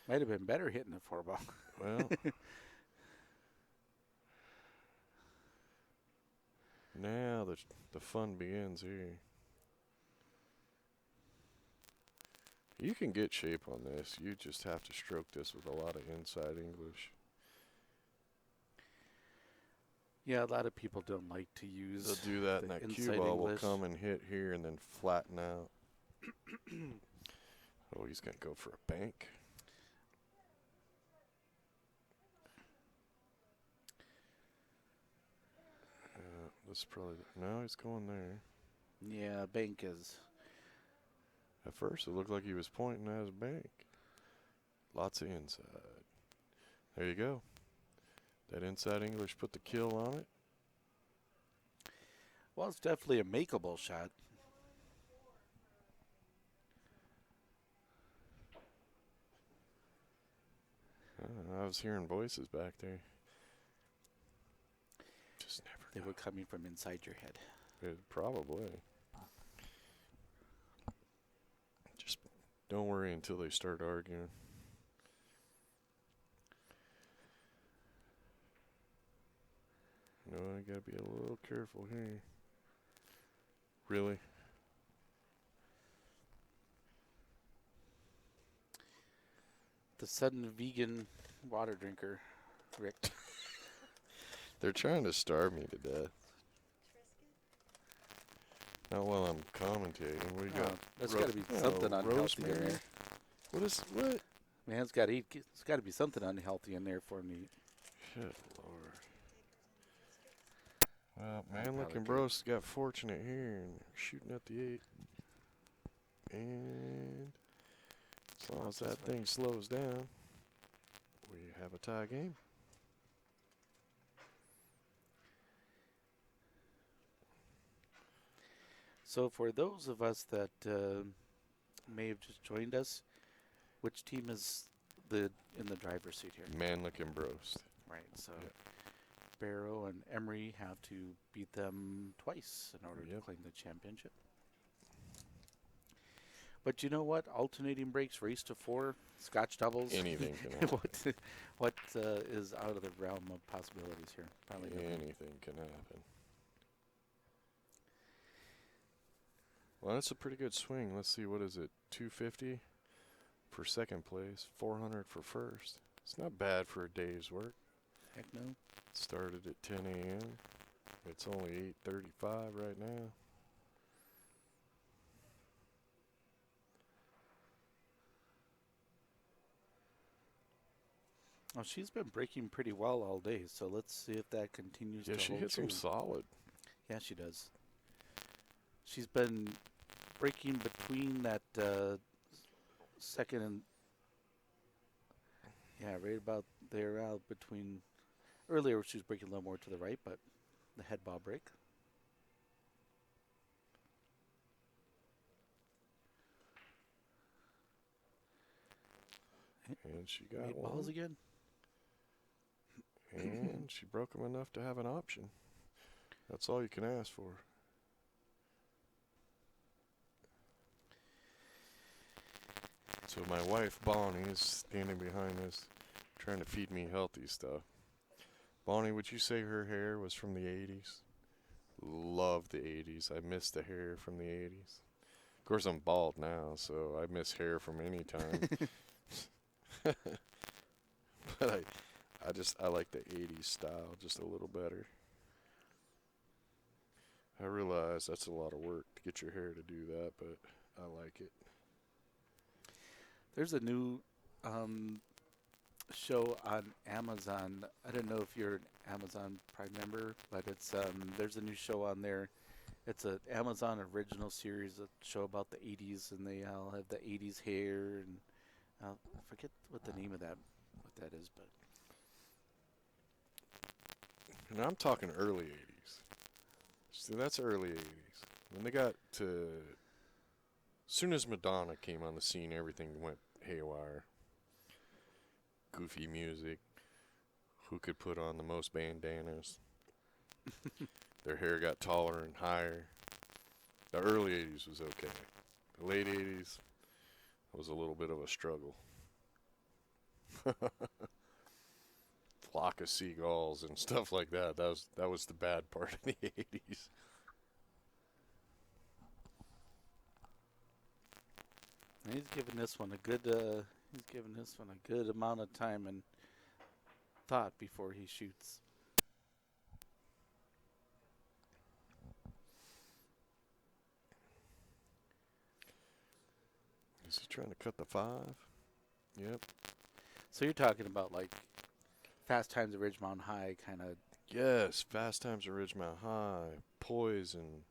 Might have been better hitting a 4-ball.
Well, now the fun begins here. You can get shape on this. You just have to stroke this with a lot of inside English.
Yeah, a lot of people don't like to use.
They'll do that, and
the
that
inside
cue ball will
English.
come and hit here and then flatten out. Oh, he's going to go for a bank. This is probably... No, he's going there.
Yeah, bank is.
At first, it looked like he was pointing at his bank. Lots of inside. There you go. That inside English put the kill on it.
Well, it's definitely a makeable shot.
I was hearing voices back there. Just never
They
know.
were coming from inside your head.
Probably. Just don't worry until they start arguing. No, I gotta be a little careful here. Really?
The sudden vegan water drinker, Rick.
They're trying to starve me to death. Not while I'm commentating. What do you got?
There's got to be something unhealthy in
rosemary?
there.
What?
Man, it's got to eat. It's got to be something unhealthy in there for him to eat.
Good Lord. Well, man,
probably
looking
could.
bro's got fortunate here and shooting at the 8. And as long as that thing slows down, we have a tie game.
So for those of us that may have just joined us, which team is in the driver's seat here?
Manlick and Brost.
Right. So
Yep.
Barrow and Emery have to beat them twice in order to
Yep.
claim the championship. But you know what? Alternating breaks, race to 4, Scotch doubles.
Anything can happen.
what is out of the realm of possibilities here? Probably nothing.
Anything can happen. Well, that's a pretty good swing. Let's see, what is it? 250 for second place, 400 for first. It's not bad for a day's work.
Heck no.
Started at 10 a.m. It's only 8:35 right now.
Oh, she's been breaking pretty well all day, so let's see if that continues
Yeah,
to
she
hold
hits
true.
them solid.
Yeah, she does. She's been breaking between that second and right about there, out between. Earlier, she was breaking a little more to the right, but the head ball break.
And she got
8
one.
balls again.
And she broke them enough to have an option. That's all you can ask for. So my wife, Bonnie, is standing behind us trying to feed me healthy stuff. Bonnie, would you say her hair was from the 80s? Love the 80s. I miss the hair from the 80s. Of course, I'm bald now, so I miss hair from any time. But I like the 80s style just a little better. I realize that's a lot of work to get your hair to do that, but I like it.
There's a new show on Amazon. I don't know if you're an Amazon Prime member, but it's there's a new show on there. It's an Amazon original series that show about the 80s, and they all have the 80s hair, and I forget what the name of what that is, but
And I'm talking early 80s. So that's early 80s. When they got to, as soon as Madonna came on the scene, everything went haywire. Goofy music. Who could put on the most bandanas? Their hair got taller and higher. The early 80s was okay. The late 80s was a little bit of a struggle. Flock of seagulls and stuff like that. That was the bad part of the 80s.
and he's giving this one a good amount of time and thought before he shoots.
Is he trying to cut the 5? Yep.
So you're talking about like Fast Times at Ridgemont High kind of.
Yes, Fast Times at Ridgemont High, Poison,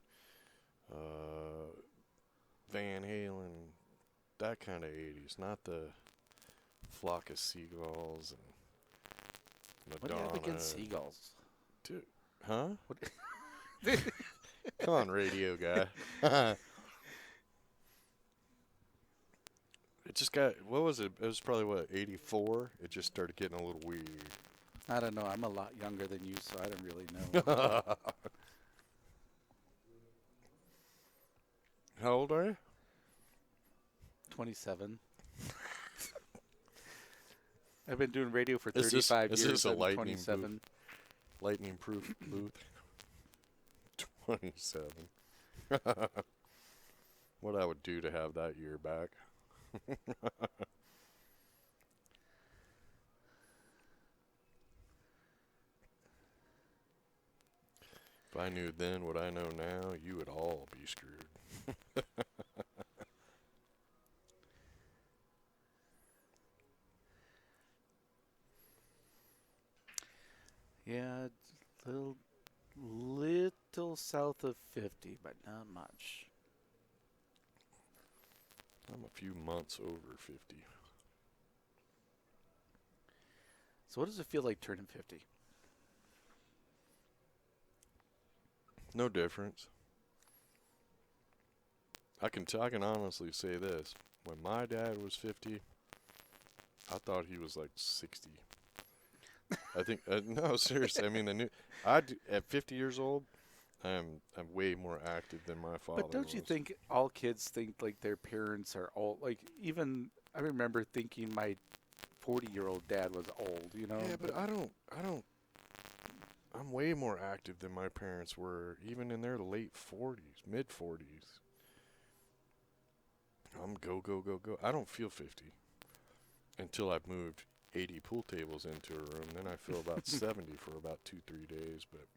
uh, Van Halen, that kind of 80s, not the Flock of Seagulls and
What do you
Madonna.
have against seagulls?
Dude, huh?
What?
Come on, radio guy. It just got, what was it? It was probably, what, 84? It just started getting a little weird.
I don't know. I'm a lot younger than you, so I don't really know.
How old are you?
27. I've been doing radio for
Is
35
this
years.
a
I'm
lightning
27.
Lightning proof booth? 27. What I would do to have that year back. If I knew then what I know now, you would all be screwed.
Yeah, it's a little south of 50, but not much.
I'm a few months over 50.
So what does it feel like turning 50?
No difference. I can honestly say this. When my dad was 50, I thought he was like 60. I think no, seriously. I mean, at 50 years old, I'm way more active than my father.
But don't you
was.
think all kids think like their parents are old? Like even I remember thinking my 40-year-old dad was old, you know?
Yeah, but I don't. I'm way more active than my parents were, even in their late 40s, mid 40s. I'm go, go, go, go. I don't feel 50 until I've moved 80 pool tables into a room. Then I feel about 70 for about 2-3 days. But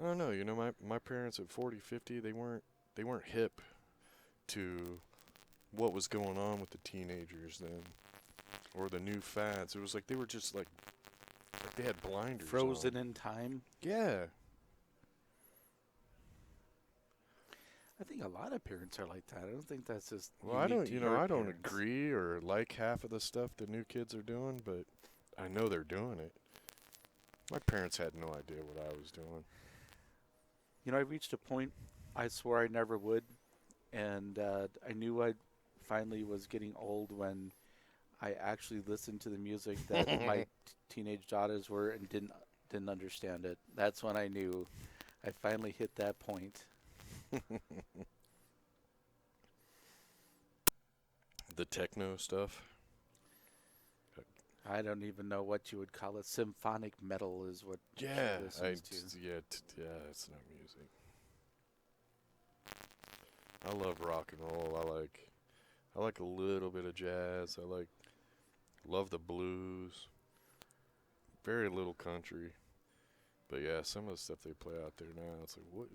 I don't know. You know, my parents at 40, 50, they weren't hip to what was going on with the teenagers then, or the new fads. It was like they were just like they had blinders
Frozen
on.
in time.
Yeah.
I think a lot of parents are like that. I don't think that's just
Well, I don't,
unique to your
I don't
parents.
agree or like half of the stuff the new kids are doing, but I know they're doing it. My parents had no idea what I was doing.
You know, I reached a point I swore I never would, and I knew I finally was getting old when I actually listened to the music that my teenage daughters were and didn't understand it. That's when I knew I finally hit that point.
The techno stuff.
I don't even know what you would call it. Symphonic metal is what
Yeah,
she listens to.
yeah, it's not music. I love rock and roll. I like a little bit of jazz. Love the blues. Very little country. But yeah, some of the stuff they play out there now, it's like, what?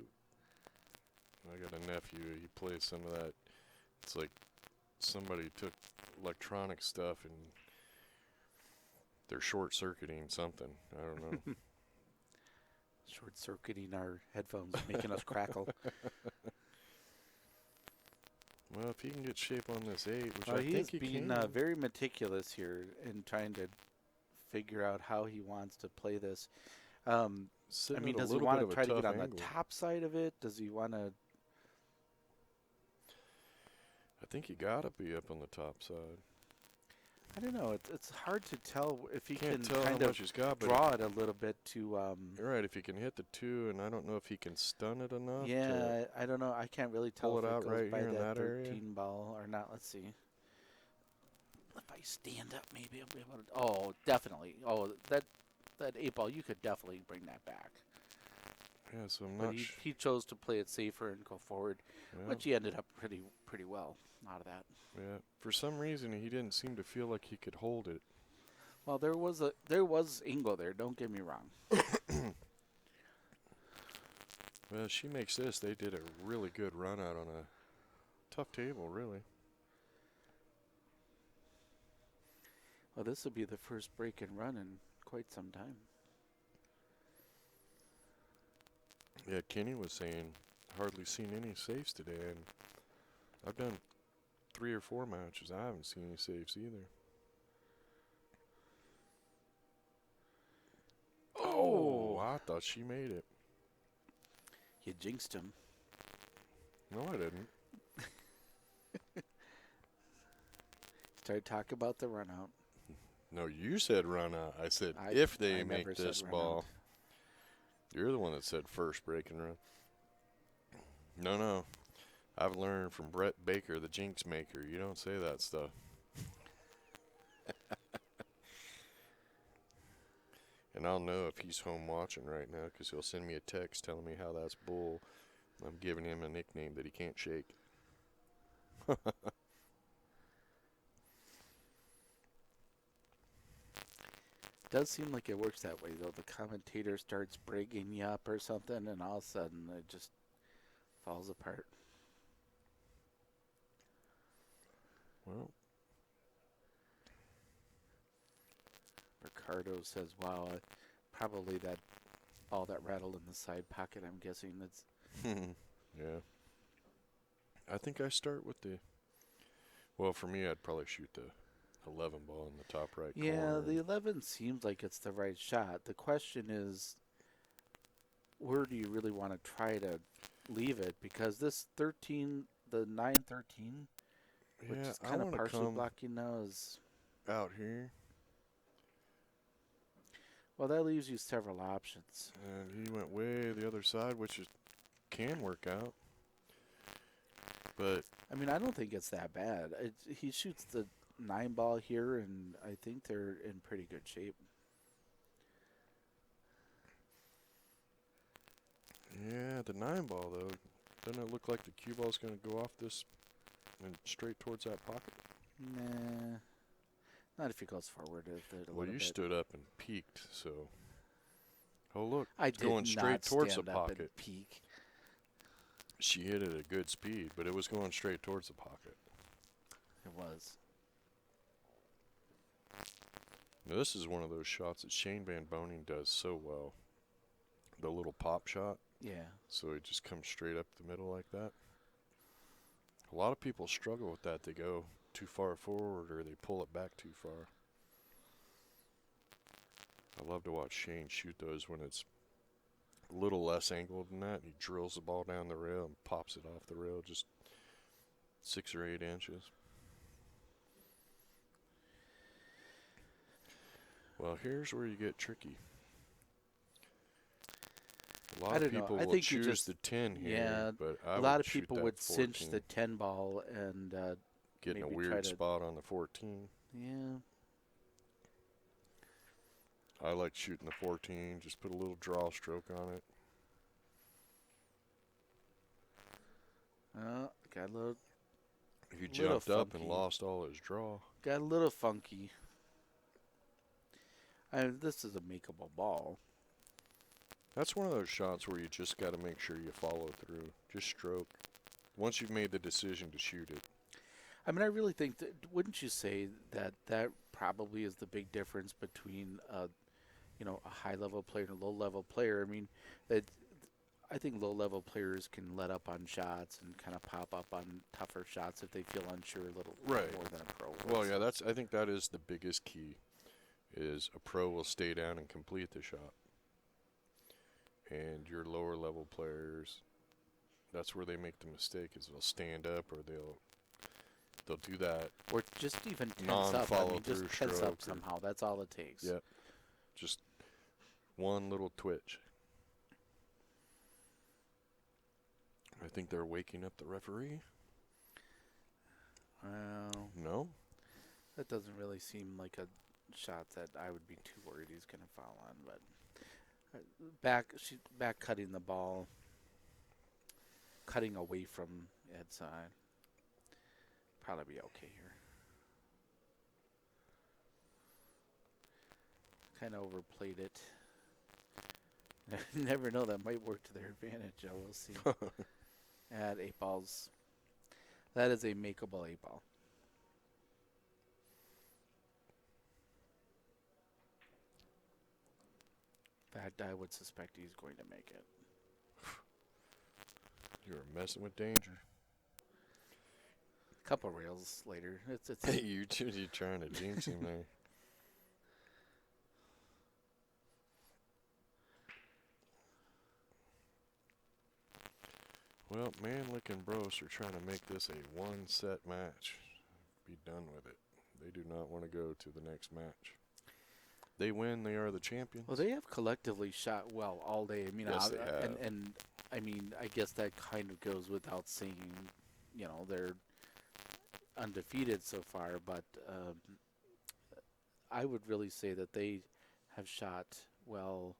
I got a nephew, he plays some of that. It's like somebody took electronic stuff and they're short-circuiting something. I don't know.
Short-circuiting our headphones, making us crackle.
Well, if he can get shape on this 8, which
Well,
I
he
think
is
he
being
can.
very meticulous here in trying to figure out how he wants to play this. I
Sitting
mean,
at a
does he
little
want
bit
to
of a
try to
tough
get on
angle.
the top side of it? Does he want to?
I think you gotta be up on the top side.
I don't know. It's hard to tell if he
Can't
can
tell how
kind of
much he's got, but
draw it a little bit to.
you're right. If he can hit the 2, and I don't know if he can stun it enough. To
Yeah, I don't know. I can't really tell
pull
if
it
it
out
goes
right
by
here in
that
that area.
13 ball or not. Let's see. If I stand up, maybe I'll be able to. Oh, definitely. Oh, that 8 ball, you could definitely bring that back.
Yeah, so I'm
But
not.
he chose to play it safer and go forward,
Yeah,
which he ended up pretty well out of that.
yeah. For some reason, he didn't seem to feel like he could hold it.
Well, there was Ingo there. Don't get me wrong.
Well, she makes this. They did a really good run out on a tough table, really.
Well, this will be the first break and run in quite some time.
Yeah, Kenny was saying hardly seen any safes today, and I've done 3 or 4 matches. I haven't seen any safes either. Oh, I thought she made it.
You jinxed him.
No, I didn't.
Started talking about the run out.
No, you said run out. I said if they
I
make
never said
this
run
ball.
out.
You're the one that said first break and run. No. I've learned from Brett Baker, the jinx maker. You don't say that stuff. And I'll know if he's home watching right now because he'll send me a text telling me how that's bull. I'm giving him a nickname that he can't shake.
Does seem like it works that way, though. The commentator starts breaking you up or something, and all of a sudden it just falls apart.
Well,
Ricardo says, wow, probably all that rattled in the side pocket, I'm guessing that's...
yeah. I think I start with the... Well, for me, I'd probably shoot the 11 ball in the top right
Yeah,
corner.
the 11 seems like it's the right shot. The question is, where do you really want to try to leave it? Because this 13, the 9-13, which
Yeah,
is
I
kind of
want to
partially
come
blocking now, is...
out here.
Well, that leaves you several options.
And he went way the other side, which can work out. But
I mean, I don't think it's that bad. He shoots the 9 ball here, and I think they're in pretty good shape.
yeah, the 9 ball though, doesn't it look like the cue ball's going to go off this and straight towards that pocket?
Nah, not if he goes forward a
Well,
little
you
bit.
stood up and peeked, so. Oh look,
I
it's
did
going straight
not
towards the
stand up
pocket.
and peek.
She hit it at good speed, but it was going straight towards the pocket.
It was.
Now, this is one of those shots that Shane Van Boning does so well. The little pop shot.
Yeah.
So it just comes straight up the middle like that. A lot of people struggle with that. They go too far forward or they pull it back too far. I love to watch Shane shoot those when it's a little less angled than that. He drills the ball down the rail and pops it off the rail just 6 or 8 inches. Well, here's where you get tricky. A lot of people will choose the 10 here,
yeah,
but I
a lot
would
of
shoot
people
that
would
14.
cinch the 10 ball and
getting a
maybe try
weird
to-
spot on the 14.
yeah.
I like shooting the 14, just put a little draw stroke on it.
Got a little
If you
Little
jumped up and
funky.
lost all his draw.
got a little funky. This is a makeable ball.
That's one of those shots where you just got to make sure you follow through. Just stroke. Once you've made the decision to shoot it.
I mean, I really think that, wouldn't you say that that probably is the big difference between a high level player and a low level player? I mean, that I think low level players can let up on shots and kind of pop up on tougher shots if they feel unsure a little
Right.
more than a pro
Well,
would.
yeah, I think that is the biggest key. Is a pro will stay down and complete the shot, and your lower level players, that's where they make the mistake. Is they'll stand up or they'll do that
Or just even tense up. I
non-follow
mean, just
through
tense
stroke.
up somehow. That's all it takes.
Yeah, just one little twitch. I think they're waking up the referee.
Well,
No?
that doesn't really seem like a shot that I would be too worried he's going to foul on. But back cutting the ball, cutting away from Ed's side. Probably be okay here. Kind of overplayed it. Never know, that might work to their advantage. We'll see. At 8 balls. That is a makeable 8 ball. In fact, I would suspect he's going to make it.
You're messing with danger.
A couple rails later. It's
You're trying to jinx him there. Well, Manlick and Bros are trying to make this a one-set match. Be done with it. They do not want to go to the next match. They win, they are the champions.
Well, they have collectively shot well all day. I mean,
Yes, they have.
And I mean, I guess that kind of goes without saying. They're undefeated so far, but I would really say that they have shot well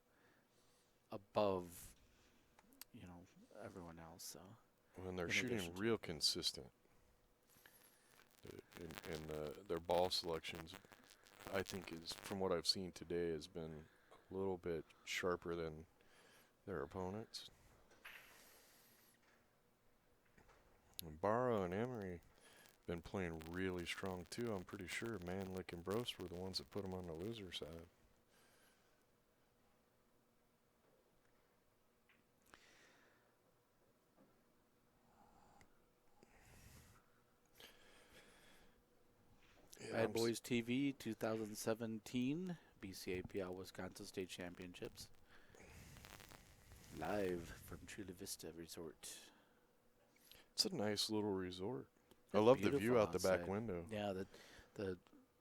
above, everyone else. So.
When they're
in
shooting
addition to-
real consistent. And their ball selections, I think, is from what I've seen today, has been a little bit sharper than their opponents. And Barra and Emery been playing really strong too. I'm pretty sure Manlick and Bros were the ones that put them on the loser side. Yeah,
Bad Boys TV 2017 Bcapl Wisconsin State Championships. Live from Chula Vista Resort.
It's a nice little resort. I
It's
love the view
beautiful
out the back
outside.
window.
Yeah, the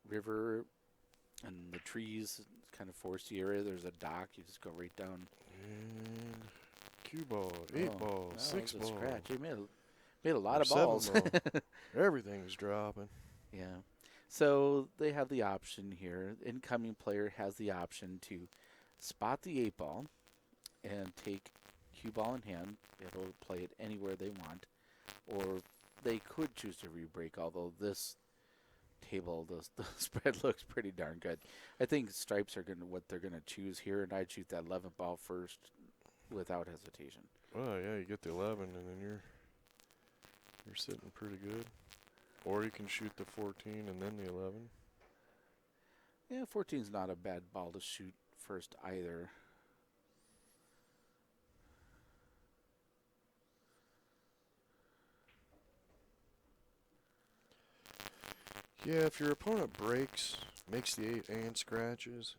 river and the trees, kind of foresty area. There's a dock. You just go right down.
And cue ball, 8 ball,
that
6
was a
ball,
scratch. He made a lot
or
of
7
balls.
ball. Everything's dropping.
Yeah. So they have the option here. Incoming player has the option to spot the 8 ball and take cue ball in hand. It'll play it anywhere they want. Or they could choose to re-break, although this table, the spread looks pretty darn good. I think stripes are what they're gonna choose here, and I'd shoot that 11 ball first without hesitation.
Well, yeah, you get the 11, and then you're sitting pretty good. Or you can shoot the 14 and then the 11.
Yeah, 14's not a bad ball to shoot first either.
Yeah, if your opponent breaks, makes the 8 and scratches,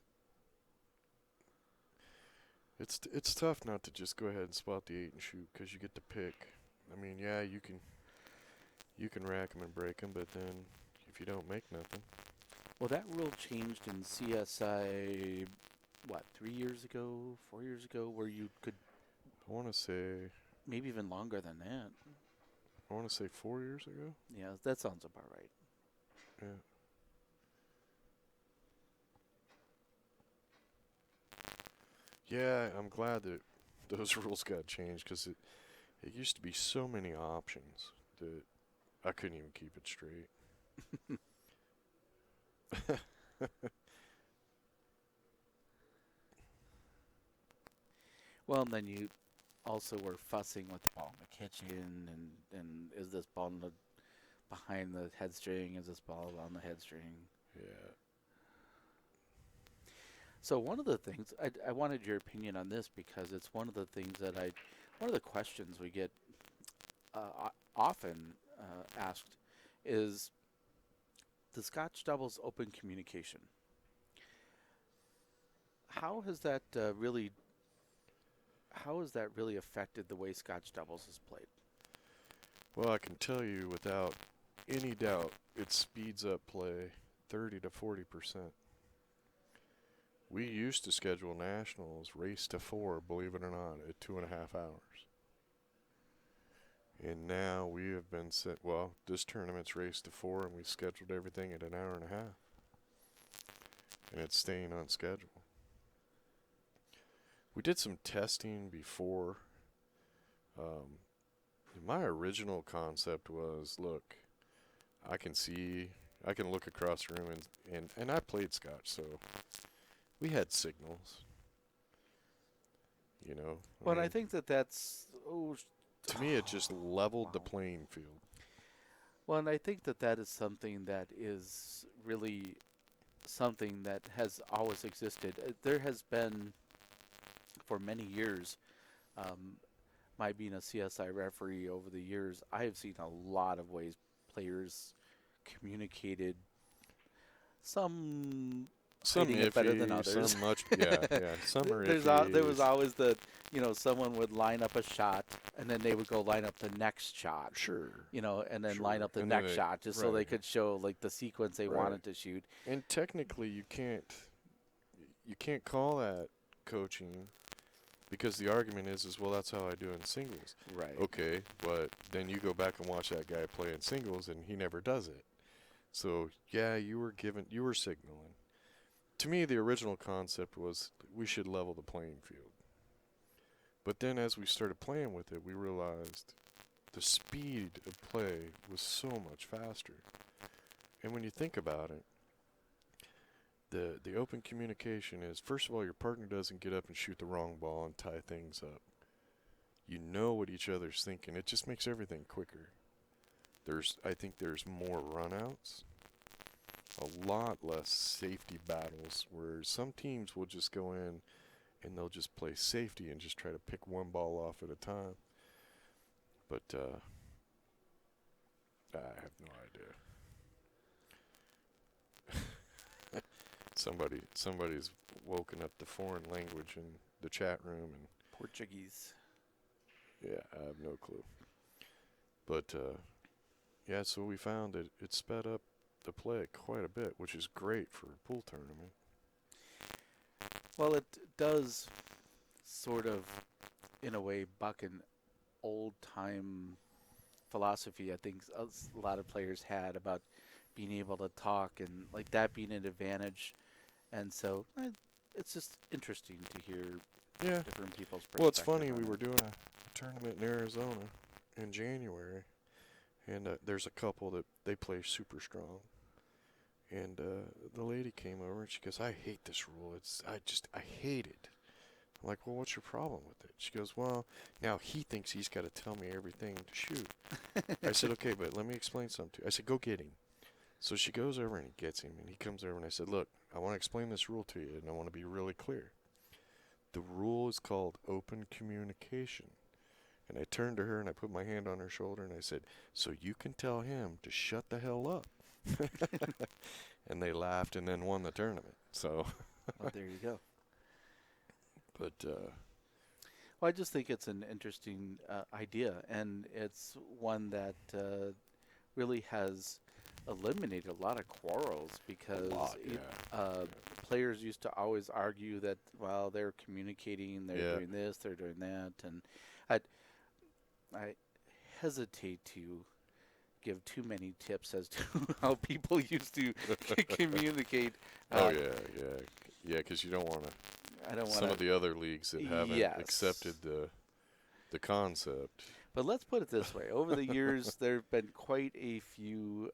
it's tough not to just go ahead and spot the 8 and shoot, because you get to pick. I mean, yeah, you can rack them and break them, but then if you don't make nothing.
Well, that rule changed in CSI, 3 years ago, 4 years ago, where you could,
I want to say,
maybe even longer than that.
4 years ago.
Yeah, that sounds about right.
Yeah. Yeah, I'm glad that those rules got changed, because it used to be so many options that I couldn't even keep it straight.
Well, and then you also were fussing with the ball in the kitchen, and is this ball in behind the head string? Is this ball on the head string?
Yeah.
So one of the things I wanted your opinion on this because it's one of the things that one of the questions we get often asked is the Scotch doubles open communication. How has that really affected the way Scotch doubles is played?
Well, I can tell you without any doubt, it speeds up play 30 to 40%. We used to schedule nationals race to 4, believe it or not, at 2.5 hours. And now we have been set. Well, this tournament's race to 4, and we scheduled everything at an hour and a half, and it's staying on schedule. We did some testing before. My original concept was, look, I can look across the room, and I played Scotch, so we had signals. You know.
Well, I
mean,
think that's
to me, it just leveled the playing field.
well, and I think that is something that is really something that has always existed. There has been for many years. My being a CSI referee over the years, I have seen a lot of ways players communicated. Some
Some
hiding it better than
iffy,
others.
some much, yeah. Some are
There
iffy.
was always someone would line up a shot and then they would go line up the next shot.
Sure.
And then
Sure.
line up the
And then
next
they-
shot just so they
right.
could show like the sequence they
Right.
wanted to shoot.
And technically, you can't call that coaching, because the argument is, well, that's how I do in singles.
Right.
Okay, but then you go back and watch that guy play in singles, and he never does it. So yeah, you were signaling. To me, the original concept was we should level the playing field. But then as we started playing with it, we realized the speed of play was so much faster. And when you think about it, the open communication is, first of all, your partner doesn't get up and shoot the wrong ball and tie things up. You know what each other's thinking. It just makes everything quicker. I think there's more runouts, a lot less safety battles, where some teams will just go in and they'll just play safety and just try to pick one ball off at a time. But I have no idea. Somebody's woken up the foreign language in the chat room, and
Portuguese.
yeah, I have no clue. But yeah, so we found that it sped up the play quite a bit, which is great for a pool tournament.
Well, it does sort of, in a way, buck an old-time philosophy I think a lot of players had about being able to talk and like that being an advantage. And so it's just interesting to hear
Yeah.
different people's perspectives.
Well, it's funny.
on
We
it.
were doing a tournament in Arizona in January, and there's a couple that they play super strong. And the lady came over and she goes, "I hate this rule. I hate it." I'm like, "Well, what's your problem with it?" She goes, "Well, now he thinks he's got to tell me everything to shoot." I said, "Okay, but let me explain something to you." I said, "Go get him." So she goes over and he gets him, and he comes over and I said, "Look, I want to explain this rule to you, and I want to be really clear. The rule is called open communication." And I turned to her and I put my hand on her shoulder and I said, "So you can tell him to shut the hell up." And they laughed and then won the tournament. So,
Well, there you go.
but
Well, I just think it's an interesting idea, and it's one that really has eliminated a lot of quarrels because players used to always argue that, well, they're communicating, they're doing this, they're doing that, and I hesitate to give too many tips as to how people used to communicate.
because you don't want to.
I don't want
Some of the other leagues that haven't accepted the concept.
But let's put it this way: over the years, there have been quite a few.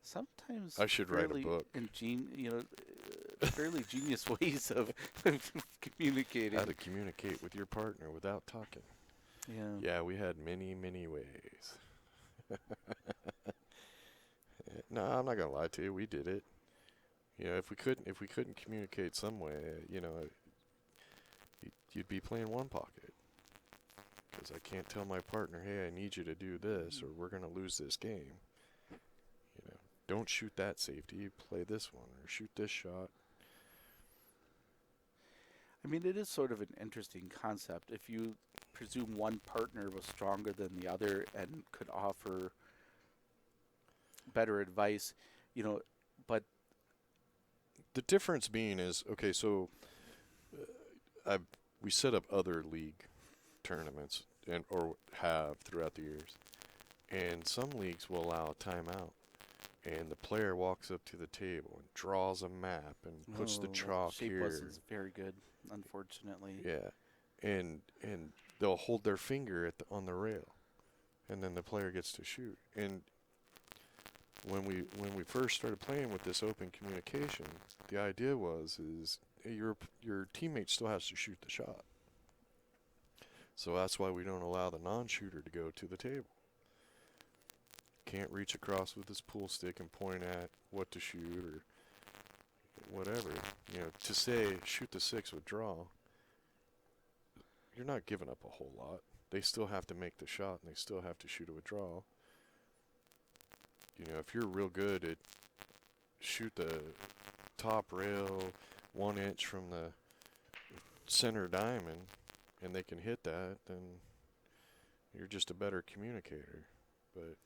Sometimes
I should write a book.
Fairly genius ways of communicating.
How to communicate with your partner without talking.
Yeah.
Yeah, we had many, many ways. No, I'm not gonna lie to you. We did it. You know, if we couldn't communicate some way, you know, you'd be playing one pocket. Because I can't tell my partner, hey, I need you to do this, or we're gonna lose this game. You know, don't shoot that safety. You play this one, or shoot this shot.
I mean, it is sort of an interesting concept. If you presume one partner was stronger than the other and could offer better advice, you know, but
The difference being is, okay, so we set up other league tournaments and or have throughout the years, and some leagues will allow a timeout, and the player walks up to the table and draws a map and puts the chalk
shape
here.
wasn't very good, unfortunately.
Yeah, and they'll hold their finger on the rail, and then the player gets to shoot. And when we first started playing with this open communication, the idea was your teammate still has to shoot the shot. So that's why we don't allow the non-shooter to go to the table. Can't reach across with his pool stick and point at what to shoot or whatever. You know, to say shoot the 6 with draw, you're not giving up a whole lot. They still have to make the shot and they still have to shoot it with draw. You know, if you're real good at shoot the top rail 1 inch from the center diamond and they can hit that, then you're just a better communicator. But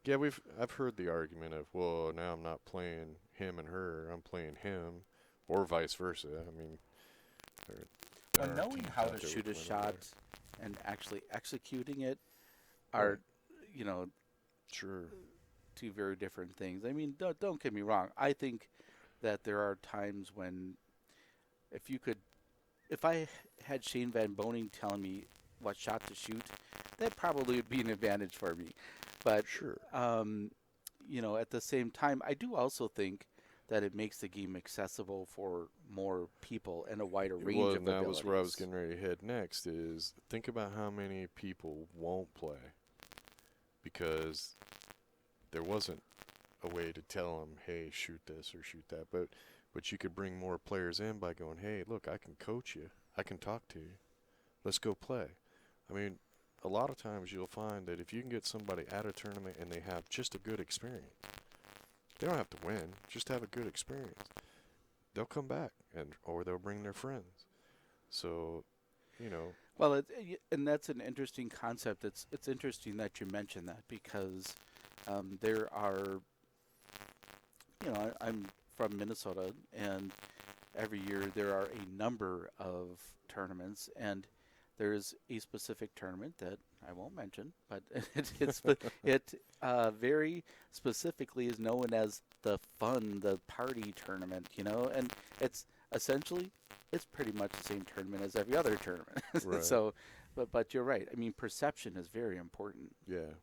yeah, I've heard the argument of, well, now I'm not playing him and her, I'm playing him, or vice versa. I mean, there are
Knowing
teams
how
out
to
there
shoot a
with
shot
women
and actually executing it are,
Right.
you know,
Sure.
two very different things. I mean, don't get me wrong. I think that there are times when if I had Shane Van Boning telling me what shot to shoot, that probably would be an advantage for me. But
Sure.
you know, at the same time, I do also think that it makes the game accessible for more people and a wider range
Well,
of
and that
abilities.
was where I was getting ready to head next. Is think about how many people won't play because there wasn't a way to tell them, hey, shoot this or shoot that. But you could bring more players in by going, hey, look, I can coach you. I can talk to you. Let's go play. I mean, a lot of times you'll find that if you can get somebody at a tournament and they have just a good experience, they don't have to win, just have a good experience. They'll come back or they'll bring their friends. So, you know,
Well, and that's an interesting concept. It's interesting that you mentioned that because there are, you know, I'm from Minnesota, and every year there are a number of tournaments, and there's a specific tournament that I won't mention, but it very specifically is known as the party tournament, you know, and it's essentially it's pretty much the same tournament as every other tournament.
Right.
So, but you're right. I mean, perception is very important.
yeah.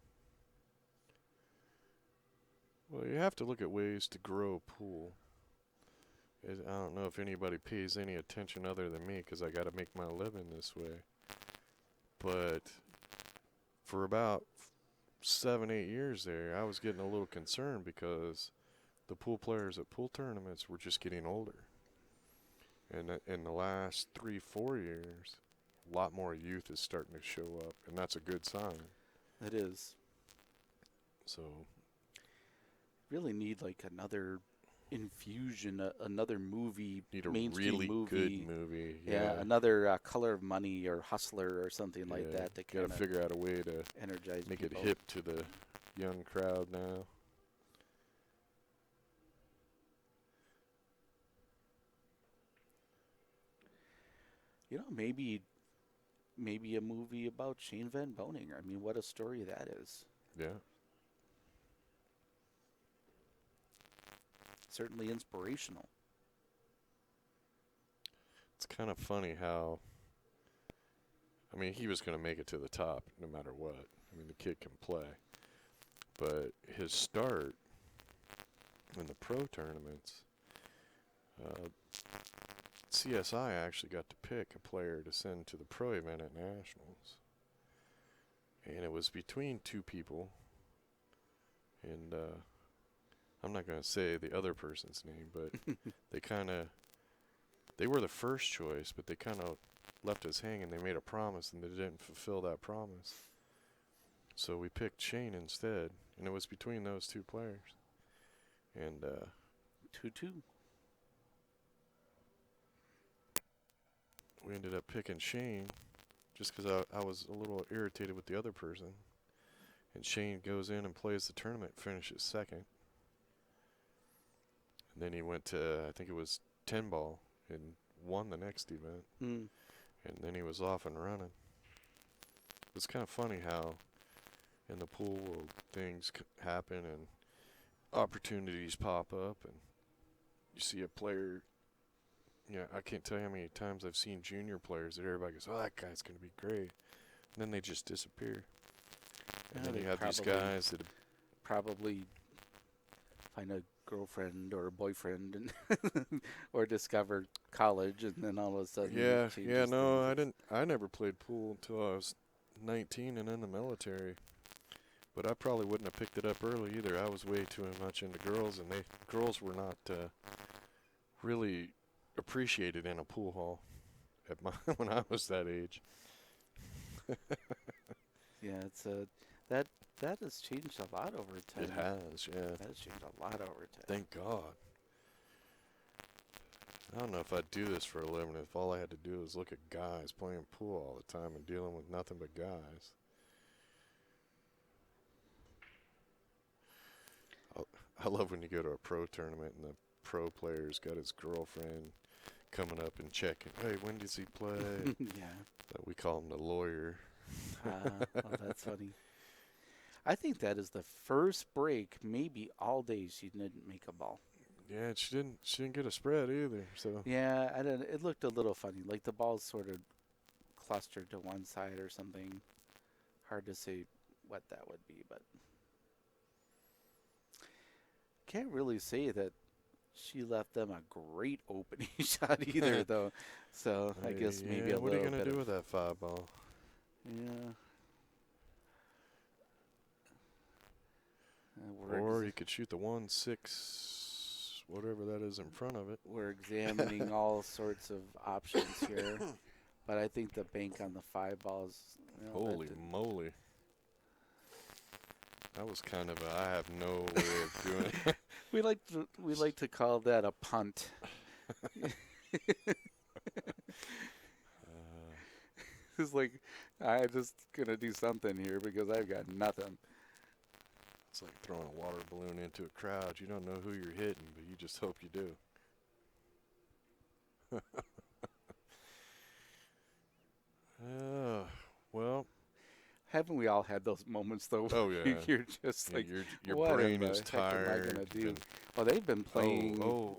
Well, you have to look at ways to grow a pool. I don't know if anybody pays any attention other than me because I got to make my living this way. But for about 7, 8 years there, I was getting a little concerned because the pool players at pool tournaments were just getting older. And in the last 3, 4 years, a lot more youth is starting to show up, and that's a good sign.
It is.
So,
Really need like another infusion, another movie,
need a
mainstream
really
movie.
good movie.
Yeah, another Color of Money or Hustler or something like
Yeah,
that to
Got
kind
to
of
figure out a way to
energize
make
people.
it hip to the young crowd now.
You know, maybe a movie about Shane Van Boning. I mean, what a story that is.
Yeah.
Certainly inspirational.
It's kind of funny how, I mean, he was going to make it to the top no matter what. I mean, the kid can play. But his start in the pro tournaments, CSI actually got to pick a player to send to the pro event at Nationals. And it was between two people. And I'm not gonna say the other person's name, but they were the first choice, but they kind of left us hanging. They made a promise and they didn't fulfill that promise. So we picked Shane instead, and it was between those two players. And
2-2.
we ended up picking Shane just because I was a little irritated with the other person. And Shane goes in and plays the tournament, finishes second. And then he went to, I think it was 10 ball, and won the next event.
Mm.
And then he was off and running. It's kind of funny how in the pool world things happen and opportunities pop up, and you see a player. I can't tell you how many times I've seen junior players that everybody goes, "Oh, that guy's going to be great," and then they just disappear. And then you have these guys that
probably find a girlfriend or a boyfriend, and or discover college, and then all of a sudden,
I never played pool until I was 19 and in the military. But I probably wouldn't have picked it up early either. I was way too much into girls, and girls were not really appreciated in a pool hall when I was that age.
Yeah, it's that has changed a lot over time.
It has, yeah.
That has changed a lot over time.
Thank God. I don't know if I'd do this for a living if all I had to do was look at guys playing pool all the time and dealing with nothing but guys. I love when you go to a pro tournament and the pro player's got his girlfriend coming up and checking. Hey, when does he play?
Yeah.
We call him the lawyer.
Oh, that's funny. I think that is the first break, maybe all day, she didn't make a ball.
Yeah, she didn't get a spread either. So
yeah, it looked a little funny, like the ball's sort of clustered to one side or something. Hard to say what that would be, but can't really say that she left them a great opening shot either, though. So I guess maybe a little bit.
What are you gonna do with that 5-ball?
Yeah.
Or you could shoot the 1-6, whatever that is in front of it.
We're examining all sorts of options here, but I think the bank on the 5 balls.
Holy moly! That was kind of I have no way of doing it.
We like to call that a punt. It's like I'm just gonna do something here because I've got nothing.
It's like throwing a water balloon into a crowd. You don't know who you're hitting, but you just hope you do. Well.
Haven't we all had those moments, though?
Oh, yeah.
You're just like,
your
what
brain
in
is
the heck am I
tired.
gonna do? Well, they've been playing.
Oh.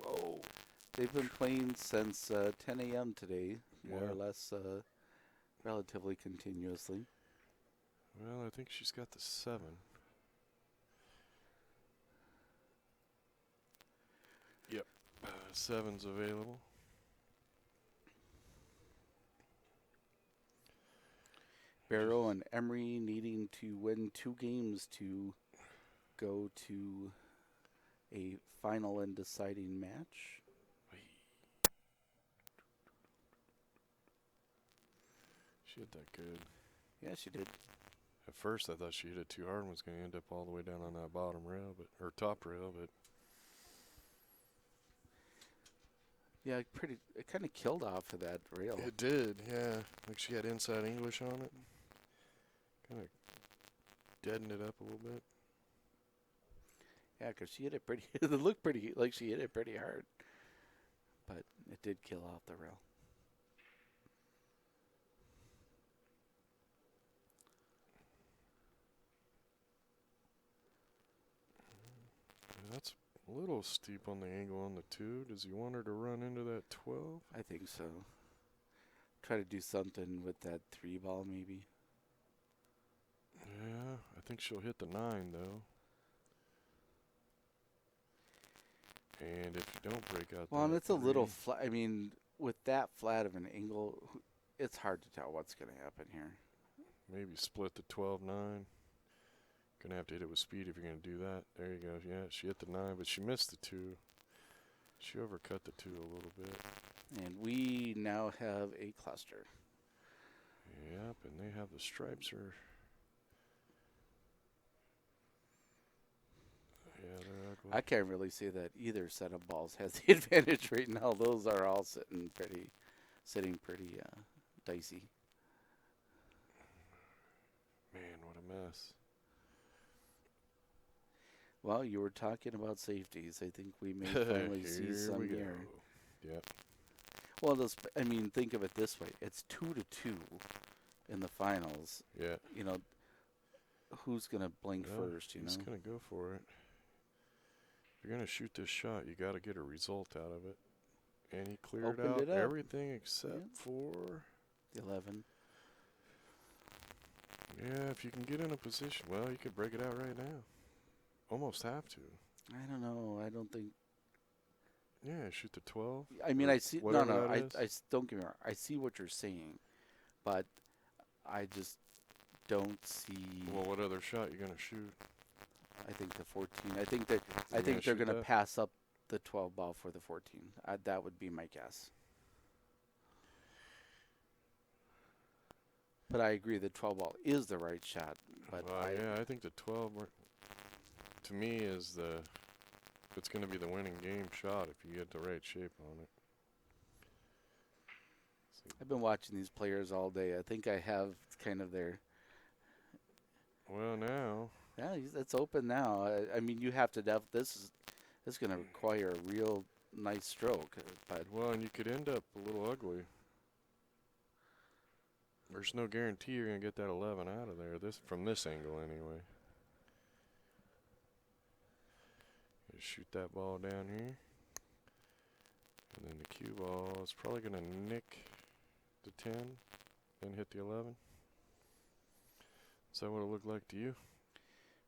They've been playing since 10 a.m. today, more or less, relatively continuously.
Well, I think she's got the 7. Yep, 7's available.
Barrow and Emery needing to win 2 games to go to a final and deciding match.
She hit that good.
Yeah, she did.
At first, I thought she hit it too hard and was going to end up all the way down on that bottom rail, or top rail, but
yeah, it kind of killed off of that rail.
it did, yeah. Like she had inside English on it. Kind of deadened it up a little bit.
Yeah, because she hit it pretty. It looked pretty like she hit it pretty hard, but it did kill off the rail.
That's a little steep on the angle on the 2. Does he want her to run into that 12?
I think so. Try to do something with that 3 ball, maybe.
Yeah, I think she'll hit the 9, though. And if you don't break out
Well, and
that
it's a little
3,
flat. I mean, with that flat of an angle, it's hard to tell what's going to happen here.
maybe split the 12-9. Gonna have to hit it with speed if you're gonna do that. There you go. Yeah, she hit the 9, but she missed the 2. She overcut the 2 a little bit.
And we now have a cluster.
Yep, and they have the stripes are. Yeah, they're ugly.
I can't really say that either set of balls has the advantage right now. Those are all sitting pretty dicey.
Man, what a mess.
Well, you were talking about safeties. I think we may finally see some
we go.
here.
Yep.
Well, think of it this way: it's 2-2 in the finals.
Yeah.
You know, who's gonna blink first? You
He's
know,
gonna go for it. If you're gonna shoot this shot, you got to get a result out of it. And he cleared
Opened
out
it up.
everything except for.
the 11.
Yeah, if you can get in a position, well, you could break it out right now. Almost have to.
I don't know. I don't think.
Yeah, shoot the 12.
I mean,
or
I see. No,
whatever
no.
that is.
Don't get me wrong. I see what you're saying, but I just don't see.
Well, what other shot you gonna shoot?
I think the 14. I think
You're
they're
gonna shoot
going to
that?
pass up the 12 ball for the 14. That would be my guess. But I agree the 12 ball is the right shot. But
Yeah, I think the 12, to me, is it's going to be the winning game shot if you get the right shape on it.
I've been watching these players all day. I think I have kind of their.
Well, now.
Yeah, it's open now. I mean, you have to. This is going to require a real nice stroke. But
Well, and you could end up a little ugly. There's no guarantee you're going to get that 11 out of there. From this angle, anyway. You shoot that ball down here. And then the cue ball is probably going to nick the 10, then hit the 11. Is that what it looked like to you?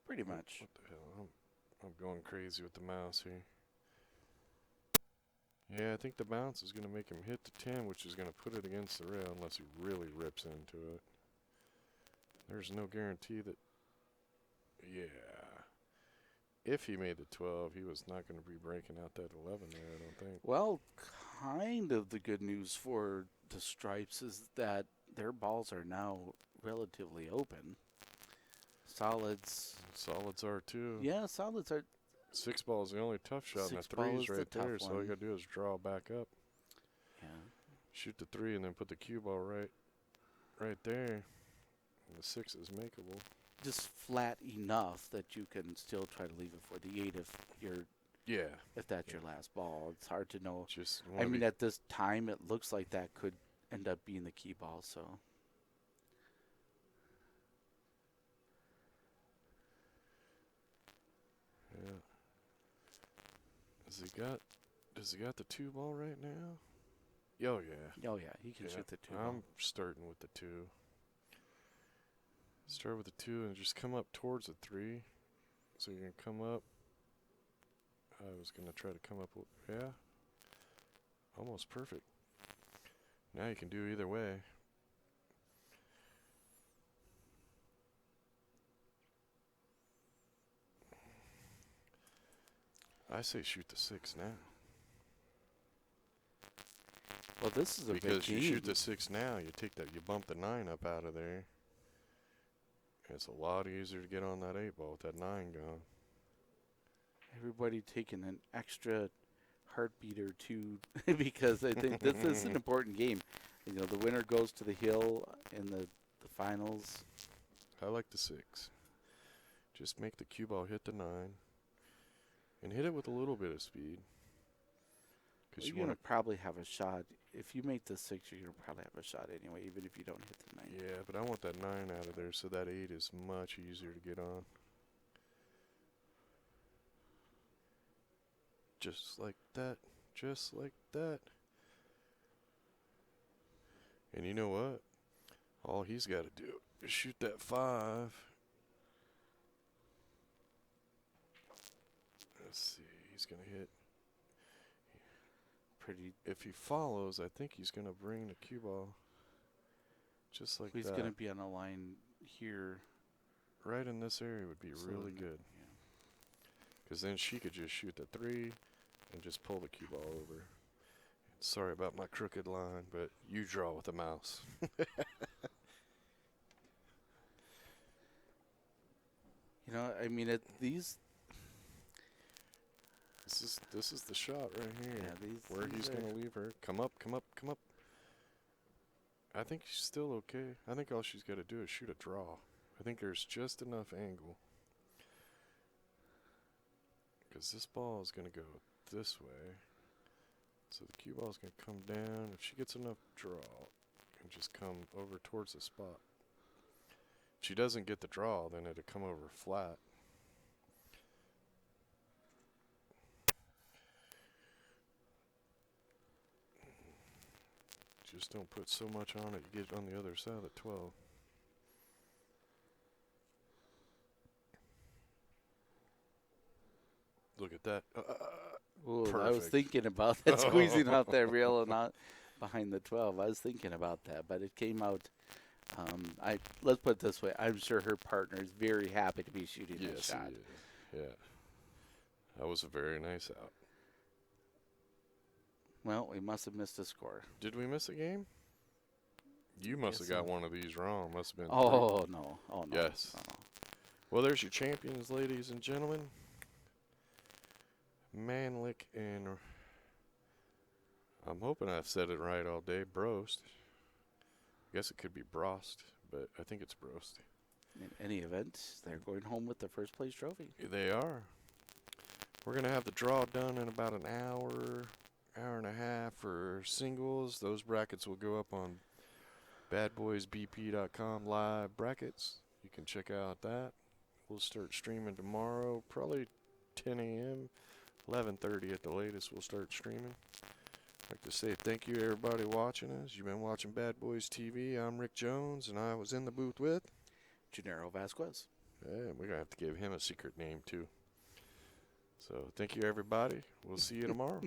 pretty much.
What the hell? I'm going crazy with the mouse here. Yeah, I think the bounce is going to make him hit the 10, which is going to put it against the rail unless he really rips into it. There's no guarantee that. Yeah. If he made the 12, he was not going to be breaking out that 11 there, I don't think.
Well, kind of the good news for the Stripes is that their balls are now relatively open. Solids.
Solids are too.
Yeah, solids are.
6 ball is the only tough shot, and the
6 ball
3's
is the
right there,
tough
so all you
one.
got to do is draw back up.
Yeah.
Shoot the 3 and then put the cue ball right there. And the 6 is makeable.
Just flat enough that you can still try to leave it for the 8 if that's your last ball. It's hard to know.
Just
I mean, at this time, it looks like that could end up being the key ball. So.
Yeah. Does he got the 2 ball right now? Oh yeah.
Oh yeah, he can shoot the 2 ball.
I'm starting with the 2. Start with the 2 and just come up towards the 3. So you're gonna come up. I was gonna try to come up. Yeah. Almost perfect. Now you can do either way. I say shoot the 6 now.
Well, this is a big
Because you
game.
shoot the 6 now, you bump the 9 up out of there. It's a lot easier to get on that 8 ball with that 9 going.
Everybody taking an extra heartbeat or two because I think this is an important game. You know, the winner goes to the hill in the finals.
I like the 6. Just make the cue ball hit the 9. And hit it with a little bit of speed. Because
You're going to probably have a shot. If you make the 6, you're going to probably have a shot anyway, even if you don't hit the 9.
Yeah, but I want that 9 out of there so that 8 is much easier to get on. Just like that. Just like that. And you know what? All he's got to do is shoot that 5. Let's see. He's going to hit. If he follows, I think he's going to bring the cue ball just like
He's
that.
going to be on a line here.
right in this area would be
So,
really good.
yeah.
Because then she could just shoot the 3 and just pull the cue ball over. Sorry about my crooked line, but you draw with a mouse.
You know, I mean, these.
This is the shot right here.
Yeah,
where
these
he's
are,
going to leave her. Come up, come up, come up. I think she's still okay. I think all she's got to do is shoot a draw. I think there's just enough angle. Because this ball is going to go this way. So the cue ball is going to come down. If she gets enough draw, and just come over towards the spot. If she doesn't get the draw, then it'll come over flat. Just don't put so much on it, you get on the other side at 12. Look at that.
Ooh, I was
Perfect.
thinking about that, squeezing out that rail and not behind the 12. I was thinking about that, but it came out. Let's put it this way. I'm sure her partner is very happy to be shooting that
Yes,
shot.
he is. Yeah. That was a very nice out.
Well, we must have missed a score.
Did we miss a game? You must have
Guess
got
so.
one of these wrong. Must have been
Oh,
3.
no. Oh, no.
Yes.
No.
Well, there's your champions, ladies and gentlemen. Manlick and I'm hoping I've said it right all day. Brost. I guess it could be Brost, but I think it's Brost.
In any event, they're going home with the first place trophy.
They are. We're going to have the draw done in about an hour, hour and a half for singles. Those brackets will go up on badboysbp.com live brackets. You can check out that. We'll start streaming tomorrow, probably 10 a.m., 11:30 at the latest. We'll start streaming. I'd like to say thank you to everybody watching us. You've been watching Bad Boys TV. I'm Rick Jones, and I was in the booth with
Gennaro Vasquez.
Yeah, we're going to have to give him a secret name, too. So thank you, everybody. We'll see you tomorrow.